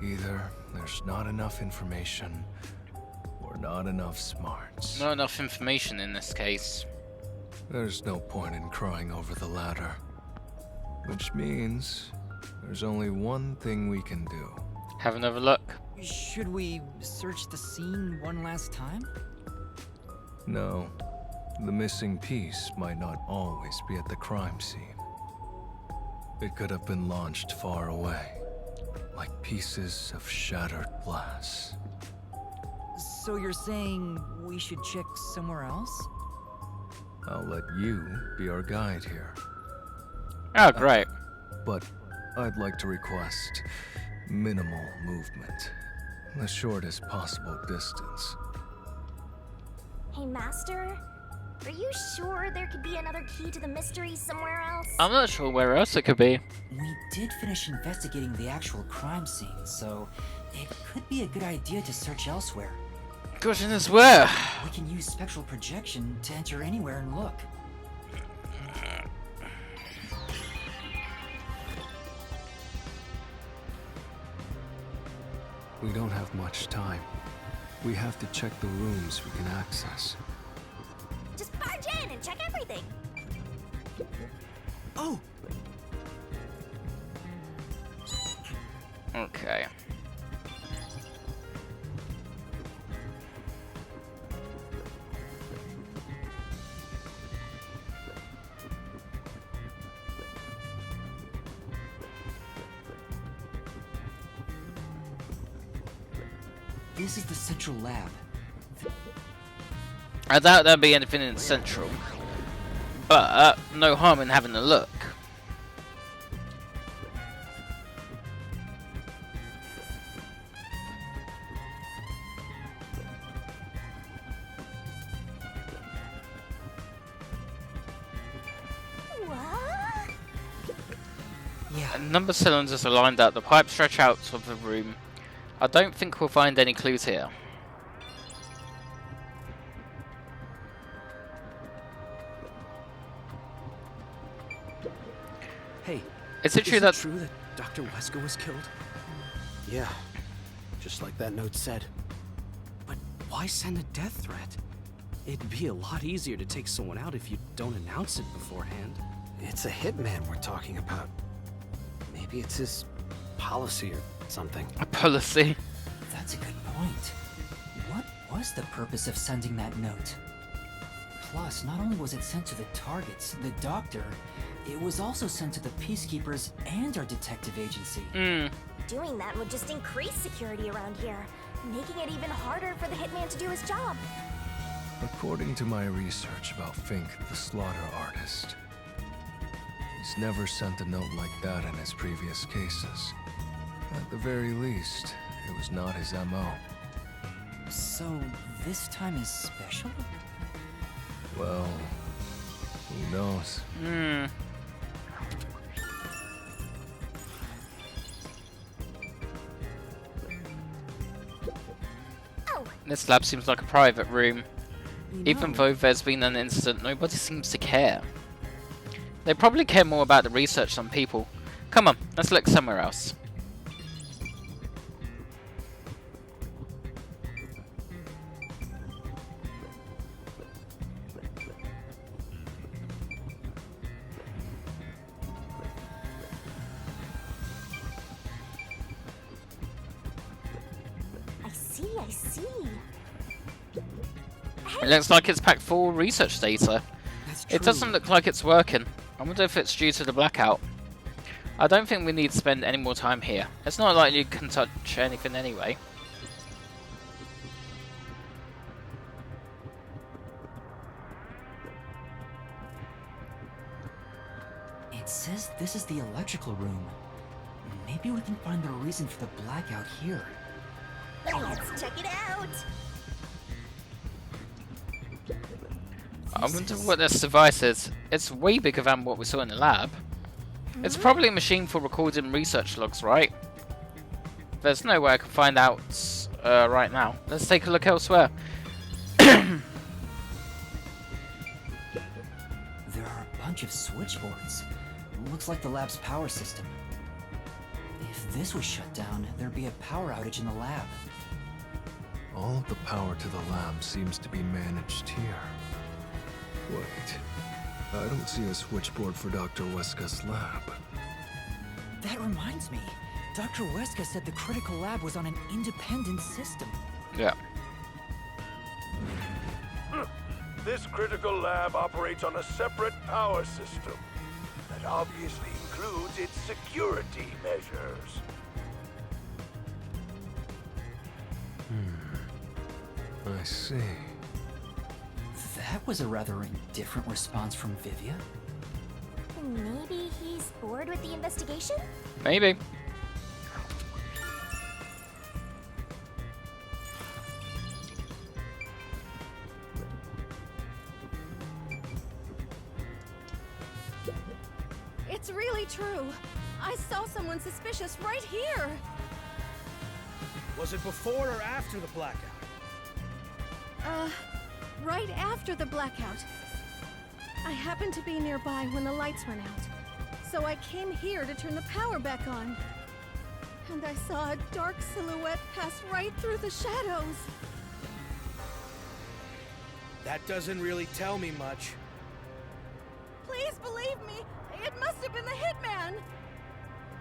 Either there's not enough information, or not enough smarts. Not enough information in this case. There's no point in crying over the latter. Which means there's only one thing we can do. Have another look. Should we search the scene one last time? No. The missing piece might not always be at the crime scene. It could have been launched far away, like pieces of shattered glass. So you're saying we should check somewhere else? I'll let you be our guide here. Oh, great. But I'd like to request minimal movement. The shortest possible distance. Hey, Master, are you sure there could be another key to the mystery somewhere else? I'm not sure where else it could be. We did finish investigating the actual crime scene, so it could be a good idea to search elsewhere. Question is where? We can use spectral projection to enter anywhere and look. We don't have much time. We have to check the rooms we can access. Just barge in and check everything. Oh! Okay. This is the central lab. I doubt there'll be anything in Central. but no harm in having a look. Yeah. A number of cylinders are lined up. The pipes stretch out of the room. I don't think we'll find any clues here. Hey, is it true that Dr. Wesker was killed? Yeah, just like that note said. But why send a death threat? It'd be a lot easier to take someone out if you don't announce it beforehand. It's a hitman we're talking about. Maybe it's his policy or something. A policy? That's a good point. What was the purpose of sending that note? Plus, not only was it sent to the targets, the doctor, it was also sent to the Peacekeepers and our detective agency. Doing that would just increase security around here, making it even harder for the hitman to do his job. According to my research about Fink, the slaughter artist, he's never sent a note like that in his previous cases. At the very least, it was not his MO. So, this time is special? Well, who knows? This lab seems like a private room. Even though there's been an incident, nobody seems to care. They probably care more about the research than people. Come on, let's look somewhere else. I see. It looks like it's packed full of research data. It doesn't look like it's working. I wonder if it's due to the blackout. I don't think we need to spend any more time here. It's not like you can touch anything anyway. It says this is the electrical room. Maybe we can find the reason for the blackout here. Let's check it out. I wonder what this device is. It's way bigger than what we saw in the lab. It's probably a machine for recording research logs, right? There's no way I can find out right now. Let's take a look elsewhere. There are a bunch of switchboards. Looks like the lab's power system. If this was shut down, there'd be a power outage in the lab. All of the power to the lab seems to be managed here. Wait, I don't see a switchboard for Dr. Weska's lab. That reminds me. Dr. Weska said the critical lab was on an independent system. Yeah. This critical lab operates on a separate power system that obviously includes its security measures. I see. That was a rather indifferent response from Vivia. Maybe he's bored with the investigation? Maybe. It's really true. I saw someone suspicious right here. Was it before or after the blackout? Right after the blackout. I happened to be nearby when the lights went out, so I came here to turn the power back on. And I saw a dark silhouette pass right through the shadows. That doesn't really tell me much. Please believe me, it must have been the hitman.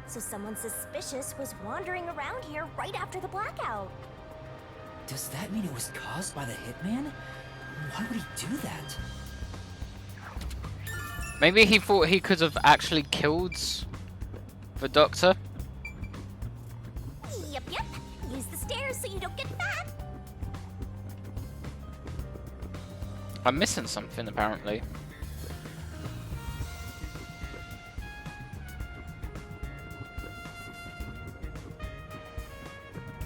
So someone suspicious was wandering around here right after the blackout. Does that mean it was caused by the hitman? Why would he do that? Maybe he thought he could have actually killed the doctor. Yep. Use the stairs so you don't get fat. I'm missing something apparently.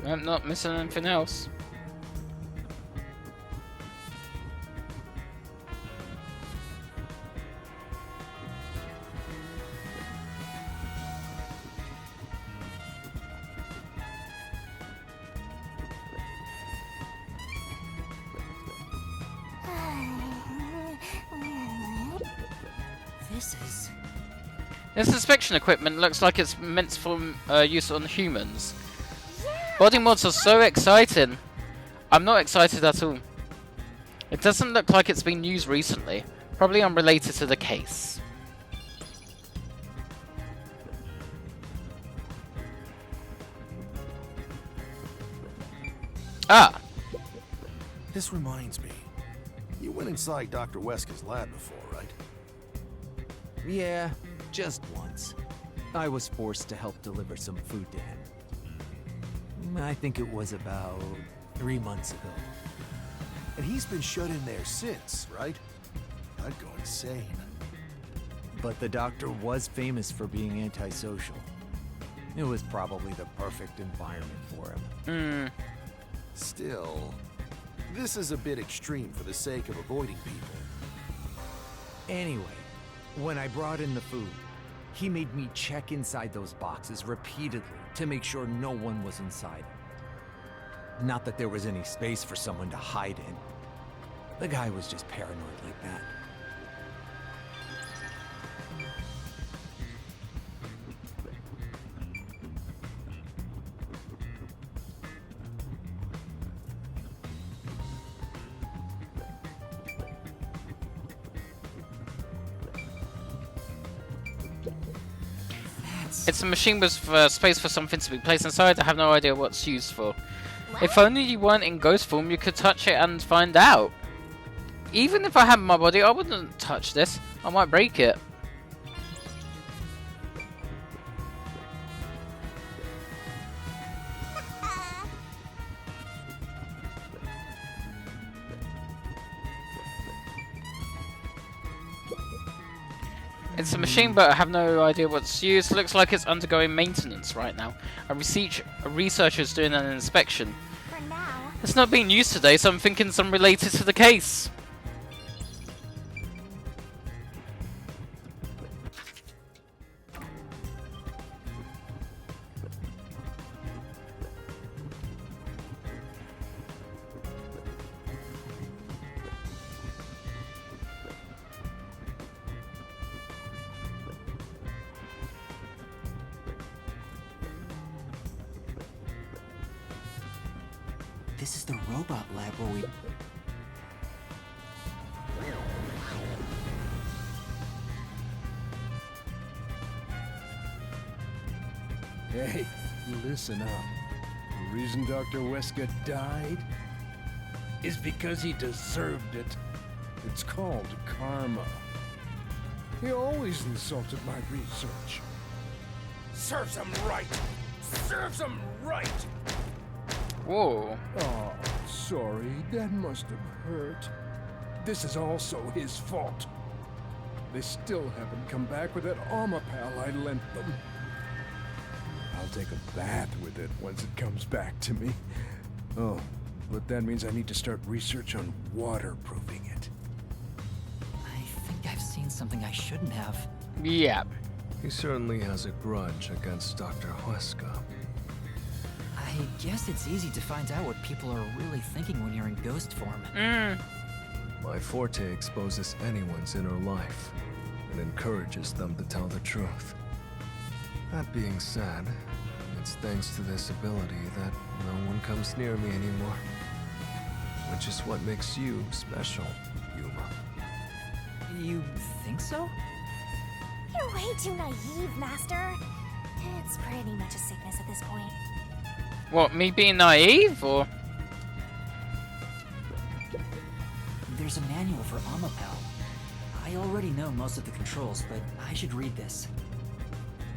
I'm not missing anything else. This inspection equipment looks like it's meant for use on humans. Body mods are so exciting. I'm not excited at all. It doesn't look like it's been used recently. Probably unrelated to the case. Ah! This reminds me. You went inside Dr. Wesker's lab before, right? Yeah, just once. I was forced to help deliver some food to him. I think it was about 3 months ago. And he's been shut in there since, right? I'd go insane. But the doctor was famous for being antisocial. It was probably the perfect environment for him. Still, this is a bit extreme for the sake of avoiding people. Anyway, when I brought in the food, he made me check inside those boxes repeatedly to make sure no one was inside. Not that there was any space for someone to hide in. The guy was just paranoid like that. It's a machine with space for something to be placed inside. I have no idea what it's used for. If only you weren't in ghost form, you could touch it and find out. Even if I had my body, I wouldn't touch this. I might break it. It's a machine, but I have no idea what's used. Looks like it's undergoing maintenance right now. A researcher's doing an inspection. For now. It's not being used today, so I'm thinking it's unrelated to the case. This is the robot lab where we... Hey, listen up. The reason Dr. Wesker died is because he deserved it. It's called karma. He always insulted my research. Serves him right! Serves him right! Whoa. Oh, sorry. That must have hurt. This is also his fault. They still haven't come back with that armor pal I lent them. I'll take a bath with it once it comes back to me. Oh, but that means I need to start research on waterproofing it. I think I've seen something I shouldn't have. Yeah. He certainly has a grudge against Dr. Wesker. I guess it's easy to find out what people are really thinking when you're in ghost form. My forte exposes anyone's inner life and encourages them to tell the truth. That being said, it's thanks to this ability that no one comes near me anymore. Which is what makes you special, Yuma. You think so? You're way too naive, Master. It's pretty much a sickness at this point. What, me being naive, or...? There's a manual for Amapal. I already know most of the controls, but I should read this.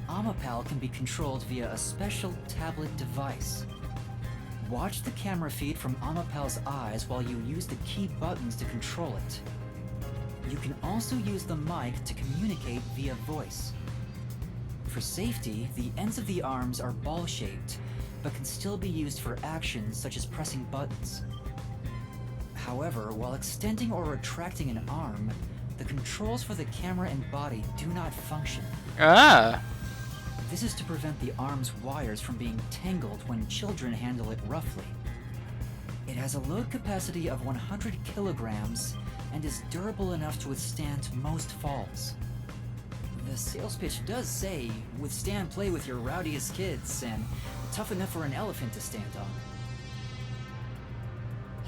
Amapal can be controlled via a special tablet device. Watch the camera feed from Amapal's eyes while you use the key buttons to control it. You can also use the mic to communicate via voice. For safety, the ends of the arms are ball-shaped, but can still be used for actions such as pressing buttons. However, while extending or retracting an arm, the controls for the camera and body do not function. Ah! This is to prevent the arm's wires from being tangled when children handle it roughly. It has a load capacity of 100 kilograms and is durable enough to withstand most falls. The sales pitch does say, withstand play with your rowdiest kids and tough enough for an elephant to stand on.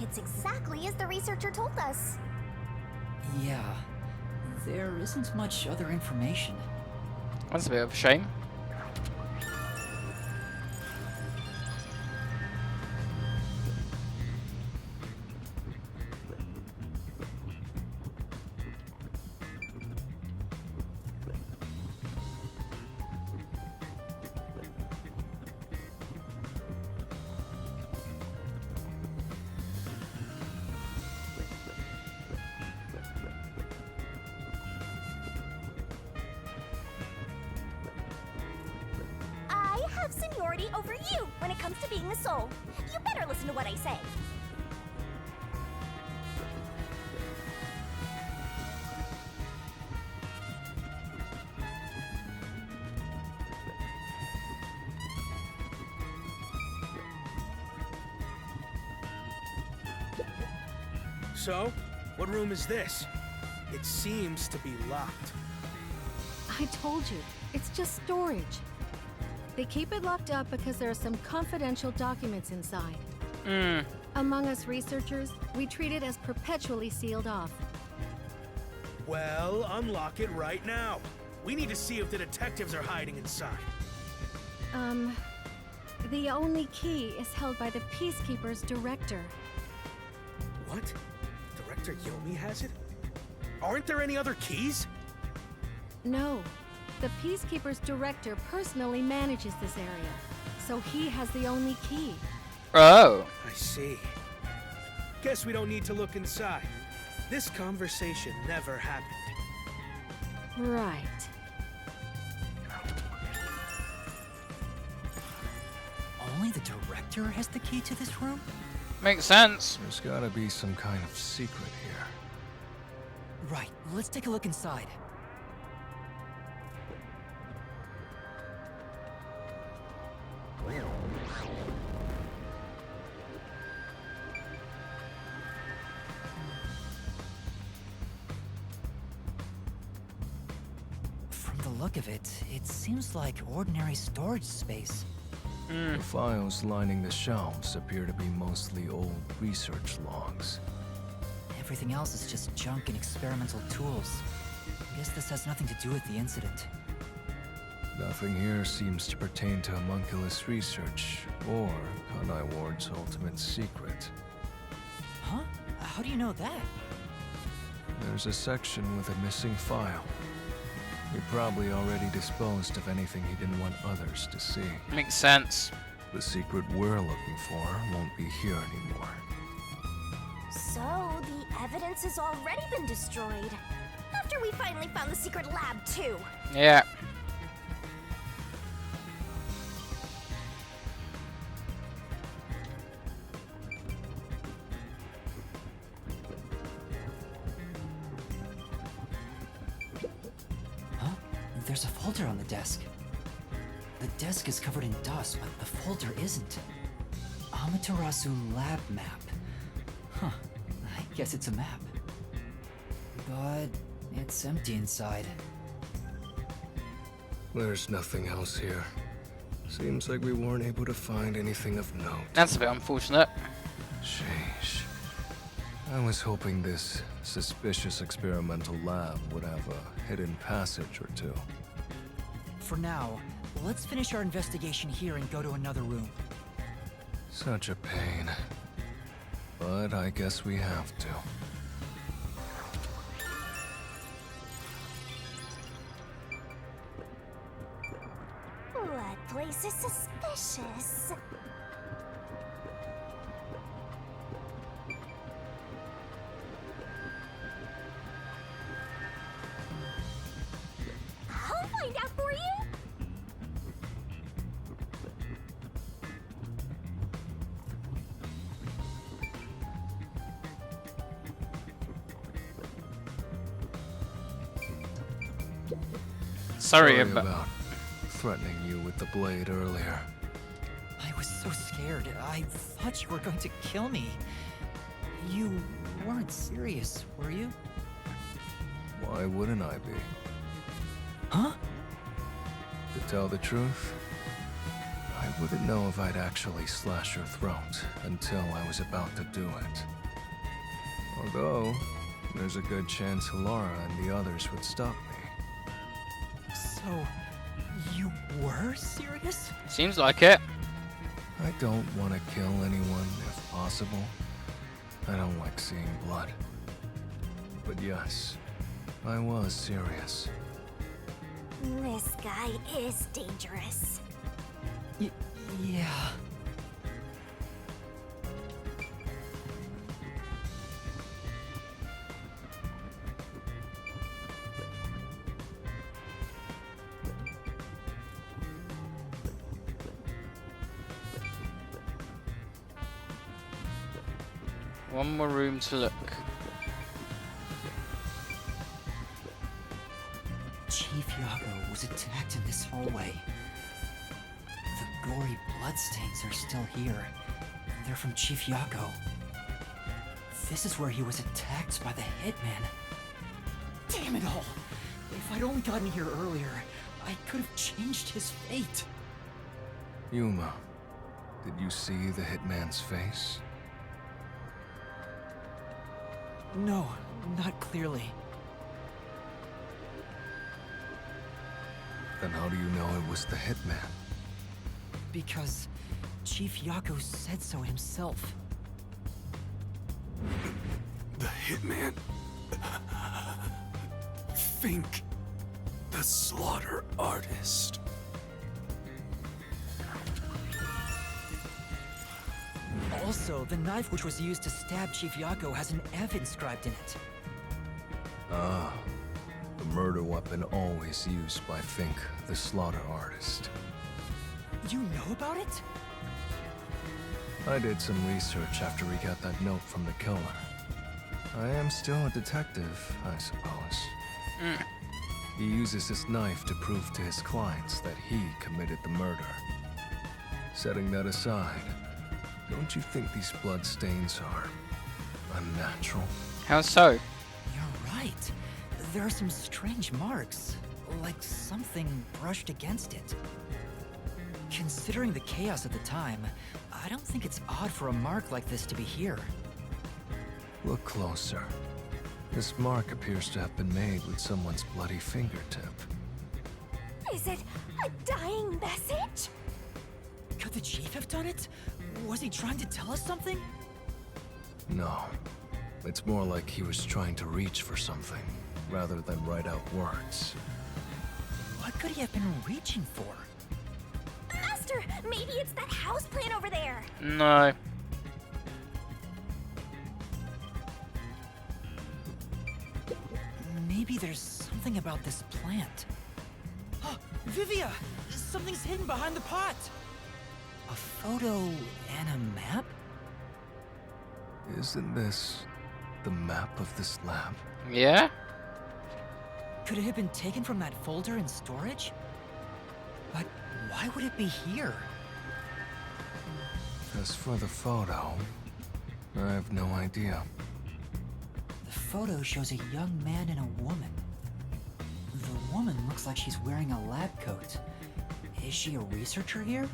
It's exactly as the researcher told us. Yeah, there isn't much other information. That's a bit of a shame. I have seniority over you when it comes to being a soul. You better listen to what I say. So, what room is this? It seems to be locked. I told you, it's just storage. They keep it locked up because there are some confidential documents inside. Among us researchers, we treat it as perpetually sealed off. Well, unlock it right now. We need to see if the detectives are hiding inside. The only key is held by the Peacekeeper's director. What? Director Yomi has it? Aren't there any other keys? No. The Peacekeeper's director personally manages this area, so he has the only key. Oh. I see. Guess we don't need to look inside. This conversation never happened. Right. Only the director has the key to this room? Makes sense. There's gotta be some kind of secret here. Right, let's take a look inside. From the look of it, it seems like ordinary storage space. The files lining the shelves appear to be mostly old research logs. Everything else is just junk and experimental tools. Guess this has nothing to do with the incident. Nothing here seems to pertain to homunculus research or Kanai Ward's ultimate secret. Huh? How do you know that? There's a section with a missing file. He probably already disposed of anything he didn't want others to see. Makes sense. The secret we're looking for won't be here anymore. So, the evidence has already been destroyed. After we finally found the secret lab, too. Yeah. There's a folder on the desk. The desk is covered in dust, but the folder isn't. Amaterasu lab map. Huh. I guess it's a map. But it's empty inside. There's nothing else here. Seems like we weren't able to find anything of note. That's a bit unfortunate. Sheesh. I was hoping this suspicious experimental lab would have a hidden passage or two. For now, let's finish our investigation here and go to another room. Such a pain. But I guess we have to. That place is suspicious. I'll find out for you. Sorry about... threatening you with the blade earlier. I was so scared. I thought you were going to kill me. You weren't serious, were you? Why wouldn't I be? Huh? To tell the truth, I wouldn't know if I'd actually slash your throat until I was about to do it. Although, there's a good chance Laura and the others would stop me. So, you were serious? Seems like it. I don't want to kill anyone if possible. I don't like seeing blood. But yes, I was serious. This guy is dangerous. Yeah. One more room to look. Chief Yago was attacked in this hallway. The gory bloodstains are still here. They're from Chief Yago. This is where he was attacked by the hitman. Damn it all! If I'd only gotten here earlier, I could have changed his fate. Yuma, did you see the hitman's face? No, not clearly. Then how do you know it was the hitman? Because Chief Yago said so himself. The hitman. Think. The slaughter artist. Also, the knife which was used to stab Chief Yago has an F inscribed in it. Ah, the murder weapon always used by Fink, the slaughter artist. You know about it? I did some research after we got that note from the killer. I am still a detective, I suppose. He uses this knife to prove to his clients that he committed the murder. Setting that aside, don't you think these bloodstains are unnatural? How so? You're right. There are some strange marks, like something brushed against it. Considering the chaos at the time, I don't think it's odd for a mark like this to be here. Look closer. This mark appears to have been made with someone's bloody fingertip. Is it a dying message? Could the chief have done it? Was he trying to tell us something? No. It's more like he was trying to reach for something, rather than write out words. What could he have been reaching for? Master, maybe it's that house plant over there. No. Maybe there's something about this plant. Oh, Vivia! Something's hidden behind the pot! A photo and a map? Isn't this the map of this lab? Yeah? Could it have been taken from that folder in storage? But why would it be here? As for the photo, I have no idea. The photo shows a young man and a woman. The woman looks like she's wearing a lab coat. Is she a researcher here?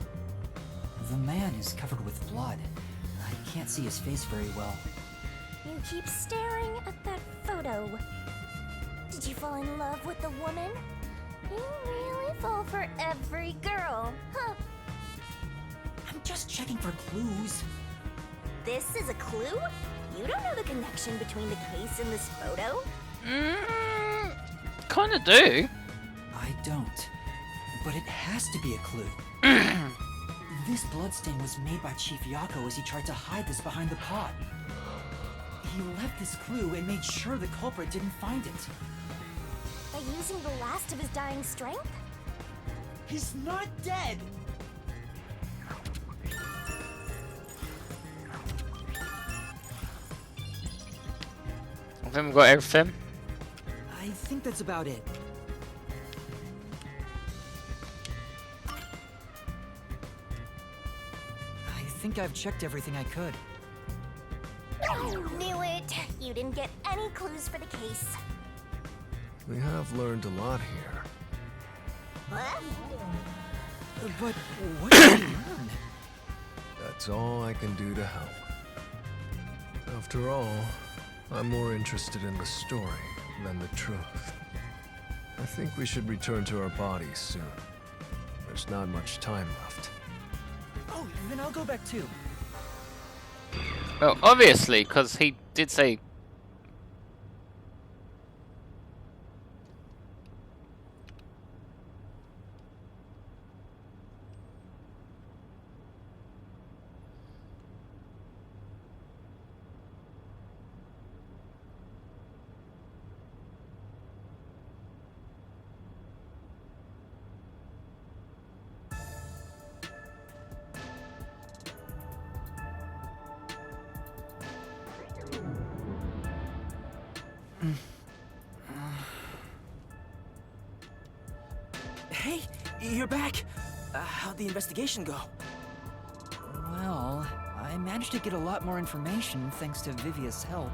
The man is covered with blood. I can't see his face very well. You keep staring at that photo. Did you fall in love with the woman? You really fall for every girl, huh? I'm just checking for clues. This is a clue? You don't know the connection between the case and this photo? Kinda do. I don't. But it has to be a clue. This bloodstain was made by Chief Yago as he tried to hide this behind the pot. He left this clue and made sure the culprit didn't find it. By using the last of his dying strength? He's not dead! I think we've got everything. I think that's about it. think I've checked everything I could. Knew it! You didn't get any clues for the case. We have learned a lot here. What? But what did you learn? That's all I can do to help. After all, I'm more interested in the story than the truth. I think we should return to our bodies soon. There's not much time left. Oh, then I'll go back too. Well, obviously, because he did say... Hey, you're back. How'd the investigation go? Well, I managed to get a lot more information thanks to Vivia's help.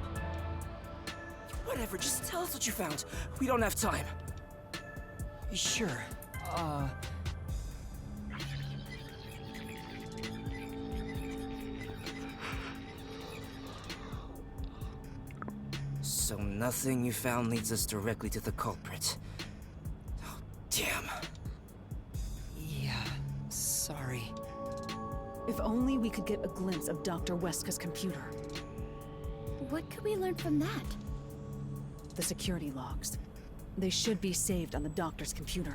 Whatever, just tell us what you found. We don't have time. Sure. So nothing you found leads us directly to the culprit. Oh, damn. Yeah, sorry. If only we could get a glimpse of Dr. Weska's computer. What could we learn from that? The security logs. They should be saved on the doctor's computer.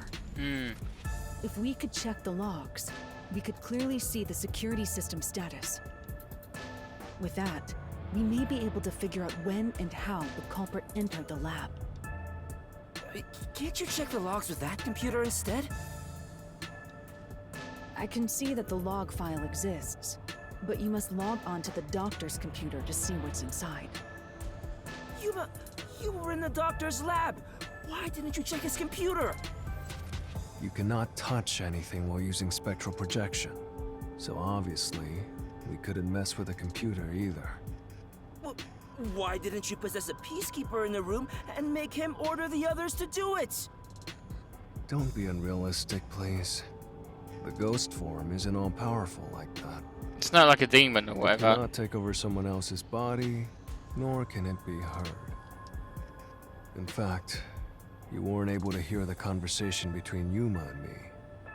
If we could check the logs, we could clearly see the security system status. With that, we may be able to figure out when and how the culprit entered the lab. Can't you check the logs with that computer instead? I can see that the log file exists, but you must log on to the doctor's computer to see what's inside. You were in the doctor's lab. Why didn't you check his computer? You cannot touch anything while using spectral projection, so obviously, we couldn't mess with a computer either. Well, why didn't you possess a peacekeeper in the room and make him order the others to do it? Don't be unrealistic, please. The ghost form isn't all-powerful like that. It's not like a demon or It whatever. cannot take over someone else's body, nor can it be heard. In fact, you weren't able to hear the conversation between Yuma and me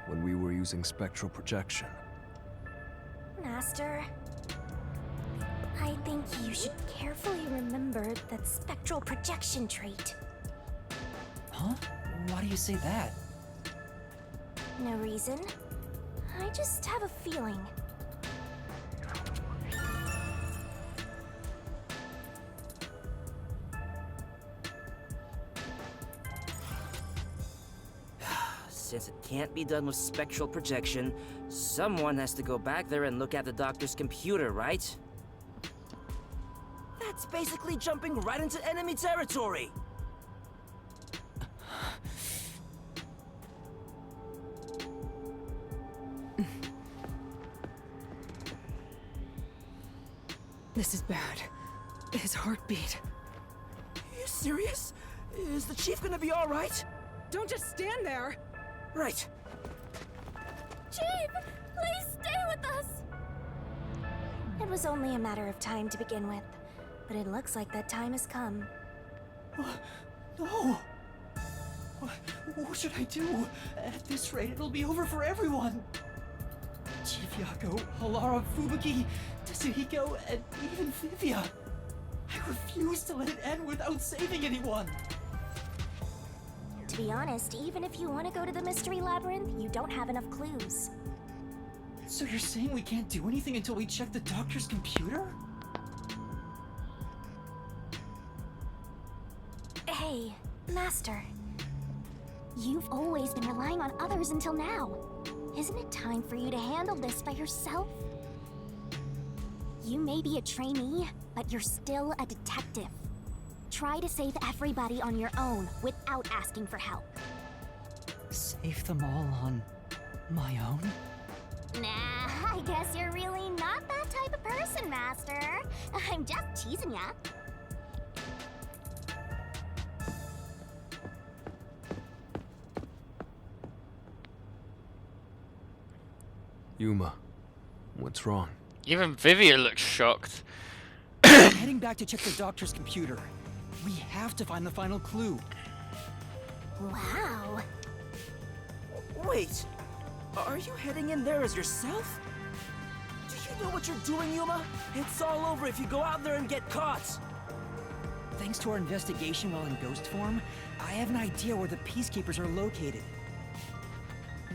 when we were using spectral projection. Master, I think you should carefully remember that spectral projection trait. Huh? Why do you say that? No reason. I just have a feeling. Since it can't be done with spectral projection, someone has to go back there and look at the doctor's computer, right? That's basically jumping right into enemy territory! This is bad. His heartbeat. Are you serious? Is the chief gonna be alright? Don't just stand there! Right. Chief, please stay with us! It was only a matter of time to begin with, but it looks like that time has come. No! What should I do? At this rate, it'll be over for everyone! Chief Yako, Halara, Fubuki, Tsuhiko, and even Vivia. I refuse to let it end without saving anyone! To be honest, even if you want to go to the Mystery Labyrinth, you don't have enough clues. So you're saying we can't do anything until we check the doctor's computer? Hey, Master. You've always been relying on others until now. Isn't it time for you to handle this by yourself? You may be a trainee, but you're still a detective. Try to save everybody on your own without asking for help. Save them all on my own? Nah, I guess you're really not that Master. I'm just teasing ya. Yuma, what's wrong? Even Vivian looks shocked. I'm heading back to check the doctor's computer. We have to find the final clue. Wow. Wait, are you heading in there as yourself? Do you know what you're doing, Yuma? It's all over if you go out there and get caught. Thanks to our investigation while in ghost form, I have an idea where the Peacekeepers are located.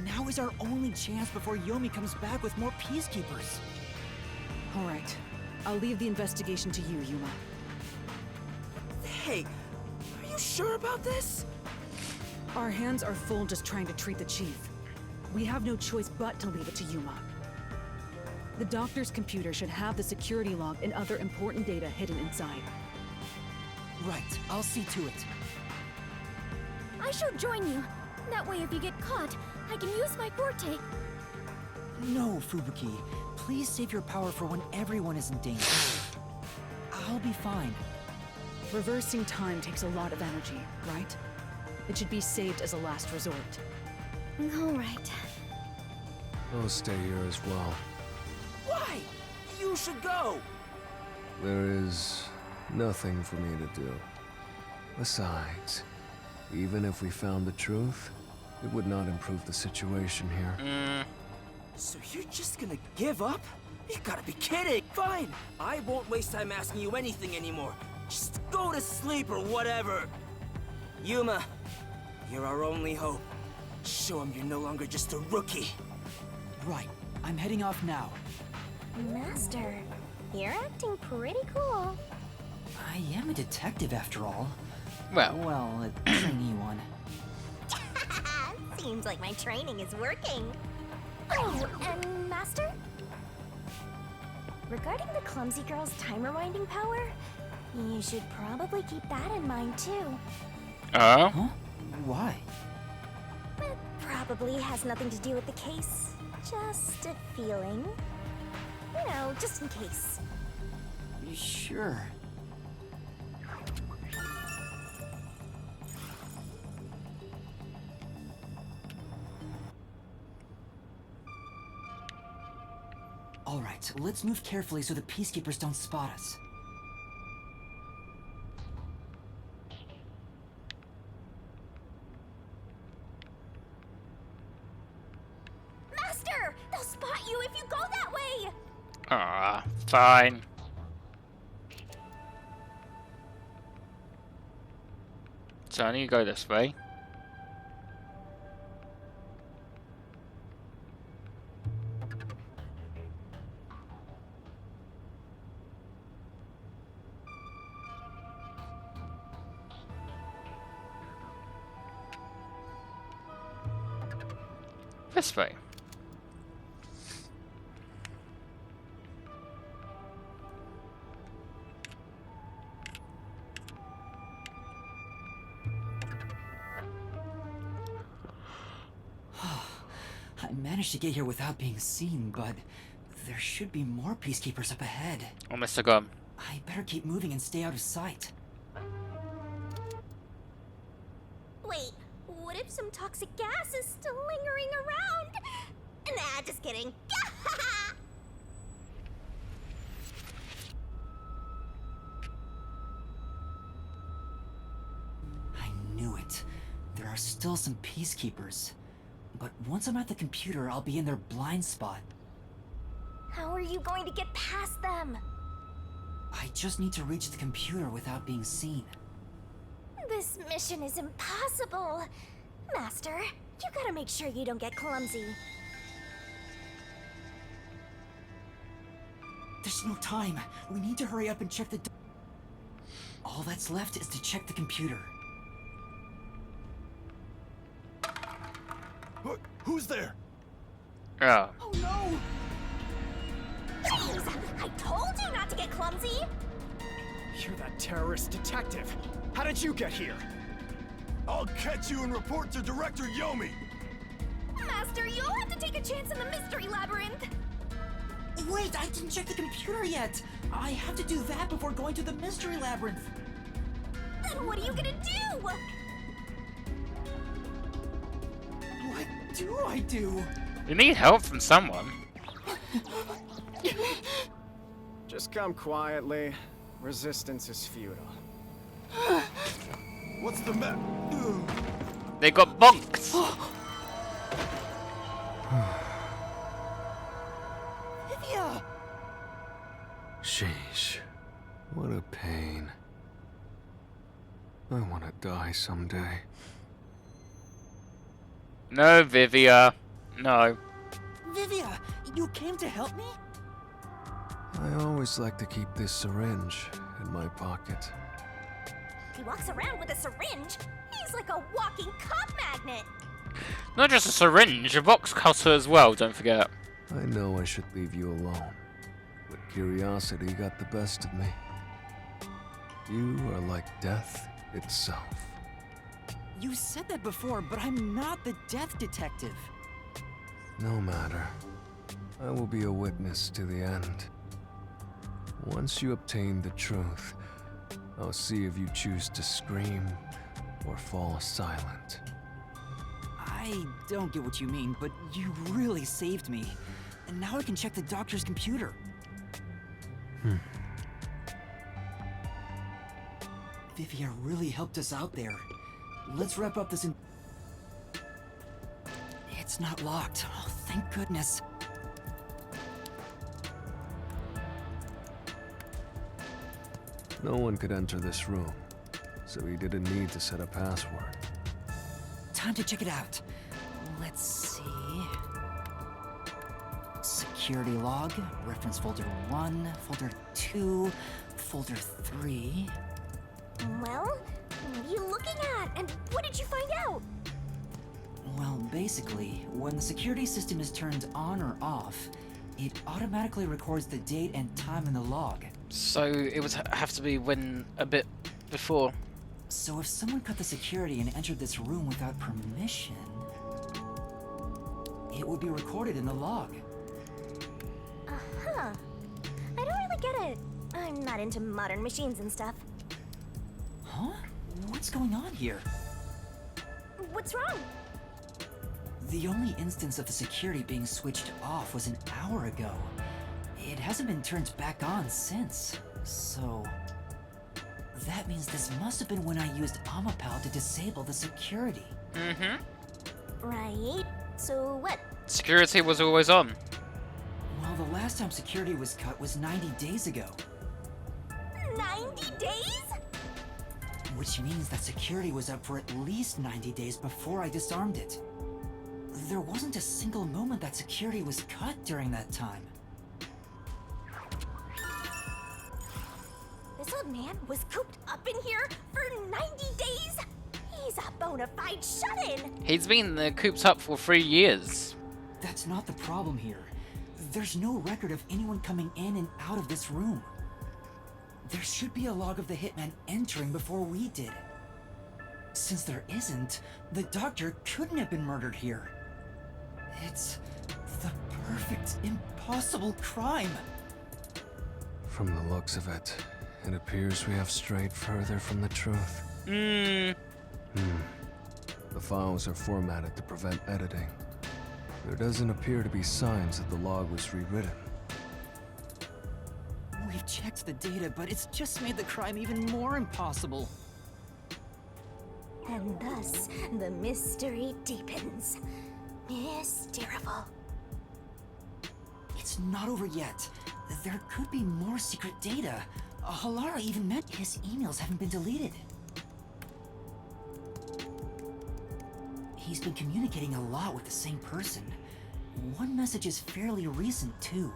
Now is our only chance before Yomi comes back with more Peacekeepers. All right. I'll leave the investigation to you, Yuma. Hey, are you sure about this? Our hands are full just trying to treat the chief. We have no choice but to leave it to Yuma. The doctor's computer should have the security log and other important data hidden inside. Right, I'll see to it. I shall join you. That way if you get caught, I can use my forte. No, Fubuki. Please save your power for when everyone is in danger. I'll be fine. Reversing time takes a lot of energy, right? It should be saved as a last resort. All right. I'll stay here as well. Why? You should go. There is nothing for me to do. Besides, even if we found the truth, it would not improve the situation here. So you're just gonna give up? You gotta be kidding! Fine! I won't waste time asking you anything anymore. Just go to sleep or whatever. Yuma, you're our only hope. Show him you're no longer just a rookie. Right. I'm heading off now. Master, you're acting pretty cool. I am a detective after all. Well, a trainee one. Seems like my training is working. Oh, and Master? Regarding the clumsy girl's time rewinding power, you should probably keep that in mind too. Oh? Huh? Why? It probably has nothing to do with the case. Just a feeling. You know, just in case. Sure. All right, let's move carefully so the Peacekeepers don't spot us. Master! They'll spot you if you go that way! Ah, fine. So I need to go this way. This way. I managed to get here without being seen, but there should be more Peacekeepers up ahead. Almost gone. I better keep moving and stay out of sight. Wait, what if some toxic gas is still lingering around? Nah, just kidding. I knew it. There are still some Peacekeepers. But once I'm at the computer, I'll be in their blind spot. How are you going to get past them? I just need to reach the computer without being seen. This mission is impossible. Master, you gotta make sure you don't get clumsy. There's no time. We need to hurry up and check the... All that's left is to check the computer. Who's there? Oh. Oh no! Jeez, I told you not to get clumsy! You're that terrorist detective. How did you get here? I'll catch you and report to Director Yomi. Master, you'll have to take a chance in the mystery labyrinth. Wait, I didn't check the computer yet! I have to do that before going to the mystery labyrinth! Then what are you gonna do? What do I do? You need help from someone. Just come quietly. Resistance is futile. What's the matter? They got bonked. Vivia! Sheesh. What a pain. I want to die someday. No, Vivia. No. Vivia, you came to help me? I always like to keep this syringe in my pocket. He walks around with a syringe. He's like a walking cop magnet. Not just a syringe, a box cutter as well, don't forget. I know I should leave you alone, but curiosity got the best of me. You are like death itself. You said that before, but I'm not the death detective. No matter. I will be a witness to the end. Once you obtain the truth, I'll see if you choose to scream or fall silent. I don't get what you mean, but you really saved me. And now I can check the doctor's computer. Vivia really helped us out there. Let's wrap up this in... It's not locked. Oh, thank goodness. No one could enter this room, so he didn't need to set a password. Time to check it out. Let's see... Security log, reference folder 1, folder 2, folder 3... Well, what are you looking at? And what did you find out? Well, basically, when the security system is turned on or off, it automatically records the date and time in the log. So it would have to be when a bit before. So if someone cut the security and entered this room without permission, it would be recorded in the log. Uh-huh. I don't really get it. I'm not into modern machines and stuff. Huh? What's going on here? What's wrong? The only instance of the security being switched off was an hour ago. It hasn't been turned back on since. So... that means this must have been when I used Amapal to disable the security. Right. So what? Security was always on. Well, the last time security was cut was 90 days ago. 90 days? Which means that security was up for at least 90 days before I disarmed it. There wasn't a single moment that security was cut during that time. This old man was cooped up in here for 90 days? He's a bona fide shut-in! He's been cooped up for 3 years. That's not the problem here. There's no record of anyone coming in and out of this room. There should be a log of the hitman entering before we did. Since there isn't, the doctor couldn't have been murdered here. It's the perfect, impossible crime. From the looks of it, it appears we have strayed further from the truth. The files are formatted to prevent editing. There doesn't appear to be signs that the log was rewritten. We've checked the data, but it's just made the crime even more impossible. And thus, the mystery deepens. Mysterious. It's not over yet. There could be more secret data. Halara even meant his emails haven't been deleted. He's been communicating a lot with the same person. One message is fairly recent, too.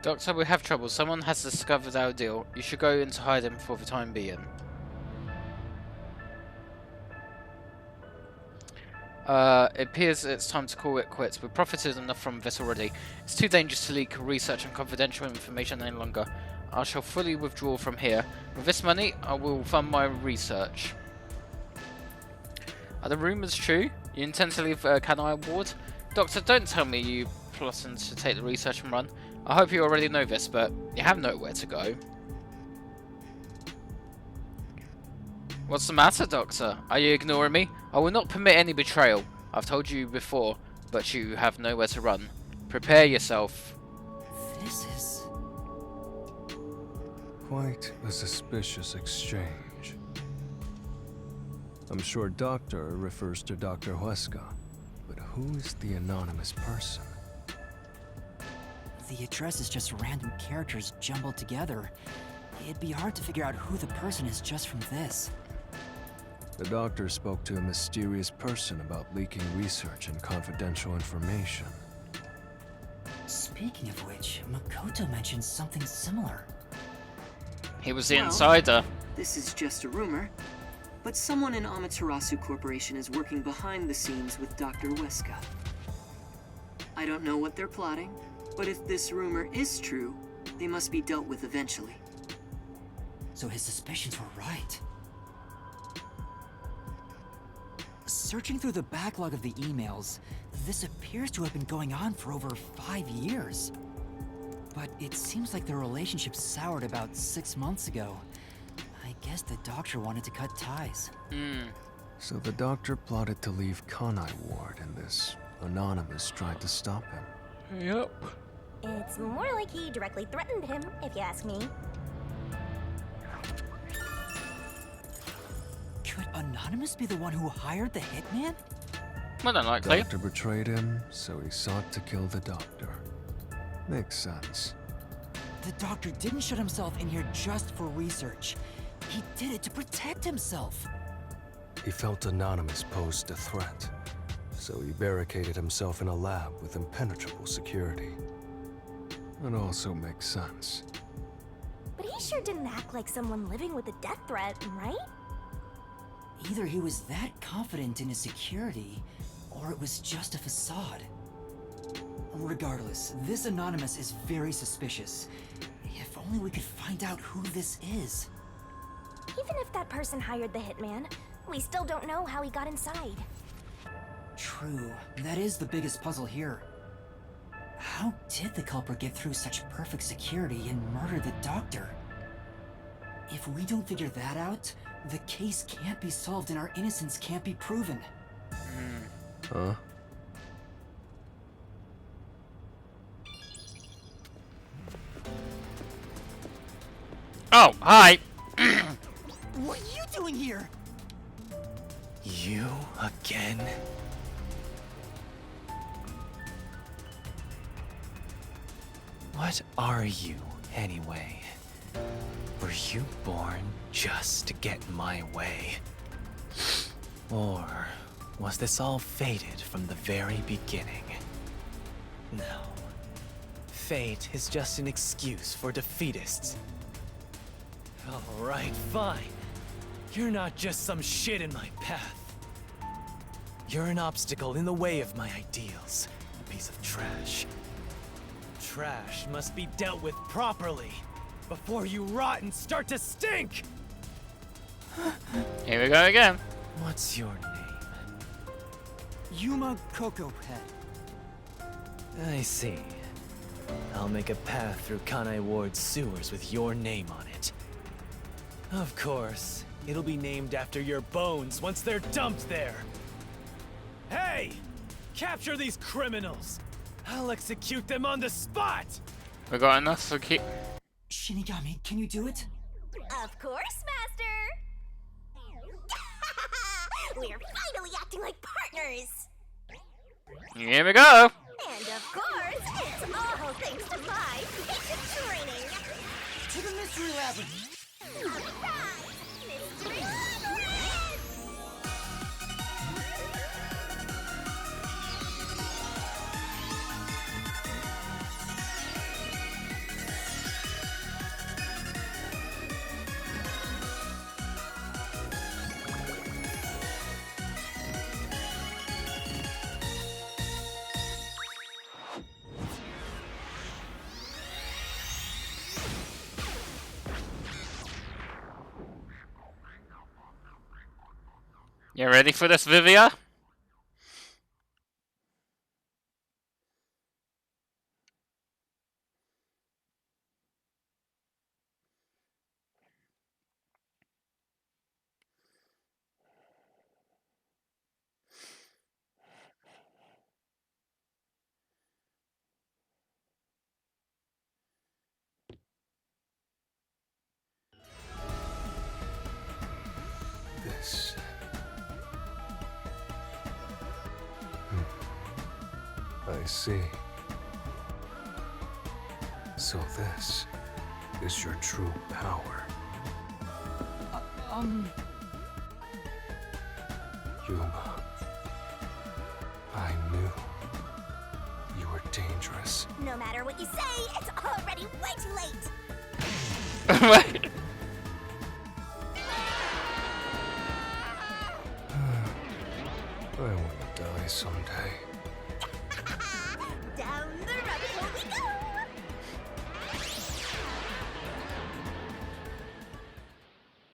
Doctor, we have trouble. Someone has discovered our deal. You should go into hiding for the time being. It appears it's time to call it quits. We've profited enough from this already. It's too dangerous to leak research and confidential information any longer. I shall fully withdraw from here. With this money, I will fund my research. Are the rumours true? You intend to leave Kanai Ward? Doctor, don't tell me you plotting to take the research and run. I hope you already know this, but you have nowhere to go. What's the matter, Doctor? Are you ignoring me? I will not permit any betrayal. I've told you before, but you have nowhere to run. Prepare yourself. This is... Quite a suspicious exchange. I'm sure Doctor refers to Dr. Huesca, but who is the anonymous person? The address is just random characters jumbled together. It'd be hard to figure out who the person is just from this. The doctor spoke to a mysterious person about leaking research and confidential information. Speaking of which, Makoto mentioned something similar. He was the insider. This is just a rumor, but someone in Amaterasu Corporation is working behind the scenes with Dr. Huesca. I don't know what they're plotting, but if this rumor is true, they must be dealt with eventually. So his suspicions were right. Searching through the backlog of the emails, this appears to have been going on for over 5 years. But it seems like the relationship soured about 6 months ago. I guess the doctor wanted to cut ties. So the doctor plotted to leave Kanai Ward, and this anonymous tried to stop him. Yep. It's more like he directly threatened him, if you ask me. Could Anonymous be the one who hired the hitman? Well, unlikely. Doctor betrayed him, so he sought to kill the doctor. Makes sense. The doctor didn't shut himself in here just for research. He did it to protect himself. He felt Anonymous posed a threat, so he barricaded himself in a lab with impenetrable security. It also makes sense. But he sure didn't act like someone living with a death threat, right? Either he was that confident in his security, or it was just a facade. Regardless, this Anonymous is very suspicious. If only we could find out who this is. Even if that person hired the hitman, we still don't know how he got inside. True, that is the biggest puzzle here. How did the culprit get through such perfect security and murder the doctor? If we don't figure that out, the case can't be solved and our innocence can't be proven. Huh? Oh, hi. What are you doing here? You again? What are you, anyway? Were you born just to get my way? Or was this all fated from the very beginning? No. Fate is just an excuse for defeatists. Alright, fine. You're not just some shit in my path. You're an obstacle in the way of my ideals. A piece of trash. Trash must be dealt with properly before you rot and start to stink! Here we go again. What's your name? Yuma Cocoa Pet. I see. I'll make a path through Kanai Ward's sewers with your name on it. Of course, it'll be named after your bones once they're dumped there. Hey! Capture these criminals! I'll execute them on the spot! We got enough for keep. Shinigami, can you do it? Of course, Master! We're finally acting like partners! Here we go. And of course, it's all thanks to my basic training! To the mystery lab! Surprise! Mystery Labyrinth! You ready for this, Vivia? This. I see. So this is your true power. Yuma. I knew you were dangerous. No matter what you say, it's already way too late. I want to die someday.